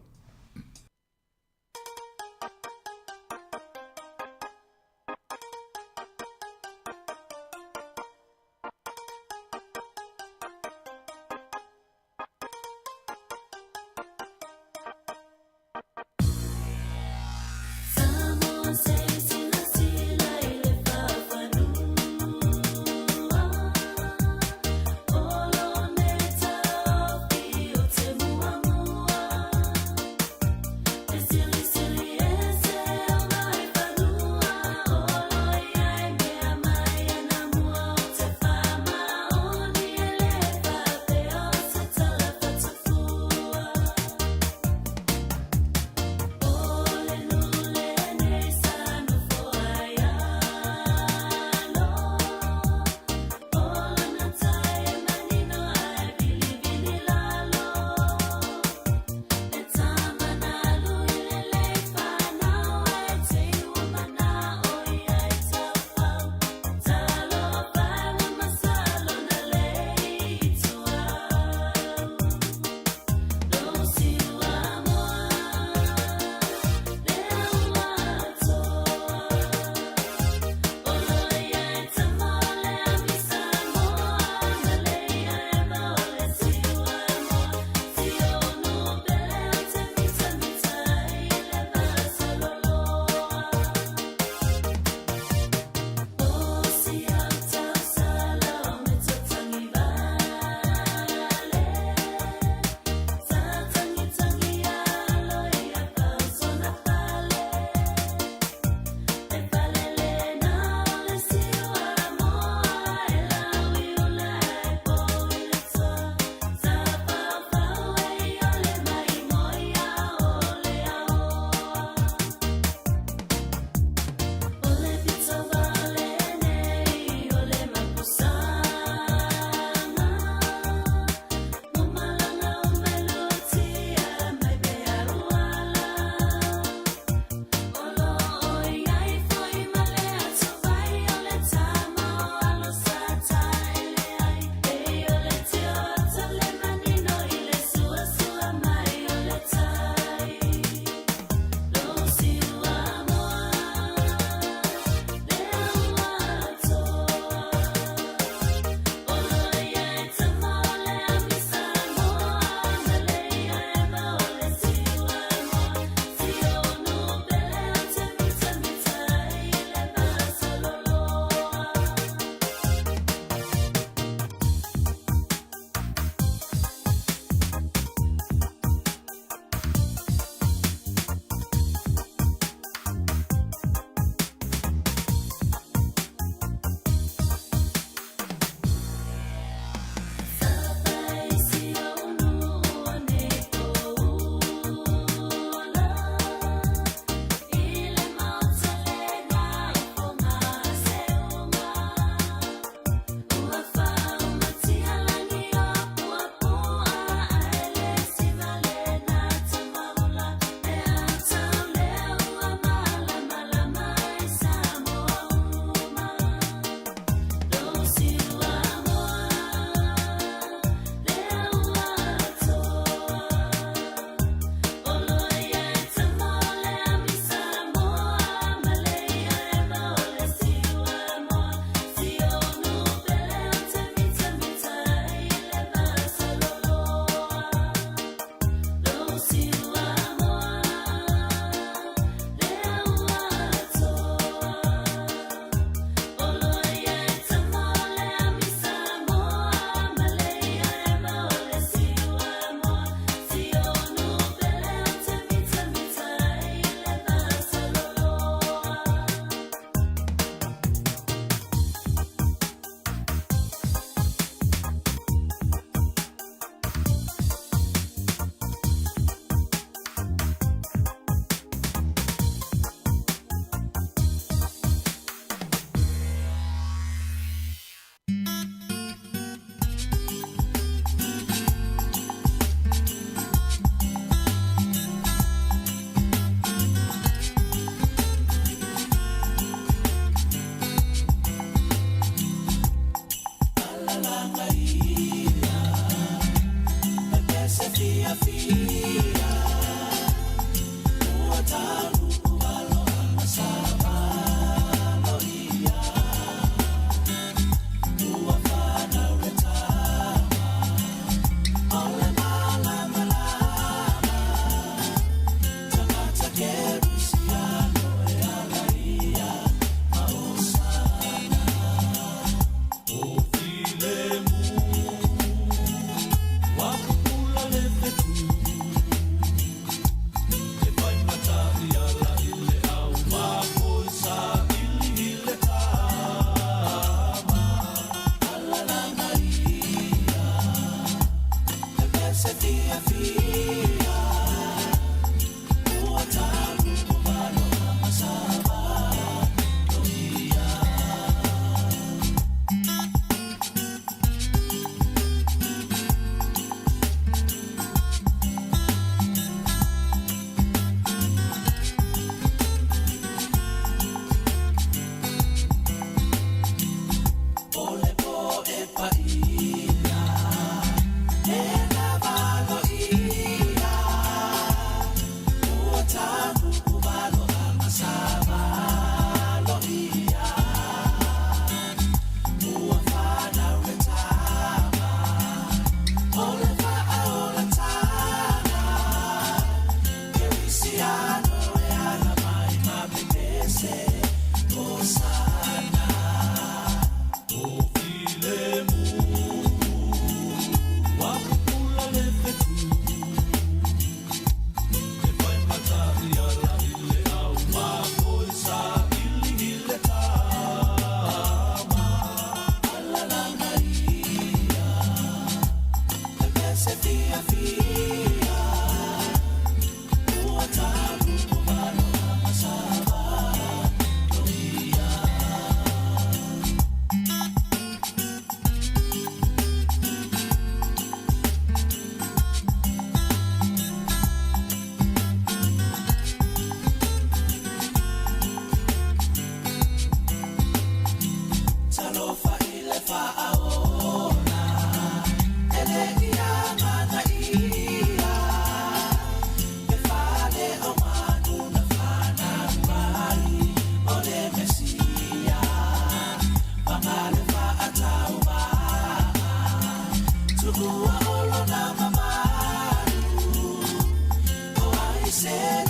Fia, fia,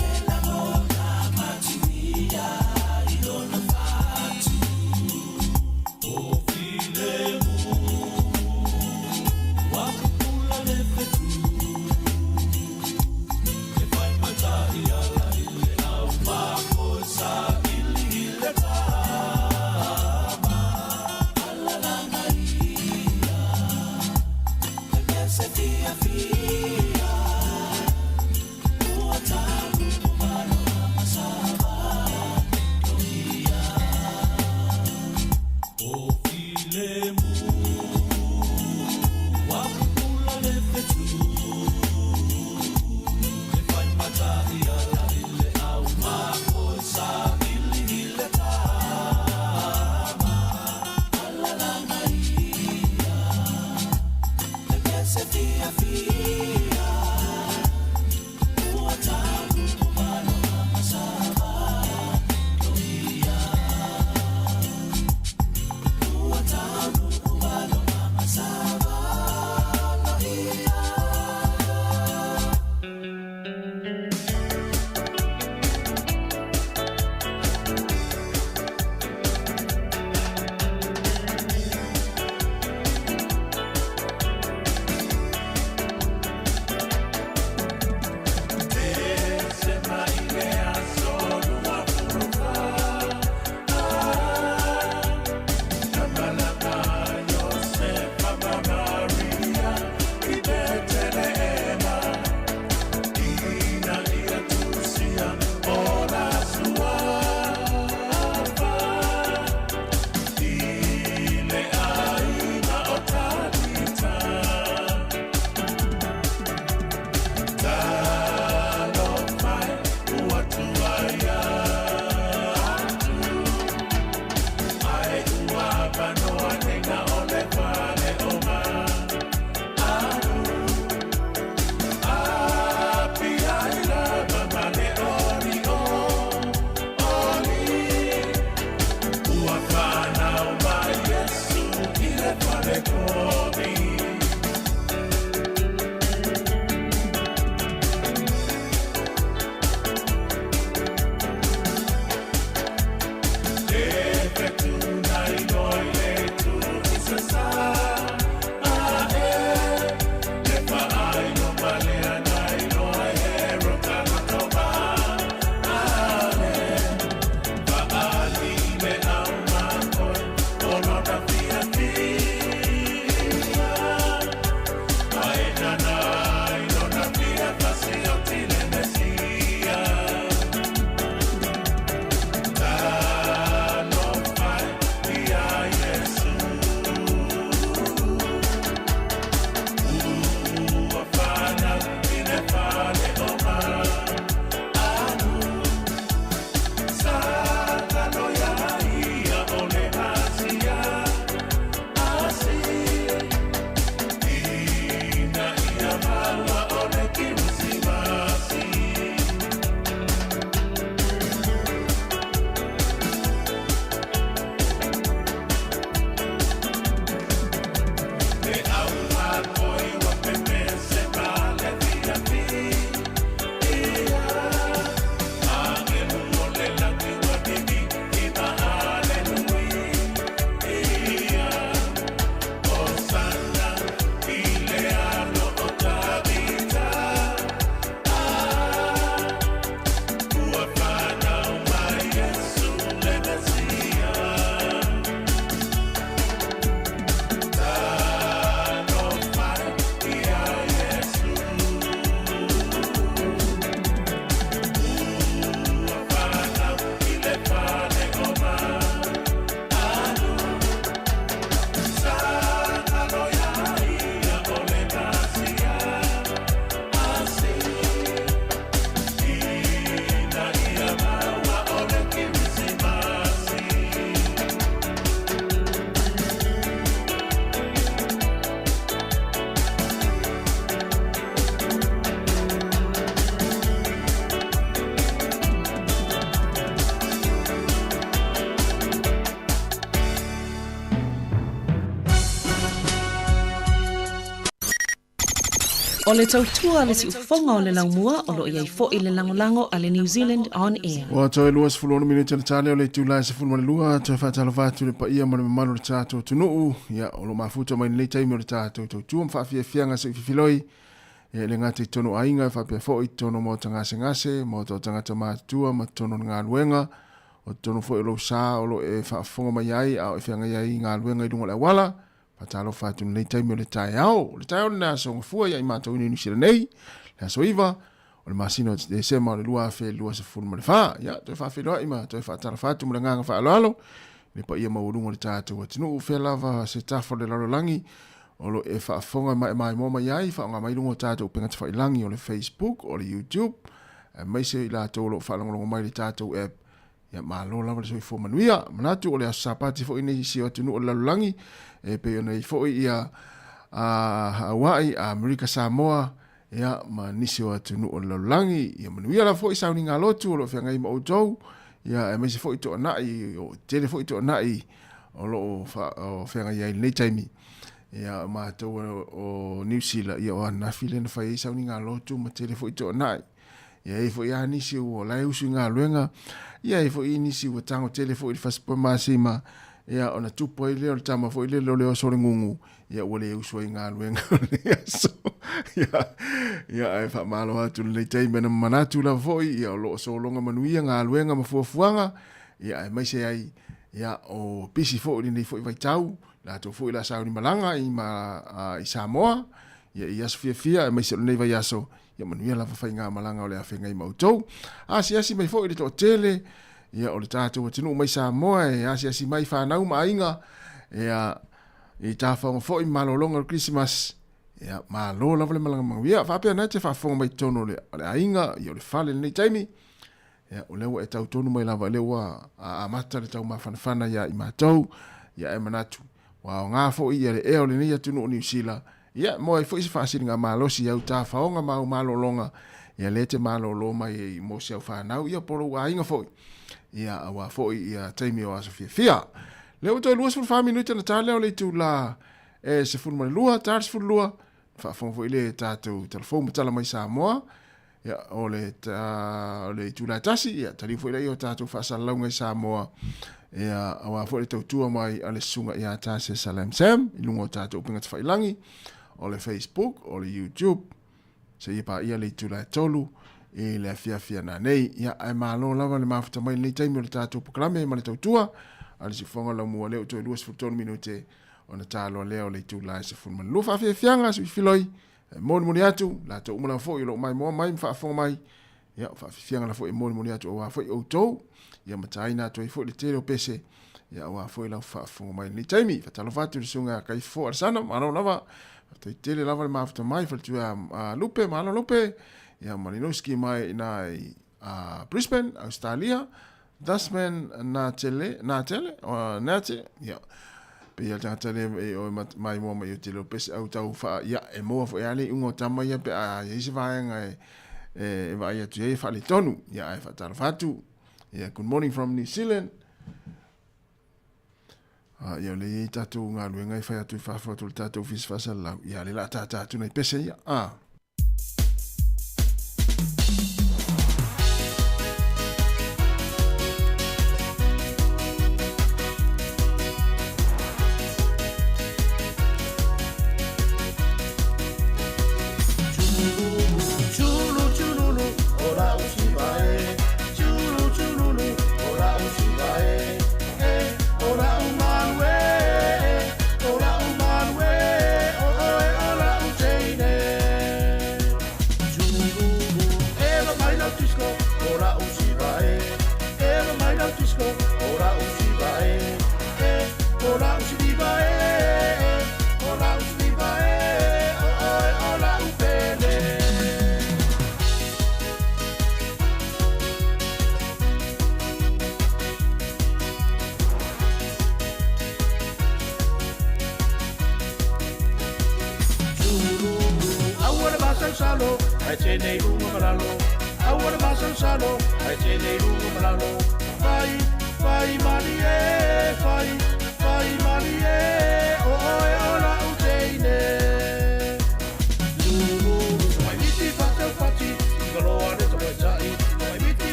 O le tautua le si ufonga o le laumua o lo iai fo i le langolango a le New Zealand On Air. Wa toi luas fulonu minute le tale o le tula se fulma le lua toi fa tala fa tu le pa ia mo le manu le tato tunu ya o lo mafuta mai le taimi o le tato tu fa fia fianga se filoi ya le ngati tono ainga fa pe fo i tono mo tanga ngase mo to tanga tama tua ma tono nga luenga o tono fo i lo sa o lo e fa fonga mai ai a fianga ai nga luenga i dungo le wala pa talo fa tu le taimi o le taiao na so fu ya i mato ni sira nei la so iva o le masino de sema le lua fe lua se fulma le fa ya to fa fe lo ima to fa tala fa tu mo nga fa alo le pa ia ma ulungo le tato wa tinu fe lava se tafo le lalo langi o lo e fa fonga mai mo mai ai fa nga mai lungo tato penga te fa ilangi o le Facebook o le YouTube mai se la to lo fa longo mai le tato app ya ma lo lava le so fo manuia manatu o le sapati fo ini si o tinu o le lalo langi e pe ona i fo ia a Hawaii a Amerika Sāmoa ya ma nisi o tunu o le langi ya manuia la fo i sauni nga lotu o lo fenga i ma outou ya e mai se fo i to nai o tele fo i to nai o lo o fenga ia nei taimi ya ma to o New Zealand ya o na file na fai sauni nga lotu ma tele fo i to nai ya e fo ia nisi o lai usu nga luenga ya e fo i nisi o tango tele fo i faspa masima ya ona tupo ile o tama fo ile lo le so ngungu ya wole usu nga luenga ya so ya ai fa malo atu le taimi na manatu la fo ya lo so longa manuia nga luenga ma fuanga ya mai se ai ya o pisi fo ni fo vai tau la to fo la sauni malanga i ma i Sāmoa ya fia mai se nei vai aso ya manuia la fa nga malanga o le afenga i mautou asi mai fo i to tele ya o le tato tinu mai Sāmoa asi mai fa nau mainga ya i tafa fo i malolonga Christmas ya malo la vale malanga mawia fa pe na te fa fo mai tono le ainga i o le fale nei taimi ya o lewa e tau tonu mai lava lewa a mata le tau mawhanawhana ya i mātou ya e manatu wa ngā fo i e o le nia tunu o New Zealand ya mo e fo i se whaasiri ngā mālosi au tā whaonga mau mālolonga ya le te mālolo mai e mo se au whanau ia poro wa inga fo ya wa fo i taimi o aso fia leo toi luas ful wha minuta na tā leo le tu la e se ful mani lua tār se ful lua whaafonga fo i le tātou telefon matala mai Sāmoa ya ole tula tasi ya tali foi lai o tatu fa salonga Sāmoa ya awa foi to tua mai ale sunga ya tasi salam sam ilungo tatu pinga fa ilangi ole Facebook ole YouTube se ia pa ia le tula tolu e le fia na nei ya ai malo lava le mafuta mai le taimi o tatu programe ma le tua ale si fonga la mo le to 2 minute ona talo le ole tula se fun lu fa fianga su filoi moni atu la to umana fo i lo mai mo mai fa fo mai ya fa fianga la fo i moni atu wa fo i auto ya mataina to i fo le tele pese ya wa fo i la fa fo mai ni taimi fa talo fa tu sunga kai fo arsana mano lava to i tele lava ma after mai fa tu lupe mano lupe ya malinoski mai na Brisbane Australia Dasman na tele ya pe ya tata le o mai mo mai te lo pes au tau fa ya e mo fo ya le ungo tama ya pe a ye se va nga e va ya tu e fa le tonu ya e fa tala fatu ya good morning from New Zealand ya le tatu nga lu nga fa ya tu fa tu tatu fis fa sala ya le la tata tu nei pese ya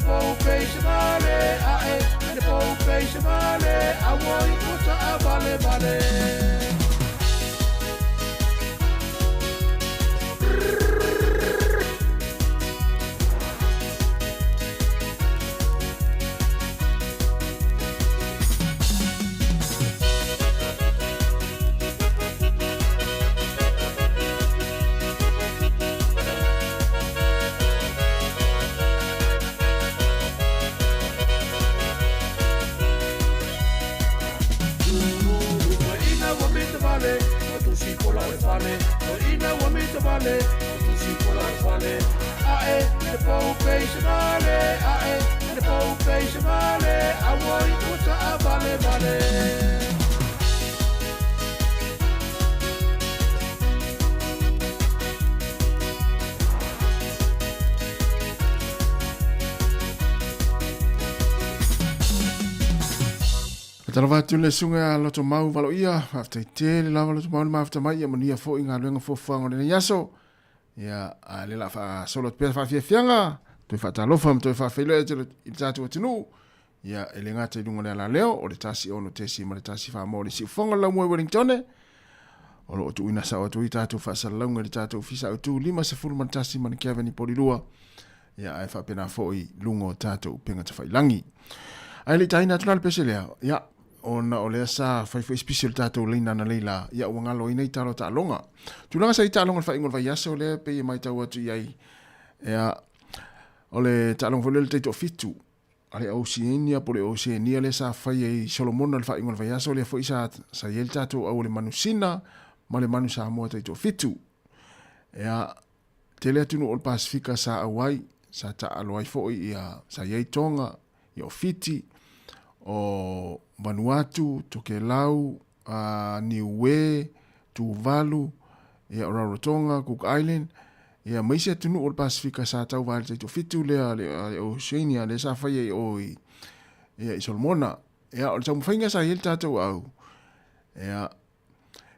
vale, ae, ele pou vale, awoi uta a vale vale. Vale, tu si por la vale, ae, ele pou vale, ae, ele pou vale, awoi uta a vale vale. Tala watu le sunga loto mau valo ia, after te le lava loto mau le mafta mai, ia mania fo inga luenga fo fango le yaso. Ia le la fa solo pe fa fianga, to fa talofa to fa fele i tatu atinu. Ia ele ngata dungo le la leo o le tasi ono tesi ma le tasi fa mo le si fango la mo Wellington. O lo tu ina sa o tu i tatu fa sa longa le tatu fisa o tu lima se fulman tasi ma Kevin ni polilua. Ia ai fa pena fo i lungo tatu penga te fai langi. Ai le taina tunal peselea. Ia ona o le sa fai special tato leina na leila ia wanga lo ina talo ta longa tulanga sa ita longa fa ingol va yaso le pe mai ta watu yai ia o le ta longa le te to fitu ale Oceania por Oceania le sa fai e Solomon le fa ingol va yaso le fo isa sa yel tato o le manusina ma le manu Sāmoa te to fitu ia tele tunu o Pasifika sa awai sa ta aloi fo ia sa yei tonga ia fiti o Vanuatu, Tokelau, Niue, Tuvalu, ia Rarotonga, Cook Island, ia maise tunu o Pasifika sa tau vale te to fitu le Oceania le sa fai o ia i Solomona, ia o tau mwhainga sa hel tātou au, ia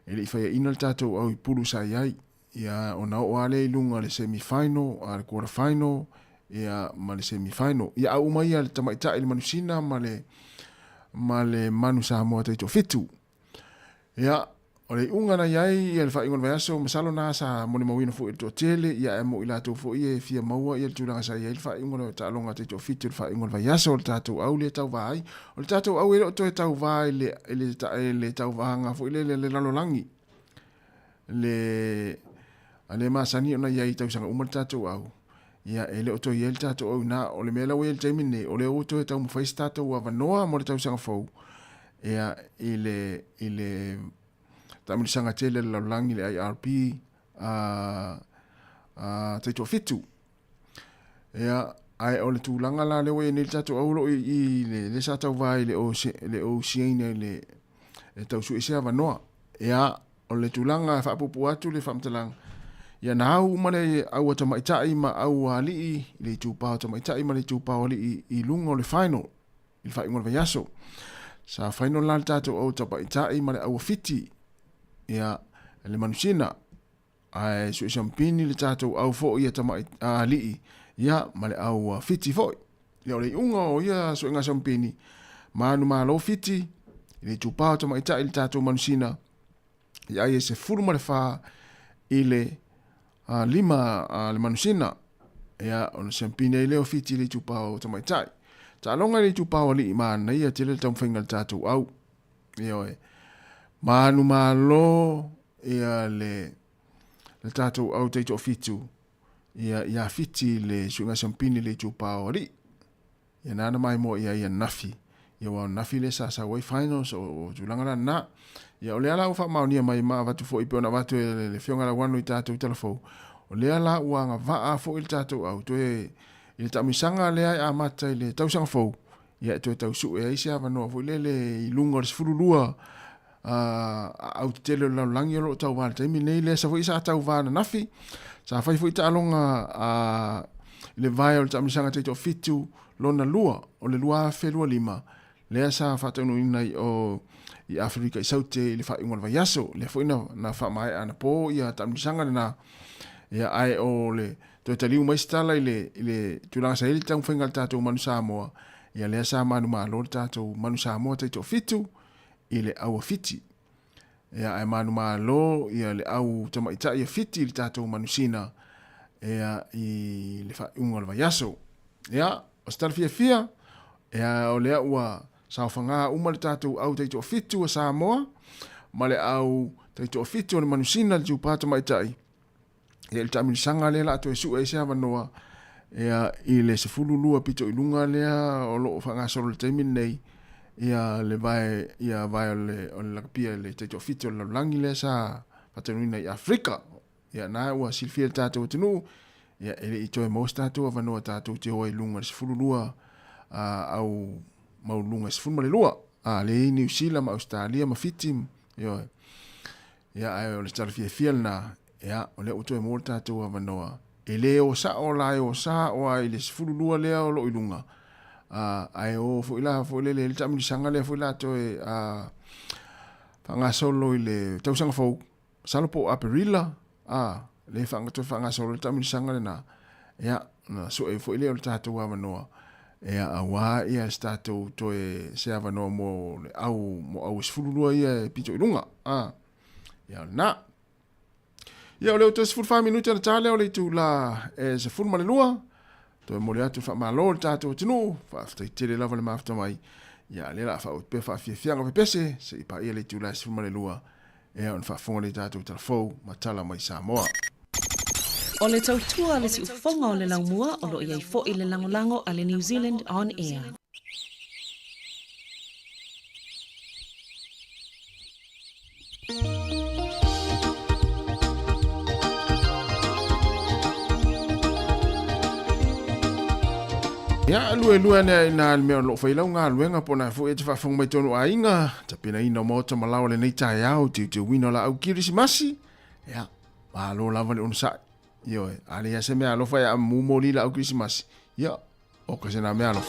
ele i fai ina tātou au i puru sa iai, ia o nao o ale i lunga le semi-final, le quarter-final, ia ma le semi-final, ia au mai le tamaita ili manusina ma le manu Sāmoa te to fitu. Ia, o le unga na iai, ia le whaingon vai aso, masalo na sa mone mawina fu i to tele, ia e mo i lato fu i e fia maua, ia le tūranga sa iai, le whaingon ta alonga te to fitu, le whaingon vai aso, le tātou au le tau vai, o le tātou au e o toe tau vai, le tau vahanga fu i le lalolangi. Le masani o na iai tau sanga umar tātou au. Ia ele o to yel tato o na o le mela wel temine o le o to ta mo fais tato wa vanoa mo ta usanga fo ia ile ta mo sanga tele la langi le IRP te to fitu ia ai o le tulanga la le we ni tato o lo i le sa ta vai le o siene le ta su isia vanoa ia o le tulanga fa pupu atu le famtalang ia nau male au tamaitai ma au ali le tupao tamaitai ma le tupao ali i lungo le final il fa ingol vayaso sa final la tato o tamaitai ma le au fiti ia le manusina ai su champini le tato au fo ia tamai ali ia ma le au fiti fo ia le ungo ia su nga champini manu ma lo fiti le tupao tamaitai le tato manusina ia ia se furu ma le fa ile lima le manusina ia o le champine leo fiti le tupao tamaitai ta longa le tupao li mana ia tele tam fingal tatu au ia manu malo ia le tatu au te to fitu ia fiti le sunga champine le tupao li ia nana mai mo ia nafi ia wa nafi le sa way finals o tulanga na ia o le ala ufa maunia mai ma vatu fo ipe ona vatu le fionga la wanu i tātou i telefo. O le ala uanga vaa fo il tātou au. Toe i tamisanga le ai a mata i le tausanga fo. Ia toe tau su e aisi ava noa fo le i lunga le sifurulua au te tele la langi o lo tau vana. Taimi nei le sa fo isa tau vana nafi. Sa fai fo i ta alonga le vai o le tamisanga te to fitu lona lua. O le lua fe lua lima. Lea sa fatanu inai o i Afrika i saute i le whaingon vai aso, le whaina na whamai ana pō i a tamisanga na ia ai o le to taliu mai stala ile tulanga sa ile tang whainga tātou manu Sāmoa. Ia lea sa manu malo tātou manu Sāmoa taito fitu ile au fiti. Ia ai manu malo ia le au tamaita ia fiti ile tātou manu sina. Ia i le whaunga le vaiaso. Ia, o stala fia. Ia o lea ua sauwhanga uma le tātou au taito fitu a Sāmoa. Ma le au taito fitu o le manu sina le tūpata maitai. Ia le tamini sanga le la to esu e sia vanoa. Ia i le se fululua pito i lunga lea o lo whanga soro le taimin nei. Ia le vai o le lakapia le taito fitu o le langi lea sa patanuina i Afrika. Ia na ua silfia le tātou tenu. Ia ele i toe maus tātou a vanoa tātou te hoa i lunga le se fululua au maulunga se fulma le lua. Le i New Zealand ma Australia ma fitim. Ia ai o le talafia na ia o le utoe mo tātou a vanoa. E le o sa o lai o sa o ai le sifurulua lea o lo ilunga. Ai o fo ila fo le tamili sanga lea fo ila toe whanga solo i le tausanga fau salopo aperila. Le whanga solo le tamili sanga le na. Ia na so e fo ile o le tātou a vanoa. Ia awa ia tātou toe sea vanoa mo au sifurulua ia pito ilunga. Ia na. Ia o leo te 45 minuta na tale o le tu la e se fulma le lua. To mo le atu fa malo le tātou tinu. Fa aftai tele lava le mafta mai. Ia le la fa o pe fa fianga pe pese. Se i pa ia le tu la se fulma le lua. Ia on fa fonga le tātou telefou matala mai Sāmoa. O le tautua le si ufonga o le laumua o lo iai fo i le langolango a le New Zealand on air. Ia lue ne na me lo fai nga luenga pona fu e te fa fong mai tonu ainga ta pena ina mo ta malao le nei tai au te wino la au kirisimasi. Ia ma lo lava le unsa. Io ale ya se me alo fa ya mu mo li la au kirisimasi. Ia o ka se na me alo.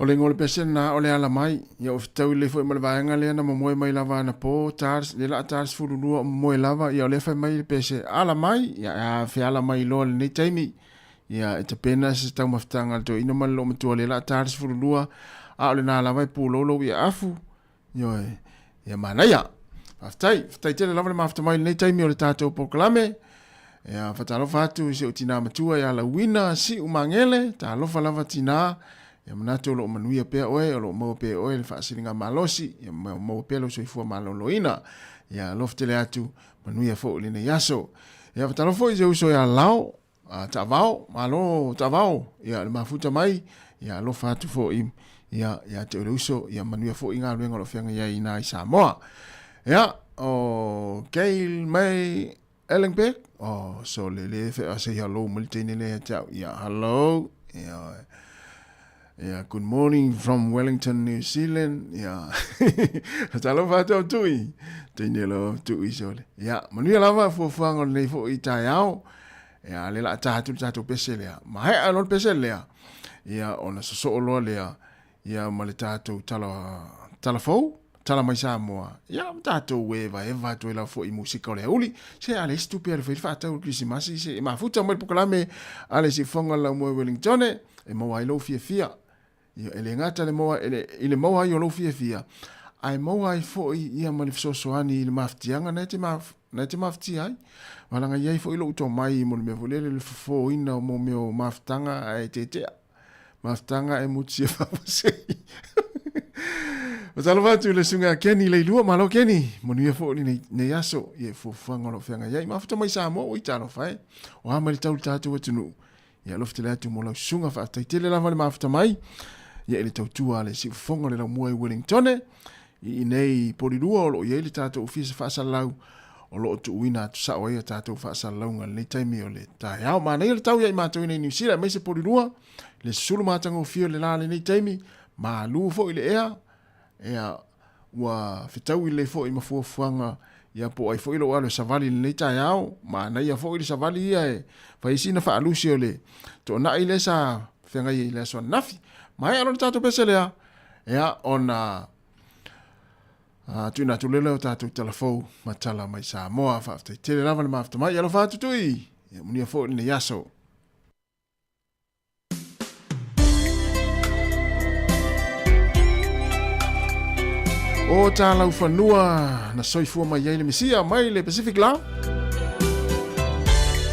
O le ngole pese na o le ala mai, ia o fitau le fo le vaenga le na moe mai lava na po tars le la tars fululu moe lava ia le fa mai le pese ala mai ia fe ala mai lo le nei taimi ia te pena se tau maftanga to ina mal lo mtu le la tars fululu a le na lava pu lo ia afu ia mana ia aftai te le lava le mafta mai nei taimi o le tato proklame ia fatalo fatu se utina matua ia la wina si umangele ta lo fa lava tina ia manato lo manuia pe oe o lo mo pe oe le fasilinga malosi ia mo pe lo soifua maloloina ia loftele atu manuia fo le ne yaso ia fatalo fo je uso ia lao tavao malo tavao ia le mafuta mai ia lo fatu fo ia te uso ia manuia fo inga luenga lo fianga ia ina Sāmoa ia o Gail May Ellenbeck so le fe ase hello multine le tau ia hello Yeah, good morning from Wellington, New Zealand. Yeah. Talo fato tui. Tenelo tui sole. Yeah, manuia lava fo fuango nei fo itaiao. Yeah, le la tatu peselea. Ma he alon peselea. Yeah, ona so lo lea. Yeah, male tatu tala fo. Tala mai Sāmoa. Yeah, tatu weva eva to la fo I musika le uli. Se ale stupia le fa tatu Christmas se ma futa mo pokalame ale si fonga la mo Wellington e mo ai lo fia. Ia ele ngata le moa ele moa I lo fia ai moa I fo ia mali sosoani le maftianga na te mafti ai malanga ia fo ilo to mai mo me volele le fo ina mo me o maftanga ai te maftanga e mutsi fa se o salva tu le sunga Kenny le lua malo Kenny mo ni fo ni ne yaso ia fo fanga lo fanga ia mafta mai Sāmoa o italo fai o ha mali tau tatu tunu ia loftele atu mo lo sunga fa taitele la vale mafta mai ia ele tautua le si fonga le la mua I Wellington I nei porirua o lo ia le tātou ofisa whaasalau o lo tu uina atu sao ia tātou whaasalau ngā le taimi o le tai au ma nei le tau ia I mātou nei New Zealand mai se porirua le sulu mātanga o fio le la le nei taimi ma lu fo I le ea ua fitau I le fo I mafuafuanga ia po ai fo I lo alo savali le nei tai au ma nei ia fo I le savali ia faisina whaalusi o le to na I le sa whenga I le aswa nafi mai alo tātou peselea ea ona tuina tulele o tātou telefou matala mai Sāmoa whaaftai tele lava le maafta mai alo whaatutui ia munia fo ni yaso o tālau whanua na soifua mai iei le misia mai le Pacific la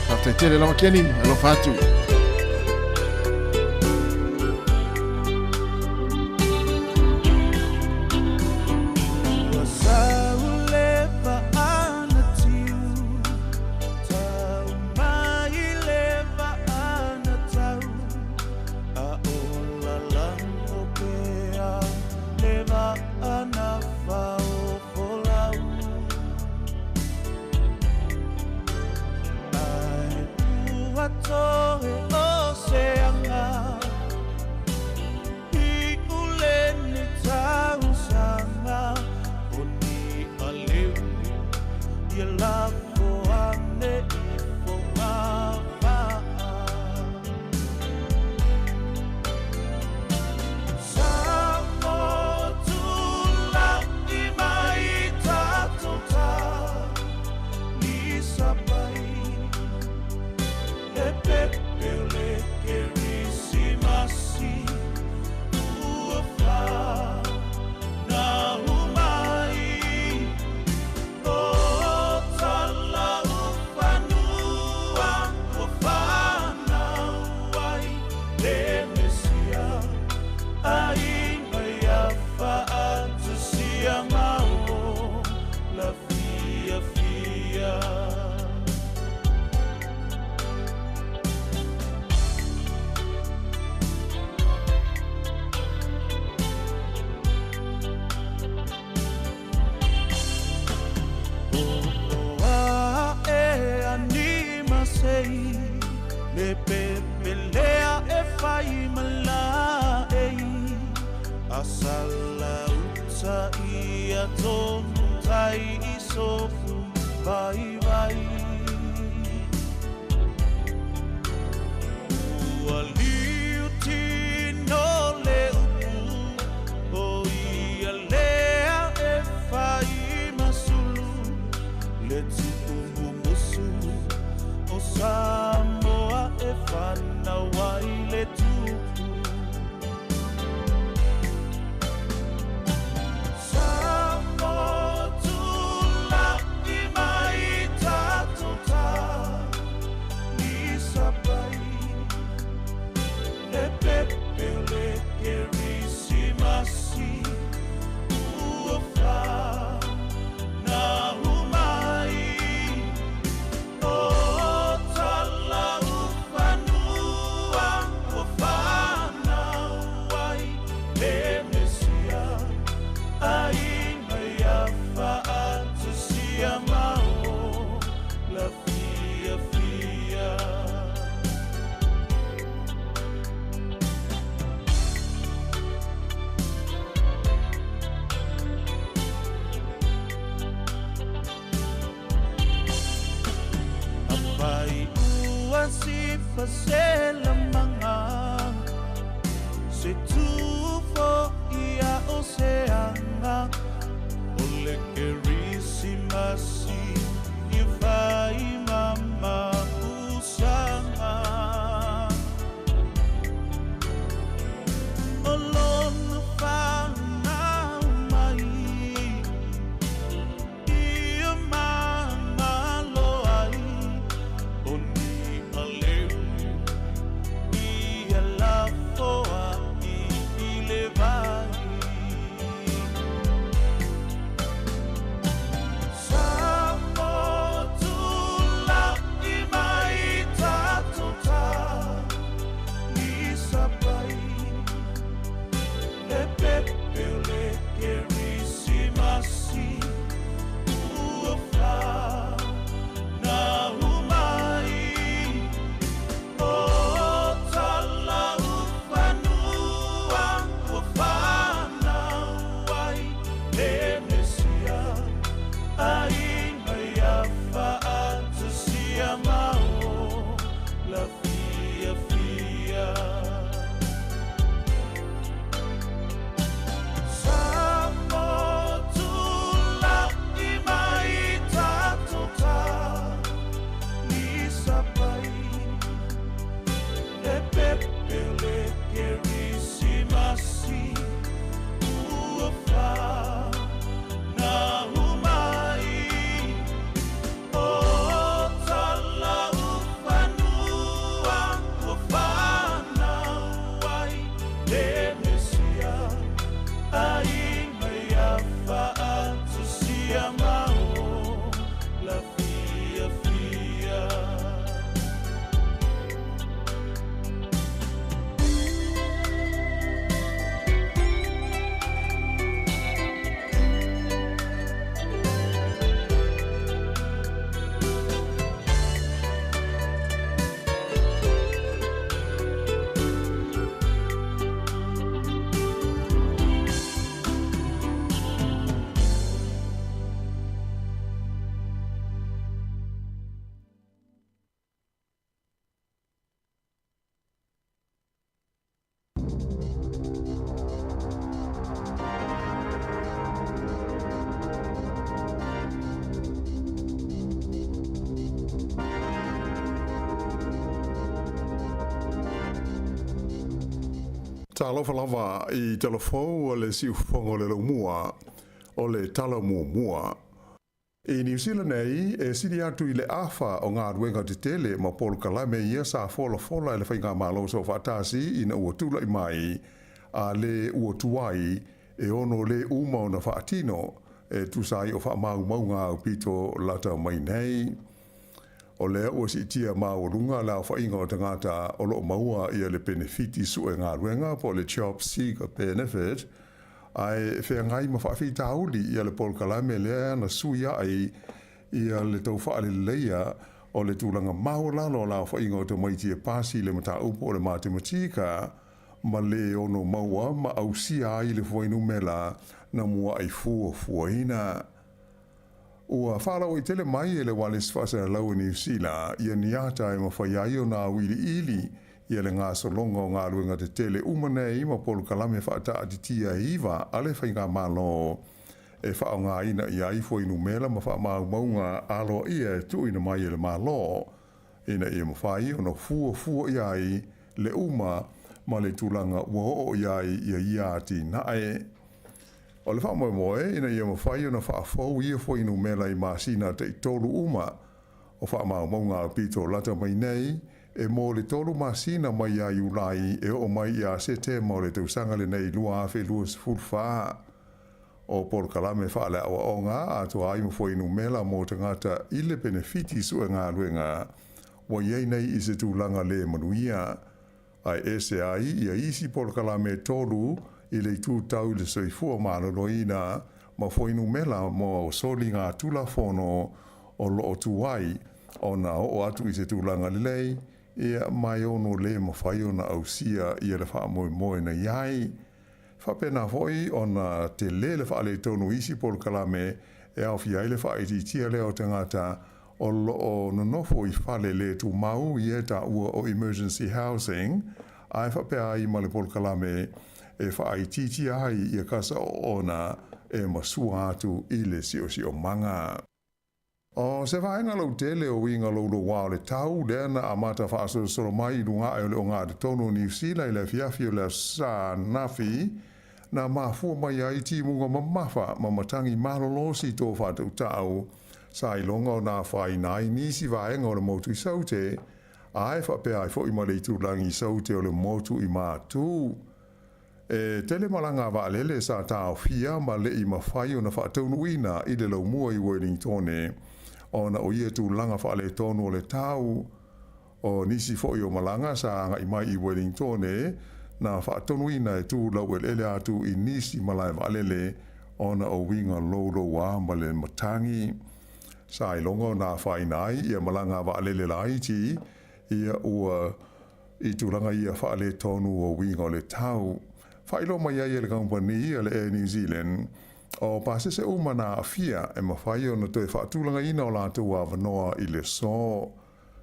whaaftai tele lava Kenny alo whaatui umusu o Sāmoa e whanau ai le tupu. Sāmoa tūlaki mai tātou tā ni sapai e pepe le ke risi masi ua wha na umai o tala ufanua ua whanau ai e mesia ai mai a whaatusia mao la fia fia. Apai ua si pasela manga se tufo ia oceana o le ke risi masi i vai mama usanga o lona whanau mai ia mama loai o ni aleu ia la foa i le vai. Sāmoa tūlaki mai tātou tā ni sapai e pepe le ke risi masi ua wha na umai o tala ufanua ua whanau ai le mesia ai mai a whaatusia mao la fia fia. Sāmoa tūlaki mai tātou tā ni sapai e pepe le ke risi masi ua wha na umai o tala ufanua ua whanau ai le mesia ai mai a whaatusia mao la fia fia. Talofa lava i telefou o le siufongo le laumua o le tala muamua. I New Zealand nei e siri atu i le afa o ngā ruenga te tele ma polu kalame ia sa fola e le whainga malo so whaatasi i na ua tula i mai a le ua tuai e ono le uma o na whaatino e tusai o whaamau maunga o pito lata mai nei. O lea ua si itia maurunga la whainga o tangata o lo maua ia le benefiti su e ngā ruenga po le job seeker benefit ai whea ngai ma whawhi tauli ia le pol kalame lea na suia ai ia le tau whaale leia o le tūlanga maulalo la whainga o te maiti e pasi le mata upo o le matematika ma le ono maua ma ausia ai le whainu mela na mua ai fuaina. Ua whala o i tele mai e le wale sfasa lau ni usila ia niata e mawhaiai o nā wili ili ia le ngā solonga o ngā ruenga te tele umanei ma polu kalame whaata atitia iwa ale whainga malo e whaonga ina i ai fo inu mela ma wha maunga alo ia tu ina mai le malo ina ia mawhai ona fua i ai le uma ma le tūlanga ua o i ai ia ati nae. O le wha moe ina ia mawhai ona wha fau ia fo inu mela i masina te i tolu uma o wha maunga pito lata mai nei e mo le tolu masina mai a iulai e o mai a se te mo le tausanga le nei lua afe lua sifurfaa. O por kalame wha le awa o ngā ato ai mo fo inu mela mo te ngata i le benefiti su e ngā luenga wa iei nei i se tūlanga le manuia. Ai ese ai ia isi por kalame tolu i le tū tau le soifua maloloina ma fo inu mela mo soli ngā tula fono o loo tuai o na o atu i se tūlanga lei ia mai ono le mawhai o na ausia ia le wha moe na iai. Whapena hoi o na te le whaale tonu isi pol kalame e au fiai le whae ti tia leo te ngata o loo nonofo i whale le tu mau i e ta ua o emergency housing ai whapea i male pol kalame e whae ti tia hai i a kasa o ona e masua atu i le si o manga. O se whaenga lau tele o inga lau lo wao le tau lena a mata whaaso soro mai i lunga e o le o ngā te tono New Zealand le fiafi o le sa nafi na mafua mai ai ti munga mamafa ma matangi malolosi tō whātau tau sa ilonga o nā whainai nisi whaenga o le motu i saute a e whapea ai fo i mare i tūlangi i saute o le motu i mātū. E tele malanga waalele sa tāo fia ma le i mawhai o na whaataunu ina i le lau mua i Wellingtone o na o ia tūlanga whaale tonu o le tau o nisi fo i o malanga sa anga i mai i Wellingtone na whaataunu ina e tū lau ele atu i nisi malai waalele o na o winga lolo wa ma le matangi. Sa ilonga o nā whainai ia malanga waalele laiti ia ua i tūlanga ia whaale tonu o winga o le tau. Whailo mai ai le company le Air New Zealand o pasese umana afia e mawhai o na toi whaatulanga ina o lātou a wanoa i le so.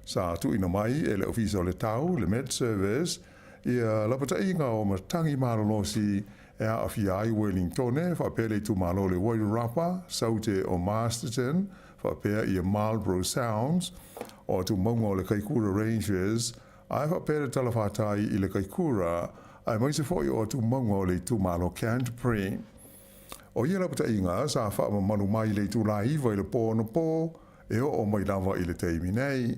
Sa tu ina mai e le ofisa o le tau, le Med Service, ia lapata inga o matangi marolosi e a afia ai Wellingtone, whapele tu malo le Wairarapa, saute o Masterton, whapea ia Marlborough Sounds, o tu maunga o le Kaikoura Rangers, ai whapele talawhatai i le Kaikoura, ai mai se foi o tu maunga o le tu malo Canterbury. O ia lapata inga sa wha manu mai le tu la iwa i le pō na pō e o mai lawa i le teimi nei.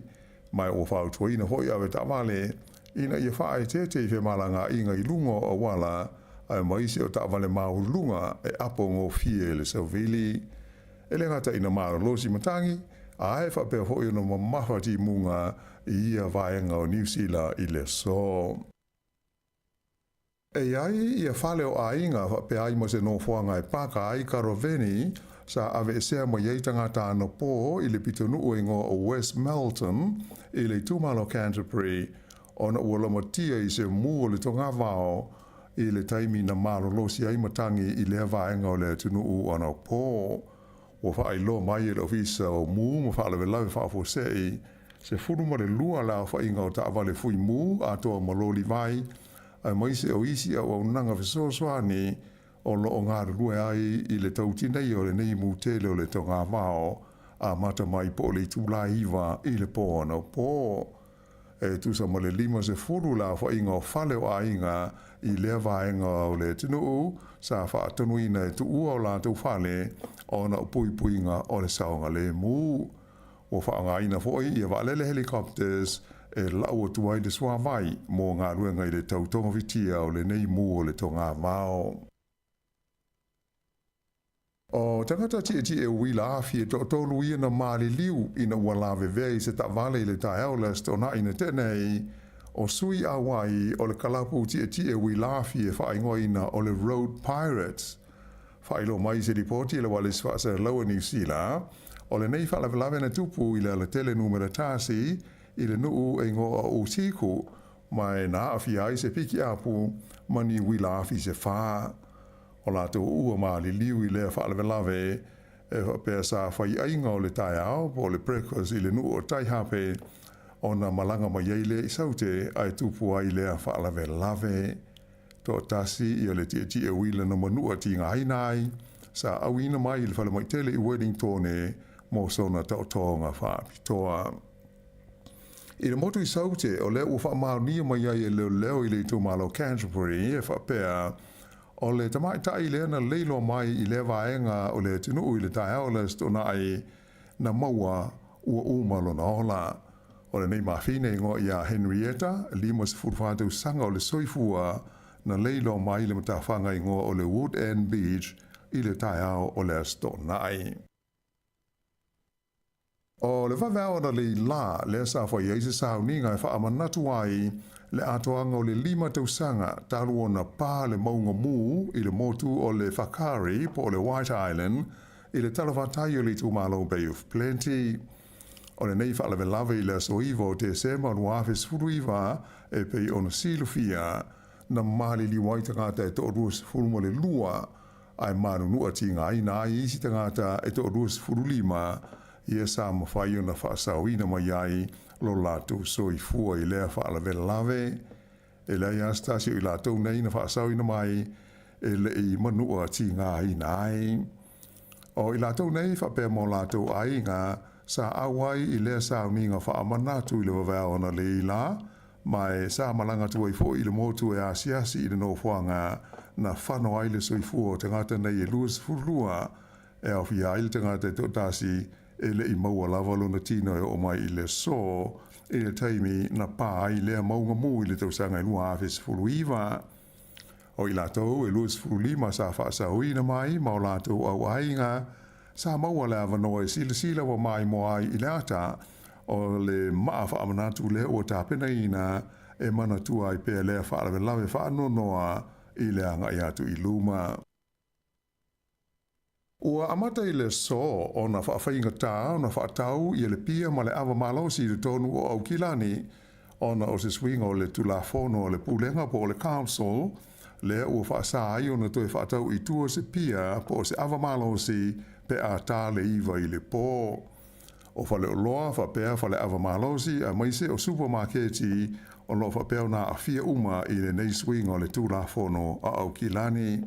Mai o whau tua ina hoi awe tawale ina ia whae te fe malanga inga i lungo o wala ai mai se o tawale mau lunga e apo ngō fie le sauvili. E le ngata ina mara losi matangi a e whapea hoi no mamaha ti munga i ia vaenga o New Zealand i le so. E ai ia whale o ainga pe ai mo se no whuanga e paka ai karoveni sa ave sea mo iei tangata ano pō i le pitonu uengo o West Melton i le tūmalo Canterbury o na ua lamatia i se mū o le tonga vao i le taimi na malo losi ai matangi i le vaenga o le tunu u ana pō. O whaai lo mai le ofisa o mū mo whaale we lawe whaafo sei se furu ma le lua la whainga o ta avale fui mū a toa maloli vai ai mai se o isi au nanga fesoasoani o lo o ngā rue ai i le tautina i o le nei mūtele o le tonga vao a mata mai po le tūla iwa i le pō ana pō. E tusa ma le lima se furu la whainga o whale o ainga i lea vaenga o le tinu sa whaatanuina e tu ua o la tau whale o na puipuinga o le saonga le mū. O whaanga ina foi i a walele helicopters e lau o tuai le swa vai mō ngā ruenga i le tautonga vitia o le nei mū o le tonga vao. O tangata ti e wila afi e tolu ia na maali liu ina ua lawe vei se ta vale i le tae au le stona ina tenei o sui awai o le kalapu ti e wila afi e whaingo ina o le Road Pirates. Whailo mai se ripoti le wale swasa laua New Zealand o le nei whalawelawe na tupu i le tele numera tasi i le nuu e ngoa o tiku mai na afi ai se piki apu mani wila afi se whaa. O lato ua maali liu i lea whaalawelawe e pēr sa whai ainga o le tae au po le breakfast i le nuu o taihape o na malanga mai eile i saute ai tupu ai lea whaalawelawe. Tō tasi i o le ti e wila na manua ti ngā hainai sa awina mai le fale mai tele I Wellington e mo sona tautonga whaapitoa. I le motu I saute o le ua whaamaunia mai ai e leo I le tu malo Canterbury e whapea o le tamaitai le na leilo mai I le vaenga o le tinu I le tae au le stona ai na maua ua umalo na ola. O le nei mawhine ingo ia Henrietta, lima se furwhātou sanga o le soifua na leilo mai le matawhanga ingo o le Wood End Beach I le tae au o le stona ai. O le whawao na le la le sa whai eise sao ni ngai whaamanatu ai le atoanga o le 5 tausanga talu o na pā le maunga mū I le motu o le Whakari po le White Island I le talawhatai o le Tumalo Bay of Plenty. O le nei whaalawe lawe I le soiva o te sema o nuawhis furuiva e pei o na silufia na mali li wai tangata e to ruas furumo le lua ai manu nua tinga ina ai isi tangata e to ruas furulima ia sa mawhai o na whaasawina mai ai lo lātou soifua I lea whaalawe lawe e lea ia stasi o I lātou nei na whaasawina mai e le I manua tinga ina ai. O I lātou nei whapea mo lātou ai ngā sa awai I lea sa uninga whaamanatu I le wawao na le ila mai sa malanga tuai fo I le motu e asiasi I le no whanga na whano ai le soifua o tangata nei e luas furlua e au fia ai le tangata e totasi e le I maua lavalo na tino e o mai I le so e le taimi na pā ai lea maunga mu I le tausanga I lua awhis fuluiva. O I lātou e luas fululima sa whaasauina mai ma o lātou au ainga sa maua le avanoa e sila wa mai mo ai I le ata o le maa whaamanatu le o tāpena ina e mana tua I pēr lea whaalawe lawe whaanonoa I le anga I atu I luma. Ua amata I le so o na whaawhainga tā o na whaatau I le pia ma le awa malosi le tonu o au kilani o na o se swinga o le tulafono o le pulenga po o le council le ua whaasa ai o na toi whaatau I tua se pia po o se awa malosi pe a tā le iwa I le pō. O whale o loa whapea whale awa malosi a maise o supermarketi o lo whapea na a fia uma I le nei swinga o le tulafono a au kilani.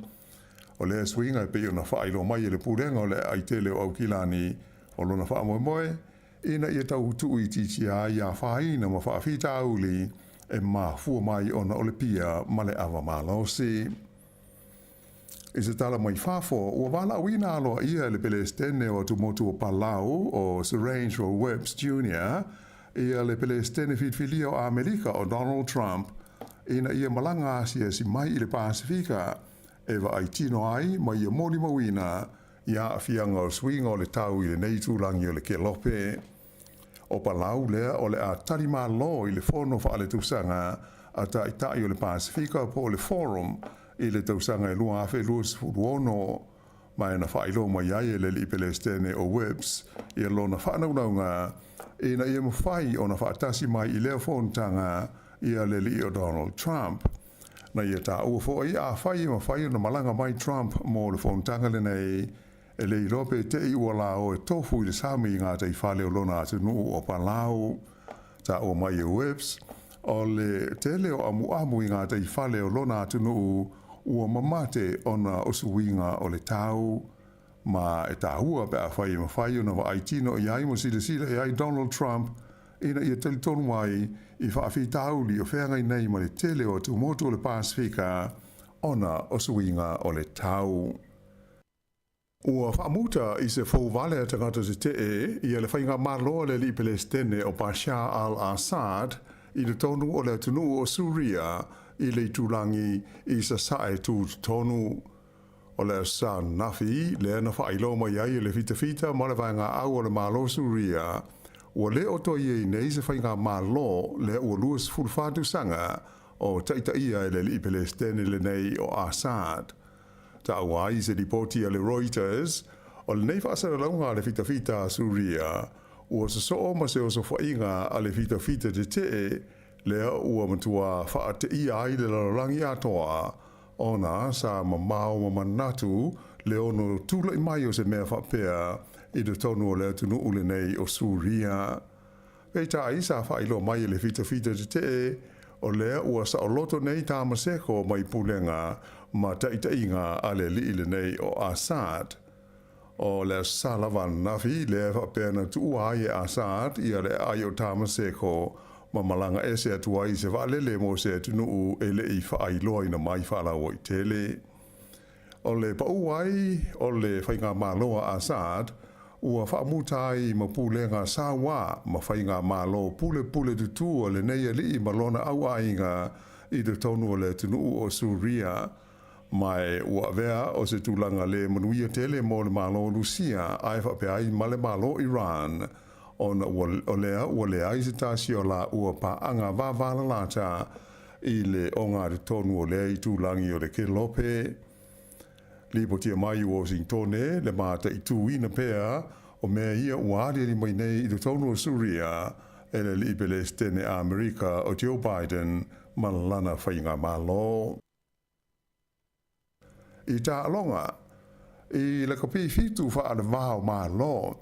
O le swinga pe o na whailo mai I le pulenga o le aitele o au kilani o lo na wha moe moe ina I tau tuu I titia I a whaina ma whaafita auli e ma fua mai o na ole pia ma le awa malosi. I se tala mai whafo, ua wala wina aloa ia le pelestene o tumotu o Palau o Sir Rangel Webbs Jr. Ia le pelestene fitfilia o Amerika o Donald Trump ina ia malanga asia si mai I le Pasifika e wa ai tino ai ma ia moli mawina ia a fianga o swinga o le tau I le nei tūlangi o le kelope. O Palau lea o le a tarima lo I le fono wha ale tusanga a tai o le Pasifika po o le forum I le tausanga I lua awhi luas furuono mai na whailo mai ai e le li pelestene o Webbs I lo na whanaunaunga e na ia mawhai o na whaatasi mai I lea fontanga I a le li o Donald Trump. Na ia ta ua fo I a whai ma whai o na malanga mai Trump mo le fontanga le nei e le I lope te I ua la o e tofu I le sami ngā te I whale o lona atu nuu o Palau. Ta ua mai o Webbs o le tele o amu I ngā te I whale o lona atu nuu ua mamate ona osuinga o le tau ma e tahua pe a whai ma whai ona wa aitino I ai mo sila I ai Donald Trump ina ia talitonu mai I whaafi tauli o whengai nei ma le tele o tumotu o le Pasifika ona osuinga o le tau. Ua whaamuta I se fōwale a tangata se te ia le whainga marloa le li pelestene o Bashar al-Assad I le tonu o le tunu o Suria I le tūlangi I sa sae tū tonu. O le sa nafi, le na whailo mai ai le fita ma le vanga au o le malo Suria. Ua le o toi e nei se whainga malo le ua luas fulfatu sanga o taita ia le li pelestene le nei o Assad. Ta awai se ripoti a le Reuters o le nei whaasara launga le fita Suria. Ua sa so ma se o so whainga a le fita te te lea ua matua whaate I ai le larangi atoa ona sa mamao mamanatu le ono tula I mai o se mea whapea I le tonu o lea tunu ule nei o Suria. Pei ta ai sa whailo mai le fita te te O lea ua sa o loto nei tamaseko mai pulenga ma taitainga ale liile nei o Assad. O le salavan nafi le whapena tua ai Assad ia le ai o tamaseko ma malanga ese atua i se waalele mo se atunu e le i whaailoa ina mai whaalawa i tele. O le pauai o le whainga maloa Assad ua whaamutai ma pulenga Sāmoa ma whainga malo pule tutu o le neia li malona au ainga i te tonu o le tunu o Suria mai ua vea o se tūlanga le manuia tele mo le malo Lucia ai whapeai ma le malo Iran ona o lea ua le ai se tasi o la ua paanga wavala lata i le onga te tonu o lea i tūlangi o le Kelope. Lipotia mai Washington le mata i tuina pea o mea ia uari li mai nei i te tonu o Suria e le libele stene a Amerika o Joe Biden malana whainga malo. I tā alonga, i le kapi fitu wha ale vāo malo,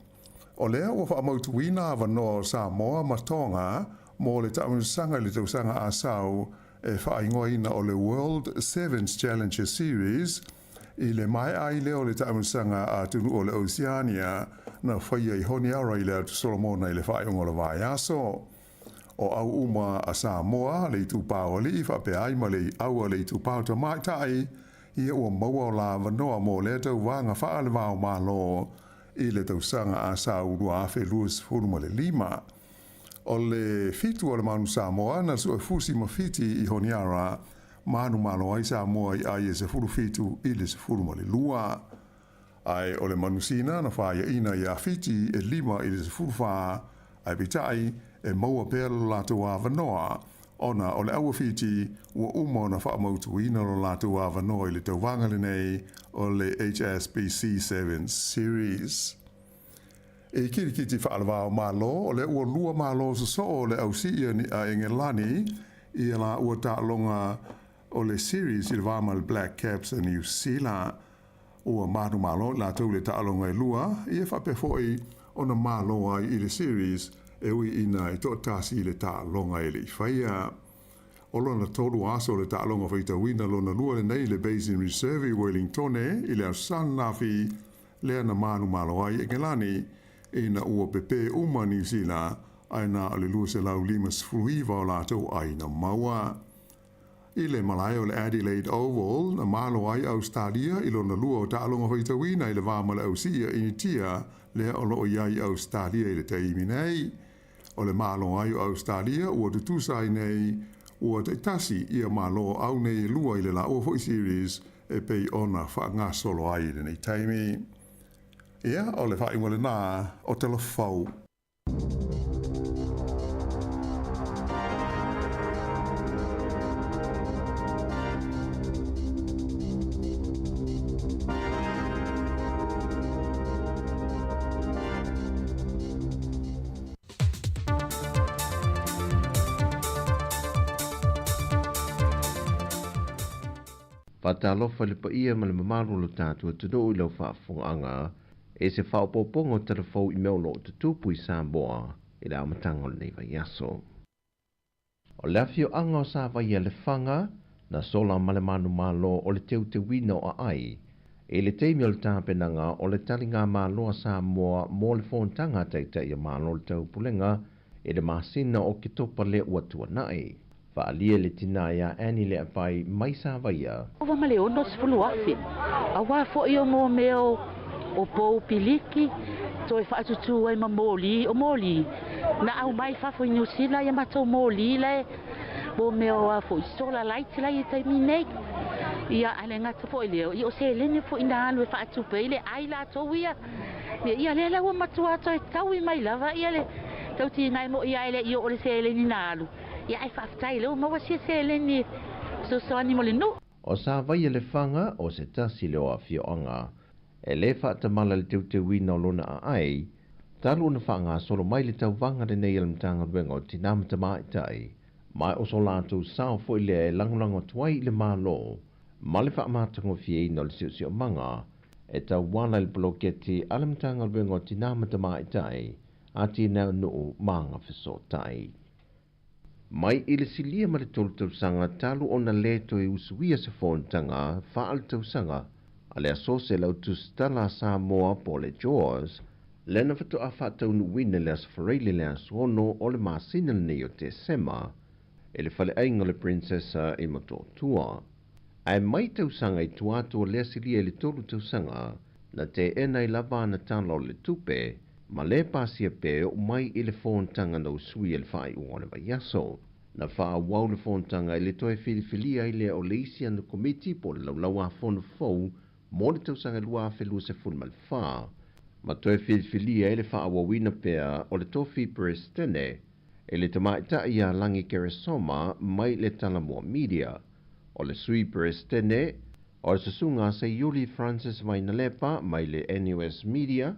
o lea ua wha mautuina wano Sāmoa ma Tonga mo le taumusanga le tausanga a sau e wha ingoina o le World Sevens Challenger Series i le mai ai leo le taumusanga a tunu o le Oceania na whaia i honi ara i le atu Solomona i le whaionga le vai aso. O au uma a Sāmoa le i tūpāo li i whapeai ma le aua le i tūpāo ta maitai ia ua maua o la wanoa mo le tau wanga whaale wao malo i le tausanga a Sāurua a Whelus Furuma le Lima. O le fitu o le manu Sāmoa na su e fusi ma fiti i honi ara manu malo ai Sāmoa i ai e se furu fitu i le se Furuma le Lua. Ai o le manusina na whaia ina i a fiti e lima i le se furu wha ai bitai e maua pēla lato a wanoa ona o le aua fiti ua uma na wha mautu ina lo lato a wanoa i le tauwanga le nei o le HSBC 7 Series. E kirikiti whaalawao malo o le ua lua malo so o le ausia ni a Engelani i la ua tālonga o le series i le wama le Black Caps a New Zealand. Ua manu malo la tau le tālonga i lua i e whapefoi o na malo ai i le series e ui ina i tō tāsi i le tālonga i le i whaia. O lona tolu aso le tālonga whaita wina lona lua le nei le Basin Reserve i Wellington i le asan nafi lea na manu malo ai e Ngelani i na ua pepe uma New Zealand ai na o le lua se lau lima sfuiva o la tau ai na maua. I le malai o le Adelaide Oval na malo ai Australia i lona lua o tālonga whaitawina i le wāma le ausia i tia lea o loo iai Australia i le taimi nei. O le malo ai o Australia ua tutusai nei ua te tasi ia malo au nei lua i le la ofo i series e pei ona wha ngā solo ai le nei taimi. Ia o le whainga le nā o telefau. Whatalofa le pa ia ma le mamaru lo tātua tuno i lau whaafonga e se whaopopongo telefou i meo lo tutupu i Sāmoa i le amatanga le nei vai aso. O le afio anga o sa vai le whanga na sola ma le manu malo o le teu te wina o ai e le teimi o le tāpenanga o le talinga malo a Sāmoa mo le whontanga teita i a malo le tau pulenga e le masina o ki topa le uatua nai. Whaalia le tina ia ani le apai mai sa vaia. Ova male ono sifulu afi. Awa fo i o mo meo o pou piliki. Toi whaatutu ai ma moli o moli. Na au mai fafo i New Zealand ia matou moli le. Mo meo a fo i sola laiti lai i taimi nei. Ia ale ngata fo i leo. I o se lene fo i na alu e whaatupe i le ai la tau ia. Ia le la ua matua toi tau i mai lava. Ia le tau ti ngai mo ia ele i o le se lene na alu. Ia ai whaftai leo, maua sia se leni so soani mo le no. O sa vai le whanga o se tasi leo a whioanga. E le whaatamala le teu te wina o lona a ai, talu na whanga solo mai le tau vanga le nei alamtanga ruenga o tinamata maitai. Mai o so lātou sao fo i le e langulango tuai le mālo, ma le whaamatango fie ino le siu manga, e tau wana le bloketi alamtanga ruenga o tinamata maitai, a tina nuu manga fisotai. Mai i le silia ma le tolu tausanga talu ona le to i usuia se fontanga faal tausanga a le asose lau tustala Sāmoa po le Jaws lena fatu a fatau nuwine le asfareile le asono o le masina le nei o te sema e le fale ainga le princesa i matotua. Ai mai tausanga i tuatu o le silia le tolu tausanga na te ena i lava na talo le tupe ma le pasia pe o mai i le fontanga na usui e le fai uone va yaso. Na faa wau le fontanga i le toe filifilia i le o le isi anu komiti po le laulaua fono fau mo le tausanga lua felu se fun mal faa. Ma toe filifilia i le faa wawina pea o le tofi prestene e le tamaita i a langi keresoma mai le talamua media. O le sui prestene o le sasunga se Yuli Francis mai na lepa mai le NUS media.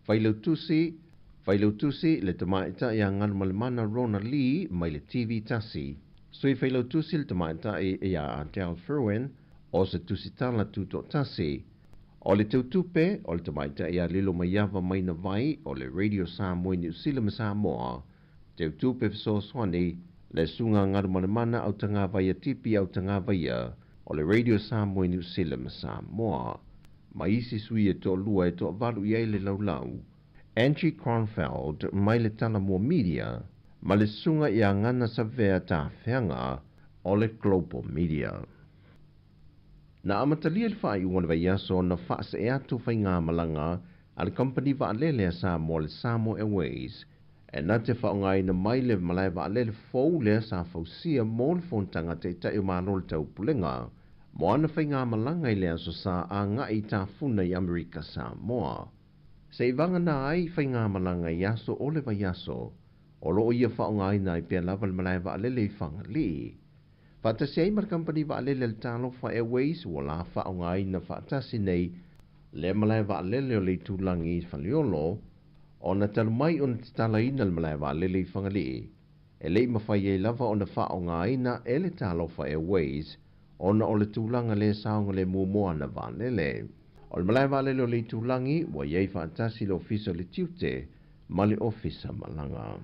Failautusi le tamaita i a nganu malemana Rona Lee mai le TV tasi. Sui failautusi le tamaita i a Adele Ferwin o se tusitala tuto tasi. O le tautupe o le tamaita i a lilo maiava mai na vai o le Radio Sāmoa New Zealand Sāmoa. Tautupe fiso swani le sunga nganu malemana au tanga vai a tipi au tanga vai o le Radio Sāmoa New Zealand Sāmoa. Mai isi sui e to lua e to valu i le laulau. Angie Kronfeld mai le talamua media ma le sunga i a ngana sa vea ta whianga o le global media. Na amatalia le whai uana vai aso na whaasa e atu whai ngā malanga a le company wa alele a Sāmoa le Sāmoa Airways e na te whaongai na mai le malai wa alele fau le sa fausia mo le fontanga te tai o mālo le tau pulenga mo ana whai ngā malanga i le aso sa a ngai ta funa i Amerika Sāmoa. Se vanga na ai whai ngā malanga i aso o le vai aso o loo ia whaongai na i pia lava le malai wa alele i whanga li. Whatasi ai mar company wa alele le talo wha Airways o la whaongai na whatasi nei le malai wa alele o le tūlangi i whaliolo o na talu mai o na tala ina le malai wa alele i whanga li. E lei mawhai e lava o na whaongai na e le talo wha Airways o na o le tūlanga le saonga le mumoa na wa alele. O le malai wa alele o le tūlangi wa iei whatasi le ofisa le tiute ma le ofisa malanga.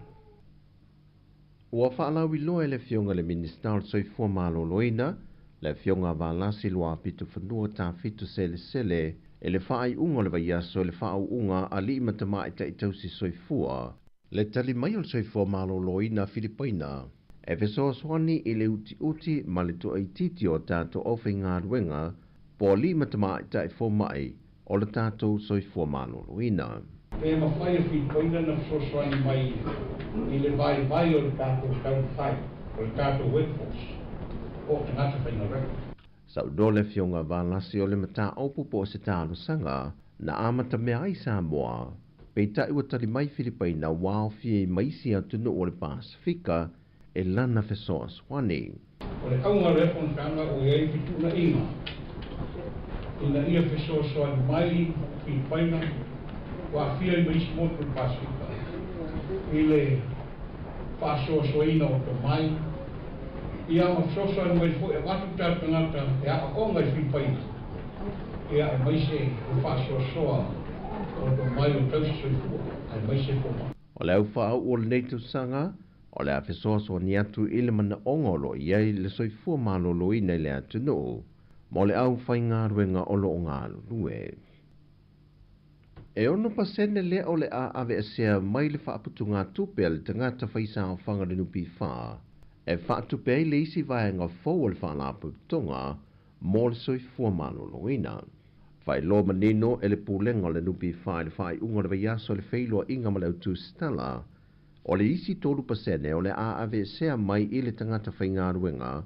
Ua whaalau i loa le fionga le minister soifua malo loina, le fionga waalasi loa pitu whanua tā fitu sele sele, e le whaai unga le vaiaso le whaau unga a li matama i tausi soifua, le tali mai o soifua malo loina Filipaina, e vesoa swani i le uti ma le tua i titi o tātou ofi ngā ruenga, po li matama i taifo mai o le tātou soifua malo loina. E mawhai a Filipaina na fsoswani mai i le vai o le tātou tauwhai, o le tātou workforce, o te ngata whainga reo. Sau dole fionga wālasi o le mata opu po se tālo sanga na amata mea ai Sāmoa, pei tai ua tali mai Filipaina wāo fie maisi a tunu o le Pasifika e lana fesoa swani. O le kaunga refon kanga o iei fituna inga, ina ia fesoa swani mai Filipaina, wa fia i maisi motu le Pasifika. I le whasoasoina o te mai, ia mawsosoa mai fo e watu tātangata e a onga i Filipaina. Ia e maise o whasoasoa o te mai o tausisoifua, e maise foma. O le au whaau o le neitu sanga, o le a fesoasoa ni atu i le mana ongolo iei le soifua malolo ina i le atu no, mo le au whai ngā ruenga o lo ngā lue. E ono pasene le o le a ave asea mai le whaaputu ngā tupe le tangata whaisa o whanga le nupi wha. E whaatupe ai le isi vaenga fau le whaalapu tonga mo le soifua maloloina. Whai lo manino e le pūlenga le nupi wha le whai unga le vaiaso le whailoa inga ma le utu stala. O le isi tolu pasene o le a ave asea mai i le tangata whaingaruenga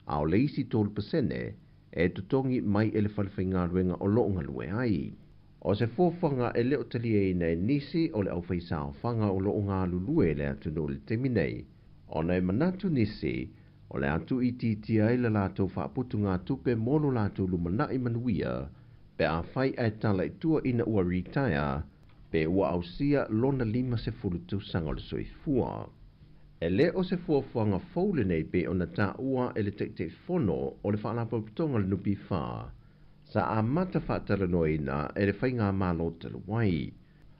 a o le isi tolu pasene e tutongi mai e le whaingaruenga o loonga lue ai. O se fōwhanga e leo tali e nei nisi o le au whaisao whanga o lo ngā lulue le atu no le temi nei. O nei manatu nisi, o le atu i titia i le lātou whaaputu ngā tupe mono lātou lumana i manuia, pe a whai e tala i tua ina ua retire, pe ua ausia lona 50 sanga o le soifua. E le o se fōwhanga fōle nei pe o na tā ua e le te whono o le whaalapaputonga le nupi whaa. Sa a mata whaatara noina e le whainga mālo tala wai.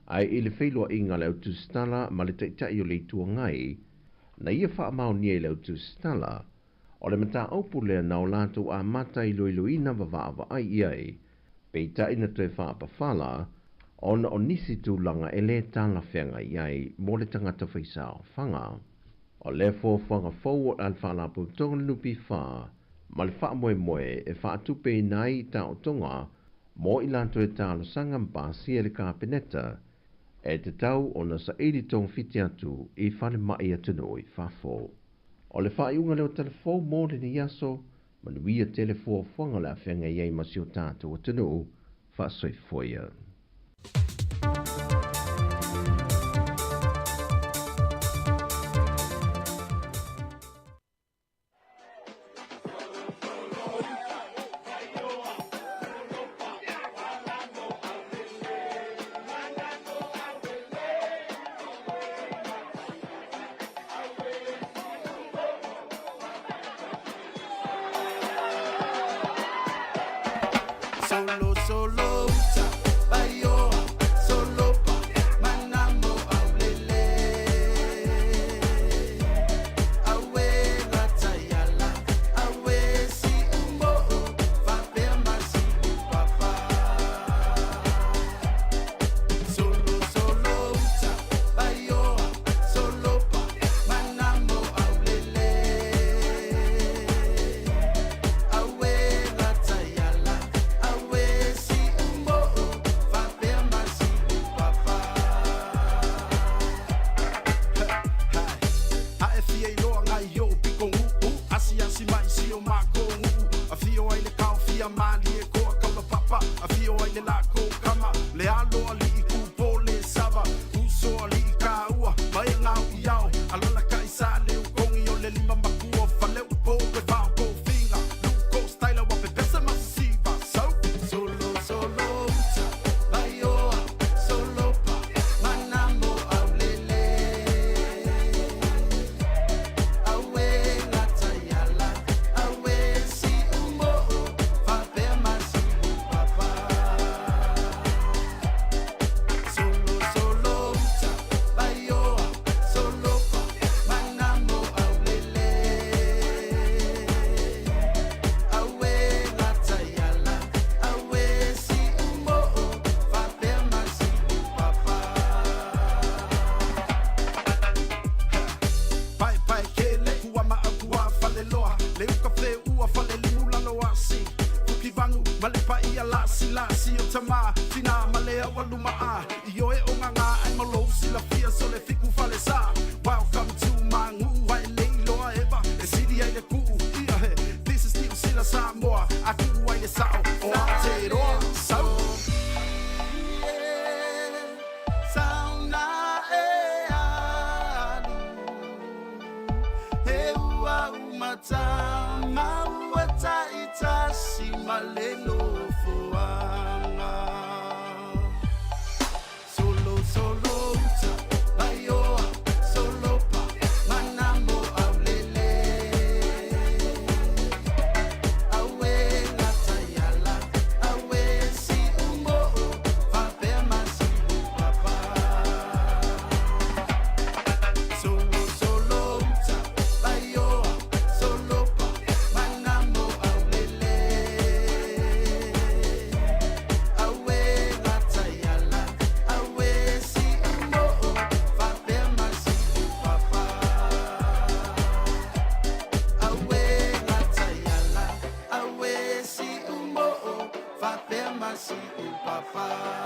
Ai i le whailua inga le utustala ma le teitai o le tua ngai, na ia whaamau nia leo tu stala, o le mata aupu lea na o lātou a mata I loiloina wa ai iai, peita ina tue whaapawhala, ona o nisi tūlanga e le tāla whenga iai mo le tangata whaisa o whanga. O le fōwhanga fōu o al whaalapu tonga nupi wha, ma le wha moe e wha atupe nai ta o tonga, mo I lanto e tālo sanga mpasi e le kāpeneta, e te tau o na sa eiri tong fiti atu I whane mai atunu I whafo. O le wha iunga leo telefo mo le ni yaso, manuia telefo whanga la whenga iei masio tātu atunu, wha soifoia.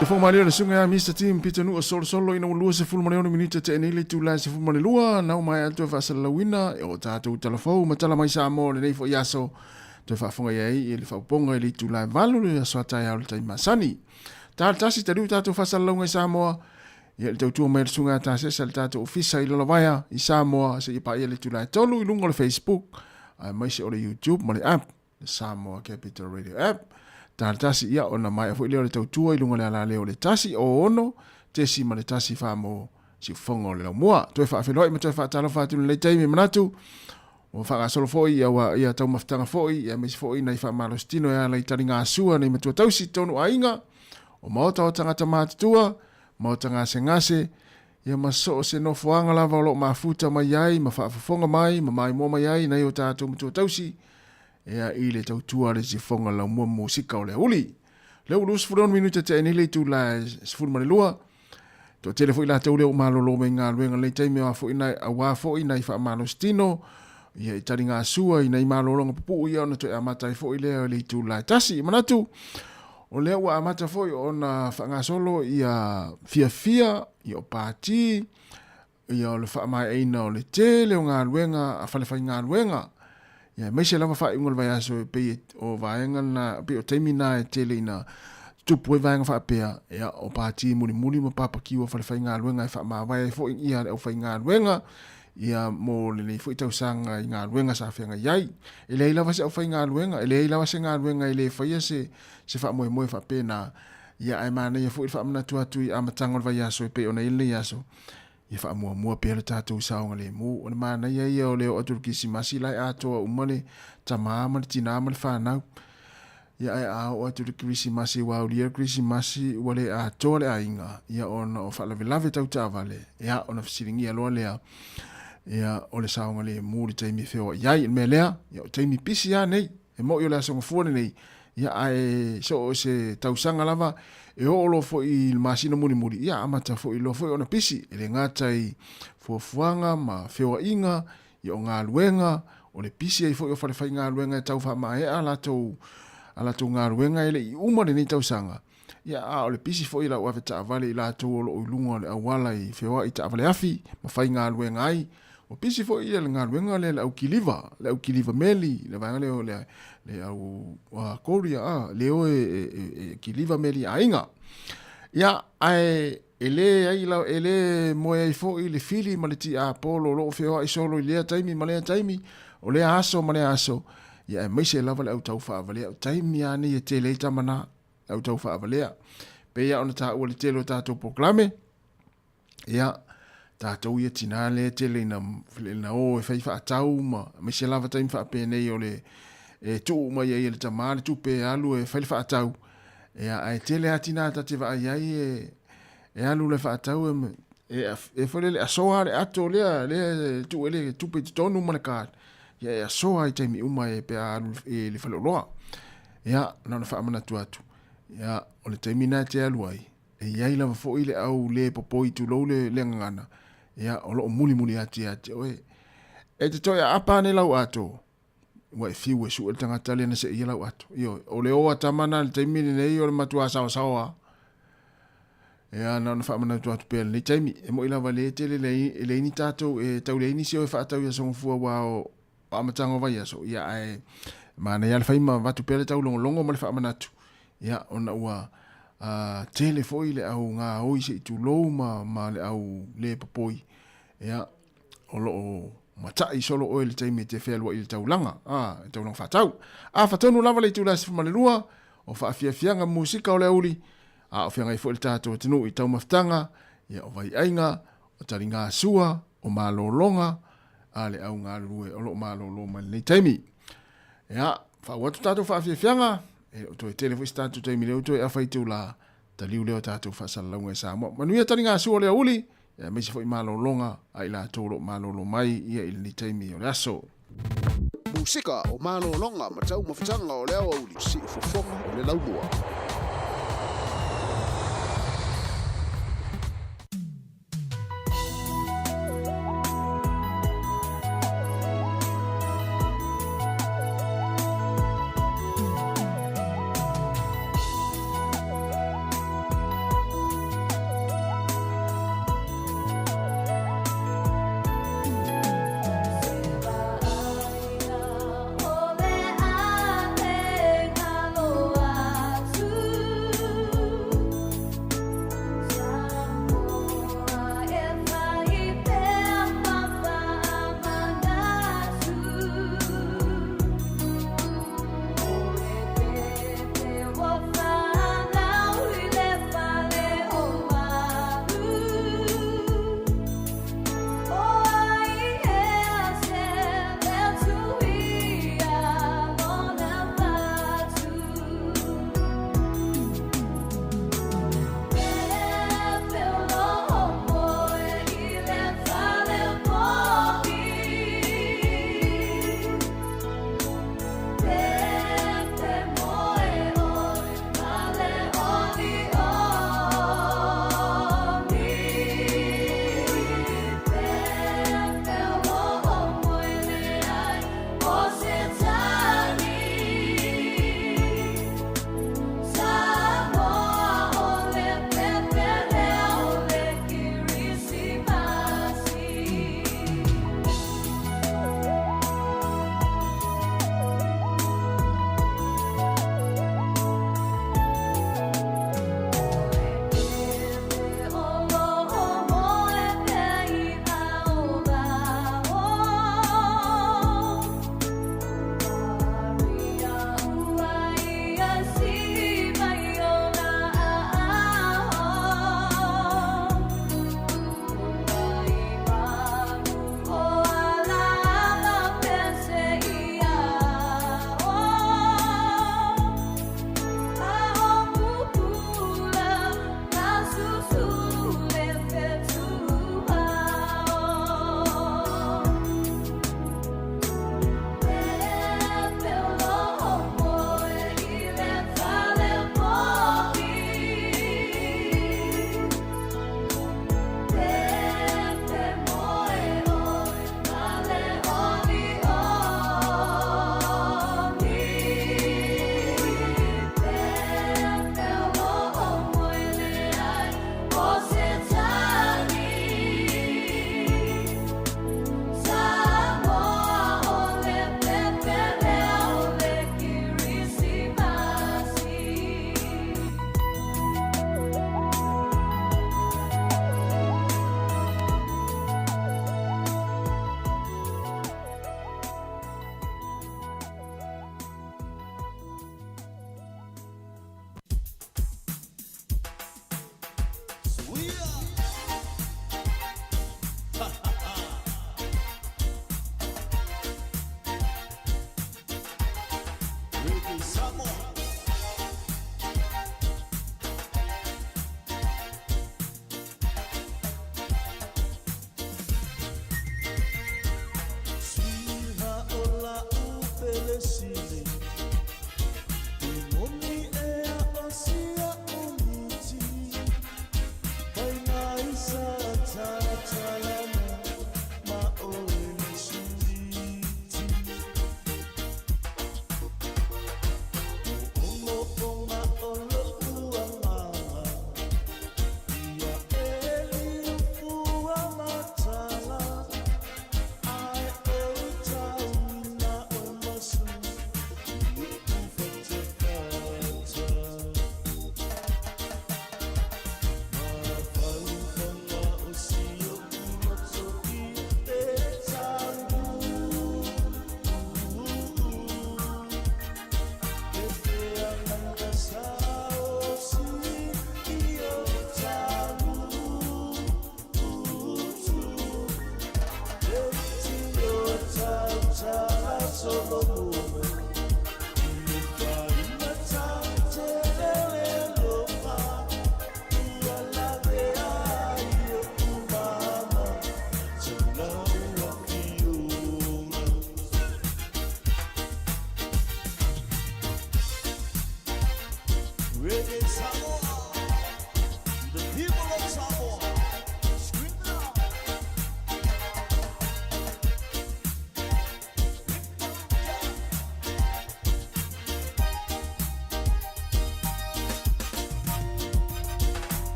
Te whomare le sunga Mr. Tim Peter Nua solo ina ulua se fulmane ono minita te enele tu lai se fulmane lua nau mai atu e whasalawina e o tātou talafou ma tala mai Sāmoa le nei fo iaso te whaafunga iei e le whauponga e le tu lai valu le aso atai au le tai masani. Tā tasi te riu tātou whasalawinga i Sāmoa e le tautua mai le sunga tāse sa le tātou ofisa i lalawaya i Sāmoa se i pa i le tu lai tolu i lunga le Facebook mai se o le YouTube ma le app le Sāmoa Capital Radio app. Tā tasi ia o na mai a fo leo le tautua i lunga le ala leo le tasi o ono te si ma le tasi whaamo si whongo le lau mua. Toi whaafiloi ma toi whaatalo whaatunu le teimi manatu o whaakasolo foi ia tau maftanga foi ia mesi foi nei whaamalo stino ia lei tari ngā sua nei matua tausi tonu a inga o maota o tangata mātutua maota ngase ngase ia maso se no fuanga lava o lo mafuta mai ai, ma whaafafonga mai, ma mai mo mai ai, nei o tātou mtua tausi, ia i le tautua le si fonga la mua musika o le uli. Le ulus furon minuta te enile tu la sifuru mare lua, to telefo i la tau leo malolo me ngā luenga le teime a fo ina a wafo ina i wha malo stino, ia i tari ngā sua, ina i malolonga pupu ia ona to e amata i fo i leo le tu la tasi, manatu, o leo wa amata fo i ona wha ngā solo ia fia, i o pāti, i o le wha mai eina o le te, leo ngā luenga, a whalewhai ngā luenga, ia meise lama wha ingola vai aso e pei o vaenga na, pei o teimi na e tele ina, tupu e vaenga wha pea, ia o pāti muli ma papa kiwa whalewhai ngā luenga e wha maa vai e fo ia le o whai ngā luenga, ia mo le nei fo i tausanga i ngā luenga sa whianga iai, e lei lawa se o whai ngā luenga, e lei lawa se ngā luenga i le whaia se wha moe wha pea na, ia ai mana ia fo i wha amana tuatu i amatanga o vai aso e pei o na ile aso, ia wha mua pea le tātou saonga le mu, o le mana ia o leo atur kisi masi lai atoa umane, tamama le tinama le whanau, ia ai ao atur kisi masi waulia kisi masi wale atoa le ainga, ia ona o whalawelave tau tāwale, ia ona fisiringi aloa lea, ia o le saonga le mu le taimi whewa, iai me lea, ia o taimi pisi ya nei, e mo i o le asonga fuane nei, ia ai so o se tausanga lava, e o lo fo i masina muri, ia amata fo i lo fo i ona pisi, e le ngata i fuafuanga ma whewa inga, i o ngā luenga, o le pisi e fo i o whalewhai ngā luenga e tau wha mai, a lato ngā luenga ele i umare ni tausanga. Ia a o le pisi fo i la uawe taavale i lato o lo ulunga le awala i whewa i taavale afi, ma whai ngā luenga ai, o pisi fo i le ngā luenga le au kiliva meli, le vanga leo le au Korea, leo e kiliva meli a inga. Ia, ai, ele moe ai fo i le fili ma le ti a polo lo whewa i solo i lea taimi ma lea taimi, o lea aso ma lea aso. Ia, e meise lava le au tau whaavalea, o taimi ane e te leita mana au tau whaavalea. Pe ia ona ta ua le telo tātou proklame, ia, tātou ia tina le tele na o e whai whaatau ma, meise lava taimi whaapene o le tuu mai ai le tamale tupe alu e whai whaatau. Ia, ai tele atina ta te vai ai e alu le whaatau e whai le asoa le ato le tu ele tupe tonu mana kāt. Ia e asoa i taimi uma e pe alu e le whaloloa. Ia, nana whaamana tuatu. Ia, o le taimi nā te alu ai. E iai lava fo i le au le popoi tu lau le ngana. Ia, o lo muli ati oe. E te toi a apa ne lau ato. Ua e fiu e su e tangata le na se i lau ato. Io, o le oa tamana le taimi nei o le matua sawa. Ia, nana whaamana tuatu pēle. Le taimi, e mo i lava le te le ini tātou e tau le ini si o e whaatau ia songofua wa o amatanga vai aso. Ia, ai, mana ia le whaima watu pēle tau longo ma le whaamanatu. Ia, ona ua tele foi le au ngā oi se i tu lou ma le au le papoi. Ia, o loo matai solo oe le taimi te whelua i le taulanga. Taulanga whatau. Whatonu lava le tu la sifu malelua, o whaafiafianga musika o le auli, o whianga i fo le tātou tinu i tau maftanga, ia o vai ainga, o tari ngā sua, o mālolonga, le au ngā lue, o loo mālolonga le taimi. Ia, whauatu tātou whaafiafianga, e o toi telefo i tātou taimi leo toi awhai tau la, ta liu leo tātou whasala launga e Sāmoa. Manuia tari ngā sua le auli, ia meisi fo i mālolonga, a ila tōro mālolo mai, ia ili ni taimi o le aso. Musika o mālolonga, matau mawhitanga o leo auli, si ufofonga o le laumua. To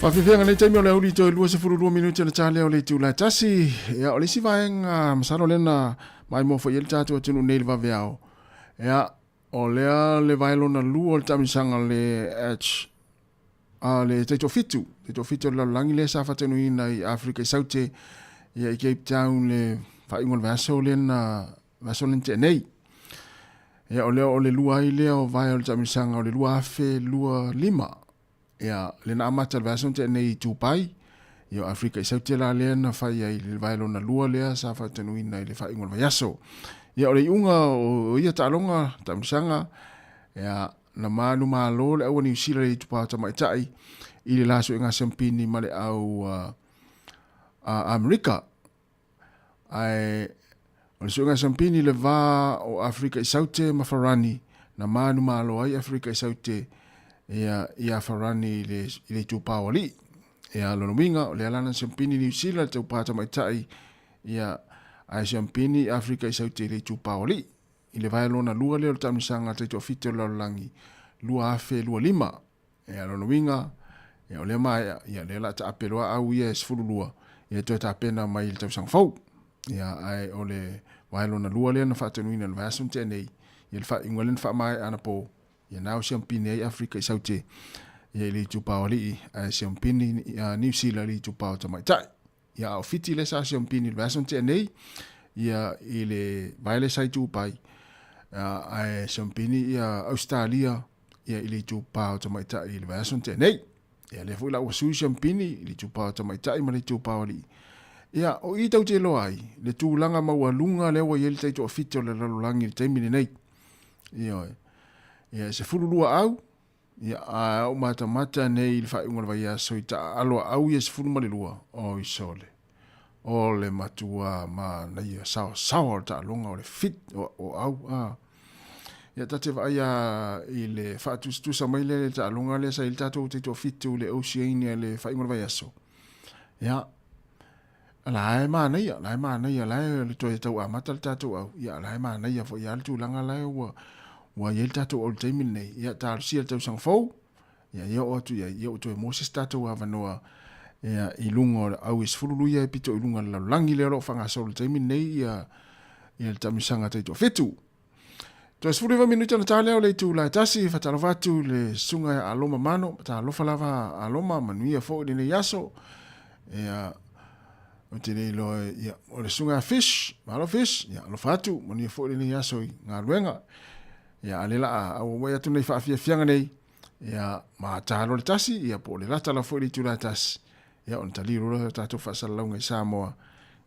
Whawhiwhenga nei taimi o le auri toi lua se furu 2 minuti na tale o le tūlai tasi. Ea o le si vaenga masaro lena mai mofo i el tātua tunu nei le vaveao. Ea o lea le vaelo na lua o le tamisanga le le teito fitu. Teito fitu le langi le sa whatenu ina i Afrika i Saute. Ia i Cape Town le whaingon vaso lena vaso lena te nei. Ea o lea o le lua i lea o vai o le tamisanga o le lua afe lua lima. Ia le na amata le vaso te nei tupai. Ia Afrika i Saute la lea na whai ai le vaelo na lua lea sa whatenu ina i le whaingon vaso. Ia o le iunga o ia talonga tamisanga. Ia na manu malo le awa ni usila le tupa tamaitai. I le laso inga sampini ma le au Amerika. Ai o le so inga sampini le va o Afrika i Saute mafarani. Na manu malo ai Afrika i Saute. Ia farani le tupa wali. Ia lono winga o le alana sampini ni usila le tupa tamaitai. Ia ai sampini Afrika i Saute le tupa wali. I le vai lona lua leo tamisanga te to fite lo langi. Lua afe lua lima. Ia lono winga. Ia o le mai, ia le la ta apeloa au ia esfuru lua. Ia to ta pena mai le tausang fau. Ia ai o le vai lona lua leo na whatenuina le vasun te nei. Ia le ingwalen wha mai anapo. Ia nao siampini ai Afrika i Saute. Ia li tupa wali. Ai siampini New Zealand li tupa o tamaitai. Ia o fiti le sa siampini le vasun te nei. Ia i le vai le sai tupai. Ai siampini ia Australia. Ia i li tupa o tamaitai i le vasun te nei. Ia le fui la wasu siampini li tupa o tamaitai ma li tupa wali. Ia o i tau te loa ai. Le tūlanga maua lunga lewa i ele taito o fiti o le lalulangi le taimini nei. Ia se furulua au. Ia au mata nei le whai unga vai aso i ta aloa au ia se furu malilua. O i sole. O le matua ma na ia sawa ta longa o le fit o au. Ia tate vai i le whaatustusa mai le ta longa le sa il tato te to fitu le Oceania le whai unga vai aso. Ia lai mana ia lai le toi tau amata le tato au. Ia lai mana ia fo ia le tūlanga lai wa yel tato o le taimin nei. Ia ta sia tau sang fau. Ia o atu ia o toi Moses tato wa vanoa. Ia i lunga au is furulu ia pito i lunga la langi le ro fanga so le taimin nei ia le tamisanga te to fitu. To es furu 20 minuta na tale o le tu la tasi fatalo vatu le sunga aloma mano ta lofa lava aloma manuia fo ni le yaso. Ia o te nei lo ia o le sunga fish, malo fish, ia lo fatu manuia fo ni le yaso nga luenga. Ia alela au wea tu nei whaafia fianga nei. Ia ma tālo le tasi, ia po le lata la fo le tu la tasi. Ia on taliru la tato whasalaunga i Sāmoa.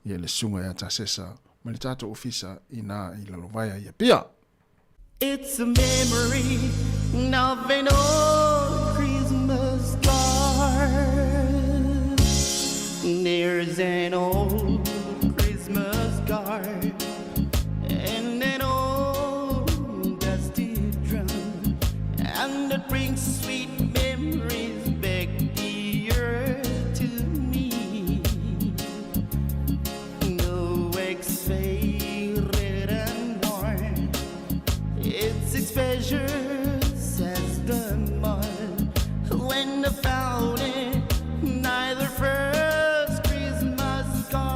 Ia le sunga ia tasesa. Ma le tato ofisa i nā i lalovaya ia pia. It's a memory of an old Christmas card. There's an old Christmas card and an old dusty drum, and it brings sweet memories back dear to me. No ex-favorite and worn, it's expressions as the mud when the fountain neither first Christmas card.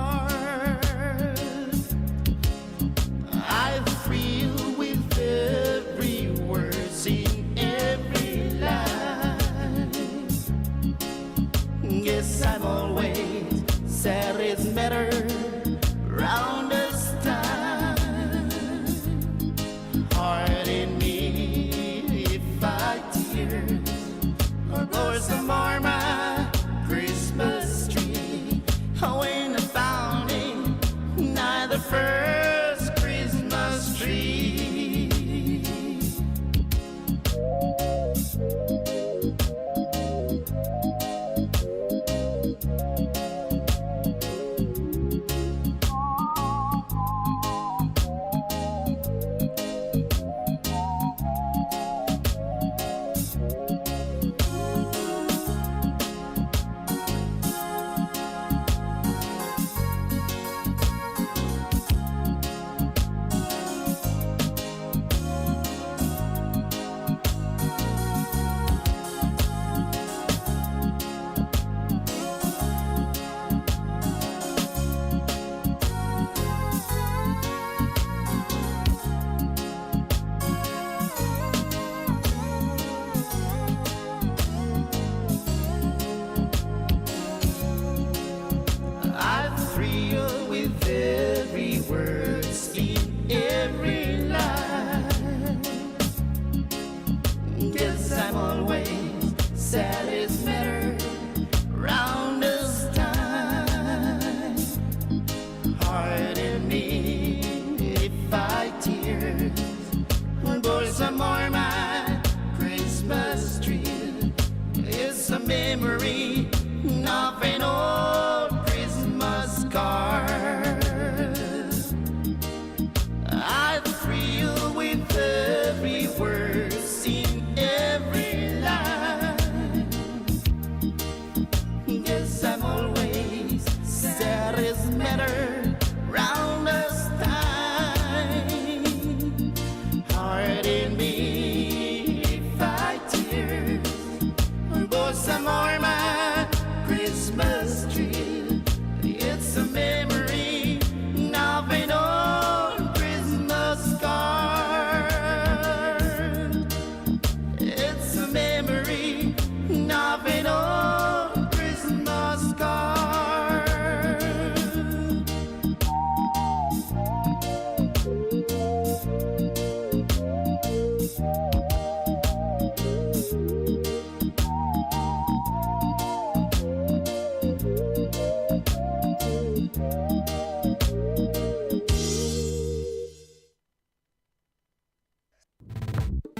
the first Christmas tree.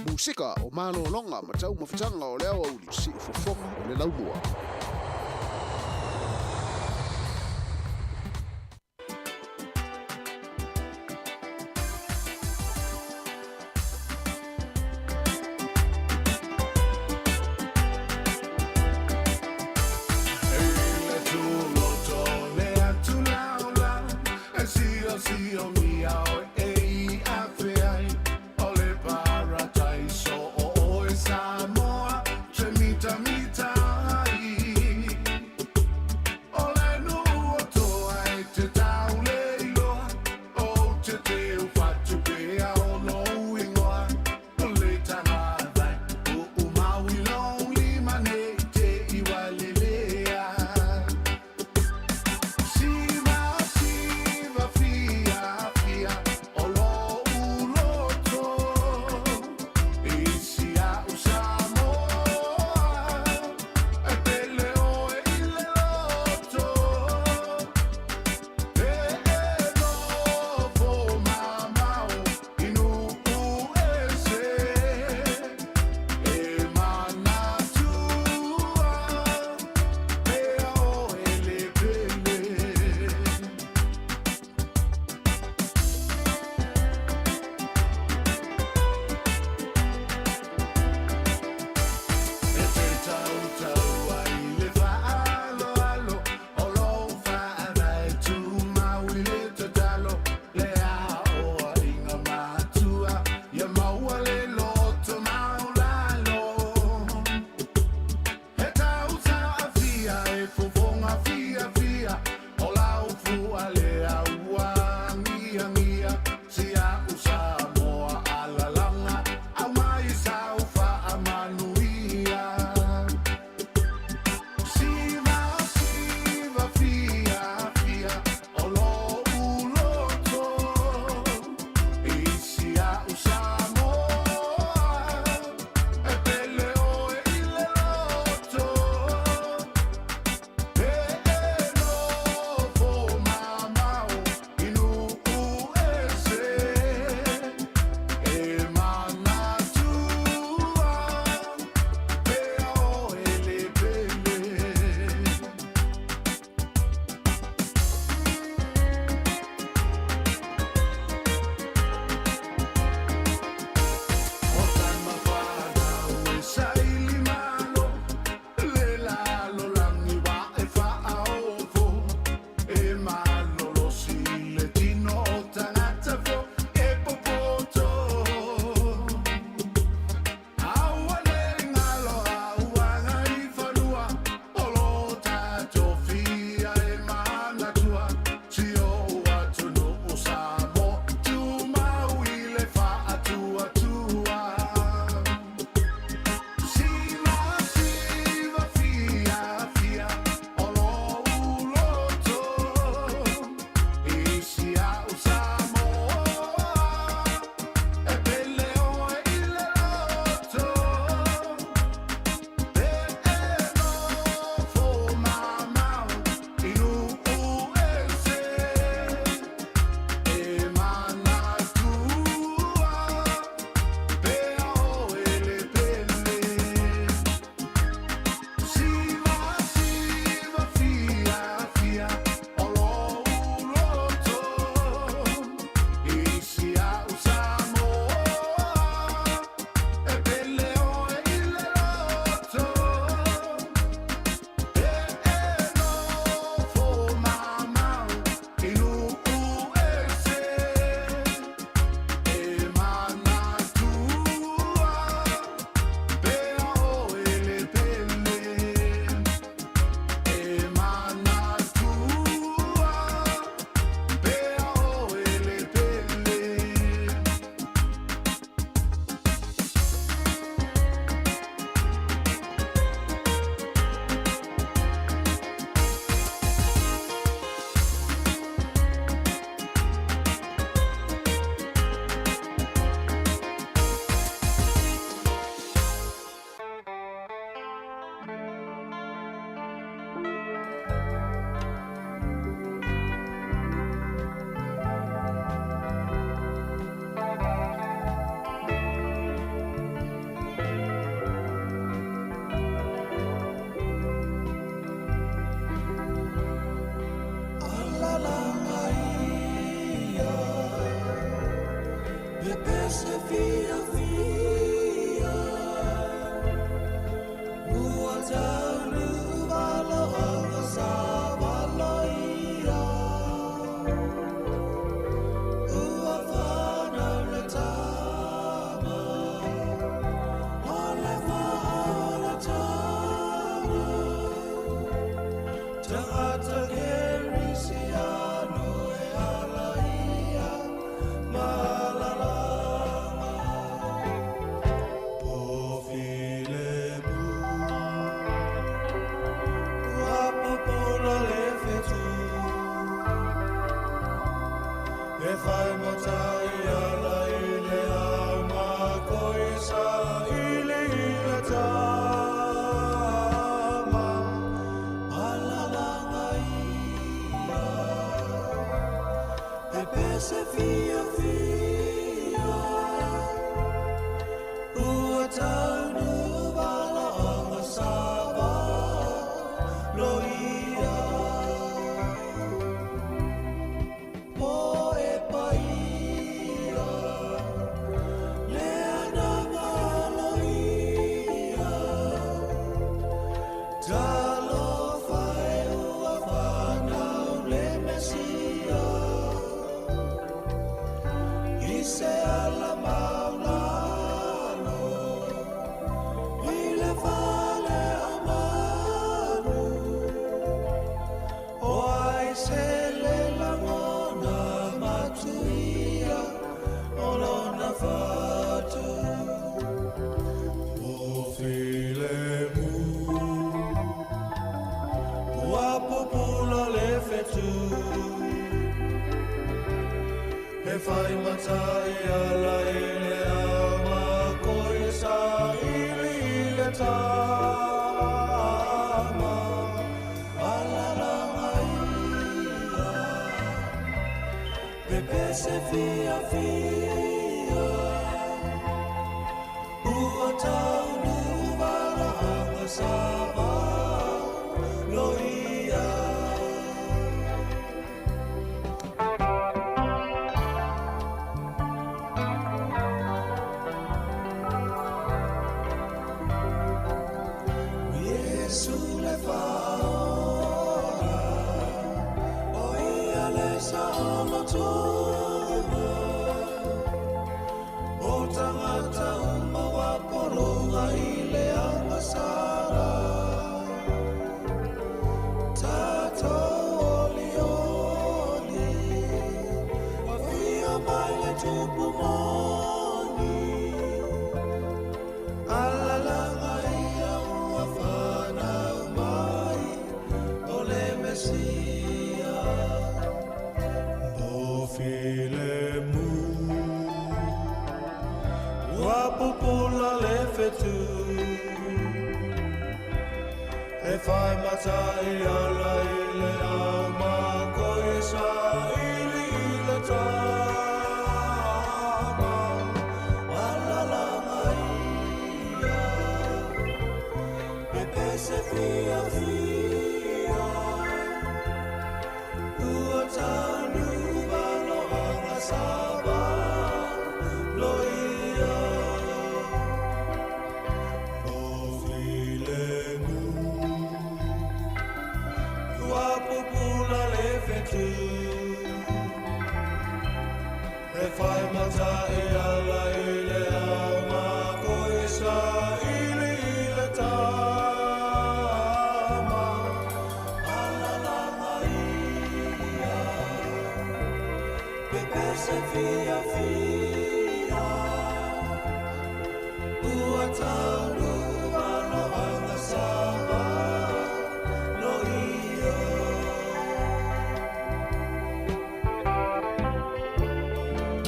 Musika o malo longa ma tau mawhitanga o leo au li si ufofonga o le laumua. Sāmoa, te mita mita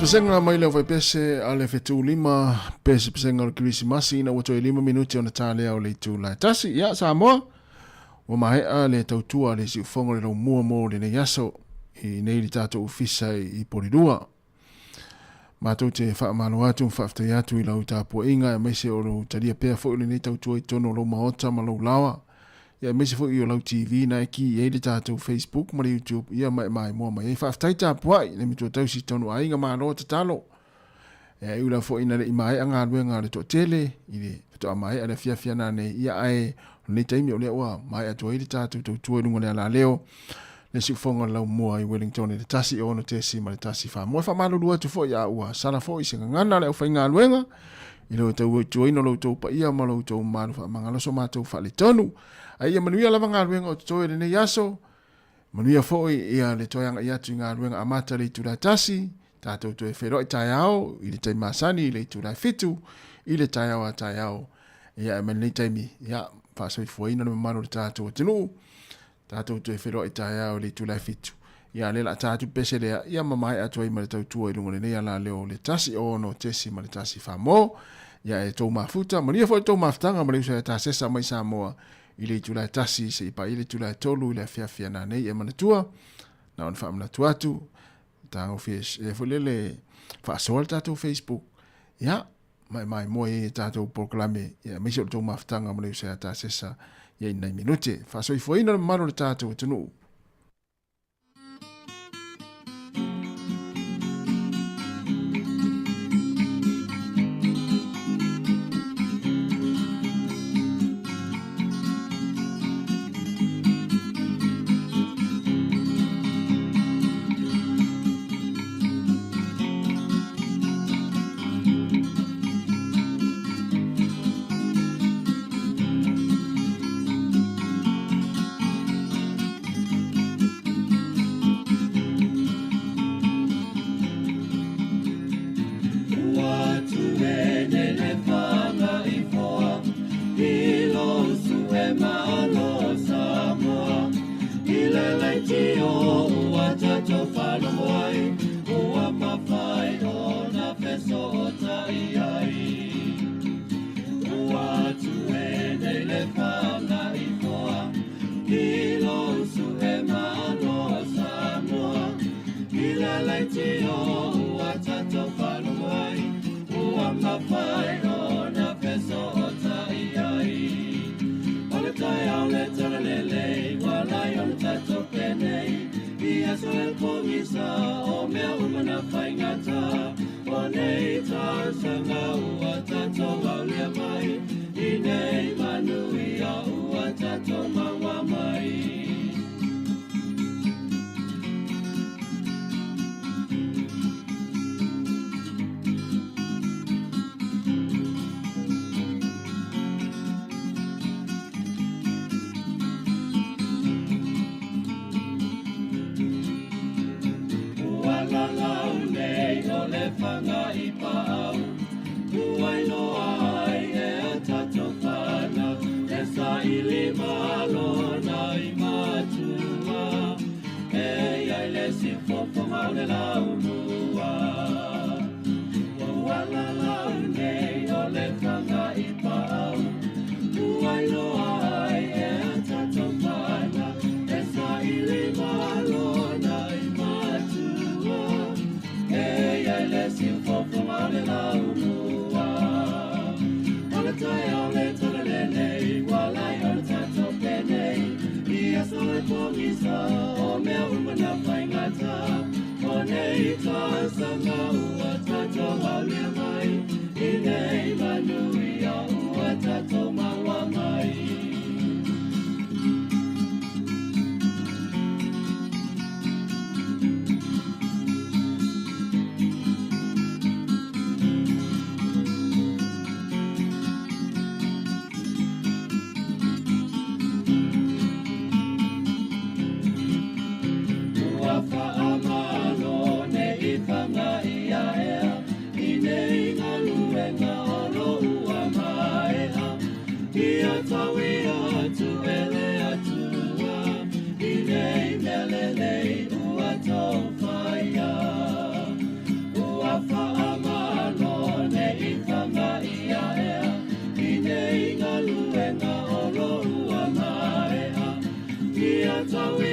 Pesenga mai le vai pese ale fetu lima pese pesenga o Krismasi na wato 5 minuti ona tale o le tu la tasi ya Sāmoa o mai ale tautua le si fongo le mua mo le yaso I nei li tato ufisa I porirua ma to te fa malo atu fa fta yatu I lau tapo inga e mese o lo taria pea fo le nei tautua I tono lo maota ma lo lawa ya mese fo I o lau TV na ki e le tato Facebook ma YouTube ia mai mo mai fa fta tapo ai le mitu tau si tono ainga ma lo talo E ula fo ina le imai anga luenga le to tele ile to mai ala fia na ne ia ai ni taimi o le wa mai atu ile tatu to tu lungo le ala leo le si fonga la mo ai Wellington le tasi ono te si ma le tasi fa mo fa malu lu tu fo ya wa sala fo isi ngana le fa nga luenga ile to tu ino lo to pa ia ma lo to ma fa mangalo so ma to fa le tonu ai ia manuia la nga luenga to le ne yaso manuia fo ia le to yang ia tu nga luenga amata le tu la tasi tato to e whero i tai au, i le tai masani, i le tu lai fitu, i le tai au a tai au. Ia e mani taimi, ia, whaso i fuaina na mamano le tato o tinu, tato to e whero i tai au, le tu lai fitu. Ia le la tato pese lea, ia mamai atua i male tau tua i lungo le nea la leo le tasi o no tesi ma le tasi whamo, ia e tau mafuta, mania fo e tau mafutanga ma le usa e ta sesa mai Sāmoa, i le tu lai tasi, se i pa i le tu lai tolu, i le fia na nei e manatua, na on whamana tuatu, tango fish e fulele fa sol tato Facebook ya mai mo e tato proclame ya me so to maftanga mo le sa ta sesa ya ina minute fa so foi no maro tato tunu Ia tau